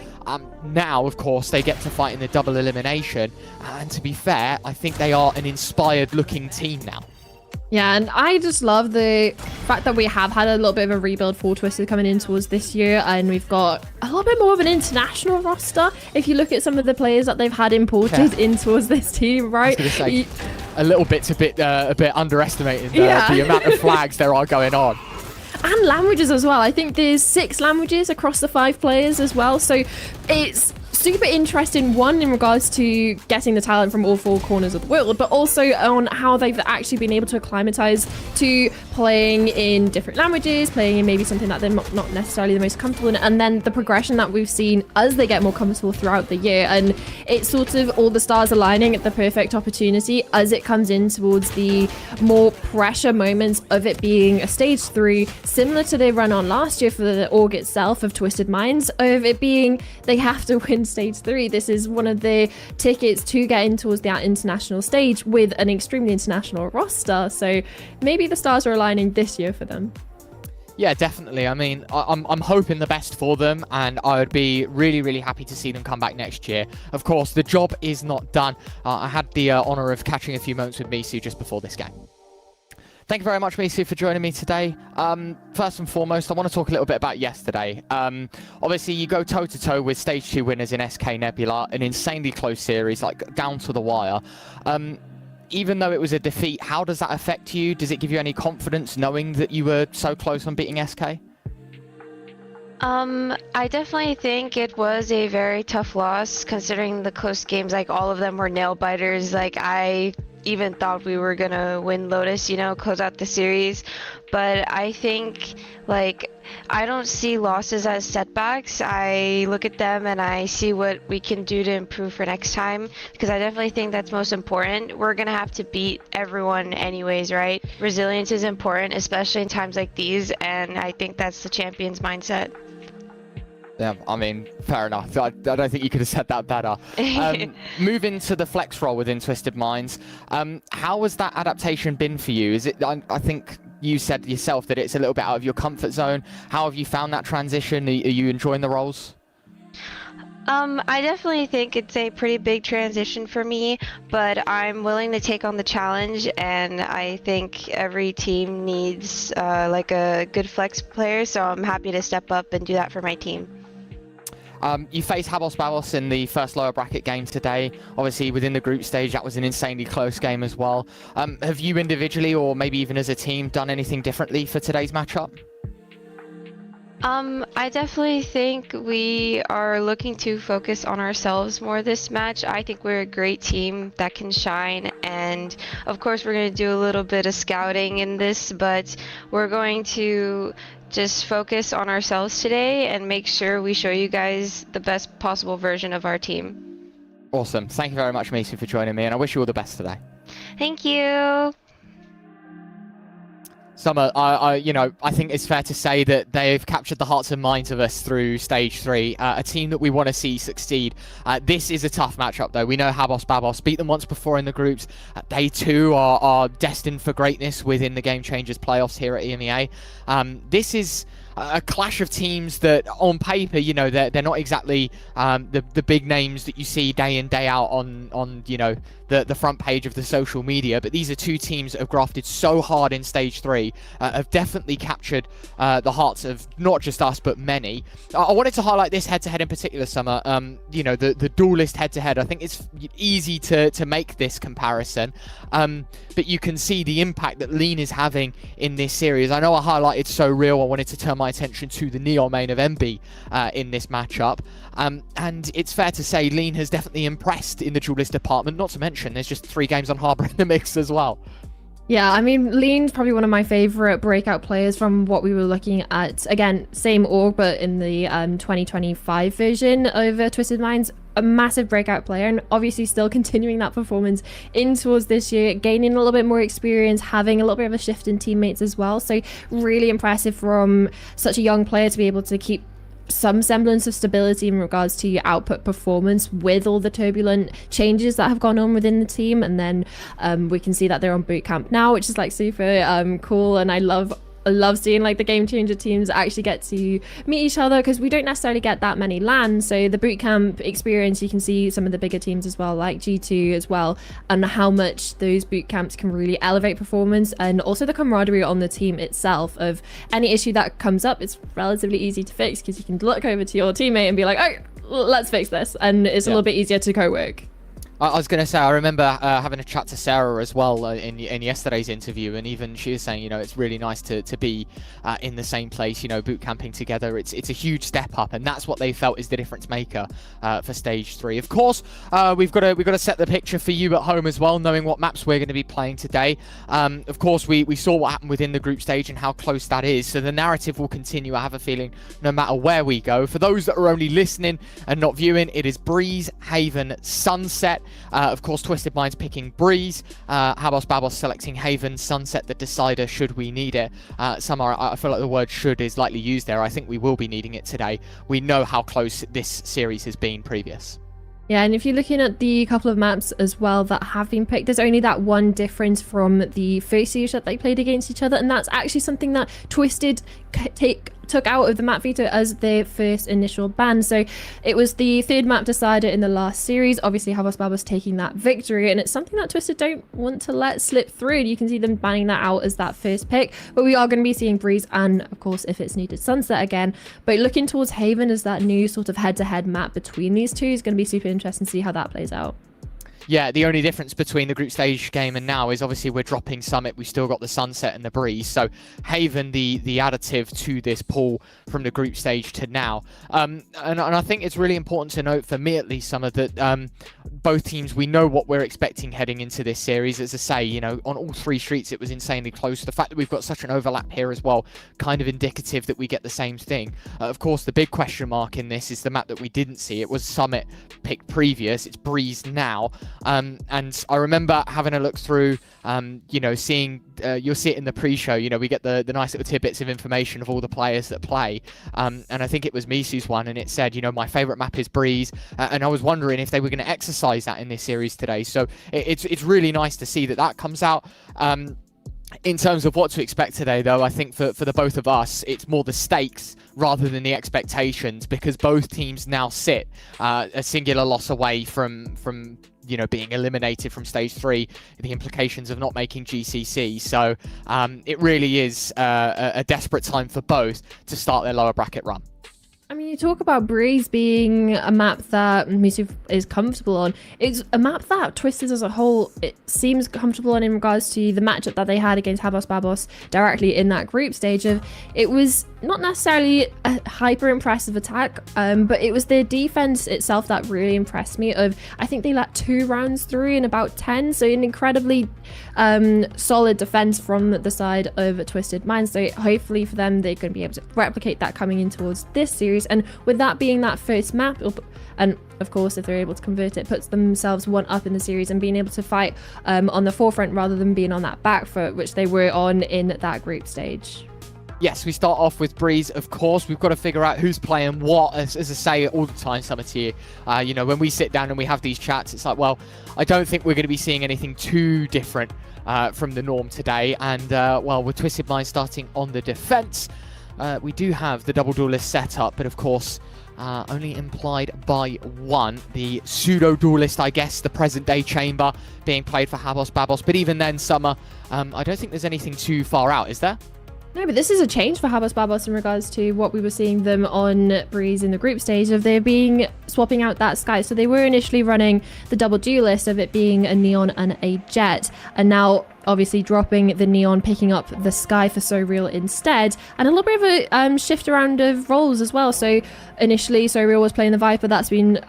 Now, of course, they get to fight in the double elimination, and to be fair, I think they are an inspired looking team now. Yeah, and I just love the fact that we have had a little bit of a rebuild for Twisted coming in towards this year, and we've got a little bit more of an international roster. If you look at some of the players that they've had imported in towards this team, right? I was gonna say, a bit underestimating the amount of flags there are going on. And languages as well. I think there's 6 languages across the 5 players as well. So it's super interesting, one, in regards to getting the talent from all 4 corners of the world, but also on how they've actually been able to acclimatize to playing in different languages, playing in maybe something that they're not necessarily the most comfortable in, and then the progression that we've seen as they get more comfortable throughout the year. And it's sort of all the stars aligning at the perfect opportunity as it comes in towards the more pressure moments of it being a Stage 3, similar to the run on last year for the org itself of Twisted Minds, of it being they have to win Stage 3. This is one of the tickets to get in towards that international stage with an extremely international roster. So maybe the stars are aligning this year for them. Yeah, definitely. I mean, I'm hoping the best for them, and I would be really, really happy to see them come back next year. Of course, the job is not done. I had the honour of catching a few moments with Misu just before this game. Thank you very much, Misu, for joining me today. First and foremost, I want to talk a little bit about yesterday. Obviously, you go toe-to-toe with Stage 2 winners in SK Nebula, an insanely close series, like down to the wire. Even though it was a defeat, how does that affect you? Does it give you any confidence knowing that you were so close on beating SK? I definitely think it was a very tough loss considering the close games, like all of them were nail biters. Like I even thought we were gonna win Lotus, you know, close out the series. But I think, like, I don't see losses as setbacks. I look at them and I see what we can do to improve for next time, because I definitely think that's most important. We're gonna have to beat everyone anyways, right? Resilience is important, especially in times like these, and I think that's the champion's mindset. Yeah, I mean, fair enough. I don't think you could have said that better. Moving to the flex role within Twisted Minds, how has that adaptation been for you? Is it? I think you said yourself that it's a little bit out of your comfort zone. How have you found that transition? Are you enjoying the roles? I definitely think it's a pretty big transition for me, but I'm willing to take on the challenge, and I think every team needs like a good flex player, so I'm happy to step up and do that for my team. You faced HABO in the first lower bracket game today. Obviously, within the group stage, that was an insanely close game as well. Have you individually, or maybe even as a team, done anything differently for today's matchup? I definitely think we are looking to focus on ourselves more this match. I think we're a great team that can shine, and of course we're going to do a little bit of scouting in this, but we're going to just focus on ourselves today and make sure we show you guys the best possible version of our team. Awesome. Thank you very much, Macy, for joining me, and I wish you all the best today. Thank you. Summer, I think it's fair to say that they've captured the hearts and minds of us through Stage 3, a team that we want to see succeed. This is a tough matchup, though. We know HABO beat them once before in the groups. They, too, are destined for greatness within the Game Changers playoffs here at EMEA. This is a clash of teams that, on paper, you know, they're not exactly the big names that you see day in, day out on you know, the front page of the social media, but these are two teams that have grafted so hard in Stage 3, have definitely captured the hearts of not just us, but many. I wanted to highlight this head-to-head in particular, Summer. You know, the duelist head-to-head. I think it's easy to make this comparison, but you can see the impact that Lean is having in this series. I know I highlighted So Real. I wanted to turn my attention to the Neo main of MB in this matchup. And it's fair to say Lean has definitely impressed in the duelist department, not to mention there's just 3 games on Harbor in the mix as well. Yeah, I mean, Lean's probably one of my favorite breakout players from what we were looking at. Again, same org, but in the 2025 version over Twisted Minds. A massive breakout player, and obviously still continuing that performance in towards this year, gaining a little bit more experience, having a little bit of a shift in teammates as well. So really impressive from such a young player to be able to keep some semblance of stability in regards to your output performance with all the turbulent changes that have gone on within the team. And then we can see that they're on boot camp now, which is like super cool, and I love seeing like the Game Changer teams actually get to meet each other, because we don't necessarily get that many LANs. So the bootcamp experience, you can see some of the bigger teams as well, like G2 as well, and how much those bootcamps can really elevate performance, and also the camaraderie on the team itself. Of any issue that comes up, it's relatively easy to fix, because you can look over to your teammate and be like, oh, let's fix this, and it's a little bit easier to co-work. I was going to say, I remember having a chat to Sarah as well in yesterday's interview, and even she was saying, you know, it's really nice to be in the same place, you know, boot camping together. It's a huge step up, and that's what they felt is the difference maker for Stage 3. Of course, we've got to set the picture for you at home as well, knowing what maps we're going to be playing today. Of course, we saw what happened within the group stage and how close that is, so the narrative will continue, I have a feeling, no matter where we go. For those that are only listening and not viewing, it is Breeze, Haven, Sunset. Of course, Twisted Minds picking Breeze, HABO selecting Haven, Sunset the decider should we need it. Summer, I feel like the word should is lightly used there. I think we will be needing it today. We know how close this series has been previous. Yeah, and if you're looking at the couple of maps as well that have been picked, there's only that one difference from the first series that they played against each other, and that's actually something that Twisted took out of the map veto as their first initial ban. So it was the 3rd map decider in the last series. Obviously, HABO was taking that victory, and it's something that Twisted don't want to let slip through. And you can see them banning that out as that first pick. But we are going to be seeing Breeze and, of course, if it's needed, Sunset again. But looking towards Haven as that new sort of head-to-head map between these two is going to be super interesting to see how that plays out. yeah, the only difference between the group stage game and now is obviously we're dropping Summit. We've still got the Sunset and the Breeze. So Haven, the additive to this pool from the group stage to now. And I think it's really important to note, for me at least, Summer, that both teams, we know what we're expecting heading into this series. As I say, you know, on all three streets, it was insanely close. The fact that we've got such an overlap here as well, kind of indicative that we get the same thing. Of course, the big question mark in this is the map that we didn't see. It was Summit picked previous. It's Breeze now. And I remember having a look through, you know, seeing, you'll see it in the pre-show, you know, we get the nice little tidbits of information of all the players that play. And I think it was Misu's one, and it said, you know, my favorite map is Breeze. And I was wondering if they were going to exercise that in this series today. So it's really nice to see that that comes out. In terms of what to expect today, though, I think for the both of us, it's more the stakes rather than the expectations, because both teams now sit a singular loss away from you know, being eliminated from stage 3, the implications of not making GCC. So it really is a desperate time for both to start their lower bracket run. I mean, you talk about Breeze being a map that Misu is comfortable on. It's a map that Twisted as a whole, it seems comfortable on in regards to the matchup that they had against HABO Babos directly in that group stage. It was not necessarily a hyper impressive attack, but it was their defense itself that really impressed me. I think they let 2 rounds through in about 10, so an incredibly solid defense from the side of Twisted Minds. So hopefully for them, they're going to be able to replicate that coming in towards this series. And with that being that first map, and of course if they're able to convert it, puts themselves one up in the series and being able to fight on the forefront rather than being on that back foot, which they were on in that group stage. Yes, we start off with Breeze, of course. We've got to figure out who's playing what, as I say all the time, Summer, to you. You know, when we sit down and we have these chats, it's like, well, I don't think we're going to be seeing anything too different from the norm today. And, well, with Twisted Minds starting on the defense, we do have the double duelist setup, but of course, only implied by one. The pseudo duelist, I guess, the present day chamber being played for HABO Babos. But even then, Summer, I don't think there's anything too far out, is there? No, but this is a change for HABO Babos in regards to what we were seeing them on Breeze in the group stage of there being swapping out that Sky. So they were initially running the double duelist of it being a Neon and a Jet, and now obviously dropping the Neon, picking up the Sky for So Real instead, and a little bit of a shift around of roles as well. So initially So Real was playing the Viper, that's been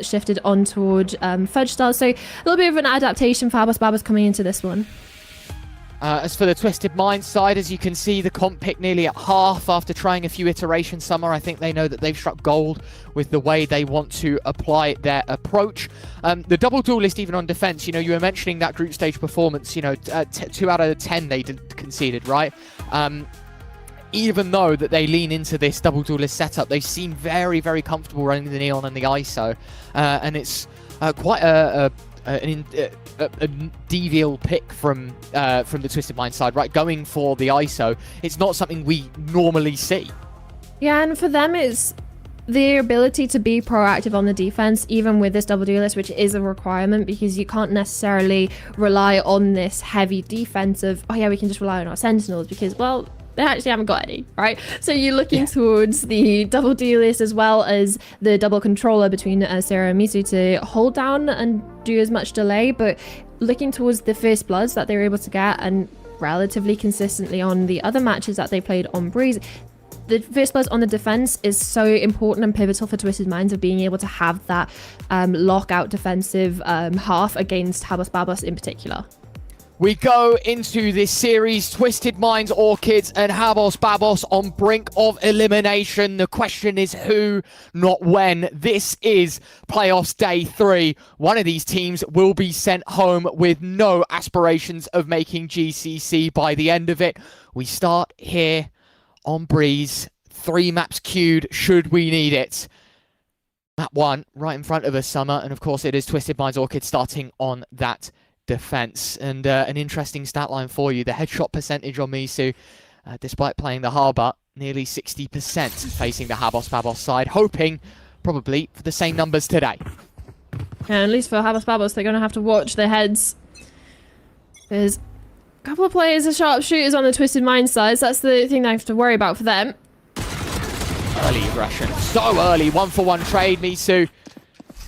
shifted on toward Fudge Star. So a little bit of an adaptation for HABO Babos coming into this one. As for the Twisted Minds side, as you can see, the comp pick nearly at half after trying a few iterations. Summer, I think they know that they've struck gold with the way they want to apply their approach. The double duelist, even on defense, you know, you were mentioning that group stage performance, you know, 2 out of 10 they conceded, right? Even though that they lean into this double duelist setup, they seem very, very comfortable running the Neon and the ISO. And it's quite a devial pick from the Twisted Mind side, right? Going for the ISO, it's not something we normally see. Yeah, and for them, it's their ability to be proactive on the defense, even with this double duelist, which is a requirement because you can't necessarily rely on this heavy defense of, oh yeah, we can just rely on our sentinels because, well, they actually haven't got any, right? So you're looking towards the double duelist as well as the double controller between Sarah and Misu to hold down and do as much delay, but looking towards the first bloods that they were able to get and relatively consistently on the other matches that they played on Breeze, the first bloods on the defense is so important and pivotal for Twisted Minds of being able to have that lockout defensive half against HABO Babos in particular. We go into this series, Twisted Minds, Orchids, and HABO Babos on brink of elimination. The question is who, not when. This is playoffs day 3. One of these teams will be sent home with no aspirations of making GCC by the end of it. We start here on Breeze. 3 maps queued, should we need it. Map 1, right in front of us, Summer, and of course it is Twisted Minds, Orchids starting on that defense. And an interesting stat line for you, the headshot percentage on Misu, despite playing the Harbor, nearly 60% facing the HABO Babos side, hoping probably for the same numbers today. And at least for HABO Babos, they're going to have to watch their heads. There's a couple of players are sharpshooters on the Twisted Mind side, so that's the thing they have to worry about for them. Early aggression, so early, 1-for-1 trade. Misu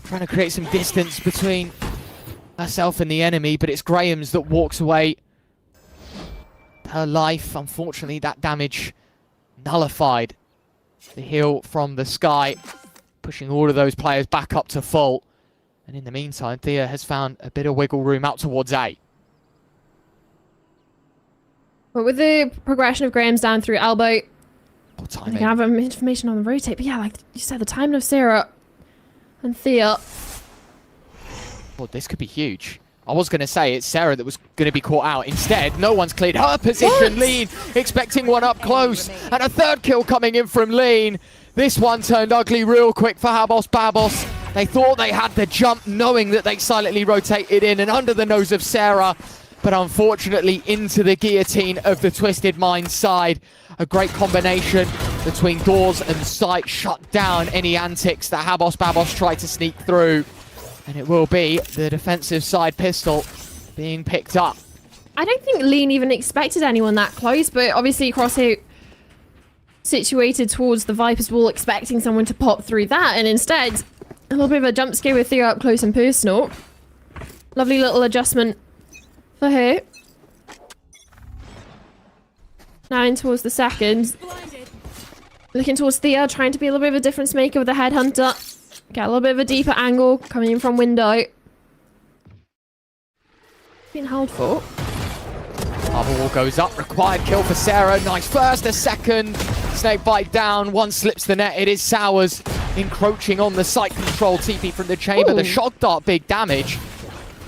trying to create some distance between herself and the enemy, but it's Graham's that walks away. Her life, unfortunately, that damage nullified. The heal from the sky, pushing all of those players back up to full. And in the meantime, Thea has found a bit of wiggle room out towards A. But with the progression of Graham's down through elbow, you timing. can have information on the rotate. But yeah, like you said, the timing of Sarah and Thea. Well, this could be huge. I was going to say it's Sarah that was going to be caught out. Instead, no one's cleared her position. Lean expecting one up close. And a third kill coming in from Lean. This one turned ugly real quick for Habos Babos. They thought they had the jump, knowing that they silently rotated in and under the nose of Sarah. But unfortunately into the guillotine of the Twisted Mind side. A great combination between doors and sight shut down any antics that Habos Babos tried to sneak through. And it will be the defensive side pistol being picked up. I don't think Lean even expected anyone that close, but obviously Crosshair situated towards the Viper's wall, expecting someone to pop through that, and instead, a little bit of a jump scare with Thea up close and personal. Lovely little adjustment for her. Now in towards the second. Looking towards Thea, trying to be a little bit of a difference maker with the headhunter. Get a little bit of a deeper angle coming in from window. Being held for. Harbour wall goes up. Required kill for Sarah. Nice first, a second. Snake bite down. One slips the net. It is Sowers encroaching on the site control. TP from the chamber. Ooh. The shock dart, big damage.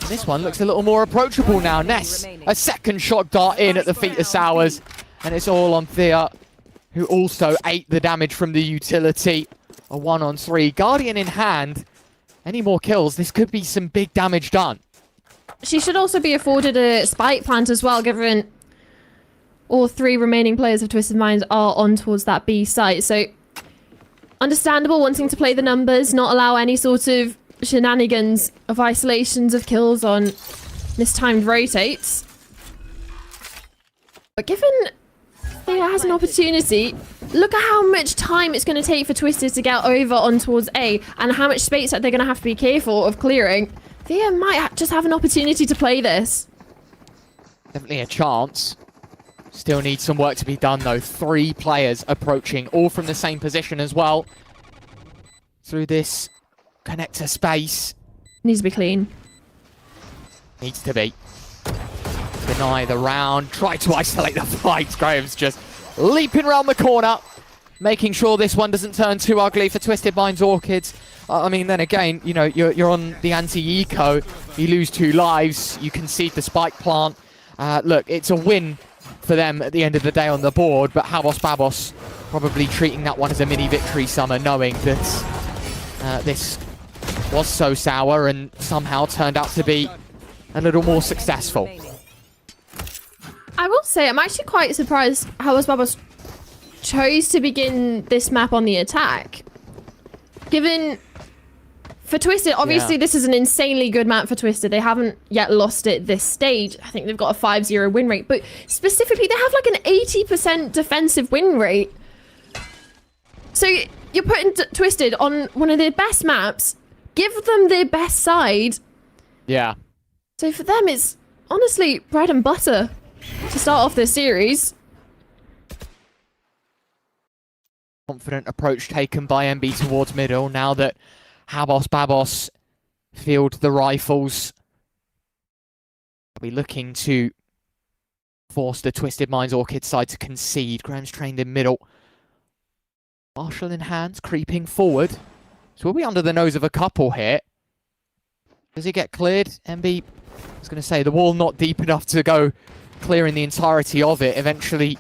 And this one looks a little more approachable now. Ness, a second shock dart in at the feet of Sowers. And it's all on Thea, who also ate the damage from the utility. A 1-on-3. Guardian in hand. Any more kills, this could be some big damage done. She should also be afforded a spike plant as well, given all three remaining players of Twisted Minds are on towards that B site. So, understandable wanting to play the numbers, not allow any sort of shenanigans of isolations of kills on mistimed rotates. But given Thea has an opportunity, look at how much time it's going to take for Twisted to get over on towards A, and how much space that they're going to have to be careful of clearing. Thea might just have an opportunity to play this. Definitely a chance. Still needs some work to be done though. 3 players approaching, all from the same position as well. Through this connector space. Needs to be clean. Needs to be. Deny the round. Try to isolate the fight. Graham's just leaping around the corner. Making sure this one doesn't turn too ugly for Twisted Minds Orchids. I mean, then again, you know, you're on the anti-eco. You lose 2 lives. You concede the spike plant. Look, it's a win for them at the end of the day on the board, but Habos Babos probably treating that one as a mini victory summer, knowing that this was so sour and somehow turned out to be a little more successful. I will say, I'm actually quite surprised how Babos chose to begin this map on the attack. Given, for Twisted, obviously this is an insanely good map for Twisted. They haven't yet lost it this stage. I think they've got a 5-0 win rate, but specifically they have like an 80% defensive win rate. So you're putting Twisted on one of their best maps, give them their best side. Yeah. So for them, it's honestly bread and butter to start off this series. Confident approach taken by MB towards middle. Now that Habos Babos field the rifles, we'll be looking to force the Twisted Minds Orchid side to concede. Graham's trained in middle. Marshall in hands, creeping forward. So we'll be under the nose of a couple here. Does he get cleared? MB, I was going to say, the wall not deep enough to go clearing the entirety of it. Eventually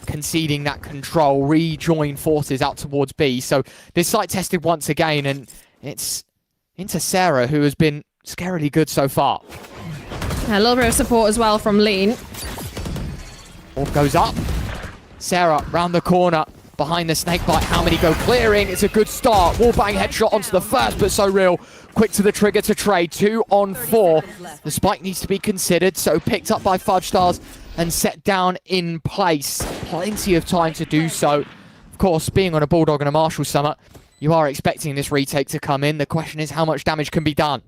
conceding that control, rejoin forces out towards B. So this site tested once again, and it's into Sarah, who has been scarily good so far. A little bit of support as well from Lean. Ball goes up. Sarah round the corner behind the snake bite. How many go clearing? It's a good start. Wallbang headshot onto the first, but so real. Quick to the trigger to trade. 2 on 4. The spike needs to be considered, so picked up by Fudge Stars and set down in place. Plenty of time to do so. Of course, being on a Bulldog and a Marshall Summit, you are expecting this retake to come in. The question is how much damage can be done.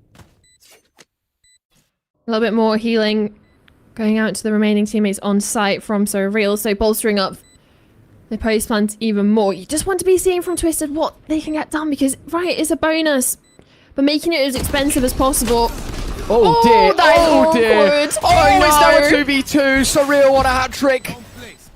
A little bit more healing going out to the remaining teammates on site from So Real, so bolstering up the post plant even more. You just want to be seeing from Twisted what they can get done, because, right, it's a bonus, but making it as expensive as possible. Oh dear, that is oh dear. awkward. Oh, it's now a 2v2. Surreal on a hat trick.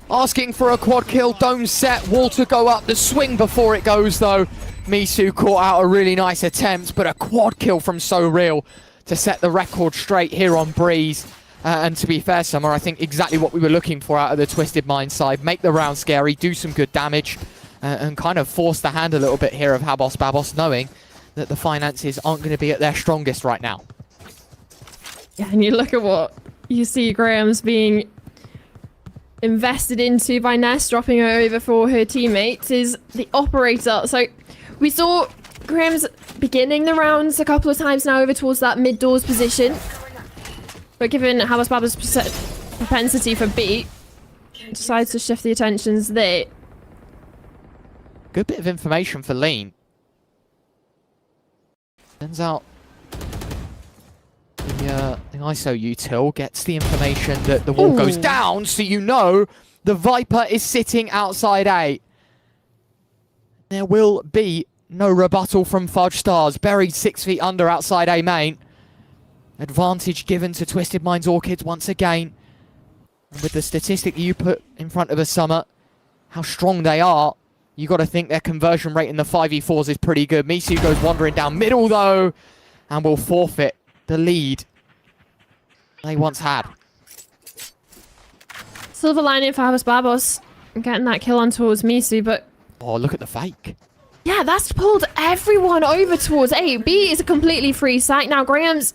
Asking for a quad kill. Dome set. Wall to go up. The swing before it goes, though. Misu caught out a really nice attempt, but a quad kill from So Real to set the record straight here on Breeze. And to be fair, Summer, I think exactly what we were looking for out of the Twisted Mind side. Make the round scary, do some good damage, and kind of force the hand a little bit here of Habos Babos, knowing that the finances aren't going to be at their strongest right now. Yeah, and you look at what you see Graham's being invested into by Ness, dropping her over for her teammates, is the operator. So we saw Graham's beginning the rounds a couple of times now over towards that mid-doors position. But given Habos Babos' propensity for B, decides to shift the attentions there. Good bit of information for Lean. Turns out the ISO util gets the information that the wall goes down, so you know the Viper is sitting outside A. There will be no rebuttal from Fudge Stars. Buried 6 feet under outside A main. Advantage given to Twisted Minds Orchids once again. And with the statistic that you put in front of us, Summer, how strong they are, you got to think their conversion rate in the 5v4s is pretty good. Misu goes wandering down middle, though, and will forfeit the lead they once had. Silver lining for Habos Babos, getting that kill on towards Misu, but... Oh, look at the fake. Yeah, that's pulled everyone over towards A. B is a completely free site. Now, Graham's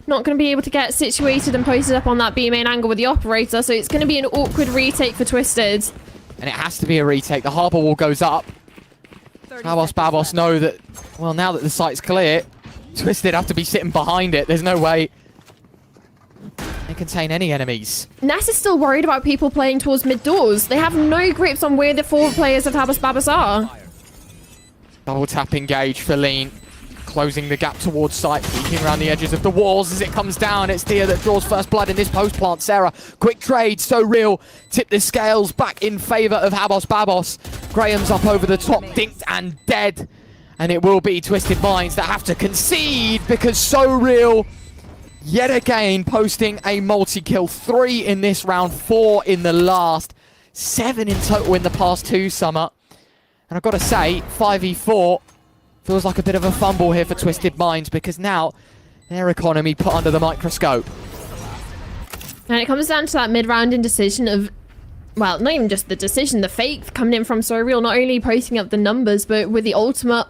not going to be able to get situated and posted up on that B main angle with the operator, so it's going to be an awkward retake for Twisted. And it has to be a retake. The harbour wall goes up. Habos Babos know that, well, now that the site's clear, Twisted have to be sitting behind it. There's no way they contain any enemies. Ness is still worried about people playing towards mid-doors. They have no grips on where the forward players of Habos Babos are. Double tap engage for Lean. Closing the gap towards site, peeking around the edges of the walls as it comes down. It's Dia that draws first blood in this post plant. Sarah, quick trade, So Real. Tip the scales back in favour of Habos Babos. Graham's up over the top, dinked and dead. And it will be Twisted Minds that have to concede because So Real, yet again, posting a multi-kill. 3 in this round, 4 in the last. 7 in total in the past 2, Summer. And I've got to say, 5v4 feels like a bit of a fumble here for Twisted Minds because now their economy put under the microscope. And it comes down to that mid-round indecision of, well, not even just the decision, the fake coming in from So Real, not only posting up the numbers, but with the ultimate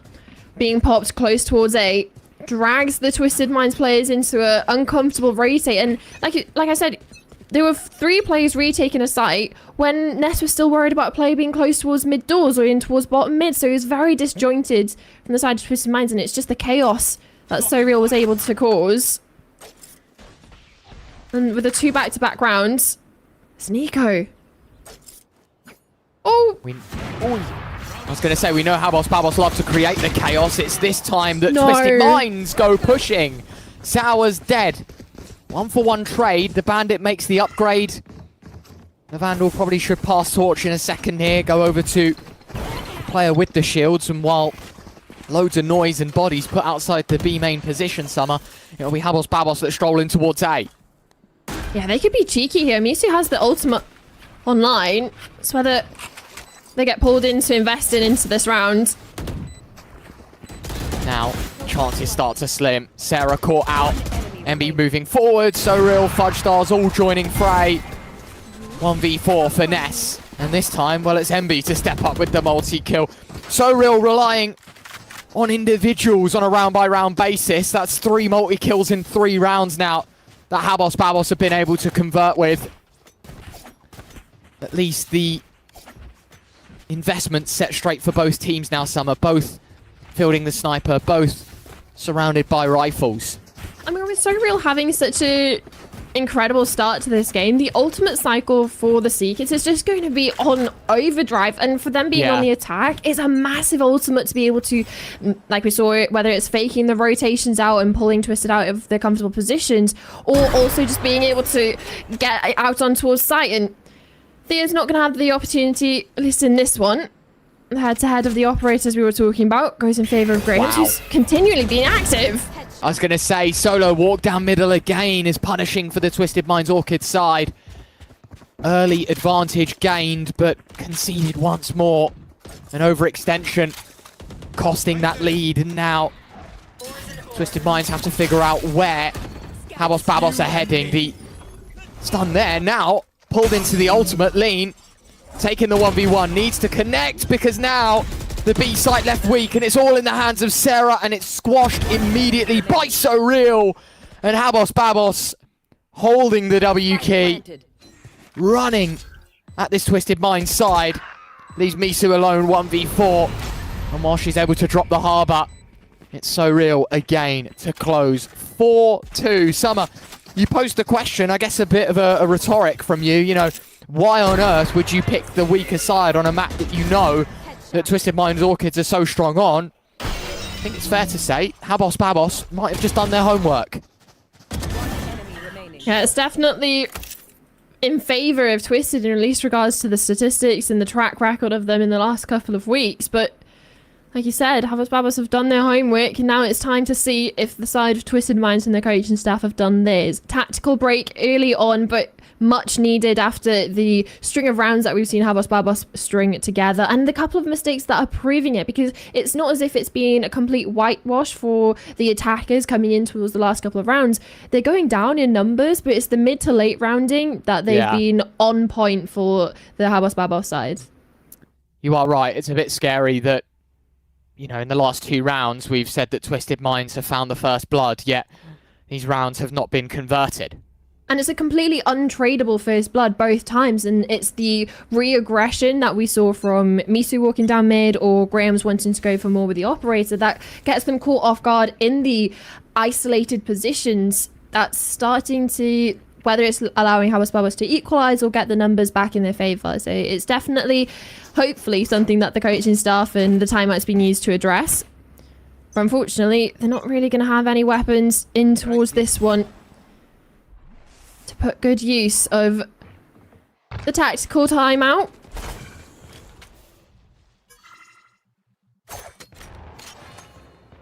being popped close towards A, drags the Twisted Minds players into an uncomfortable rotate. And like I said, there were 3 players retaking a site when Ness was still worried about a player being close towards mid-doors or in towards bottom mid, so he was very disjointed from the side of Twisted Minds, and it's just the chaos that So Real was able to cause. And with the 2 back-to-back rounds, it's Nico. Oh! I was going to say, we know Habos Babos love to create the chaos. It's this time that Twisted Minds go pushing. Sour's dead. 1-for-1 trade. The Bandit makes the upgrade. The Vandal probably should pass torch in a second here. Go over to the player with the shields. And while loads of noise and bodies put outside the B main position, Summer, it'll be Habos Babos that stroll in towards A. Yeah, they could be cheeky here. Misu has the ultimate online. It's whether they get pulled in to invest into this round. Now, chances start to slim. Sarah caught out. MB moving forward. So Real, Fudge Stars all joining fray. 1v4 for Ness. And this time, well, it's MB to step up with the multi-kill. So Real relying on individuals on a round-by-round basis. That's 3 multi-kills in 3 rounds now that Habos Babos have been able to convert with. At least the investment set straight for both teams now, Summer. Both fielding the sniper, both surrounded by rifles. I mean, with So Real having such a incredible start to this game. The ultimate cycle for the Seekers is just going to be on overdrive, and for them being on the attack is a massive ultimate to be able to, like we saw it, whether it's faking the rotations out and pulling Twisted out of their comfortable positions, or also just being able to get out on towards site. And Thea's not going to have the opportunity, at least in this one. The head-to-head of the operators we were talking about goes in favor of Graham, who's continually being active. I was going to say, solo walk down middle again is punishing for the Twisted Minds Orchid side. Early advantage gained, but conceded once more. An overextension costing that lead, and now Twisted Minds have to figure out where HABO's Babos are heading. The stun there now, pulled into the ultimate lean. Taking the 1v1, needs to connect because now the B site left weak and it's all in the hands of Sarah, and it's squashed immediately by So Real. And HABO's Babos holding the W key, running at this Twisted Mind side. Leaves Misu alone 1v4. And while she's able to drop the Harbor, it's So Real again to close 4-2. Summer, you posed the question, I guess a bit of a rhetoric from you, you know, why on earth would you pick the weaker side on a map that you know that Twisted Minds Orchids are so strong on? I think it's fair to say HABO's Babos might have just done their homework. Yeah, it's definitely in favor of Twisted in at least regards to the statistics and the track record of them in the last couple of weeks. But like you said, HABO's Babos have done their homework, and now it's time to see if the side of Twisted Minds and their coaching staff have done theirs. Tactical break early on, but much needed after the string of rounds that we've seen HABO's Babos string together, and the couple of mistakes that are proving it, because it's not as if it's been a complete whitewash for the attackers coming in towards the last couple of rounds. They're going down in numbers, but it's the mid to late rounding that they've been on point for the HABO's Babos side. You are right. It's a bit scary that, you know, in the last 2 rounds, we've said that Twisted Minds have found the first blood, yet these rounds have not been converted. And it's a completely untradeable first blood both times, and it's the re-aggression that we saw from Misu walking down mid or Graham's wanting to go for more with the operator that gets them caught off guard in the isolated positions that's starting to, whether it's allowing HABO's Babos to equalise or get the numbers back in their favour. So it's definitely, hopefully, something that the coaching staff and the timeout's been used to address. But unfortunately, they're not really going to have any weapons in towards this one to put good use of the tactical timeout.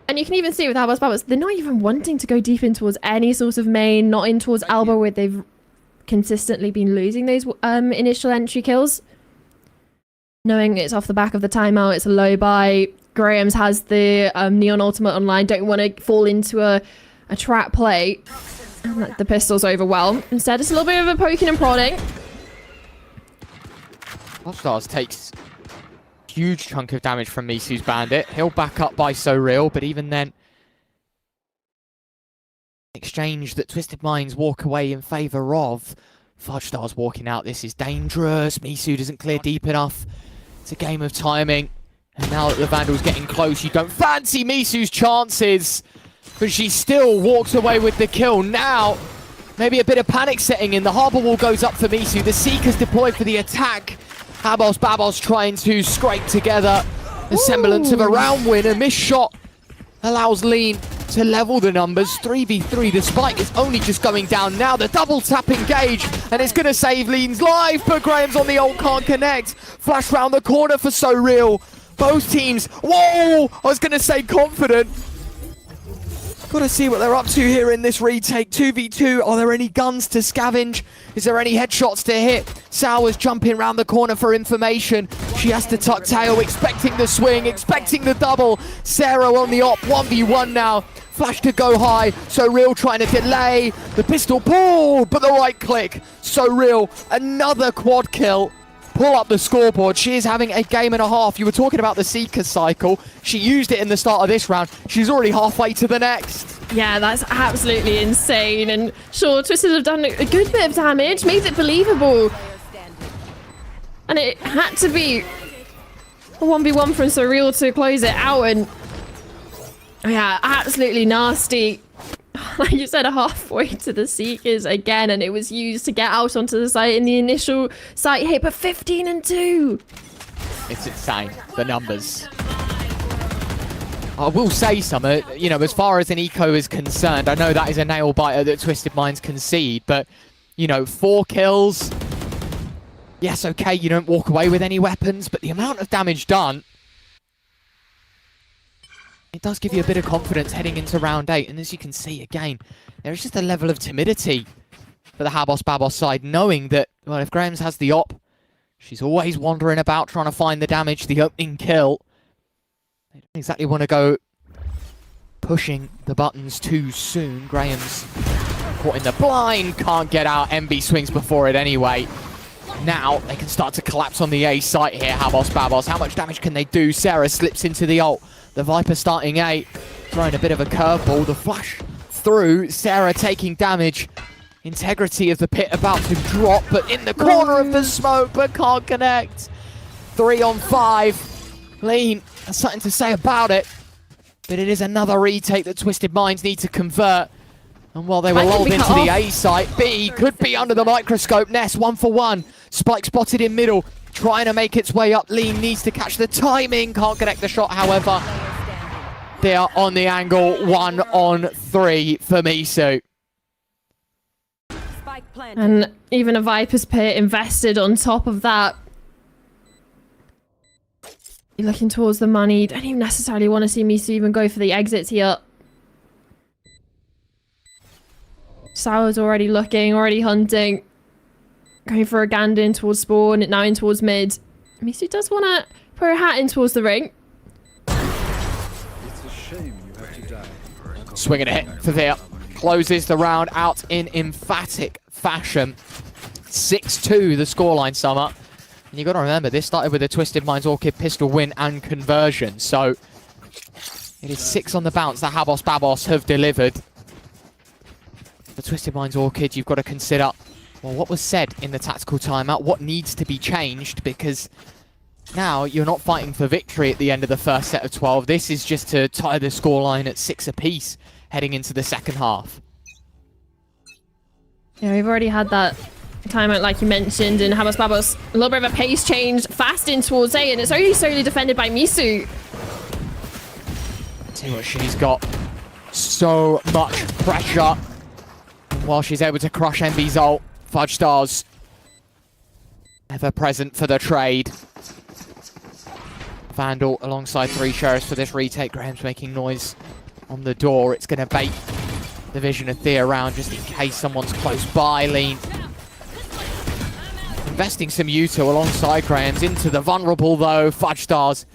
And you can even see with HABO's Babos, they're not even wanting to go deep in towards any sort of main, not in towards Alba, where they've consistently been losing those initial entry kills. Knowing it's off the back of the timeout, it's a low buy. Graham's has the Neon Ultimate online, don't want to fall into a trap play. And the pistol's over well. Instead, it's a little bit of a poking and prodding. Stars takes a huge chunk of damage from Misu's Bandit. He'll back up by So Real, but even then, exchange that Twisted Minds walk away in favour of. Fudge Stars walking out. This is dangerous. Misu doesn't clear deep enough. It's a game of timing. And now that the Vandal's getting close, you don't fancy Misu's chances. But she still walks away with the kill. Now, maybe a bit of panic setting in. The Harbor Wall goes up for Misu. The Seekers deploy for the attack. HABO's Babos trying to scrape together the semblance of a round win. A missed shot allows Lean to level the numbers. 3v3. The spike is only just going down now. The double tap engage, and it's going to save Lean's life. But Graham's on the ult, can't connect. Flash round the corner for So Real. Both teams, whoa! I was going to say confident. Got to see what they're up to here in this retake. 2v2. Are there any guns to scavenge? Is there any headshots to hit? Sauer's jumping around the corner for information. She has to tuck tail, expecting the swing, expecting the double. Sarah on the op, 1v1 now. Flash to go high. So Real trying to delay. The pistol pulled, but the right click. So Real, another quad kill. Pull up the scoreboard. She is having a game and a half. You were talking about the Seeker cycle. She used it in the start of this round. She's already halfway to the next. Yeah, that's absolutely insane. And sure, Twisted have done a good bit of damage, made it believable. And it had to be a 1v1 from So Real to close it out. And yeah, absolutely nasty. like you said, halfway to the Seekers again, and it was used to get out onto the site in the initial site hit, but 15 and 2. It's insane, the numbers. I will say, Summer, you know, as far as an eco is concerned, I know that is a nail biter that Twisted Minds concede, but, you know, 4 kills. Yes, okay, you don't walk away with any weapons, but the amount of damage done, it does give you a bit of confidence heading into round 8. And as you can see, again, there is just a level of timidity for the HABOS Babos side, knowing that, well, if Grahams has the op, she's always wandering about trying to find the damage, the opening kill. They don't exactly want to go pushing the buttons too soon. Graham's caught in the blind, can't get out. MB swings before it anyway. Now they can start to collapse on the A site here, HABOS Babos. How much damage can they do? Sarah slips into the ult. The Viper starting A, throwing a bit of a curveball. The flash through, Sarah taking damage. Integrity of the pit about to drop, but in the corner of the smoke, but can't connect. 3 on 5. Lean has something to say about it, but it is another retake that Twisted Minds need to convert. And while they were lulled into the A site, B could be under the microscope. Ness 1 for 1. Spike spotted in middle, trying to make its way up. Lean needs to catch the timing, can't connect the shot, however. They are on the angle, 1 on 3 for Misu. And even a Viper's Pit invested on top of that. You're looking towards the money. You don't even necessarily want to see Misu even go for the exits here. Sour's already looking, already hunting. Going for a gander in towards spawn, now in towards mid. Misu does want to put her hat in towards the ring. It's a shame you have to die. Swinging a hit for Veer. Closes the round out in emphatic fashion. 6-2 the scoreline, Summer. And you got to remember, this started with a Twisted Minds Orchid pistol win and conversion. So it is 6 on the bounce that HABOS Babos have delivered. The Twisted Minds Orchid, you've got to consider, well, what was said in the tactical timeout, what needs to be changed, because now you're not fighting for victory at the end of the first set of 12. This is just to tie the scoreline at 6 apiece heading into the second half. Yeah, we've already had that timeout, like you mentioned, in HABOS Babos. A little bit of a pace change, fast in towards A, and it's only solely defended by Misu. See what she's got. So much pressure. And while she's able to crush MB's ult, Fudge Stars ever present for the trade. Vandal alongside 3 Sheriffs for this retake. Graham's making noise on the door. It's going to bait the vision of Thea around just in case someone's close by. Lean investing some U2 alongside Graham's into the vulnerable though. Fudge Stars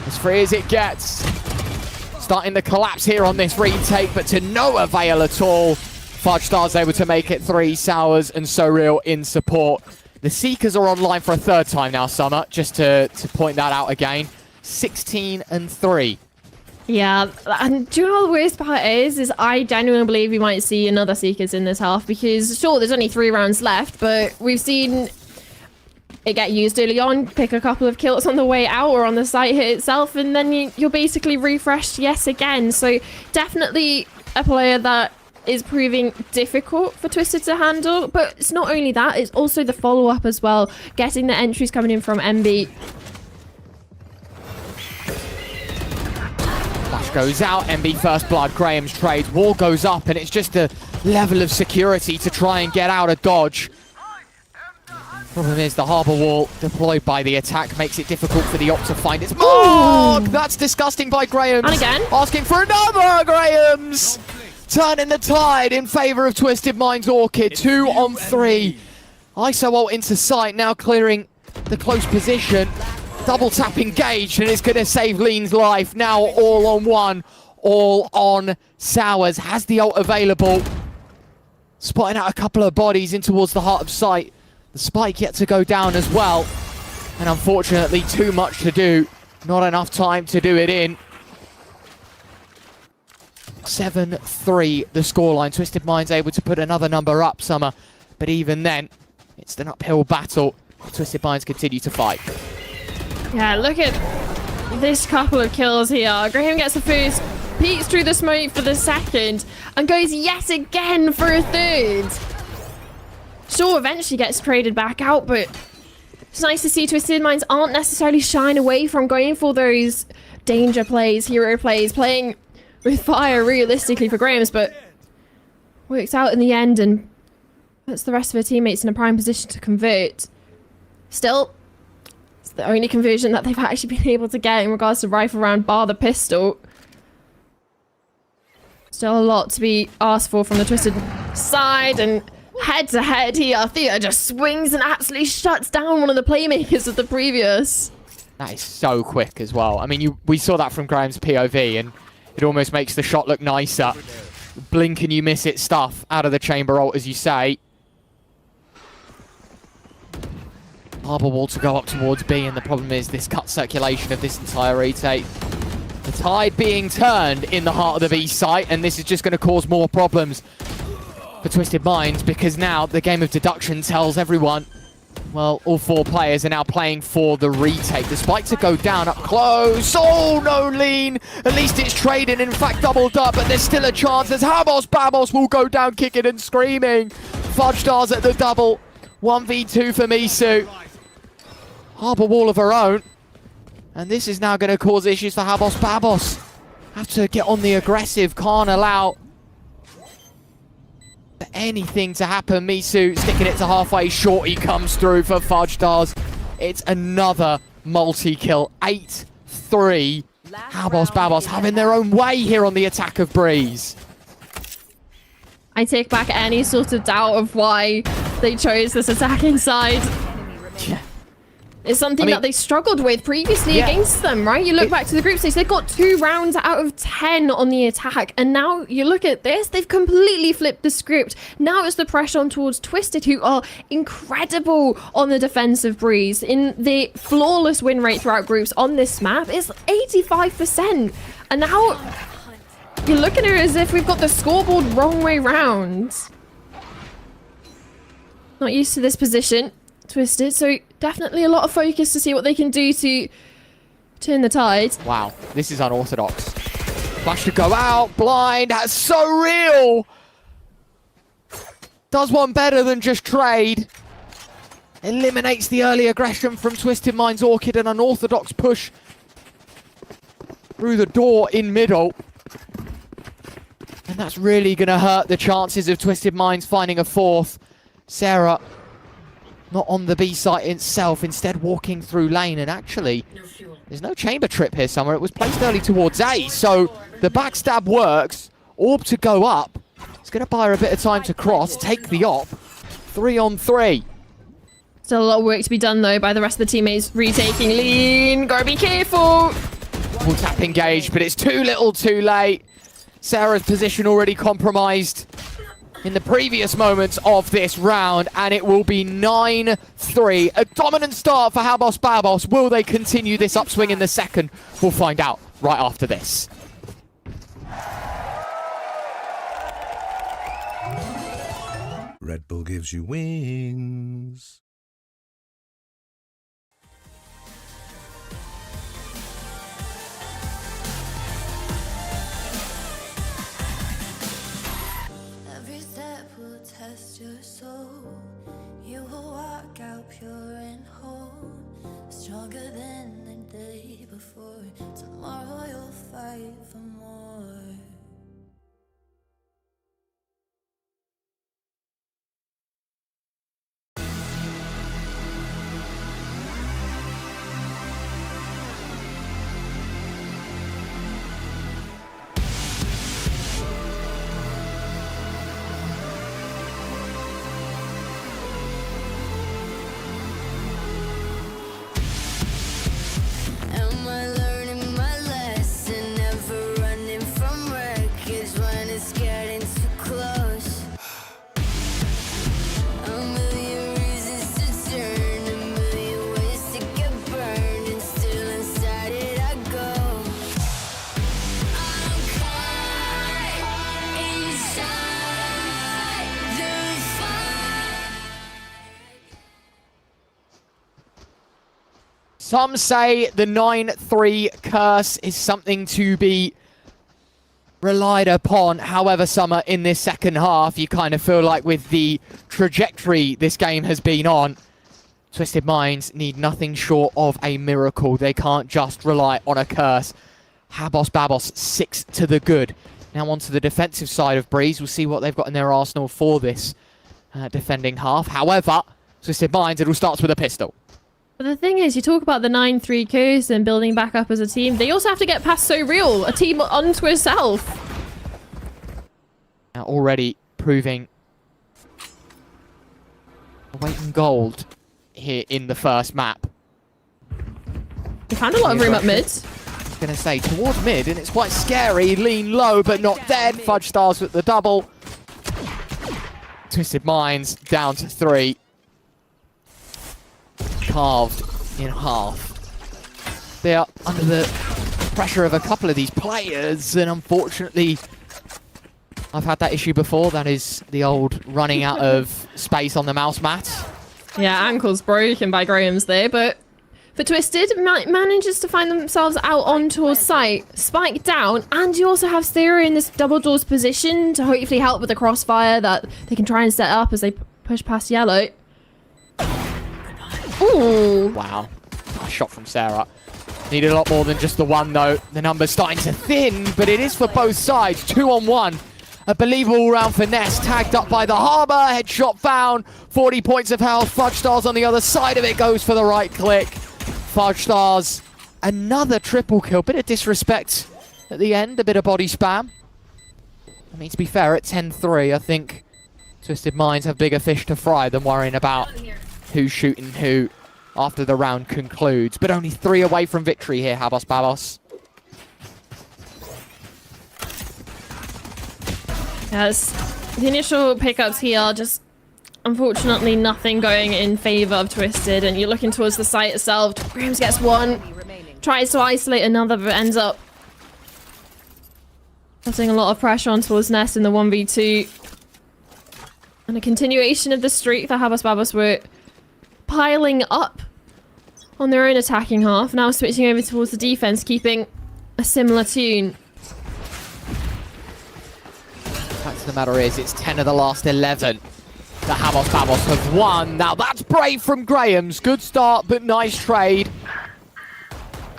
as free as it gets. Starting the collapse here on this retake, but to no avail at all. Fudge Stars able to make it 3. Sours and So Real in support. The Seekers are online for a 3rd time now, Summer, just to point that out again. 16 and 3. Yeah, and do you know what the worst part is I genuinely believe we might see another Seekers in this half, because sure, there's only 3 rounds left, but we've seen it get used early on, pick a couple of kills on the way out or on the site hit itself, and then you're basically refreshed yes again. So definitely a player that is proving difficult for Twisted to handle, but it's not only that, it's also the follow-up as well, getting the entries coming in from MB. Flash goes out, MB first blood, Graham's trades, wall goes up, and it's just a level of security to try and get out of dodge. Problem is the harbour wall deployed by the attack makes it difficult for the op to find its mark. That's disgusting by Grahams. And again. Asking for another, Grahams. Turning the tide in favour of Twisted Minds Orchid. 2 on 3. ISO ult into sight, now clearing the close position. Double tap engaged, and it's going to save Lean's life. Now all on 1, all on Sours. Has the ult available. Spotting out a couple of bodies in towards the heart of sight. The spike yet to go down as well. And unfortunately, too much to do. Not enough time to do it in. 7-3 the scoreline. Twisted Minds able to put another number up, Summer. But even then, it's an uphill battle. Twisted Minds continue to fight. Yeah, look at this couple of kills here. Graham gets the first peeks through the smoke for the second, and goes yet again for a third. Sure, eventually gets traded back out, but it's nice to see Twisted Minds aren't necessarily shying away from going for those danger plays, hero plays, playing with fire realistically for Grahams, but works out in the end and puts the rest of her teammates in a prime position to convert. Still, it's the only conversion that they've actually been able to get in regards to rifle round, bar the pistol. Still a lot to be asked for from the Twisted side, and head to head here, Thea just swings and absolutely shuts down one of the playmakers of the previous. That is so quick as well. I mean, we saw that from Graham's POV, and it almost makes the shot look nicer. Blink and you miss it stuff out of the chamber ult, as you say. HABO wall to go up towards B, and the problem is this cut circulation of this entire retake. The tide being turned in the heart of the B site, and this is just going to cause more problems for Twisted Minds, because now the game of deduction tells everyone, well, all 4 players are now playing for the retake. The spike to go down up close. Oh, no lean. At least it's trading, in fact, doubled up, but there's still a chance as Babos will go down kicking and screaming. Fudge Stars at the double. 1v2 for Misu. HABO wall of her own. And this is now going to cause issues for Babos. Have to get on the aggressive. Can't allow for anything to happen. Misu sticking it to halfway. Shorty comes through for Fudge Stars. It's another multi-kill. 8-3. Babos having their own way here on the attack of Breeze. I take back any sort of doubt of why they chose this attacking side. Yeah. It's something that they struggled with previously against them, right? You look back to the group stage, they got 2 rounds out of 10 on the attack, and now you look at this, they've completely flipped the script. Now it's the pressure on towards Twisted, who are incredible on the defensive Breeze. In the flawless win rate throughout groups on this map is 85%. And now you're looking at it as if we've got the scoreboard wrong way round. Not used to this position, Twisted, so definitely a lot of focus to see what they can do to turn the tide. Wow, this is unorthodox. Flash to go out, blind, that's so real! Does one better than just trade. Eliminates the early aggression from Twisted Minds Orchid, an unorthodox push through the door in middle. And that's really going to hurt the chances of Twisted Minds finding a 4th. Sarah not on the B site itself, instead walking through lane, and actually there's no chamber trip here somewhere. It was placed early towards A, so the backstab works. Orb to go up. It's going to buy her a bit of time to cross, take the op. 3 on 3. Still a lot of work to be done though by the rest of the teammates retaking lean. Gotta be careful. Full tap engaged, but it's too little too late. Sarah's position already compromised in the previous moments of this round, and it will be 9-3. A dominant start for Babos. Will they continue this upswing in the second? We'll find out right after this. Red Bull gives you wings. Every step will test your soul. You will walk out pure and whole, stronger than the day before. Tomorrow you'll fight for more. Am I learning my lesson? Never running from wreckage when it's getting too close. A million reasons to turn, a million ways to get burned, and still inside it I go. I'm caught inside the fire. Some say the 9-3 curse is something to be relied upon. However, Summer, in this second half, you kind of feel like with the trajectory this game has been on, Twisted Minds need nothing short of a miracle. They can't just rely on a curse. HABOS Babos 6 to the good. Now onto the defensive side of Breeze. We'll see what they've got in their arsenal for this defending half. However, Twisted Minds, it all starts with a pistol. But the thing is, you talk about the 9-3 curse and building back up as a team. They also have to get past So Real, a team unto itself. Now already proving weight in gold here in the first map. They found a lot of room up mid. I was going to say, towards mid, and it's quite scary. Lean low, but not dead. Fudge Stars with the double. Twisted Minds down to 3. Carved in half. They are under the pressure of a couple of these players, and unfortunately, I've had that issue before. That is the old running out of space on the mouse mat. Yeah, ankles broken by Graham's there, but for Twisted, manages to find themselves out on towards site, spike down, and you also have Theory in this double doors position to hopefully help with the crossfire that they can try and set up as they push past yellow. Ooh. Wow. Nice shot from Sarah. Needed a lot more than just the one, though. The number's starting to thin, but it is for both sides. 2-on-1. A believable round for Ness. Tagged up by the HABO. Headshot found. 40 points of health. Fudge Stars on the other side of it. Goes for the right click. Fudge Stars. Another triple kill. Bit of disrespect at the end. A bit of body spam. I mean, to be fair, at 10-3, I think Twisted Minds have bigger fish to fry than worrying about who's shooting who after the round concludes. But only 3 away from victory here, HABOS Babos. Yes, the initial pickups here, just unfortunately nothing going in favour of Twisted, and you're looking towards the site itself. Grahams gets one, tries to isolate another, but ends up putting a lot of pressure on towards Ness in the 1v2. And a continuation of the streak that HABOS Babos were piling up on their own attacking half, now switching over towards the defense, keeping a similar tune. The fact of the matter is, it's 10 of the last 11 that HABOS Babos have won. Now that's brave from Graham's. Good start, but nice trade.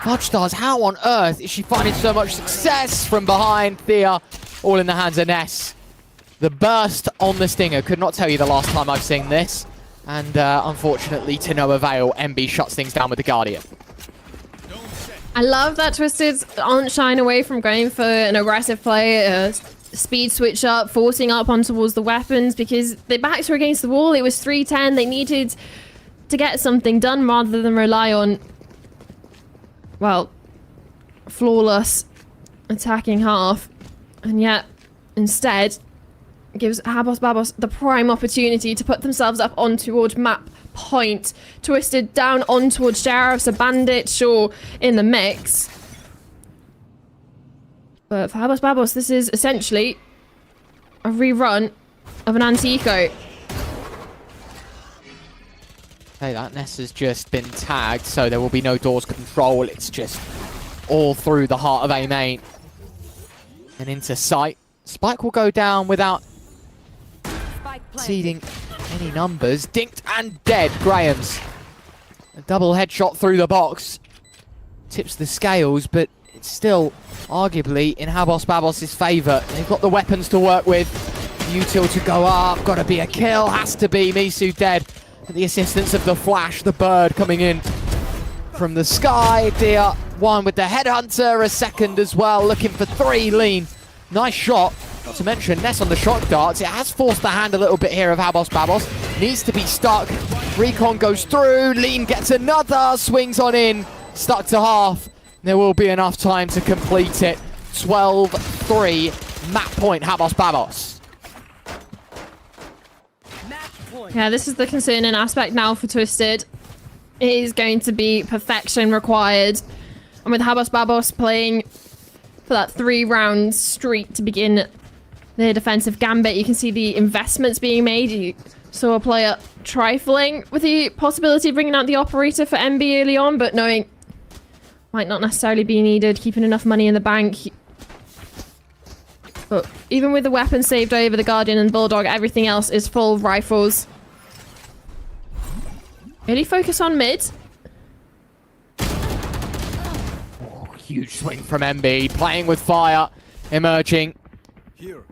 Fudge Stars, how on earth is she finding so much success from behind? Thea, all in the hands of Ness. The burst on the Stinger. Could not tell you the last time I've seen this. And unfortunately, to no avail, MB shuts things down with the Guardian. I love that Twisted aren't shying away from going for an aggressive play, speed switch up, forcing up on towards the weapons, because their backs were against the wall. It was 3-10. They needed to get something done rather than rely on, well, flawless attacking half. And yet, instead, gives HABOS Babos the prime opportunity to put themselves up on towards map point. Twisted down on towards Sheriffs, a Bandit, sure, in the mix. But for HABOS Babos, this is essentially a rerun of an anti-eco. Hey, that Ness has just been tagged, so there will be no doors control. It's just all through the heart of A main. And into sight. Spike will go down without ceding any numbers. Dinked and dead, Graham's. A double headshot through the box. Tips the scales, but it's still arguably in HABOS Babos' favour. They've got the weapons to work with. Util to go up. Got to be a kill. Has to be. Misu dead. And the assistance of the Flash, the bird coming in from the sky. Dia, one with the headhunter. A second as well. Looking for 3. Lean. Nice shot. Not to mention, Ness on the shock darts. It has forced the hand a little bit here of HABOS Babos. Needs to be stuck. Recon goes through. Lean gets another. Swings on in. Stuck to half. There will be enough time to complete it. 12-3. Map point, HABOS Babos. Yeah, this is the concerning aspect now for Twisted. It is going to be perfection required. And with HABOS Babos playing for that 3-round streak to begin their defensive gambit, you can see the investments being made. You saw a player trifling with the possibility of bringing out the operator for MB early on, but knowing might not necessarily be needed, keeping enough money in the bank. But even with the weapon saved over, the Guardian and Bulldog, everything else is full rifles. Really focus on mid. Oh, huge swing from MB, playing with fire, emerging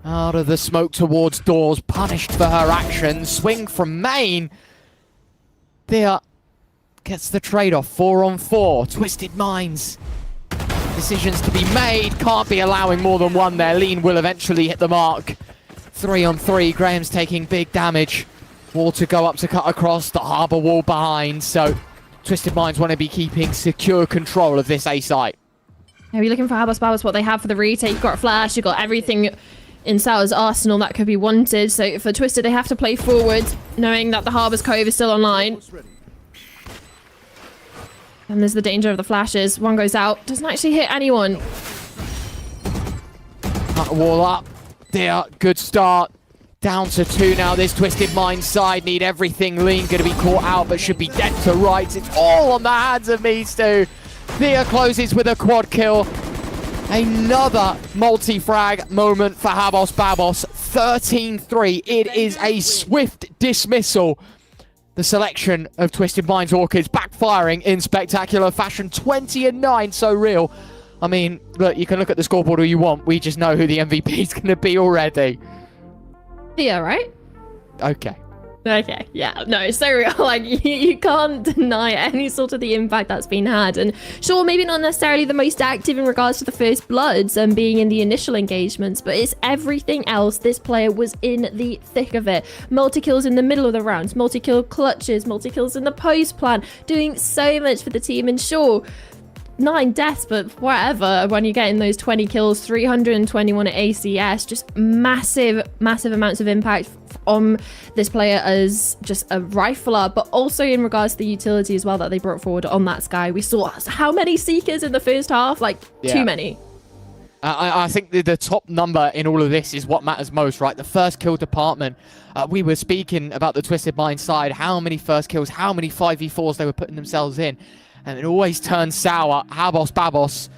out of the smoke towards doors, punished for her actions. Swing from main. Thea gets the trade-off, 4-on-4. Twisted Minds. Decisions to be made, can't be allowing more than one there. Lean will eventually hit the mark. 3-on-3, Graham's taking big damage. Wall to go up to cut across, the HABO wall behind, so Twisted Minds want to be keeping secure control of this A site. Are you looking for HABO Spabos? What they have for the retake? You've got a flash, you've got everything in Sour's arsenal that could be wanted. So for Twisted, they have to play forward, knowing that the Harbor's Cove is still online. And there's the danger of the flashes. One goes out, doesn't actually hit anyone. Cut wall up. There, good start. Down to 2 now. This Twisted Mind side need everything. Lean going to be caught out, but should be dead to rights. It's all on the hands of these two. Thea closes with a quad kill. Another multi-frag moment for HABO Spabos. 13-3. It is a swift dismissal. The selection of Twisted Minds Orchids backfiring in spectacular fashion. 20-9, so real. I mean, look, you can look at the scoreboard all you want. We just know who the MVP is going to be already. Thea, right? Okay. Okay, yeah, no, so real. Like, you can't deny any sort of the impact that's been had. And sure, maybe not necessarily the most active in regards to the First Bloods and being in the initial engagements, but it's everything else. This player was in the thick of it. Multi-kills in the middle of the rounds, multi-kill clutches, multi-kills in the post plan, doing so much for the team. And sure, 9 deaths, but whatever, when you're getting those 20 kills, 321 at ACS, just massive amounts of impact on this player as just a rifler, but also in regards to the utility as well that they brought forward on that Sky. We saw how many Seekers in the first half? Like, too many. I think the top number in all of this is what matters most, right? The first kill department. We were speaking about the Twisted Mind side, how many first kills, how many 5v4s they were putting themselves in. And it always turns sour. HABO Spabos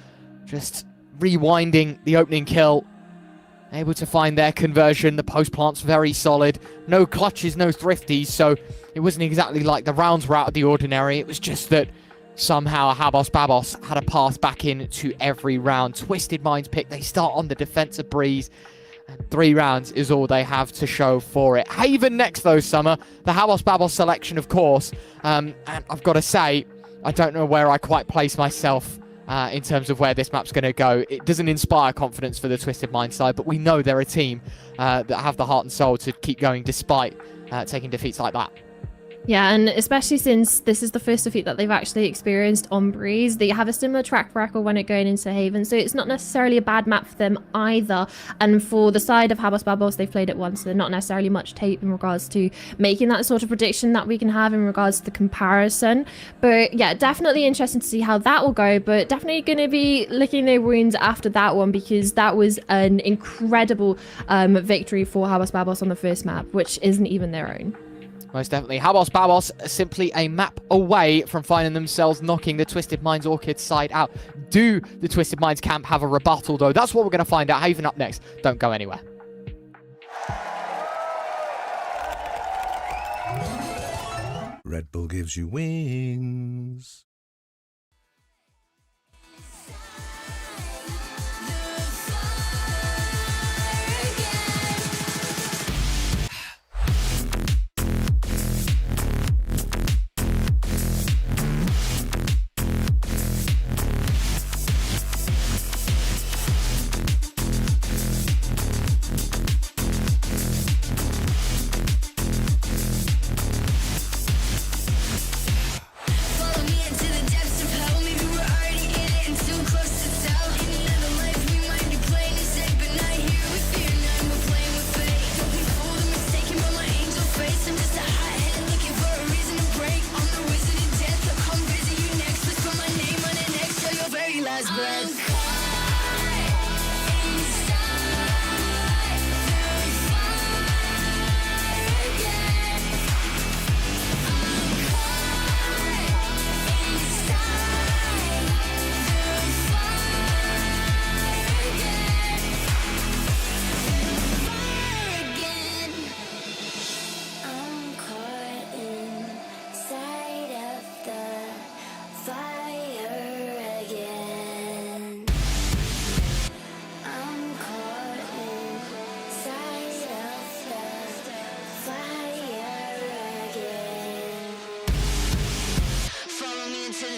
just rewinding the opening kill. Able to find their conversion. The post plant's very solid. No clutches, no thrifties. So it wasn't exactly like the rounds were out of the ordinary. It was just that somehow HABO Spabos had a path back into every round. Twisted Minds pick. They start on the defensive breeze. And 3 rounds is all they have to show for it. Haven next though, Summer. The HABO Spabos selection, of course. And I've got to say, I don't know where I quite place myself in terms of where this map's going to go. It doesn't inspire confidence for the Twisted Mind side, but we know they're a team that have the heart and soul to keep going despite taking defeats like that. Yeah, and especially since this is the first defeat that they've actually experienced on Breeze, they have a similar track record when it going into Haven, so it's not necessarily a bad map for them either. And for the side of HABO Spabos, they've played it once, so they're not necessarily much tape in regards to making that sort of prediction that we can have in regards to the comparison. But yeah, definitely interesting to see how that will go, but definitely going to be licking their wounds after that one, because that was an incredible victory for HABO Spabos on the first map, which isn't even their own. Most definitely. HABO Spabos simply a map away from finding themselves knocking the Twisted Minds Orchid side out. Do the Twisted Minds camp have a rebuttal, though? That's what we're going to find out. Haven up next. Don't go anywhere. Red Bull gives you wings.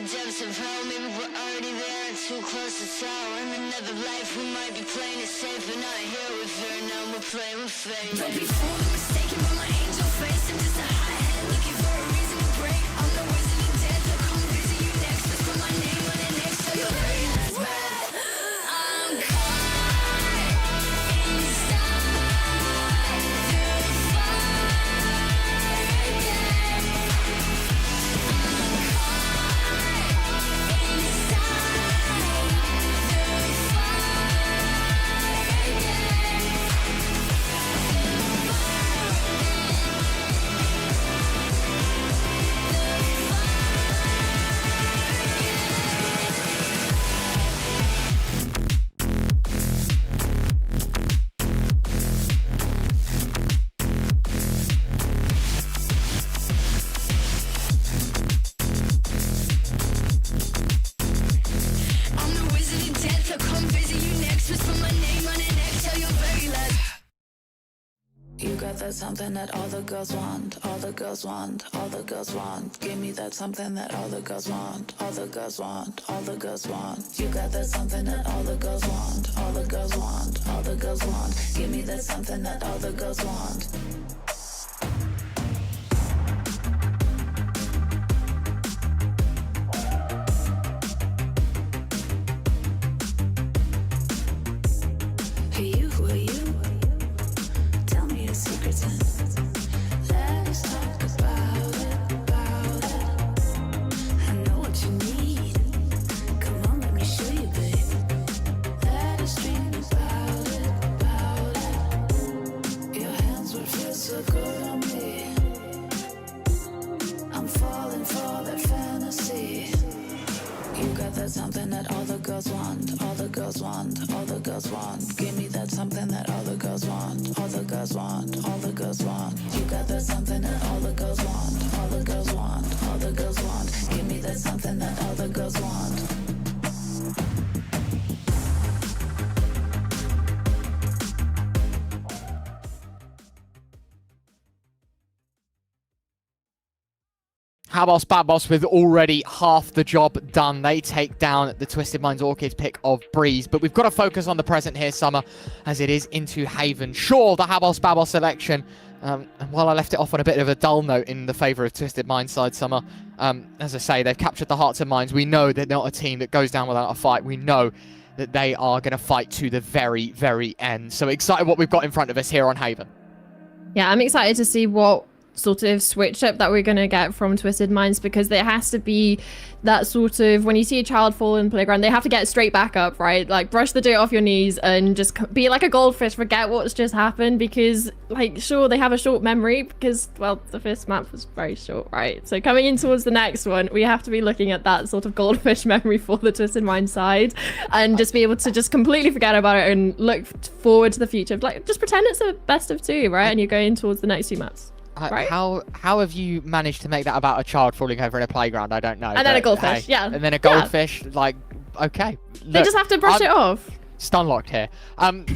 the depths of hell, maybe we're already there and too close to tell. In another life we might be playing it safe, but not here with fear, now we're playing with fate. Don't be fooled or mistaken by my angel face. I'm just a hothead looking for a reason to break. I'm the wizard of death, I'll come visit you next. Let's put my name on it next to your very last breath. I'm caught inside the fire again. I'm the wizard of death, I'll come visit you next. Whisper my name on it next, tell your very last. You got that something that all the girls want, all the girls want, all the girls want. Give me that something that all the girls want, all the girls want, all the girls want. You got that something that all the girls want, all the girls want, all the girls want. Give me that something that all the girls want. Hey, who are you? Tell me your secrets and let's talk about it, about it. I know what you need. Come on, let me show you, babe. Let us dream about it, about it. Your hands would feel so good on me. I'm falling for that fantasy. You got that something that all the girls want, all the girls want, all the girls want. Give me that something that all the girls want, all the girls want, all the girls want. You got that something that all the girls want, all the girls want, all the girls want. Give me that something that all the girls want. HABO Bad Boss with already half the job done. They take down the Twisted Minds Orchid pick of Breeze. But we've got to focus on the present here, Summer, as it is into Haven. Sure, the HABO Bad Boss selection. And while I left it off on a bit of a dull note in the favour of Twisted Minds side, Summer, as I say, they've captured the hearts and minds. We know they're not a team that goes down without a fight. We know that they are going to fight to the very, very end. So excited what we've got in front of us here on Haven. Yeah, I'm excited to see what sort of switch up that we're going to get from Twisted Minds, because there has to be that sort of, when you see a child fall in the playground, they have to get straight back up, right? Like, brush the dirt off your knees and just be like a goldfish, forget what's just happened, because, like, sure, they have a short memory because, well, the first map was very short, right? So coming in towards the next one, we have to be looking at that sort of goldfish memory for the Twisted Minds side and just be able to just completely forget about it and look forward to the future. Like, just pretend it's a best of two, right? And you're going towards the next two maps. Right? How have you managed to make that about a child falling over in a playground? I don't know. And then a goldfish, yeah. And then a goldfish, like, okay. They just have to brush it off. Stun locked here.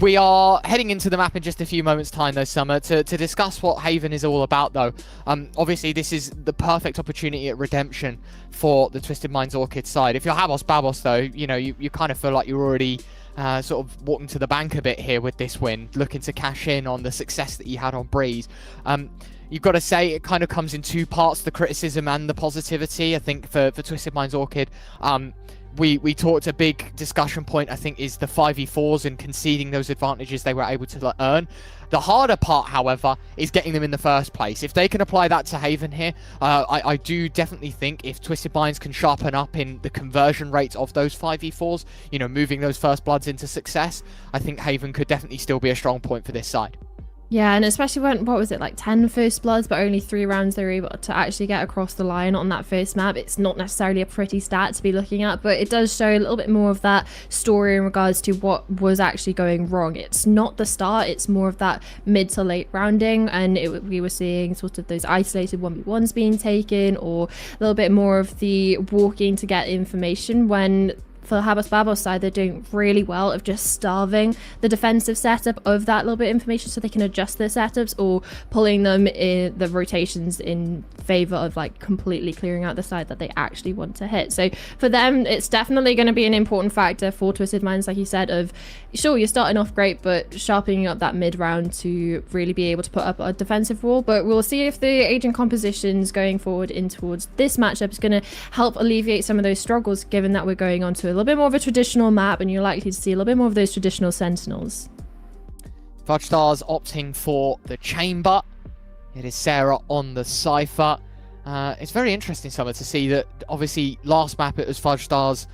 We are heading into the map in just a few moments' time, though, Summer, to discuss what Haven is all about, though. Obviously, this is the perfect opportunity at redemption for the Twisted Minds Orchid side. If you're HABO Bad Boss, though, you know, you kind of feel like you're already sort of walking to the bank a bit here with this win, looking to cash in on the success that you had on Breeze. You've got to say it kind of comes in two parts, the criticism and the positivity. I think for Twisted Minds Orchid, we talked, a big discussion point, I think, is the 5v4s and conceding those advantages they were able to earn. The harder part, however, is getting them in the first place. If they can apply that to Haven here, I do definitely think if Twisted Minds can sharpen up in the conversion rates of those 5v4s, you know, moving those first bloods into success, I think Haven could definitely still be a strong point for this side. Yeah, and especially when, what was it, like 10 first bloods, but only 3 rounds they were able to actually get across the line on that first map. It's not necessarily a pretty stat to be looking at, but it does show a little bit more of that story in regards to what was actually going wrong. It's not the start, it's more of that mid to late rounding, and we were seeing sort of those isolated 1v1s being taken, or a little bit more of the walking to get information when for Habos Babos side, they're doing really well of just starving the defensive setup of that little bit of information so they can adjust their setups, or pulling them in the rotations in favor of like completely clearing out the side that they actually want to hit. So for them, it's definitely going to be an important factor for Twisted Minds, like you said, of sure, you're starting off great, but sharpening up that mid round to really be able to put up a defensive wall. But we'll see if the agent compositions going forward in towards this matchup is going to help alleviate some of those struggles, given that we're going on to a little bit more of a traditional map and you're likely to see a little bit more of those traditional sentinels. Fudge Stars opting for the chamber. It is Sarah on the Cypher. It's very interesting, Summer, to see that obviously last map it was Fudge Stars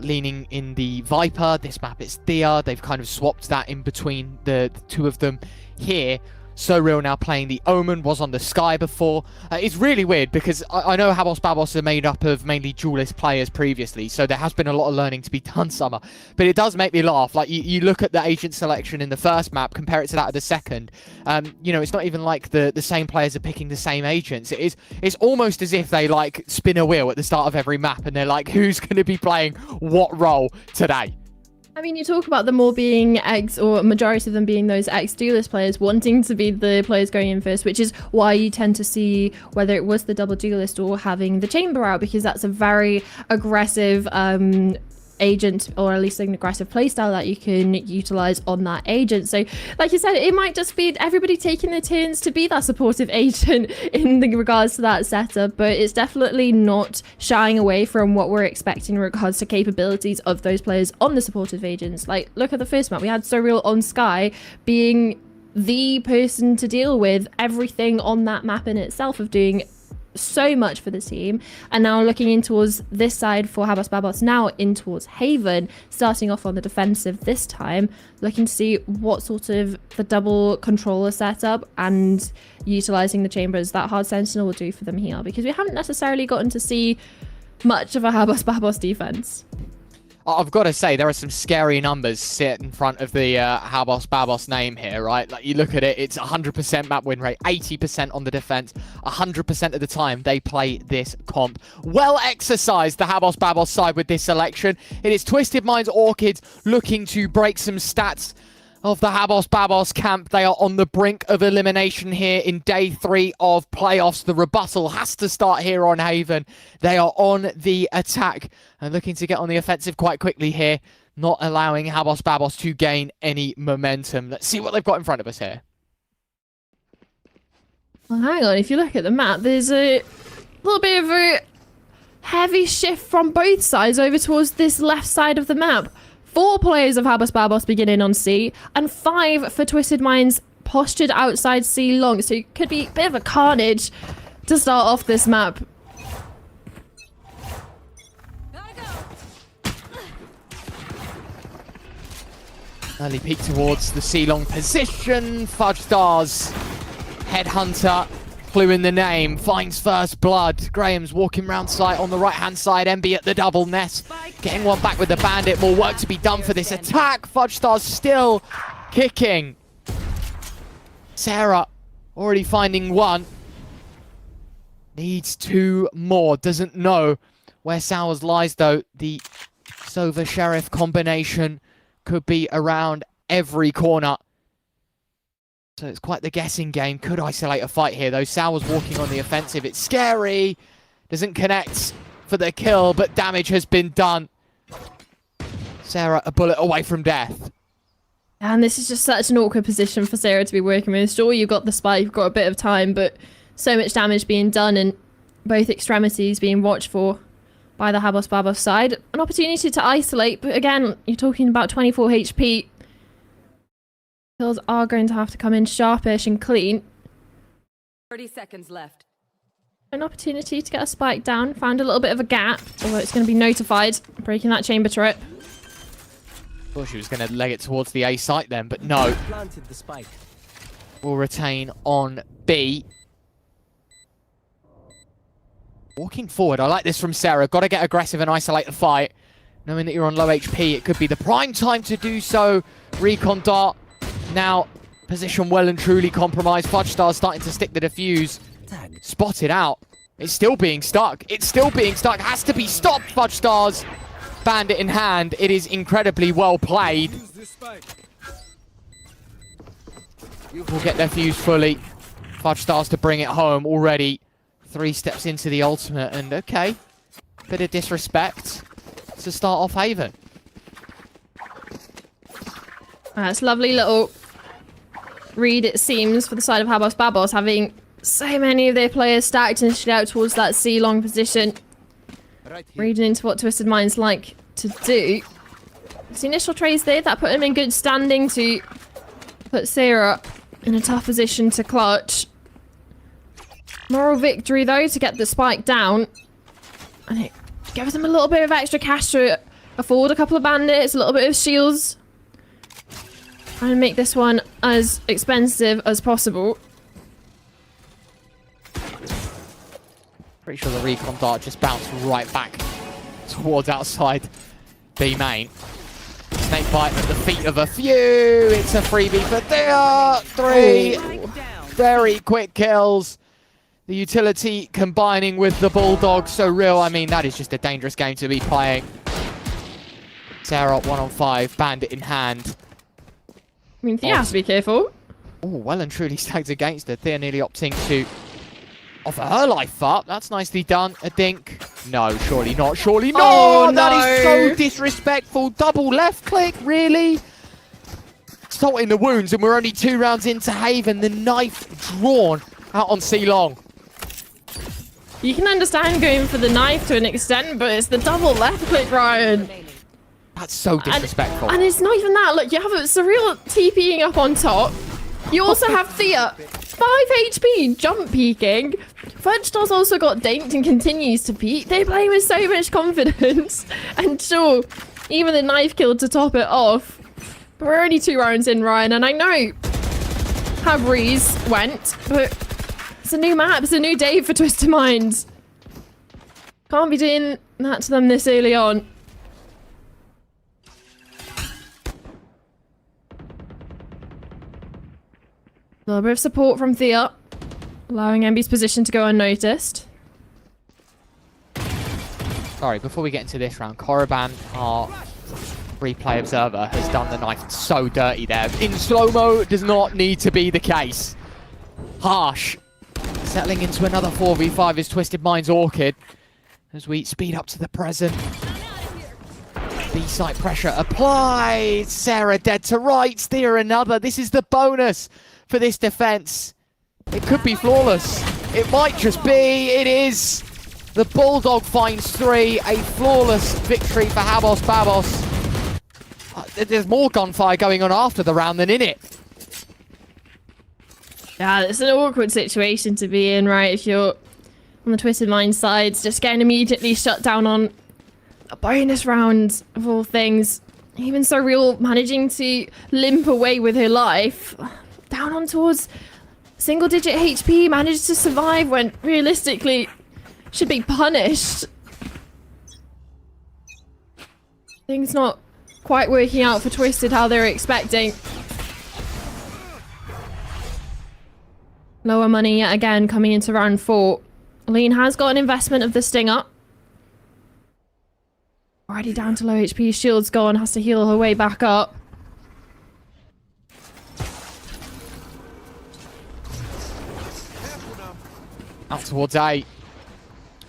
leaning in the Viper. This map it's Thea. They've kind of swapped that in between the two of them here. So Real now playing the Omen, was on the Sky before. It's really weird because I know Habos Babos are made up of mainly duelist players previously, so there has been a lot of learning to be done, Summer. But it does make me laugh. Like, you look at the agent selection in the first map, compare it to that of the second. You know, it's not even like the same players are picking the same agents. It's almost as if they, like, spin a wheel at the start of every map, and they're like, who's going to be playing what role today? I mean, you talk about them all being ex, or majority of them being those ex-duelist players wanting to be the players going in first, which is why you tend to see whether it was the double duelist or having the chamber out, because that's a very aggressive agent, or at least an aggressive playstyle that you can utilize on that agent. So like you said, it might just be everybody taking their turns to be that supportive agent in regards to that setup, but it's definitely not shying away from what we're expecting in regards to capabilities of those players on the supportive agents. Like, look at the first map, we had Surreal on Sky being the person to deal with everything on that map in itself, of doing so much for the team. And now looking in towards this side for Habos Babos, now in towards Haven, starting off on the defensive this time, looking to see what sort of the double controller setup and utilizing the chambers that Hard Sentinel will do for them here, because we haven't necessarily gotten to see much of a Habos Babos defense. I've got to say, there are some scary numbers sit in front of the Habos Babos name here, right? Like, you look at it, it's 100% map win rate, 80% on the defense, 100% of the time they play this comp. Well exercised, the Habos Babos side with this selection. It is Twisted Minds Orchids looking to break some stats of the Habos Babos camp. They are on the brink of elimination here in day 3 of playoffs. The rebuttal has to start here on Haven. They are on the attack and looking to get on the offensive quite quickly here, not allowing Habos Babos to gain any momentum. Let's see what they've got in front of us here. Well, hang on, if you look at the map, there's a little bit of a heavy shift from both sides over towards this left side of the map. 4 players of Habos Babos beginning on C, and 5 for Twisted Minds postured outside C long. So it could be a bit of a carnage to start off this map. Early peek towards the C long position. Fudge Stars, Headhunter, clue in the name, finds first blood. Graham's walking round site on the right-hand side. MB at the double nest, getting one back with the bandit. More work to be done for this attack. Fudge Stars still kicking. Sarah already finding one. Needs 2 more. Doesn't know where Sowers lies, though. The Sova Sheriff combination could be around every corner. So it's quite the guessing game. Could isolate a fight here, though. Sowers walking on the offensive. It's scary. Doesn't connect for the kill, but damage has been done. Sarah, a bullet away from death. And this is just such an awkward position for Sarah to be working with. Sure, you've got the spike, you've got a bit of time, but so much damage being done and both extremities being watched for by the Habos Babos side. An opportunity to isolate, but again, you're talking about 24 HP. Kills are going to have to come in sharpish and clean. 30 seconds left. An opportunity to get a spike down. Found a little bit of a gap, although it's going to be notified. Breaking that chamber turret. Thought she was going to leg it towards the A site then, but no. Planted the spike. Will retain on B. Walking forward, I like this from Sarah. Got to get aggressive and isolate the fight. Knowing that you're on low HP, it could be the prime time to do so. Recon Dart now position well and truly compromised. Fudge Star's starting to stick the defuse. Spotted out. It's still being stuck. It's still being stuck. Has to be stopped, Fudge Stars. Bandit in hand. It is incredibly well played. We'll get their fuse fully. Fudge Stars to bring it home already. 3 steps into the ultimate, and okay. Bit of disrespect to start off Haven. That's lovely little read, it seems, for the side of Habos Babos, having so many of their players stacked initially out towards that C-long position. Reading into what Twisted Minds like to do. His initial trades there, that put him in good standing to put Sarah in a tough position to clutch. Moral victory, though, to get the spike down. And it gives them a little bit of extra cash to afford a couple of bandits, a little bit of shields. Trying to make this one as expensive as possible. Pretty sure the recon dart just bounced right back towards outside B main. Snake bite at the feet of a few. It's a freebie for there. 3 very quick kills. The utility combining with the Bulldog. So real, I mean, that is just a dangerous game to be playing. Sarah 1-on-5, bandit in hand. I mean, Thea has to be careful. Oh, well and truly stacked against her. Thea nearly opting to offer her life up. That's nicely done. A dink. No, surely not. Surely not. Oh, that no. is so disrespectful. Double left click, really? Salt in the wounds, and we're only 2 rounds into Haven. The knife drawn out on C-Long. You can understand going for the knife to an extent, but it's the double left click, Ryan. That's so disrespectful. And it's not even that. Look, you have a surreal TPing up on top. You also have Thea, 5 HP, jump peeking. Fudge Doll's also got danked and continues to peek. They play with so much confidence. And sure, even the knife kill to top it off. But we're only 2 rounds in, Ryan, and I know how Breeze went, but it's a new map, it's a new day for Twisted Minds. Can't be doing that to them this early on. A little bit of support from Thea, allowing MB's position to go unnoticed. Sorry, before we get into this round, Korriban, our replay observer, has done the knife so dirty there. In slow-mo, does not need to be the case. Harsh. Settling into another 4v5 is Twisted Minds Orchid. As we speed up to the present. B-side pressure applied. Sarah dead to right. Thea another. This is the bonus for this defense. It could be flawless. It might just be. It is. The Bulldog finds 3. A flawless victory for Habos Babos. There's more gunfire going on after the round than in it. Yeah, it's an awkward situation to be in, right? If you're on the Twisted Minds side, just getting immediately shut down on a bonus round of all things. Even Surreal managing to limp away with her life. Down on towards single-digit HP, managed to survive when realistically should be punished. Things not quite working out for Twisted how they're expecting. Lower money yet again coming into round 4. Lean has got an investment of the Stinger. Already down to low HP, shield's gone, has to heal her way back up. Out towards A.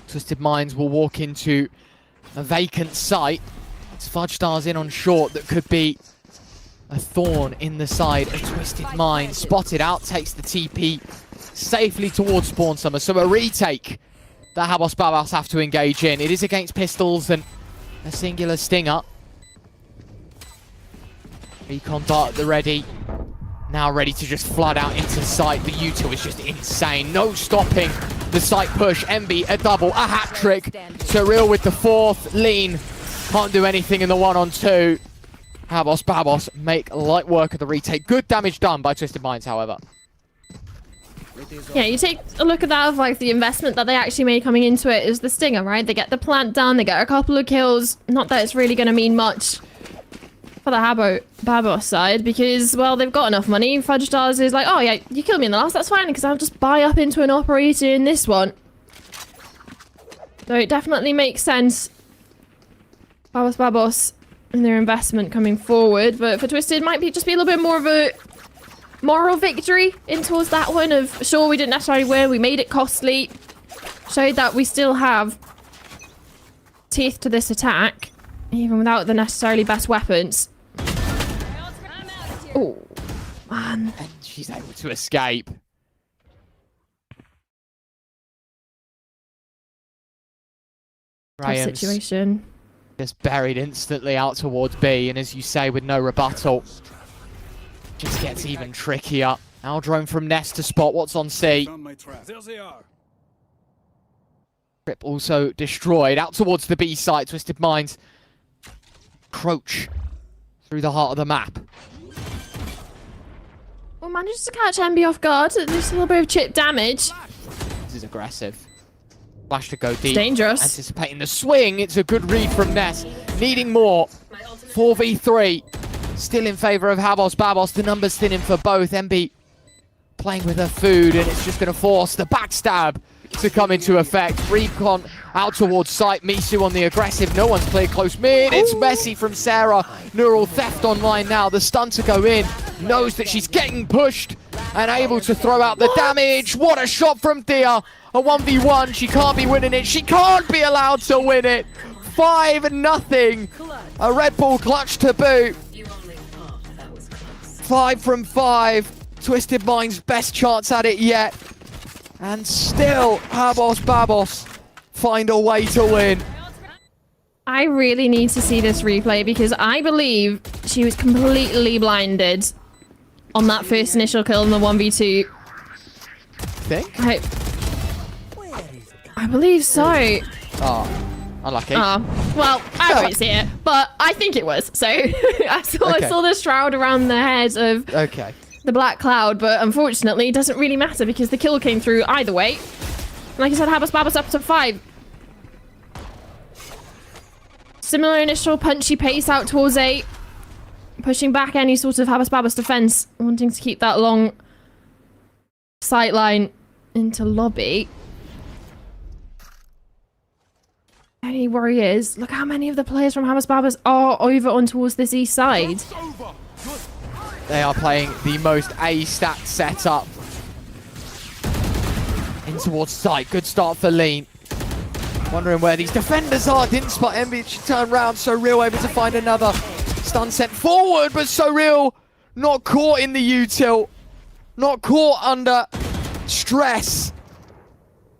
Twisted Minds will walk into a vacant site. It's Fudge Stars in on short that could be a thorn in the side of Twisted Minds. Spotted out, takes the TP safely towards Spawn Summer. So a retake that Habos Babos have to engage in. It is against pistols and a singular Stinger. Recon dart at the ready. Now ready to just flood out into sight. The U2 is just insane. No stopping the site push. MB a double, a hat trick. Surreal with the 4th. Lean can't do anything in the 1-on-2. Habos Babos make light work of the retake. Good damage done by Twisted Minds, however. Yeah, you take a look at that of like the investment that they actually made coming into it is the Stinger, right? They get the plant done, they get a couple of kills. Not that it's really going to mean much for the HABO Babos side because, well, they've got enough money. Fudge Stars is like, oh yeah, you killed me in the last, that's fine because I'll just buy up into an operator in this one. So it definitely makes sense Babos and their investment coming forward, but for Twisted might be just be a little bit more of a moral victory in towards that one of, sure, we didn't necessarily win, we made it costly, showed that we still have teeth to this attack, even without the necessarily best weapons. Oh, man. And she's able to escape. Tough situation. Just buried instantly out towards B, and as you say, with no rebuttal, just gets even trickier. Now drone from Nest to spot what's on C. Trip also destroyed. Out towards the B site, Twisted Minds approach through the heart of the map. Well, manages to catch MB off guard. There's a little bit of chip damage. This is aggressive. Flash to go deep. Dangerous. Anticipating the swing. It's a good read from Ness. Needing more. 4v3. Still in favour of Habos Babos. The numbers thinning for both. MB playing with her food, and it's just going to force the backstab to come into effect. Recon out towards site. Misu on the aggressive. No one's played close mid. It's messy from Sarah. Neural theft online now. The stun to go in. Knows that she's getting pushed and able to throw out the damage. What a shot from Thea. A 1v1. She can't be winning it. She can't be allowed to win it. 5-0. A Red Bull clutch to boot. 5 from 5. Twisted Mind's best chance at it yet. And still, Habos Babos find a way to win. I really need to see this replay because I believe she was completely blinded on that first initial kill in the 1v2. Think? I believe so. Oh, unlucky. Well, I don't see it, but I think it was. So I saw the shroud around the head of the black cloud, but unfortunately it doesn't really matter because the kill came through either way. Like I said, Habos Babos up to 5. Similar initial punchy pace out towards A. Pushing back any sort of Habos Babos defense, wanting to keep that long sight line into lobby. Any worry is, look how many of the players from Habos Babos are over on towards this east side. They are playing the most A-stacked setup. In towards site. Good start for Lean. Wondering where these defenders are. Didn't spot Envy. She turned round. So Real able to find another stun sent forward. But So Real not caught in the util. Not caught under stress.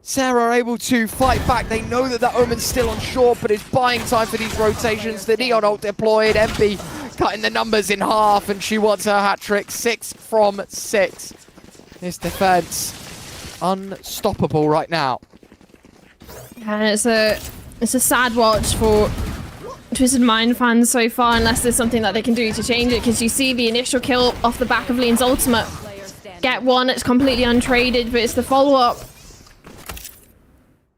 Sarah able to fight back. They know that the Omen's still on short, but it's buying time for these rotations. The Neon ult deployed. Envy cutting the numbers in half, and she wants her hat trick. 6 from 6. This defense unstoppable right now. And it's a sad watch for Twisted Mind fans so far, unless there's something that they can do to change it, because you see the initial kill off the back of Lean's ultimate. Get one, it's completely untraded, but it's the follow-up.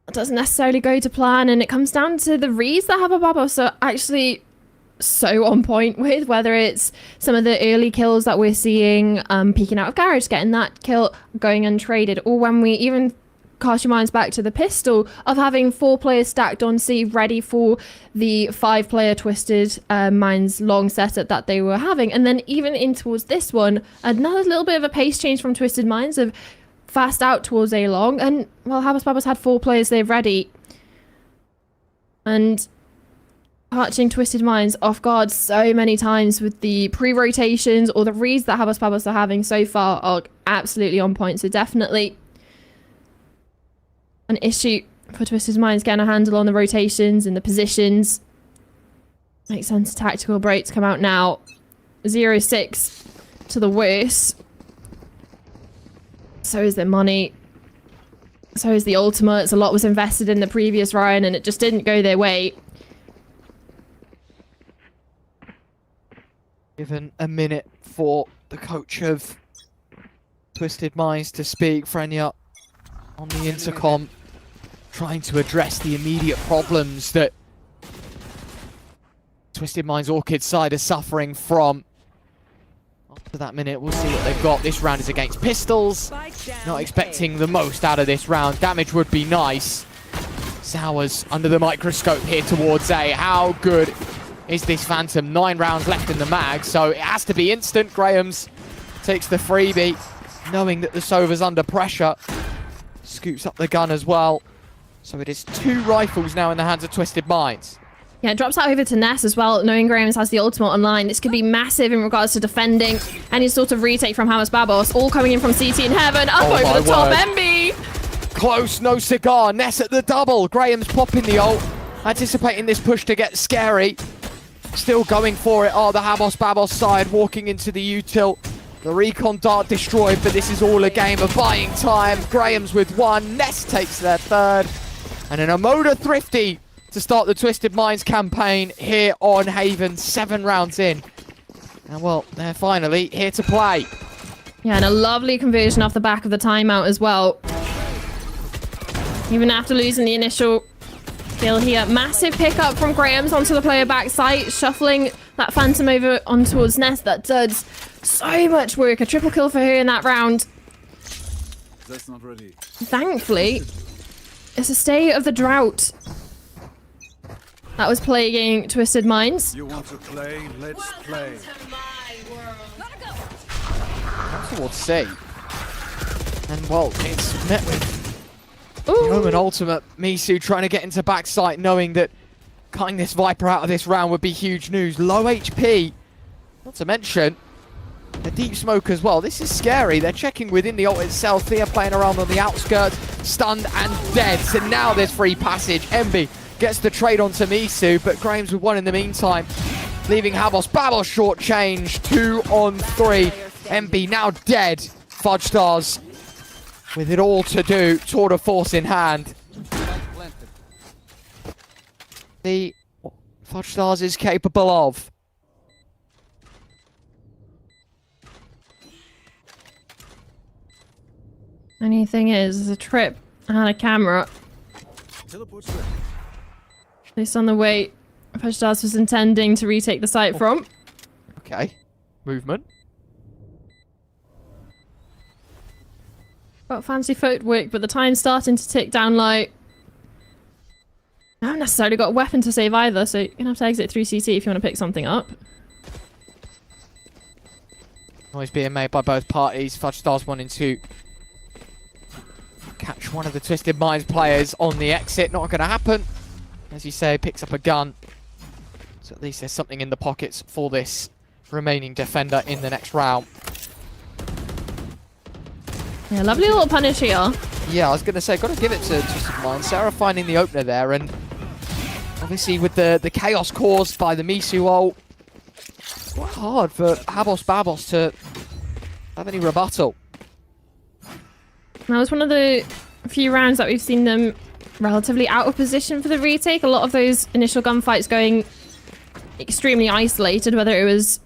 It doesn't necessarily go to plan, and it comes down to the reads that Habos Babos are actually so on point with, whether it's some of the early kills that we're seeing, peeking out of garage, getting that kill going untraded, or when we even cast your minds back to the pistol of having 4 players stacked on C ready for the 5-player Twisted Minds long setup that they were having. And then even in towards this one, another little bit of a pace change from Twisted Minds of fast out towards A long, and well, Habos Babos had 4 players there ready and catching Twisted Minds off guard so many times with the pre-rotations, or the reads that Habos Babos are having so far are absolutely on point. So definitely an issue for Twisted Minds getting a handle on the rotations and the positions. Makes sense. Tactical breaks come out now. 0-6 to the worst. So is their money. So is the ultimates. A lot was invested in the previous Ryan, and it just didn't go their way. Given a minute for the coach of Twisted Minds to speak. Frenya on the intercom, trying to address the immediate problems that Twisted Minds Orchid side are suffering from. After that minute, we'll see what they've got. This round is against pistols. Not expecting the most out of this round. Damage would be nice. Sowers under the microscope here towards A. How good is this Phantom? 9 rounds left in the mag, so it has to be instant. Graham's takes the freebie, knowing that the Sova's under pressure. Scoops up the gun as well. So it is 2 rifles now in the hands of Twisted Minds. Yeah, it drops out over to Ness as well, knowing Graham's has the ultimate online. This could be massive in regards to defending any sort of retake from Hamas Babos. All coming in from CT in heaven. Up over the top, MB! Close, no cigar. Ness at the double. Graham's popping the ult, anticipating this push to get scary. Still going for it. Oh, the Habos Babos side walking into the util. The recon dart destroyed, but this is all a game of buying time. Graham's with 1. Ness takes their 3rd. And an Amoda Thrifty to start the Twisted Minds campaign here on Haven. 7 rounds in. And well, they're finally here to play. Yeah, and a lovely conversion off the back of the timeout as well. Even after losing the initial kill here. Massive pickup from Graham's onto the player backside, shuffling that Phantom over on towards Ness. That does so much work. A triple kill for her in that round. That's not ready. Thankfully, it's a stay of the drought that was plaguing Twisted Minds. You want to play? Let's play. Towards C. And well, it's met with Roman ultimate. Misu trying to get into backside, knowing that cutting this Viper out of this round would be huge news. Low HP. Not to mention the deep smoke as well. This is scary. They're checking within the ult itself. Thea playing around on the outskirts, stunned and dead. So now there's free passage. Emby gets the trade onto Misu, but Graham's with 1 in the meantime, leaving Habos Babos short-changed. 2 on 3. Emby now dead. Fudge Stars with it all to do. Tour de force in hand. The Fudge Stars is capable of. Only thing is, there's a trip and a camera. At least on the way Fudge Stars was intending to retake the site from. Okay. Movement. Got fancy footwork, but the time's starting to tick down low. I haven't necessarily got a weapon to save either, so you're going to have to exit through CT if you want to pick something up. Noise being made by both parties. Fudge Stars wanting to catch one of the Twisted Minds players on the exit. Not going to happen. As you say, picks up a gun. So at least there's something in the pockets for this remaining defender in the next round. Yeah, lovely little punish here. Yeah, I was going to say, got to give it to Twisted Minds. Sarah finding the opener there, and obviously with the chaos caused by the Misu ult, it's quite hard for Habos Babos to have any rebuttal. That was one of the few rounds that we've seen them relatively out of position for the retake. A lot of those initial gunfights going extremely isolated, whether it was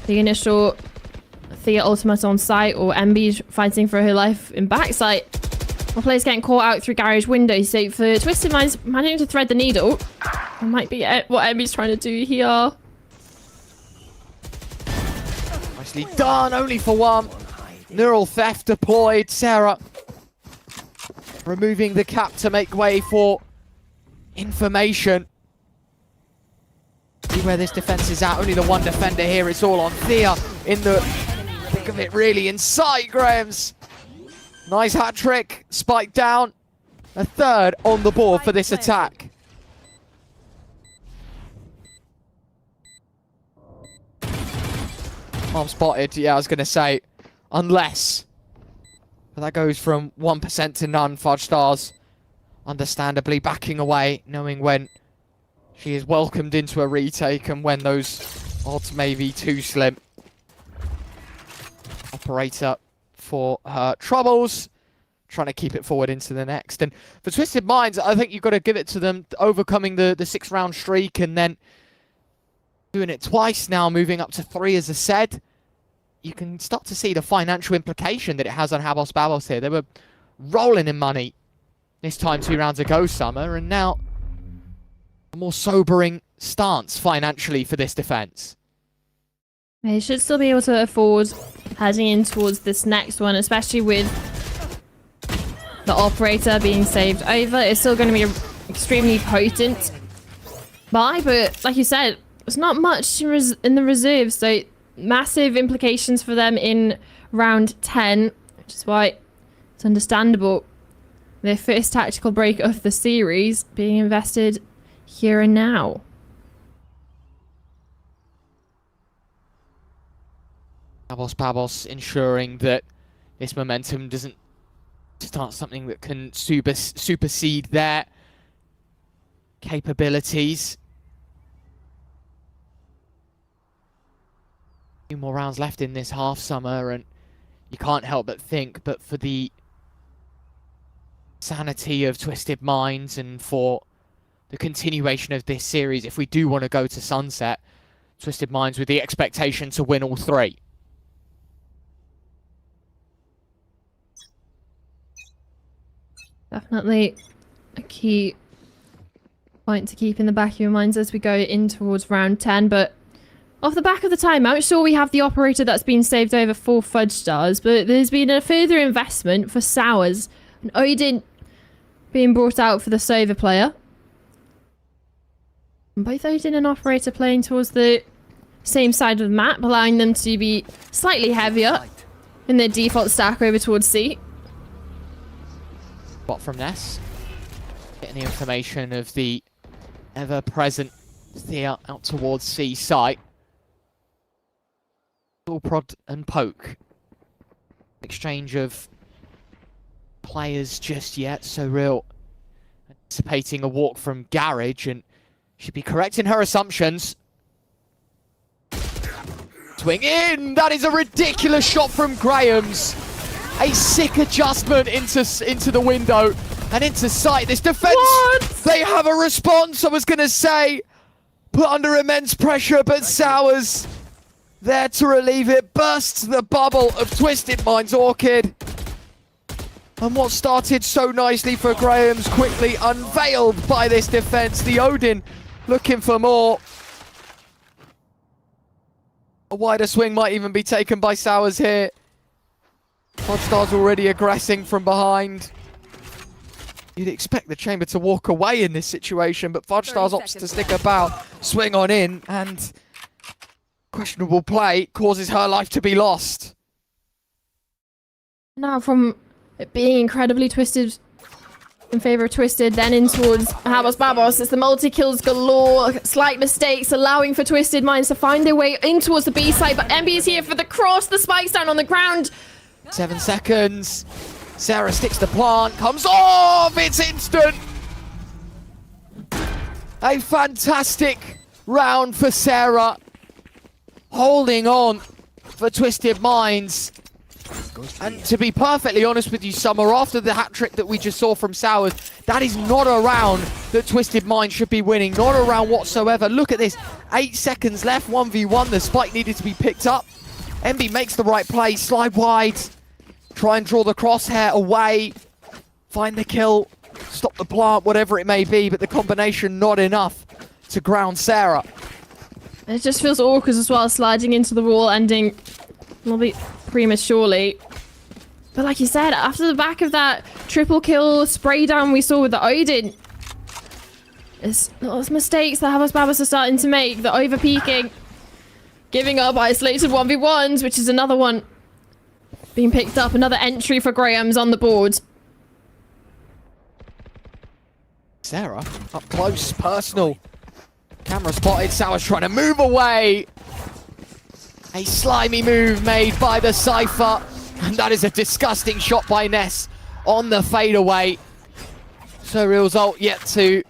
the initial Thea ultimate on site or MB fighting for her life in backside. Or players getting caught out through garage windows. So for Twisted Minds managing to thread the needle, that might be what MB's trying to do here. Nicely done, only for 1. Neural theft deployed. Sarah removing the cap to make way for information. See where this defense is at. Only the 1 defender here. It's all on Thea in the thick of it, really. Inside Graham's. Nice hat trick. Spike down. A 3rd on the board for this attack. I'm spotted. Yeah, I was going to say, unless. But that goes from 1% to none. Fudge Stars understandably backing away, knowing when she is welcomed into a retake and when those odds may be too slim. Operator for her troubles, trying to keep it forward into the next. And for Twisted Minds, I think you've got to give it to them, overcoming the 6-round streak and then doing it twice now, moving up to 3 as I said. You can start to see the financial implication that it has on Habos Babos here. They were rolling in money this time 2 rounds ago, Summer, and now a more sobering stance financially for this defense. They should still be able to afford heading in towards this next one, especially with the operator being saved over. It's still going to be an extremely potent buy, but like you said, there's not much in the reserves, so massive implications for them in round 10, which is why it's understandable their first tactical break of the series being invested here and now. Babos ensuring that this momentum doesn't start something that can supersede their capabilities. A few more rounds left in this half, Summer, and you can't help but think, but for the sanity of Twisted Minds and for the continuation of this series, if we do want to go to sunset, Twisted Minds with the expectation to win all three. Definitely a key point to keep in the back of your minds as we go in towards round 10, but off the back of the timeout, sure, we have the operator that's been saved over for Fudge Stars, but there's been a further investment for Sours, and Odin being brought out for the Sova player. And both Odin and operator playing towards the same side of the map, allowing them to be slightly heavier in their default stack over towards C. Spot from Ness. Getting the information of the ever-present Thea out towards C site. Dual prod and poke. Exchange of players just yet, so real. Anticipating a walk from Garage, and should be correct in her assumptions. Swing in! That is a ridiculous shot from Graham's. A sick adjustment into the window and into sight. This defense, they have a response, I was going to say. Put under immense pressure, but Sours there to relieve it. Bursts the bubble of Twisted Minds Orchid. And what started so nicely for Graham's quickly unveiled by this defense. The Odin looking for more. A wider swing might even be taken by Sours here. Fudgestar's already aggressing from behind. You'd expect the Chamber to walk away in this situation, but Fudgestar's opts to stick about, swing on in, and questionable play causes her life to be lost. Now from it being incredibly twisted in favor of Twisted, then in towards Babos. It's the multi-kills galore, slight mistakes, allowing for Twisted Minds to find their way in towards the B side, but MB is here for the cross, the spike's down on the ground. 7 seconds. Sarah sticks the plant, comes off, it's instant. A fantastic round for Sarah. Holding on for Twisted Minds. And to be perfectly honest with you, Summer, after the hat-trick that we just saw from Sours, that is not a round that Twisted Minds should be winning. Not a round whatsoever. Look at this. 8 seconds left, 1v1. The spike needed to be picked up. MB makes the right play, slide wide. Try and draw the crosshair away. Find the kill. Stop the plant, whatever it may be. But the combination not enough to ground Sarah. It just feels awkward as well, sliding into the wall, ending a little bit prematurely. But like you said, after the back of that triple kill spray down we saw with the Odin, there's lots of mistakes that Babos are starting to make. The over-peaking, giving up isolated 1v1s, which is another one being picked up. Another entry for Graham's on the board. Sarah, up close, personal. Camera spotted, Sours trying to move away. A slimy move made by the Cypher. And that is a disgusting shot by Ness on the fadeaway. So Real's ult yet to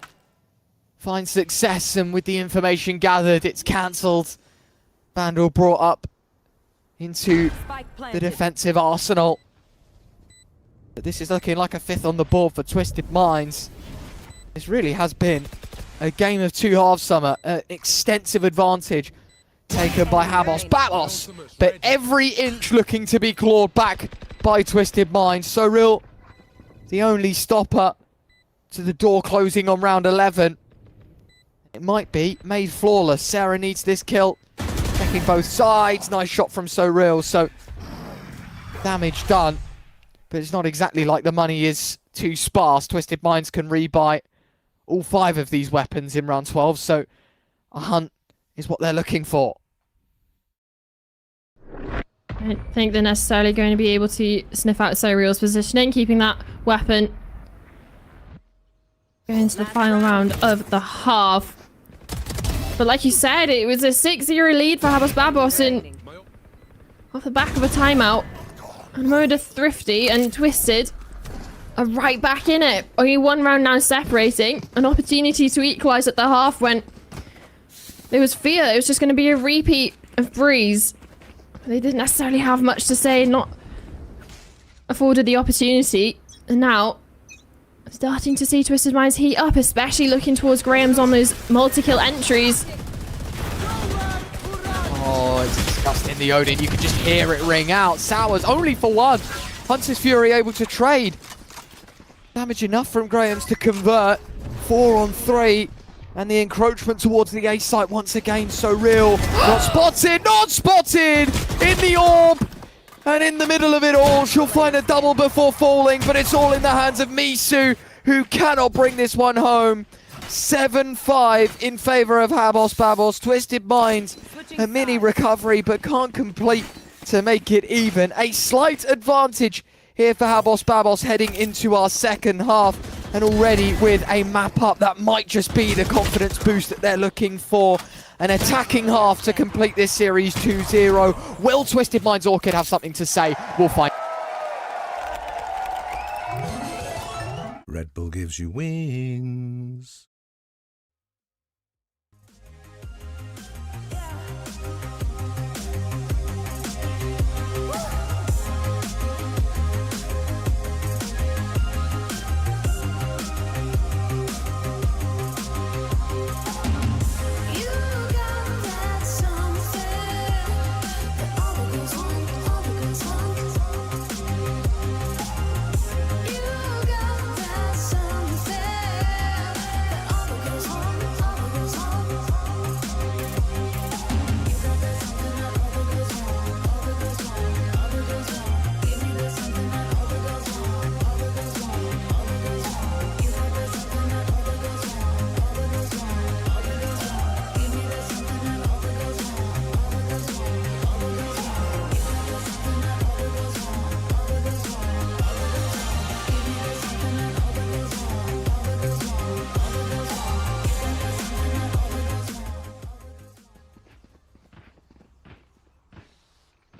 find success, and with the information gathered, it's cancelled. Vandal brought up into the defensive arsenal. But this is looking like a 5th on the board for Twisted Minds. This really has been a game of 2 halves, Summer. An extensive advantage taken by Babos, but every inch looking to be clawed back by Twisted Minds. So Real, the only stopper to the door closing on round 11. It might be made flawless. Sarah needs this kill. Checking both sides. Nice shot from So Real. So damage done, but it's not exactly like the money is too sparse. Twisted Minds can rebuy all 5 of these weapons in round 12, so a hunt is what they're looking for. I don't think they're necessarily going to be able to sniff out Surreal's positioning, keeping that weapon going into the final round of the half. But like you said, it was a 6-0 lead for Habos Babos, and off the back of a timeout, and Moda Thrifty and Twisted are right back in it. Only 1 round now separating. An opportunity to equalise at the half when there was fear it was just going to be a repeat of Breeze. They didn't necessarily have much to say, not afforded the opportunity. And now, starting to see Twisted Minds heat up, especially looking towards Graham's on those multi-kill entries. Oh, it's disgusting, the Odin. You can just hear it ring out. Sours only for 1. Hunter's Fury able to trade. Damage enough from Graham's to convert. 4 on 3. And the encroachment towards the A site once again so real. Not spotted! Not spotted! In the orb! And in the middle of it all, she'll find a double before falling, but it's all in the hands of Misu, who cannot bring this one home. 7-5 in favor of Habos Babos. Twisted Minds, a mini recovery, but can't complete to make it even. A slight advantage here for Habos Babos heading into our second half, and already with a map up that might just be the confidence boost that they're looking for. An attacking half to complete this series 2-0. Will Twisted Minds Orchid have something to say? We'll find. Red Bull gives you wings.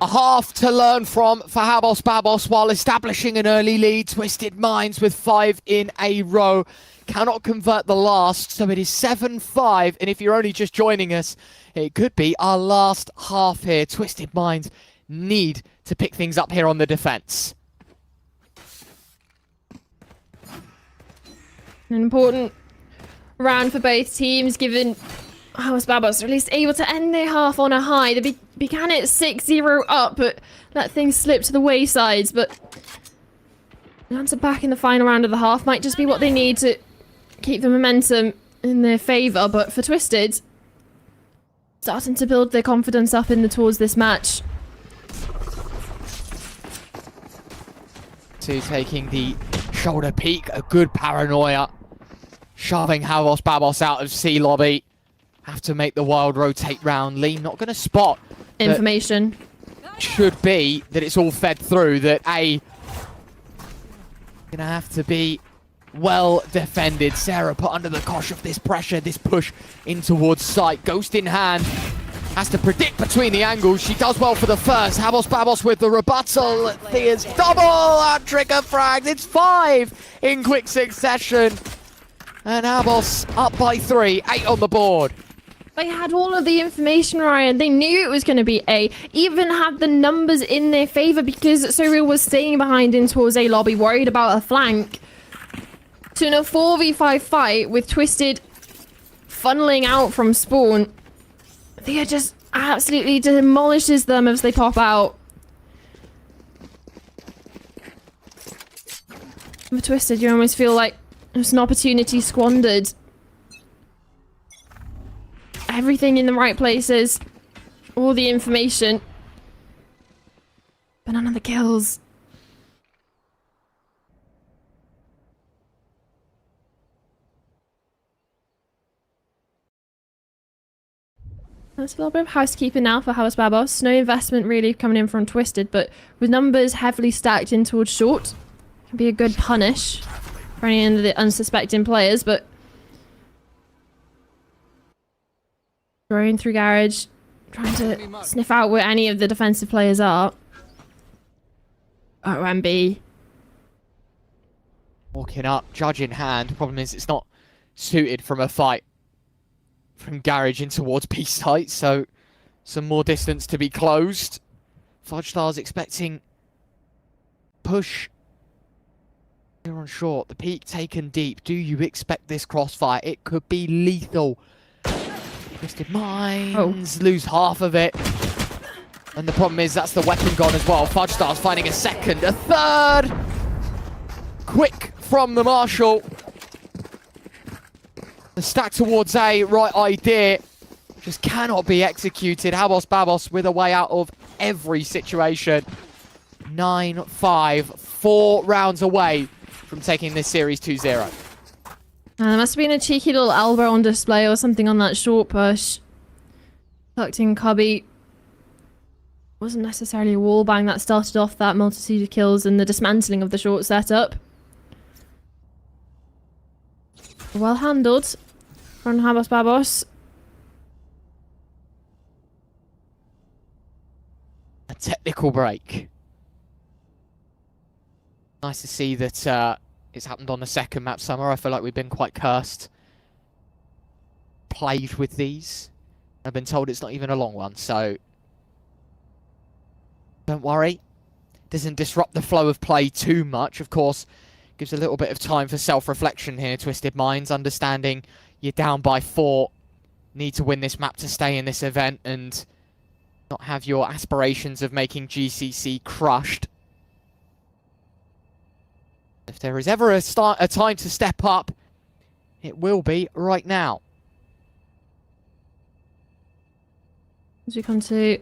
A half to learn from for Habos Babos while establishing an early lead. Twisted Minds with 5 in a row. Cannot convert the last, so it is 7-5. And if you're only just joining us, it could be our last half here. Twisted Minds need to pick things up here on the defense. An important round for both teams, given Habos Babos are at least able to end their half on a high. They began it 6-0 up, but let things slip to the wayside. But an answer back in the final round of the half might just be what they need to keep the momentum in their favour. But for Twisted, starting to build their confidence up towards this match. Two taking the shoulder peek, a good paranoia. Shoving Habos Babos out of C lobby. Have to make the wild rotate round. Lee not going to spot information. Should be that it's all fed through. That A going to have to be well defended. Sarah put under the cosh of this pressure, this push in towards site. Ghost in hand. Has to predict between the angles. She does well for the first. Habos Babos with the rebuttal. Thea's double hat-trick of frags. It's 5 in quick succession. And Habos up by 3, 8 on the board. They had all of the information, Ryan. They knew it was going to be A. Even had the numbers in their favour because Surreal was staying behind in towards A lobby, worried about a flank. So in a 4v5 fight with Twisted funneling out from spawn, Thea just absolutely demolishes them as they pop out. With Twisted, you almost feel like it's an opportunity squandered. Everything in the right places. All the information. But none of the kills. That's a little bit of housekeeping now for Habos Babos. No investment really coming in from Twisted, but with numbers heavily stacked in towards short, can be a good punish for any of the unsuspecting players, but throwing through garage, trying to sniff out where any of the defensive players are. OMB. Walking up, judge in hand. Problem is, it's not suited from a fight from garage in towards B site, so some more distance to be closed. Fudge Star's expecting push here on short. The peak taken deep. Do you expect this crossfire? It could be lethal. Twisted Minds lose half of it. And the problem is that's the weapon gone as well. Fudge Star's finding a second, a third. Quick from the Marshal. The stack towards A, right idea. Just cannot be executed. Habos Babos with a way out of every situation. 9-5, 4 rounds away from taking this series 2-0. There must have been a cheeky little elbow on display or something on that short push. Tucked in cubby. Wasn't necessarily a wall bang that started off that multitude of kills and the dismantling of the short setup. Well handled from Habos Babos. A technical break. Nice to see that it's happened on the second map, Summer. I feel like we've been quite cursed. Played with these. I've been told it's not even a long one, so don't worry. Doesn't disrupt the flow of play too much. Of course, gives a little bit of time for self-reflection here, Twisted Minds, understanding you're down by 4. Need to win this map to stay in this event and not have your aspirations of making GCC crushed. If there is ever a time to step up, it will be right now. As we come to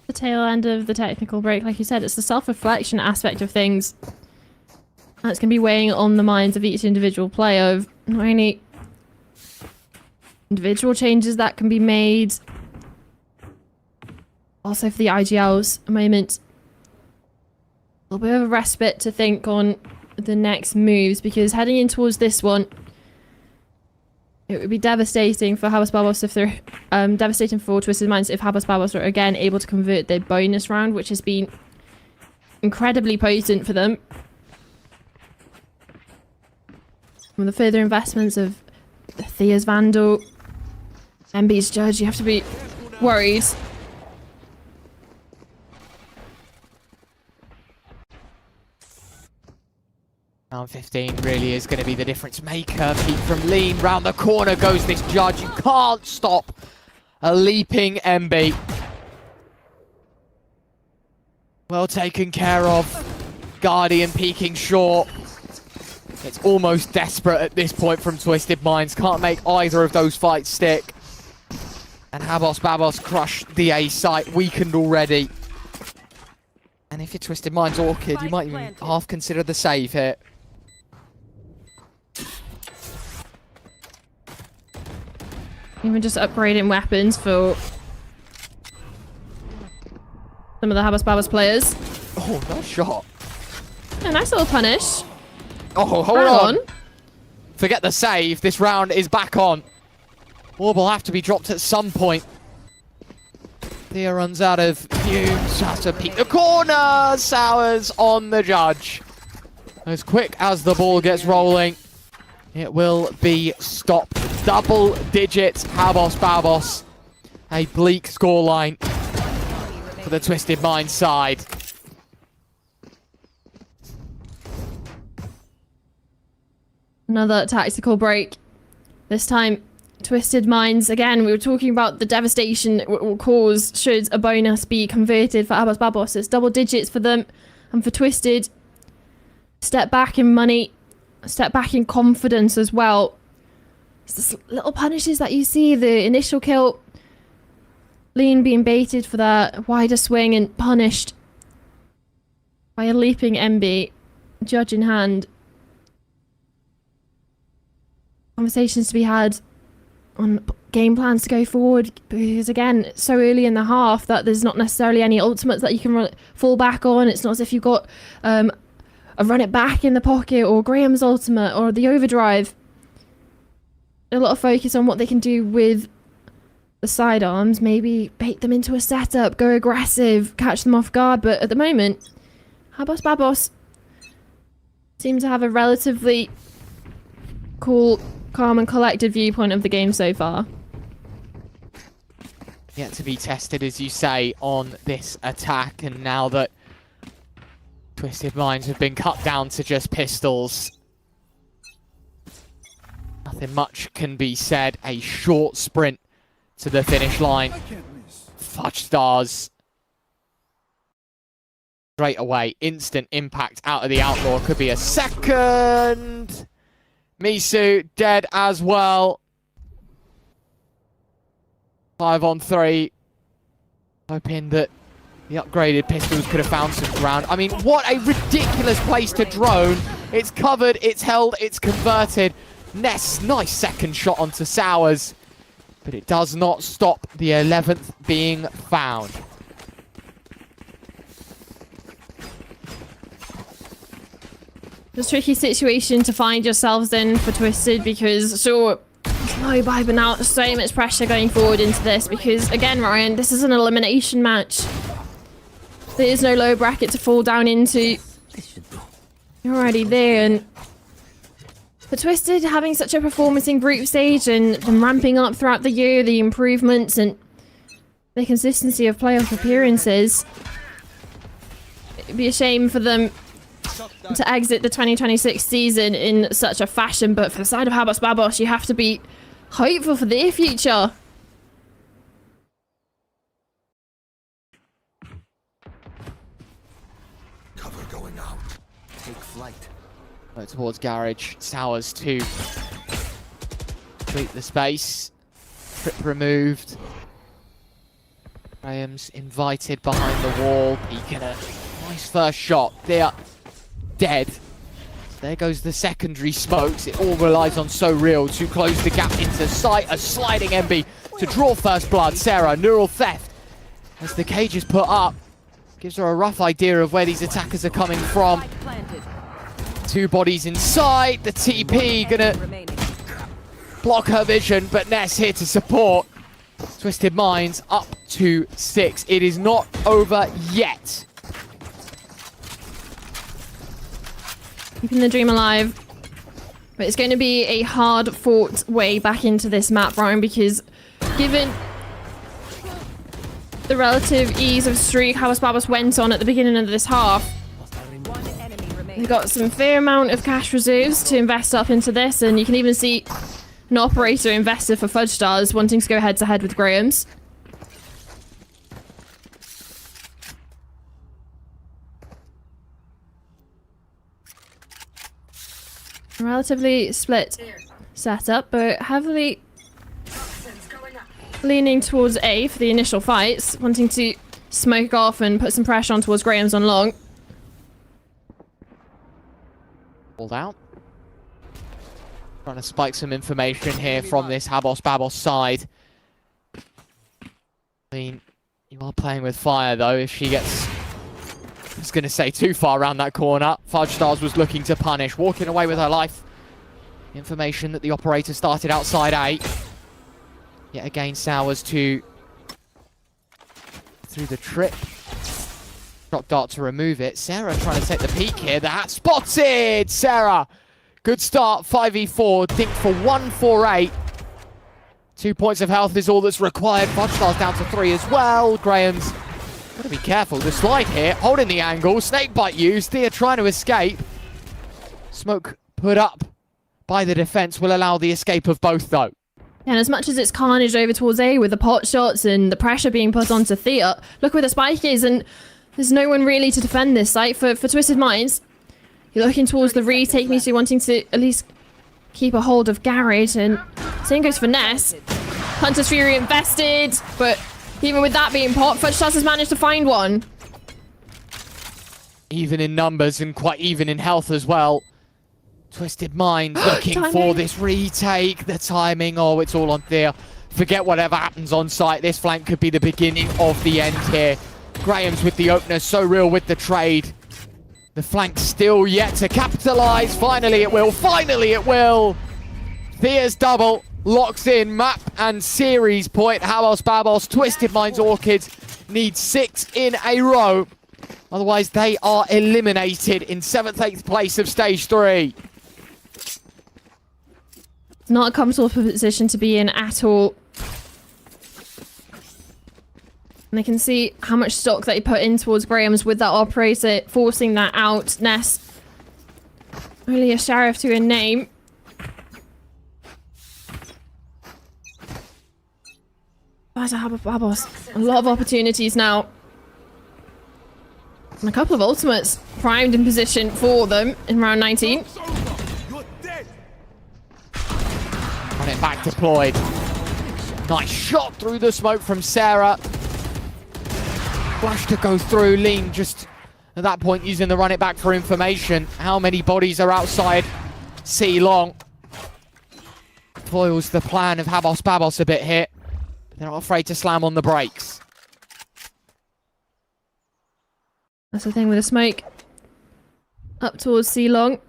the tail end of the technical break, like you said, it's the self-reflection aspect of things that's going to be weighing on the minds of each individual player of not only individual changes that can be made, also for the IGLs, a moment, a little bit of a respite to think on the next moves, because heading in towards this one, it would be devastating for Habos Babos if they're devastating for Twisted Minds if Habos Babos are again able to convert their bonus round, which has been incredibly potent for them. With the further investments of Thea's Vandal, MB's Judge, you have to be worried. Round 15 really is going to be the difference maker. Peek from Lean, round the corner goes this Judge. You can't stop a leaping MB. Well taken care of. Guardian peeking short. It's almost desperate at this point from Twisted Minds. Can't make either of those fights stick. And Habos Babos crushed the A site, weakened already. And if you're Twisted Minds Orchid, you might even half consider the save here. Even just upgrading weapons for some of the Habos Babos players. Oh, nice shot. A nice little punish. Oh, hold on. Forget the save. This round is back on. Orb will have to be dropped at some point. Thea runs out of fumes. Has to peek the corner. Sours on the Judge. As quick as the ball gets rolling, it will be stopped. Double digits, Habos Babos. A bleak scoreline for the Twisted Minds side. Another tactical break. This time, Twisted Minds. Again, we were talking about the devastation it will cause should a bonus be converted for Habos Babos. It's double digits for them and for Twisted. Step back in money. Step back in confidence as well. It's just little punishes that you see. The initial kill. Lean being baited for that wider swing and punished by a leaping MB. Judge in hand. Conversations to be had on game plans to go forward, because again, it's so early in the half that there's not necessarily any ultimates that you can fall back on. It's not as if you've got a run it back in the pocket or Graham's ultimate or the overdrive. A lot of focus on what they can do with the sidearms, maybe bait them into a setup, go aggressive, catch them off guard, but at the moment, HABO's Babos seem to have a relatively cool, calm and collected viewpoint of the game so far. Yet to be tested, as you say, on this attack, and now that Twisted Minds have been cut down to just pistols, nothing much can be said. A short sprint to the finish line. Fudge Stars. Straight away, instant impact out of the Outlaw. Could be a second. Misu dead as well. 5-on-3. Hoping that the upgraded pistols could have found some ground. I mean, what a ridiculous place to drone. It's covered, it's held, it's converted. Ness, nice second shot onto Sowers. But it does not stop the 11th being found. It's a tricky situation to find yourselves in for Twisted, because sure, it's low by, but now so much pressure going forward into this, because again, Ryan, this is an elimination match. There is no low bracket to fall down into. You're already there, and for Twisted, having such a performance in group stage and them ramping up throughout the year, the improvements and the consistency of playoff appearances, it'd be a shame for them to exit the 2026 season in such a fashion. But for the side of HABO's Babos, you have to be hopeful for their future. Cover going out. Take flight. Right towards Garage. Sowers to complete the space. Trip removed. Graham's invited behind the wall. Peeking a nice first shot. They're dead. There goes the secondary smokes. It all relies on So Real to close the gap into sight. A sliding MB to draw first blood. Sarah, neural theft. As the cage is put up, gives her a rough idea of where these attackers are coming from. Two bodies inside. The TP gonna block her vision, but Ness here to support. Twisted Minds up to 6. It is not over yet. Keeping the dream alive. But it's going to be a hard-fought way back into this map, Ryan, because given the relative ease of streak HABO's Babos went on at the beginning of this half, they've got some fair amount of cash reserves to invest up into this, and you can even see an operator invested for Fudge Stars wanting to go head-to-head with Graham's. Relatively split setup, but heavily leaning towards A for the initial fights, wanting to smoke off and put some pressure on towards Graham's on long. Pulled out. Trying to spike some information here from this HABO's Babos side. I mean, you are playing with fire though. If she gets, I was going to say, too far around that corner, Fudge Stars was looking to punish, walking away with her life. Information that the operator started outside A. Yet again, Sowers to through the trip. Drop dart to remove it. Sarah trying to take the peek here. That spotted! Sarah! Good start, 5v4. Dink for 148. 2 points of health is all that's required. Fudge Stars down to 3 as well. Graham's got to be careful. The slide here, holding the angle. Snakebite used. Thea trying to escape. Smoke put up by the defense will allow the escape of both, though. And as much as it's carnage over towards A with the pot shots and the pressure being put onto Thea, look where the spike is, and there's no one really to defend this site for Twisted Minds. You're looking towards the retake, Misu wanting to at least keep a hold of Garrett, and same goes for Ness. Hunter's Fury invested, but even with that being popped, Fudge Stars has managed to find one. Even in numbers and quite even in health as well. Twisted Mind looking for this retake. The timing, oh, it's all on there. forget whatever happens on site. This flank could be the beginning of the end here. Graham's with the opener, so real with the trade. The flank still yet to capitalize. Finally it will. Finally it will. Thea's double locks in map and series point. HABOS Babos, Twisted Minds Orchids need 6 in a row. Otherwise they are eliminated in 7th, 8th place of stage 3. Not a comfortable position to be in at all. And they can see how much stock they put in towards Graham's with that operator, forcing that out. Ness, only a sheriff to a name. But HABOS, a lot of opportunities now. And a couple of ultimates primed in position for them in round 19. Run it back deployed. Nice shot through the smoke from Sarah. Flash to go through. Lean just at that point using the run it back for information. How many bodies are outside C long? Foils the plan of HABOS Babos a bit here. But they're not afraid to slam on the brakes. That's the thing with the smoke. Up towards C long.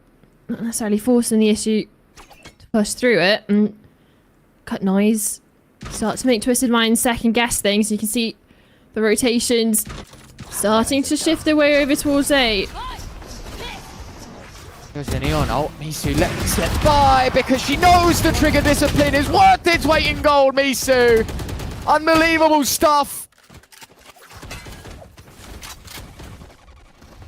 Not necessarily forcing the issue to push through it. And cut noise. Start to make Twisted Minds second guess things. You can see the rotations starting to shift their way over towards A. Goes the neon ult. Misu let it slip by because she knows the trigger discipline is worth its weight in gold. Misu. Unbelievable stuff.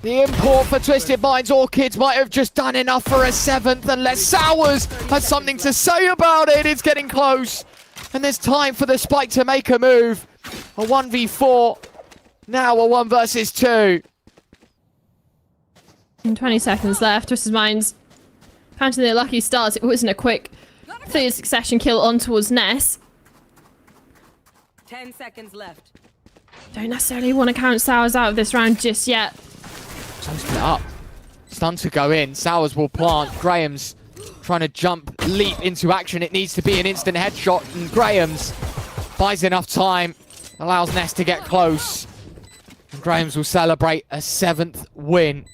The import for Twisted Minds Orchids might have just done enough for a 7th unless Sowers has something to say about it. It's getting close. And there's time for the Spike to make a move. A 1v4. Now a 1 versus 2. And 20 seconds left. Twisted Minds counting their lucky start. It wasn't a quick 3rd succession kill on towards Ness. 10 seconds left. Don't necessarily want to count Sowers out of this round just yet. So split up. Stun to go in. Sowers will plant. Graham's trying to jump, leap into action. It needs to be an instant headshot. And Graham's buys enough time. Allows Ness to get close. And Graham's will celebrate a 7th win.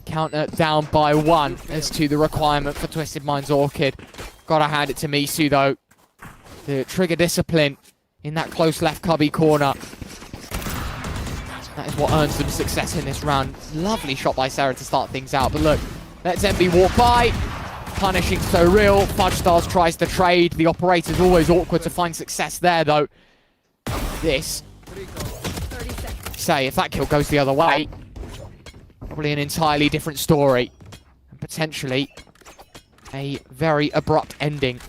Counter down by 1 as to the requirement for Twisted Minds Orchid. Gotta hand it to Misu though. The trigger discipline in that close left cubby corner. That is what earns them success in this round. Lovely shot by Sarah to start things out. But look, lets MB walk by. Punishing so real. Fudge Stars tries to trade. The operator's always awkward to find success there though. This. Say, if that kill goes the other way, probably an entirely different story. And potentially a very abrupt ending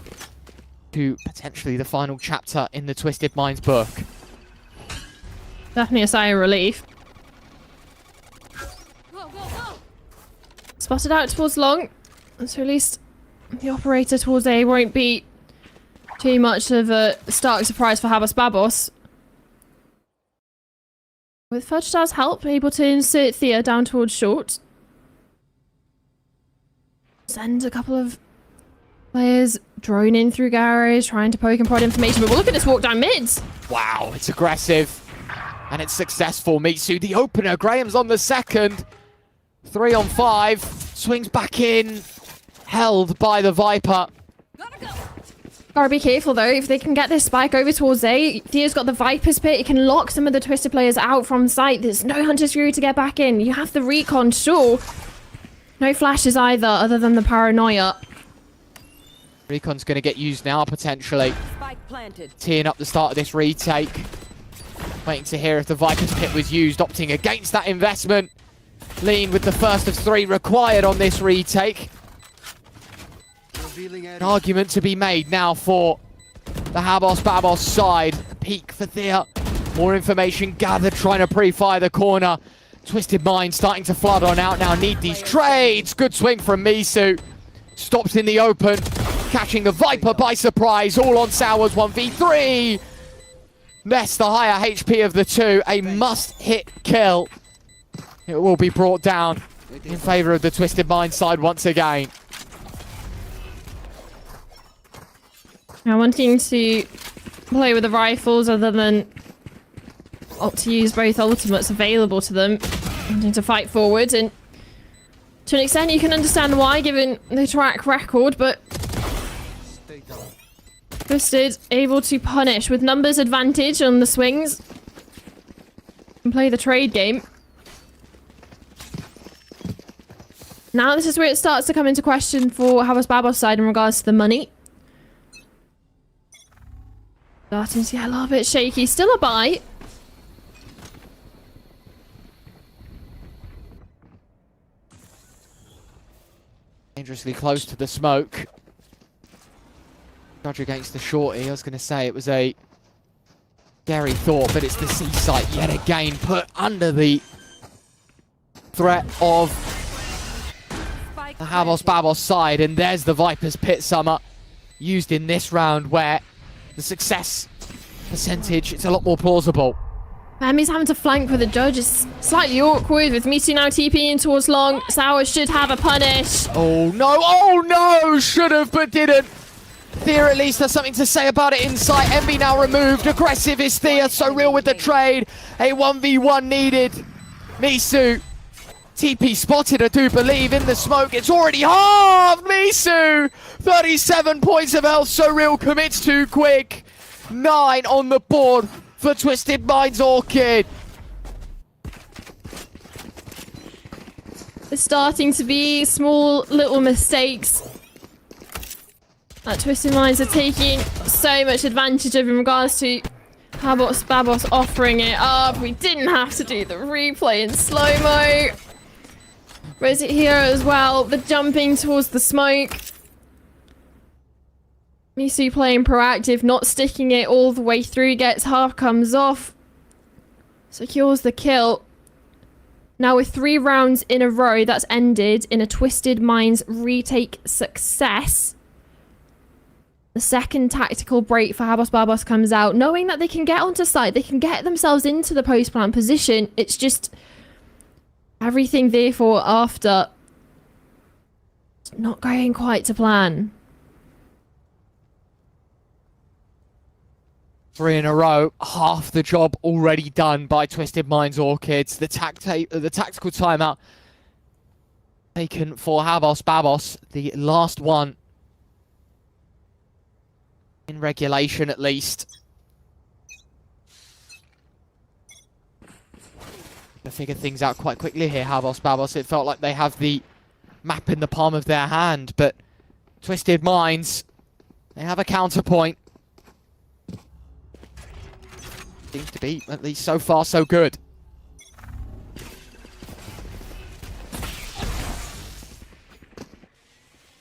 to potentially the final chapter in the Twisted Minds book. Definitely a sigh of relief. Spotted out towards long. So at least the operator towards A won't be too much of a stark surprise for HABOS Babos. With Fudge Star's help, able to insert Thea down towards short. Send a couple of players drone in through garage, trying to poke and prod information. But look at this walk down mids. Wow, it's aggressive. And it's successful. Mitsu, the opener. Graham's on the second. 3 on 5. Swings back in. Held by the Viper. Gotta be careful though, if they can get this spike over towards A, Thea's got the Viper's Pit, it can lock some of the Twisted players out from sight. There's no Hunter's Fury to get back in. You have the recon, sure. No flashes either, other than the paranoia. Recon's going to get used now, potentially. Spike planted. Teeing up the start of this retake. Waiting to hear if the Viper's Pit was used, opting against that investment. Lean with the first of 3 required on this retake. An argument to be made now for the HABOS Babos side. A peek for Thea. More information gathered, trying to pre-fire the corner. Twisted Mind starting to flood on out now. Need these trades. Good swing from Misu. Stops in the open. Catching the Viper by surprise. All on Sowers 1v3. Ness, the higher HP of the two. A must-hit kill. It will be brought down in favor of the Twisted Mind side once again. Now, wanting to play with the rifles other than opt to use both ultimates available to them, wanting to fight forward, and to an extent you can understand why given the track record, but Twisted able to punish with numbers advantage on the swings and play the trade game. Now this is where it starts to come into question for HABO's Babos side in regards to the money. Starting to get a little bit shaky. Still a bite. Dangerously close to the smoke. Dodge against the shorty. I was going to say it was a scary thought, but it's the C site yet again put under the threat of the HABO's Babos side, and there's the Viper's Pit Summer used in this round where the success percentage is a lot more plausible. He's having to flank with the judge. It's slightly awkward with Misu now TPing towards long. Sour should have a punish. Oh no, should have but didn't. Thea at least has something to say about it inside. Envy now removed. Aggressive is Thea, so real with the trade. A 1v1 needed. Misu. TP spotted, I do believe, in the smoke. It's already halved. Misu. 37 points of health, so real commits too quick. 9 on the board for Twisted Minds Orchid. There's starting to be small little mistakes that Twisted Minds are taking so much advantage of in regards to HABO's Babos offering it up. We didn't have to do the replay in slow-mo. Where's it here as well? The jumping towards the smoke. Misu playing proactive, not sticking it all the way through, gets half, comes off, secures the kill. Now with 3 rounds in a row, that's ended in a Twisted Minds retake success. The second tactical break for HABO's Babos comes out, knowing that they can get onto site, they can get themselves into the post-plant position. It's just everything therefore after not going quite to plan. 3 in a row, half the job already done by Twisted Minds Orchids. The tactical timeout taken for HABO's Babos, the last one in regulation at least. To figure things out quite quickly here, HABO's Babos. It felt like they have the map in the palm of their hand, but Twisted Minds, they have a counterpoint. Seems to be, at least so far, so good.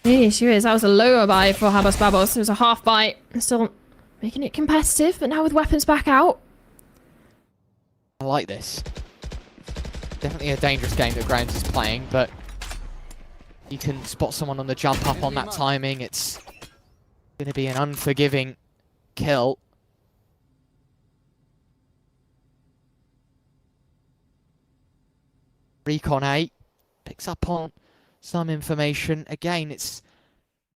The issue is that was a lower buy for HABO's Babos. It was a half buy. Still making it competitive, but now with weapons back out. I like this. Definitely a dangerous game that Grounds is playing, but you can spot someone on the jump up on that timing. It's going to be an unforgiving kill. Recon 8 picks up on some information. Again, it's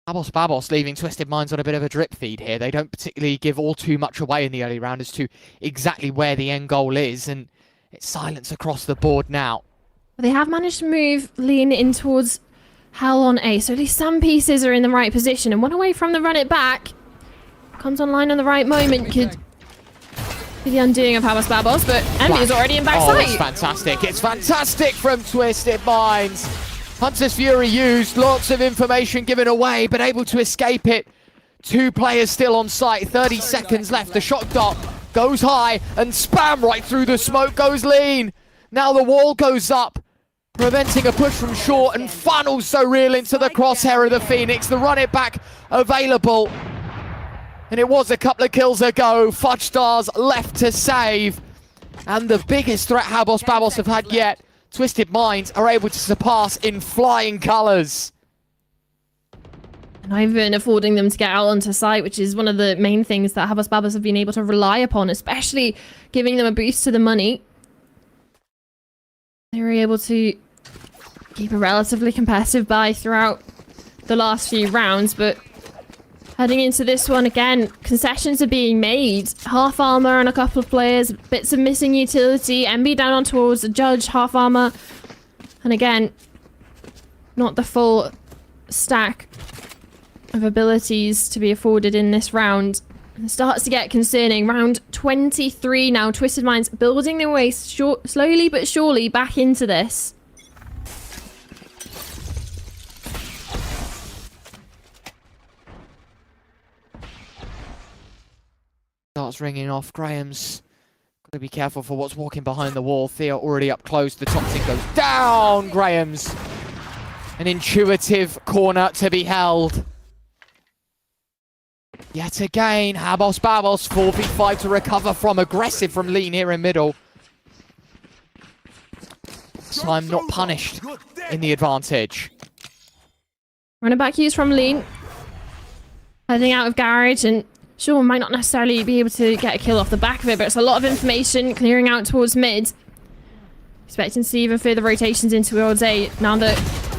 HABO's Babos leaving Twisted Minds on a bit of a drip feed here. They don't particularly give all too much away in the early round as to exactly where the end goal is, and it's silence across the board now. They have managed to move lean in towards Hell on A, so at least some pieces are in the right position, and one away from the run it back. Comes online on the right moment, could be the undoing of HABO's Babos, but Envy is already in backside. Oh, it's fantastic. It's fantastic from Twisted Minds. Hunter's Fury used, lots of information given away, but able to escape it. 2 players still on site, 30 seconds left. The shot dot goes high, and spam right through the smoke goes lean. Now the wall goes up, preventing a push from short, and funnels so real into the crosshair of the Phoenix. The run it back available. And it was a couple of kills ago. Fudge Stars left to save. And the biggest threat HABO's Babos have had yet, Twisted Minds are able to surpass in flying colours. And I've been affording them to get out onto site, which is one of the main things that HABO's Babos have been able to rely upon, especially giving them a boost to the money. They were able to keep a relatively competitive buy throughout the last few rounds, but Heading into this one again, concessions are being made. Half armor on a couple of players, bits of missing utility. MB down on towards the judge, half armor. And again, not the full stack of abilities to be afforded in this round. It starts to get concerning. Round 23 now. Twisted Minds building their way slowly but surely back into this. Starts ringing off. Graham's got to be careful for what's walking behind the wall. Thea already up close. The top thing goes down. Graham's an intuitive corner to be held. Yet again, Habos Babos 4v5 to recover from. Aggressive from Lean here in middle. Slime not punished in the advantage. Running back use from Lean. Heading out of garage, and sure, might not necessarily be able to get a kill off the back of it, but it's a lot of information clearing out towards mid. Expecting to see even further rotations into towards A. Now the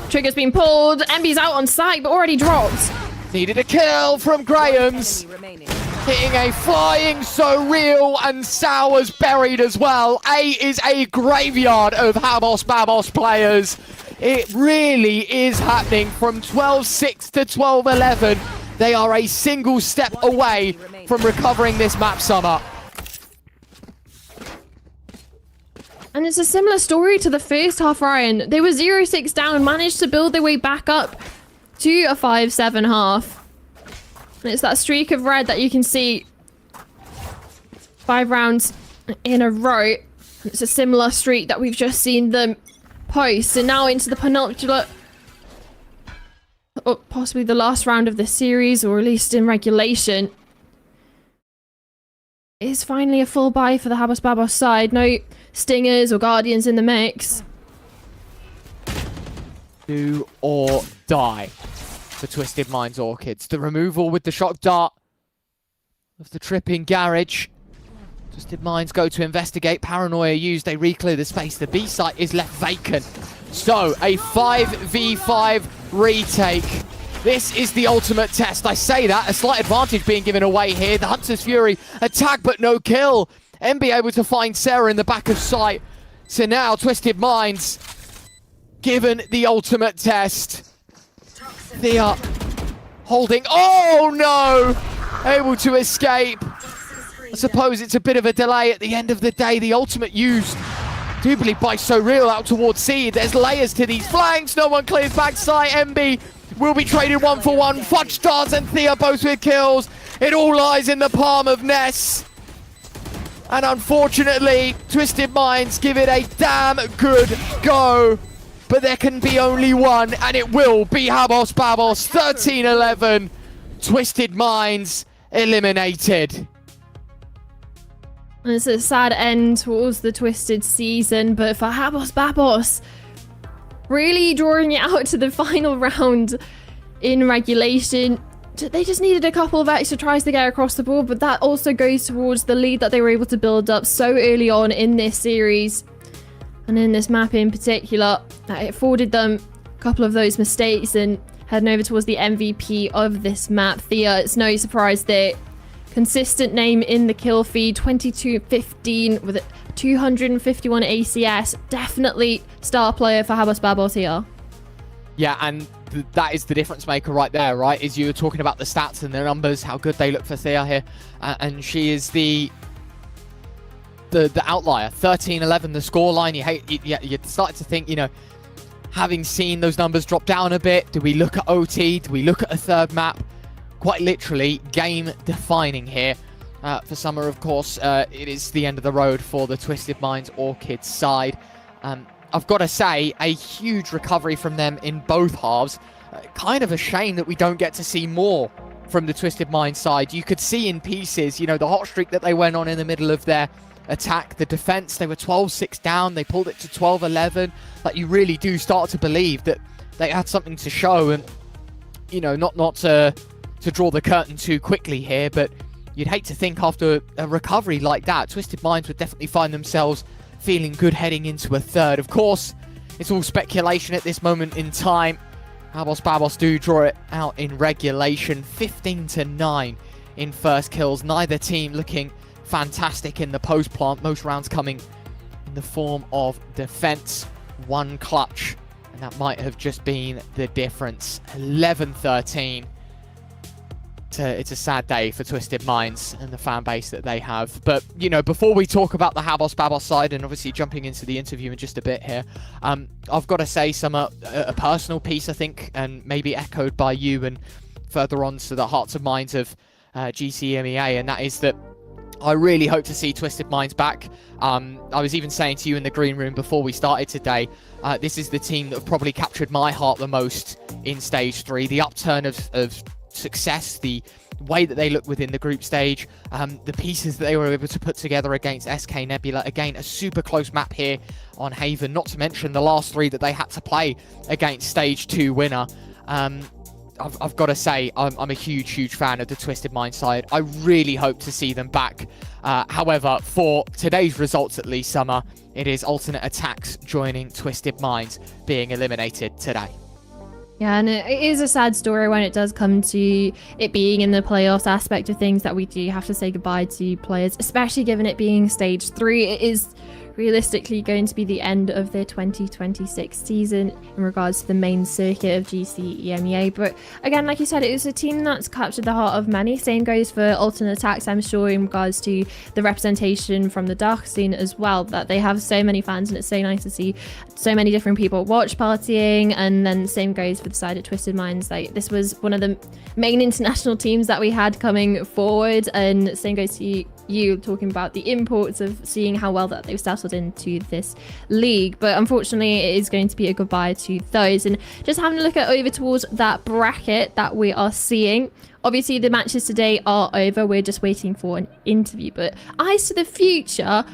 trigger's been pulled. MB's out on site, but already dropped. Needed a kill from Graham's. Hitting a flying so real, and Sour's buried as well. A is a graveyard of Habos Babos players. It really is happening from 12-6 to 12-11. They are a single step away from recovering this map summer. And it's a similar story to the first half, Ryan. They were 0-6 down, managed to build their way back up to a 5-7 half. And it's that streak of red that you can see 5 rounds in a row. It's a similar streak that we've just seen them post. And now into the penultimate, or possibly the last round of the series, or at least in regulation. It is finally a full buy for the Habos Babos side. No Stingers or Guardians in the mix. Do or die for Twisted Minds Orchids. The removal with the shock dart of the tripping garage. Twisted Minds go to investigate. Paranoia used. They re-clear the space. The B site is left vacant. So, a 5v5 retake. This is the ultimate test. I say that. A slight advantage being given away here. The Hunter's Fury attack but no kill. MB able to find Sarah in the back of sight. So now, Twisted Minds given the ultimate test. Thea holding. Oh no! Able to escape. I suppose it's a bit of a delay at the end of the day. The ultimate used, do believe, by So Real out towards C. There's layers to these flanks. No one clears backside. MB will be traded 1-for-1. Fudge Stars and Thea both with kills. It all lies in the palm of Ness. And unfortunately, Twisted Minds give it a damn good go. But there can be only one, and it will be Habos Babos. 13-11. Twisted Minds eliminated. And it's a sad end towards the Twisted season, but for Habos Babos, really drawing it out to the final round in regulation. They just needed a couple of extra tries to get across the board, but that also goes towards the lead that they were able to build up so early on in this series. And in this map in particular, that it afforded them a couple of those mistakes, and heading over towards the MVP of this map, Thea. It's no surprise that consistent name in the kill feed, 22-15 with 251 ACS. Definitely star player for Habos Babos here. Yeah, and that is the difference maker right there, right? Is you were talking about the stats and the numbers, how good they look for Thea here. And she is the outlier. 13-11, the scoreline. You started to think, you know, having seen those numbers drop down a bit, do we look at OT? Do we look at a third map? Quite literally, game defining here. For Summer, of course, it is the end of the road for the Twisted Minds Orchids side. I've got to say, a huge recovery from them in both halves. Kind of a shame that we don't get to see more from the Twisted Minds side. You could see in pieces, you know, the hot streak that they went on in the middle of their attack, the defense. They were 12-6 down. They pulled it to 12-11. Like, you really do start to believe that they had something to show. And, you know, not to draw the curtain too quickly here, but you'd hate to think after a recovery like that, Twisted Minds would definitely find themselves feeling good heading into a third. Of course, it's all speculation at this moment in time. HABO's Babos do draw it out in regulation, 15-9 in first kills. Neither team looking fantastic in the post plant. Most rounds coming in the form of defense. One clutch, and that might have just been the difference. 11-13. It's a sad day for Twisted Minds and the fan base that they have. But, you know, before we talk about the HABO's Babos side, and obviously jumping into the interview in just a bit here, I've got to say a personal piece, I think, and maybe echoed by you and further on to the hearts and minds of GC EMEA, and that is that I really hope to see Twisted Minds back. I was even saying to you in the green room before we started today, this is the team that have probably captured my heart the most in Stage 3. The upturn of success, the way that they look within the group stage, the pieces that they were able to put together against SK Nebula. Again, a super close map here on Haven, not to mention the last 3 that they had to play against Stage 2 winner. I've got to say, I'm a huge fan of the Twisted Mind side. I really hope to see them back. However, for today's results at least, Summer, it is Alternate Attacks joining Twisted Minds being eliminated today. Yeah, and it is a sad story when it does come to it being in the playoffs aspect of things, that we do have to say goodbye to players, especially given it being Stage 3. It is realistically going to be the end of their 2026 season in regards to the main circuit of GC EMEA. But again, like you said, it is a team that's captured the heart of many. Same goes for Alternate Attacks, I'm sure, in regards to the representation from the dark scene as well, that they have so many fans, and it's so nice to see so many different people watch partying. And then same goes for the side of Twisted Minds. Like, this was one of the main international teams that we had coming forward, and same goes to you talking about the imports of seeing how well that they've settled into this league. But unfortunately, it is going to be a goodbye to those. And just having a look at over towards that bracket that we are seeing, obviously the matches today are over, we're just waiting for an interview. But eyes to the future,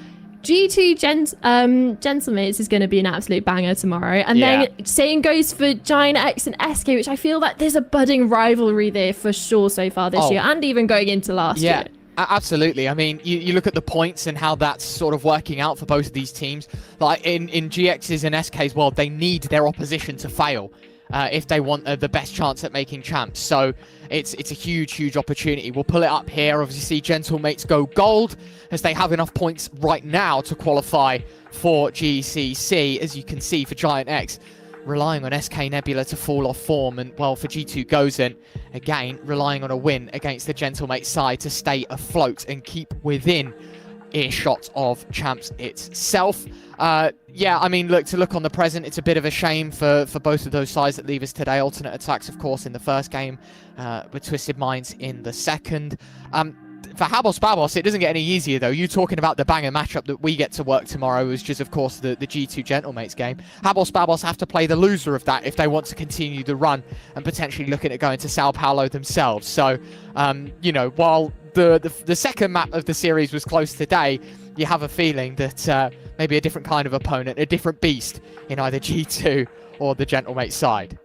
G2 Gentlemates is going to be an absolute banger tomorrow. And then same goes for Giant X and SK, which I feel that there's a budding rivalry there for sure so far this year, and even going into last year. Absolutely. I mean, you look at the points and how that's sort of working out for both of these teams. Like in GX's and SK's world, they need their opposition to fail if they want the best chance at making champs. So it's a huge opportunity. We'll pull it up here. Obviously, Gentlemates go gold as they have enough points right now to qualify for GCC. As you can see, for Giant X, relying on SK Nebula to fall off form, and well, for G2 Gozen, again relying on a win against the Gentlemate side to stay afloat and keep within earshot of champs itself. Yeah, I mean, look on the present, it's a bit of a shame for both of those sides that leave us today. Alternate Attacks, of course, in the first game, with Twisted Minds in the second. For HABO's Babos, it doesn't get any easier, though. You talking about the banger matchup that we get to work tomorrow, which is, of course, the G2 Gentlemates game. HABO's Babos have to play the loser of that if they want to continue the run and potentially looking at going to Sao Paulo themselves. So, you know, while the second map of the series was close today, you have a feeling that maybe a different kind of opponent, a different beast in either G2 or the Gentlemate side.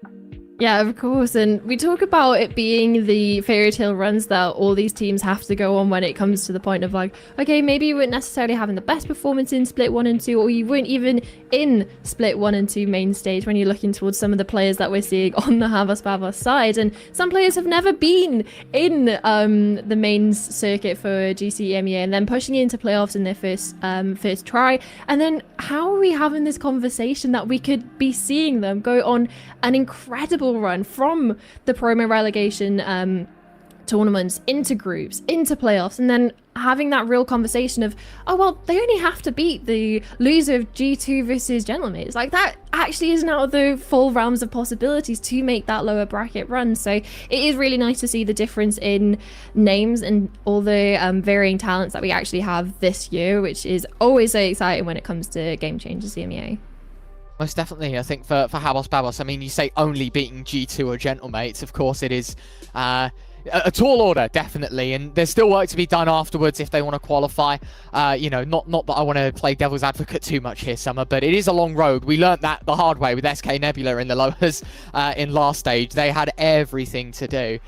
Yeah, of course. And we talk about it being the fairy tale runs that all these teams have to go on when it comes to the point of like, okay, maybe you weren't necessarily having the best performance in Split 1 and 2, or you weren't even in Split 1 and 2 main stage when you're looking towards some of the players that we're seeing on the HABO's Babos side. And some players have never been in the mains circuit for GC EMEA and then pushing into playoffs in their first try. And then how are we having this conversation that we could be seeing them go on an incredible run from the promo relegation tournaments into groups, into playoffs, and then having that real conversation of, oh, well, they only have to beat the loser of G2 versus Gentlemates. Like, that actually isn't out of the full realms of possibilities to make that lower bracket run. So it is really nice to see the difference in names and all the varying talents that we actually have this year, which is always so exciting when it comes to Game Changers EMEA. Most definitely. I think for HABO's Babos, I mean, you say only beating G2 or Gentlemates. Of course, it is a tall order, definitely. And there's still work to be done afterwards if they want to qualify. You know, not that I want to play devil's advocate too much here, Summer, but it is a long road. We learnt that the hard way with SK Nebula in the lowers in last stage. They had everything to do.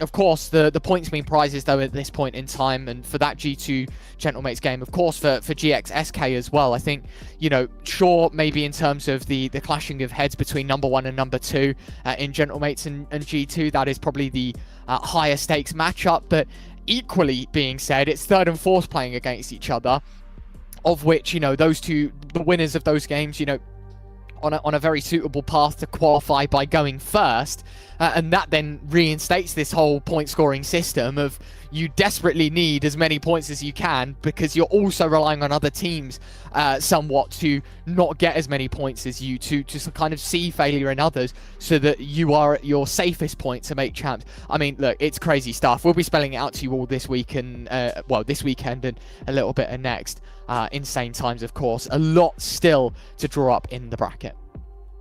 Of course, the points mean prizes, though, at this point in time. And for that G2 Gentlemates game, of course, for GXSK as well, I think, you know, sure, maybe in terms of the clashing of heads between number 1 and number 2 in Gentlemates and G2, that is probably the higher stakes matchup. But equally being said, it's 3rd and 4th playing against each other, of which, you know, those two, the winners of those games, you know, on a very suitable path to qualify by going first, and that then reinstates this whole point scoring system of you desperately need as many points as you can, because you're also relying on other teams somewhat to not get as many points as you, to kind of see failure in others, so that you are at your safest point to make champs. I mean, look, it's crazy stuff. We'll be spelling it out to you all this week and this weekend and a little bit of next. Insane times, of course. A lot still to draw up in the bracket.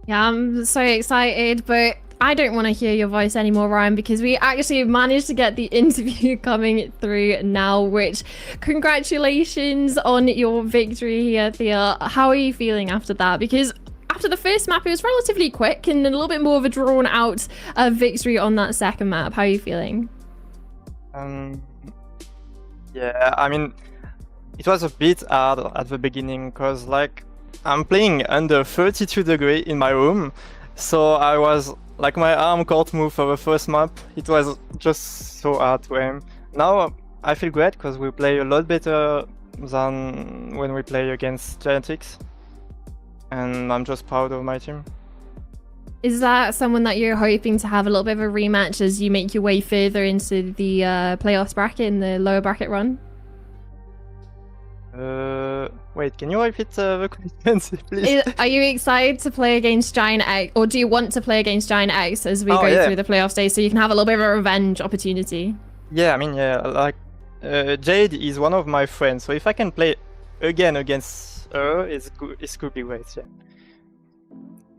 Yeah, I'm so excited, but I don't want to hear your voice anymore, Ryan, because we actually managed to get the interview coming through now, which congratulations on your victory here, Thea. How are you feeling after that? Because after the first map, it was relatively quick and a little bit more of a drawn out victory on that second map. How are you feeling? Yeah, I mean, it was a bit hard at the beginning because, like, I'm playing under 32 degrees in my room, so I was like, my arm can't move for the first map. It was just so hard to aim. Now I feel great because we play a lot better than when we play against Giantix, and I'm just proud of my team. Is that someone that you're hoping to have a little bit of a rematch as you make your way further into the playoffs bracket in the lower bracket run? Wait, can you repeat the question, please? Are you excited to play against Giant X, or do you want to play against Giant X as we go through the playoff stage, so you can have a little bit of a revenge opportunity? Yeah, I mean, yeah, like, Jade is one of my friends, so if I can play again against her, it could be great, yeah.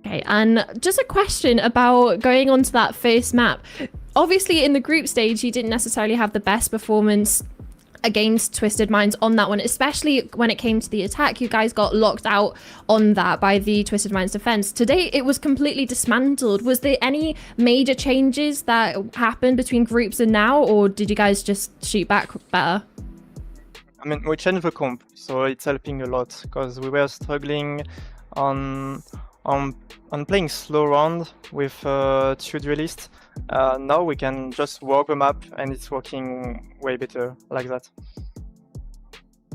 Okay, and just a question about going on to that first map. Obviously, in the group stage, you didn't necessarily have the best performance against Twisted Minds on that one, especially when it came to the attack. You guys got locked out on that by the Twisted Minds defense. Today, it was completely dismantled. Was there any major changes that happened between groups and now, or did you guys just shoot back better? I mean, we changed the comp, so it's helping a lot, because we were struggling on playing slow round with 2 duelists. Now we can just walk the map and it's working way better like that.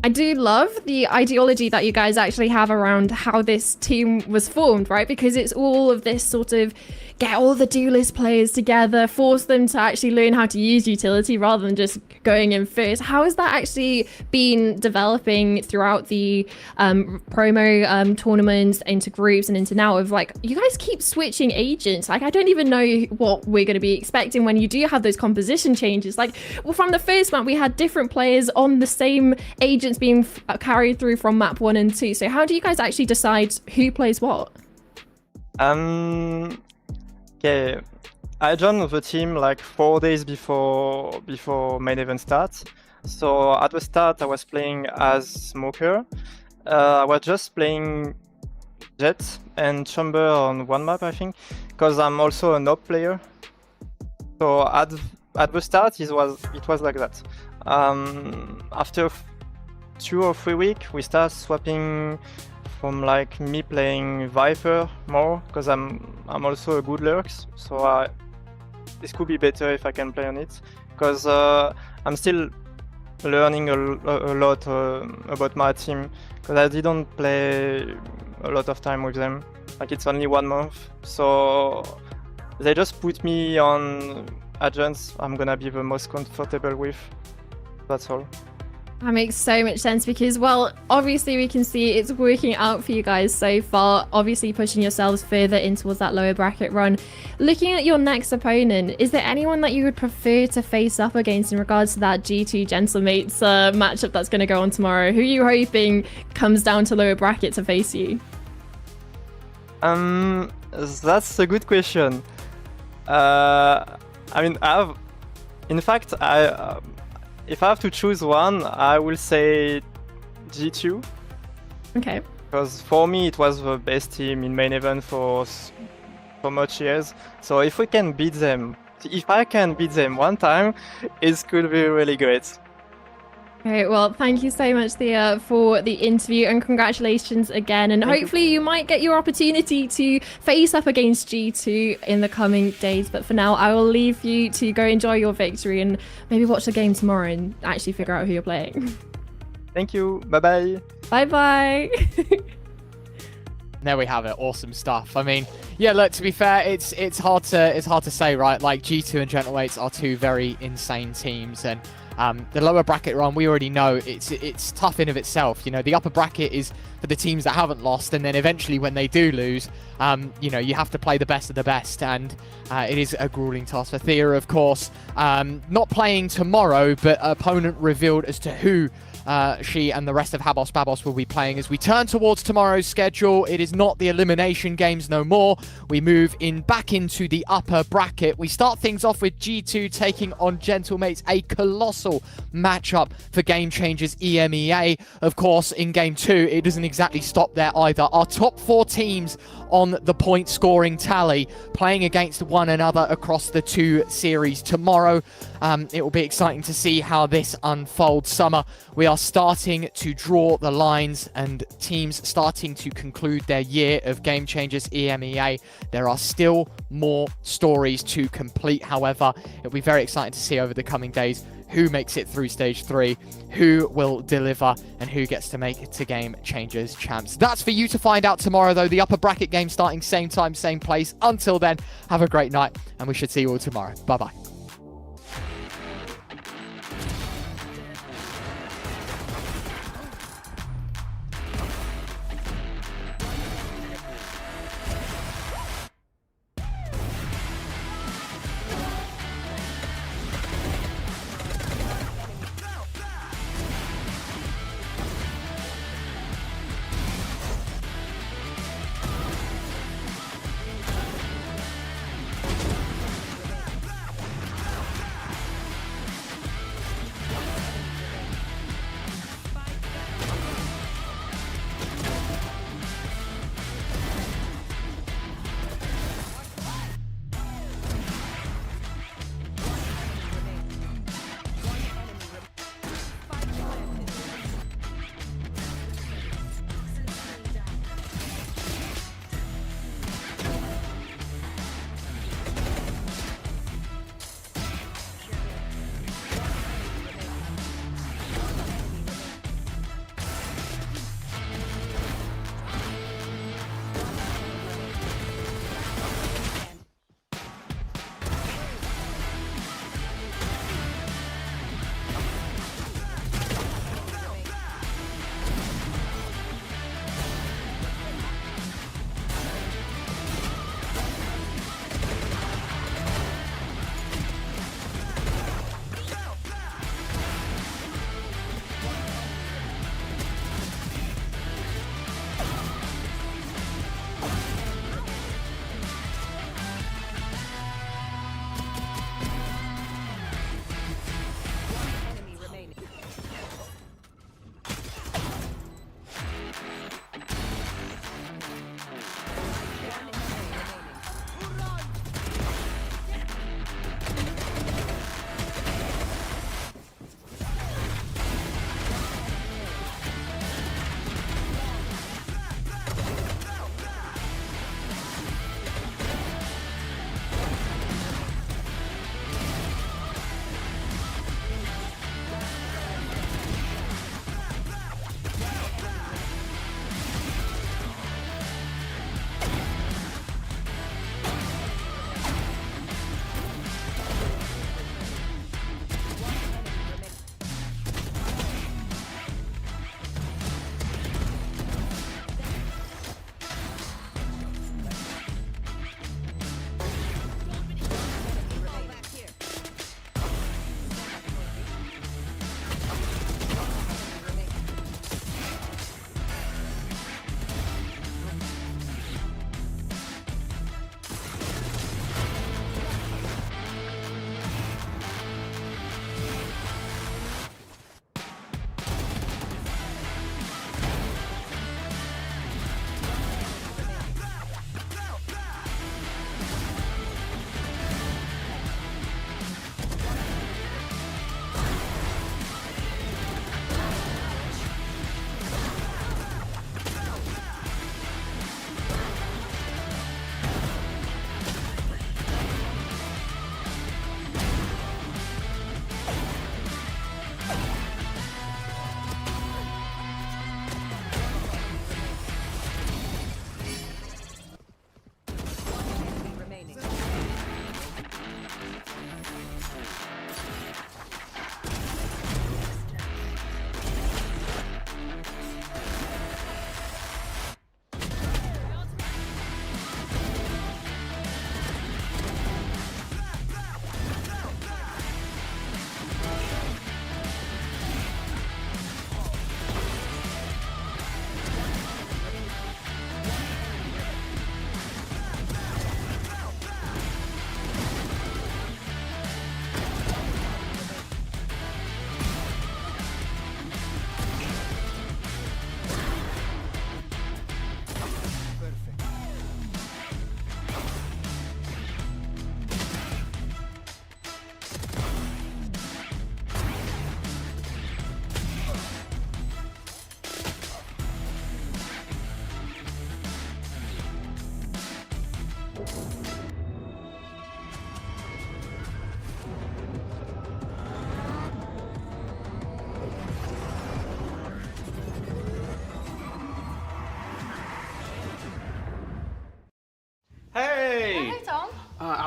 I do love the ideology that you guys actually have around how this team was formed, right? Because it's all of this sort of get all the duelist players together, force them to actually learn how to use utility rather than just going in first. How has that actually been developing throughout the promo tournaments, into groups and into now, of like, you guys keep switching agents? Like, I don't even know what we're going to be expecting when you do have those composition changes. Like, well, from the first map, we had different players on the same agents being carried through from map 1 and 2. So how do you guys actually decide who plays what? Okay, I joined the team like 4 days before main event starts. So at the start I was playing as Smoker. I was just playing Jet and Chamber on one map, I think, because I'm also an op player. So at the start it was like that. After 2 or 3 weeks we start swapping from like me playing Viper more, because I'm also a good lurks, so this could be better if I can play on it, because I'm still learning a lot about my team, because I didn't play a lot of time with them, like it's only 1 month, so they just put me on agents I'm gonna be the most comfortable with, that's all. That makes so much sense, because, well, obviously we can see it's working out for you guys so far, obviously pushing yourselves further in towards that lower bracket run. Looking at your next opponent, is there anyone that you would prefer to face up against in regards to that G2 Gentlemates matchup that's going to go on tomorrow? Who are you hoping comes down to lower bracket to face you? That's a good question. I mean, if I have to choose one, I will say G2. Okay. Because for me, it was the best team in main event for so much years. So if we can beat them if I can beat them one time, it could be really great. Okay, well, thank you so much, Thea, for the interview, and congratulations again. And hopefully you might get your opportunity to face up against G2 in the coming days. But for now, I will leave you to go enjoy your victory and maybe watch the game tomorrow and actually figure out who you're playing. Thank you. Bye-bye. Bye-bye. There we have it. Awesome stuff. I mean, yeah, look, to be fair, it's hard to say, right? Like, G2 and Gentleweights are two very insane teams, and the lower bracket run, we already know it's tough in of itself. You know, the upper bracket is for the teams that haven't lost, and then eventually when they do lose, you know, you have to play the best of the best, and it is a grueling task for Thea, of course. Not playing tomorrow, but opponent revealed as to who she and the rest of HABOS Babos will be playing as we turn towards tomorrow's schedule. It is not the elimination games no more. We move back into the upper bracket. We start things off with G2 taking on Gentlemates, a colossal matchup for Game Changers EMEA. Of course, in Game 2, it doesn't exactly stop there either. Our top 4 teams on the point scoring tally playing against one another across the 2 series tomorrow. It will be exciting to see how this unfolds. Summer, we are starting to draw the lines and teams starting to conclude their year of Game Changers EMEA. There are still more stories to complete, however. It'll be very exciting to see over the coming days who makes it through stage 3, who will deliver, and who gets to make it to Game Changers champs. That's for you to find out tomorrow, though. The upper bracket game starting same time, same place. Until then, have a great night, and we should see you all tomorrow. Bye-bye.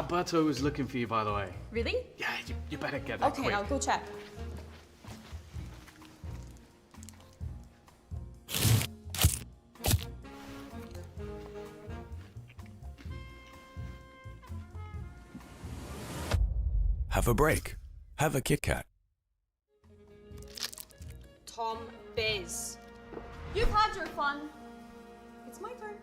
Alberto was looking for you, by the way. Really? Yeah, you better get there Okay, quick. I'll go check. Have a break. Have a Kit Kat. Tom Biz. You've had your fun. It's my turn.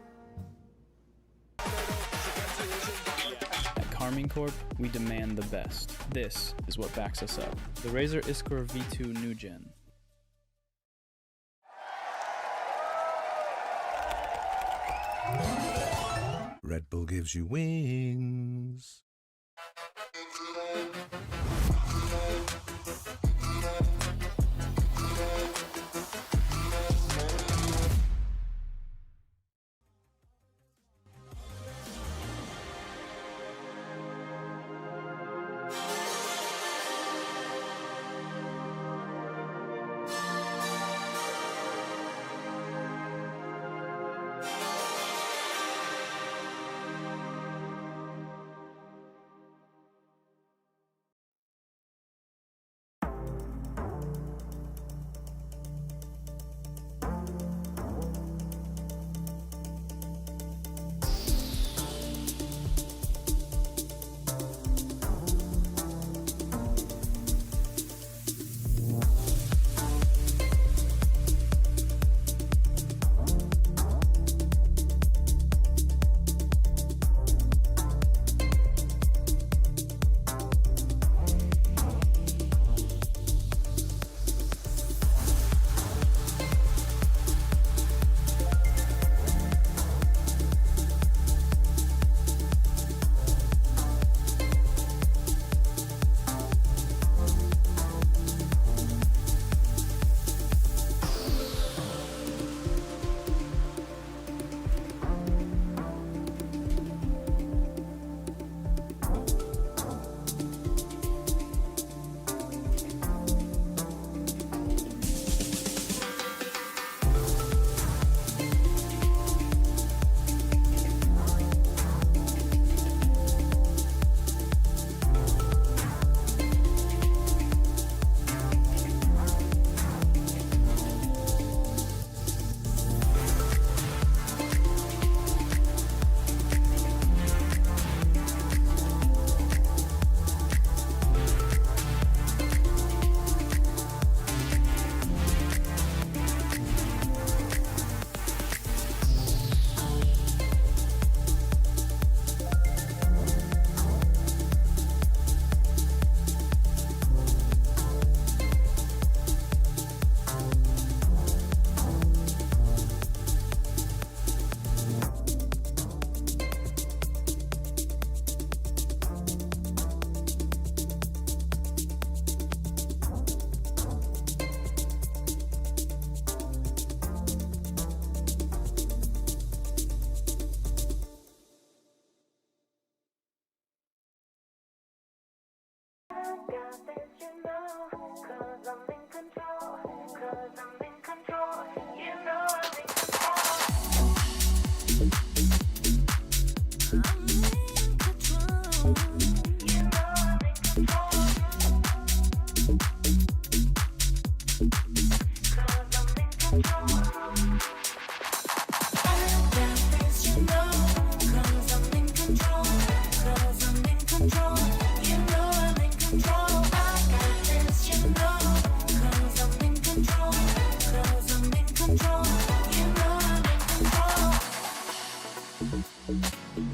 At Carmine Corp, we demand the best. This is what backs us up. The Razer Iskor V2 New Gen. Red Bull gives you wings.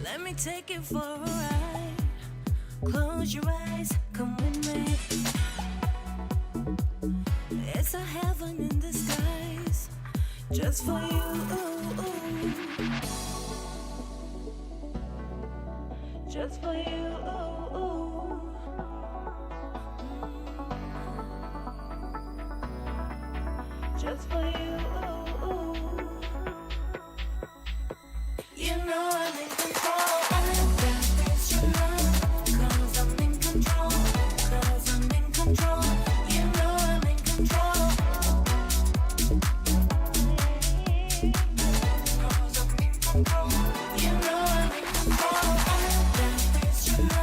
Let me take you for a ride. Close your eyes, come with me. It's a heaven in disguise, just for you. Just for you. Just for you. You know I'm in control. I got this, you know, 'cause I'm in control. 'Cause I'm in control. You know I'm in control. 'Cause I'm in control. You know I'm in control. I got this, you know.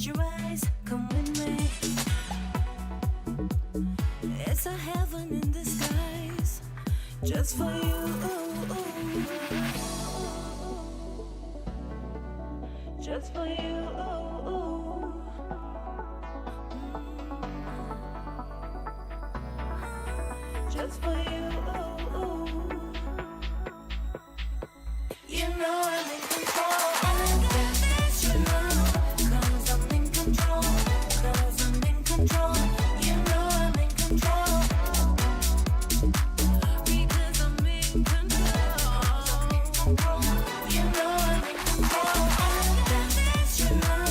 your eyes, come with me. It's a heaven in disguise, just for you. Just for you. Just for you. You know I'm in control. You know, 'cause I'm in control. 'Cause I'm in control. You know I'm in control. Because I'm in control. You know I'm in control. You know,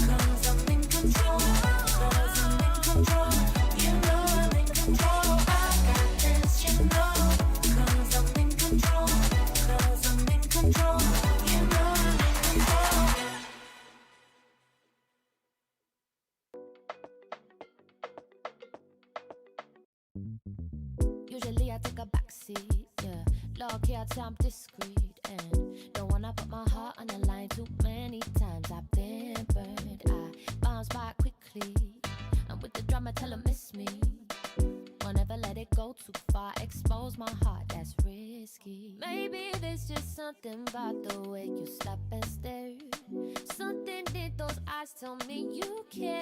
'cause I'm in control. 'Cause I'm in control. You know I'm in control. I got this, you know, 'cause I'm in control. 'Cause I'm in control. You know I'm in control. Usually I take a backseat, yeah. Low key, I'd say I'm discreet and don't wanna put my heart on the line too many times. I've been burned, I bounce back quickly, and with the drama, tell 'em miss me. Won't ever let it go too far, expose my heart, that's risky. Maybe there's just something about the way you stop and stare. Something in those eyes tell me you care.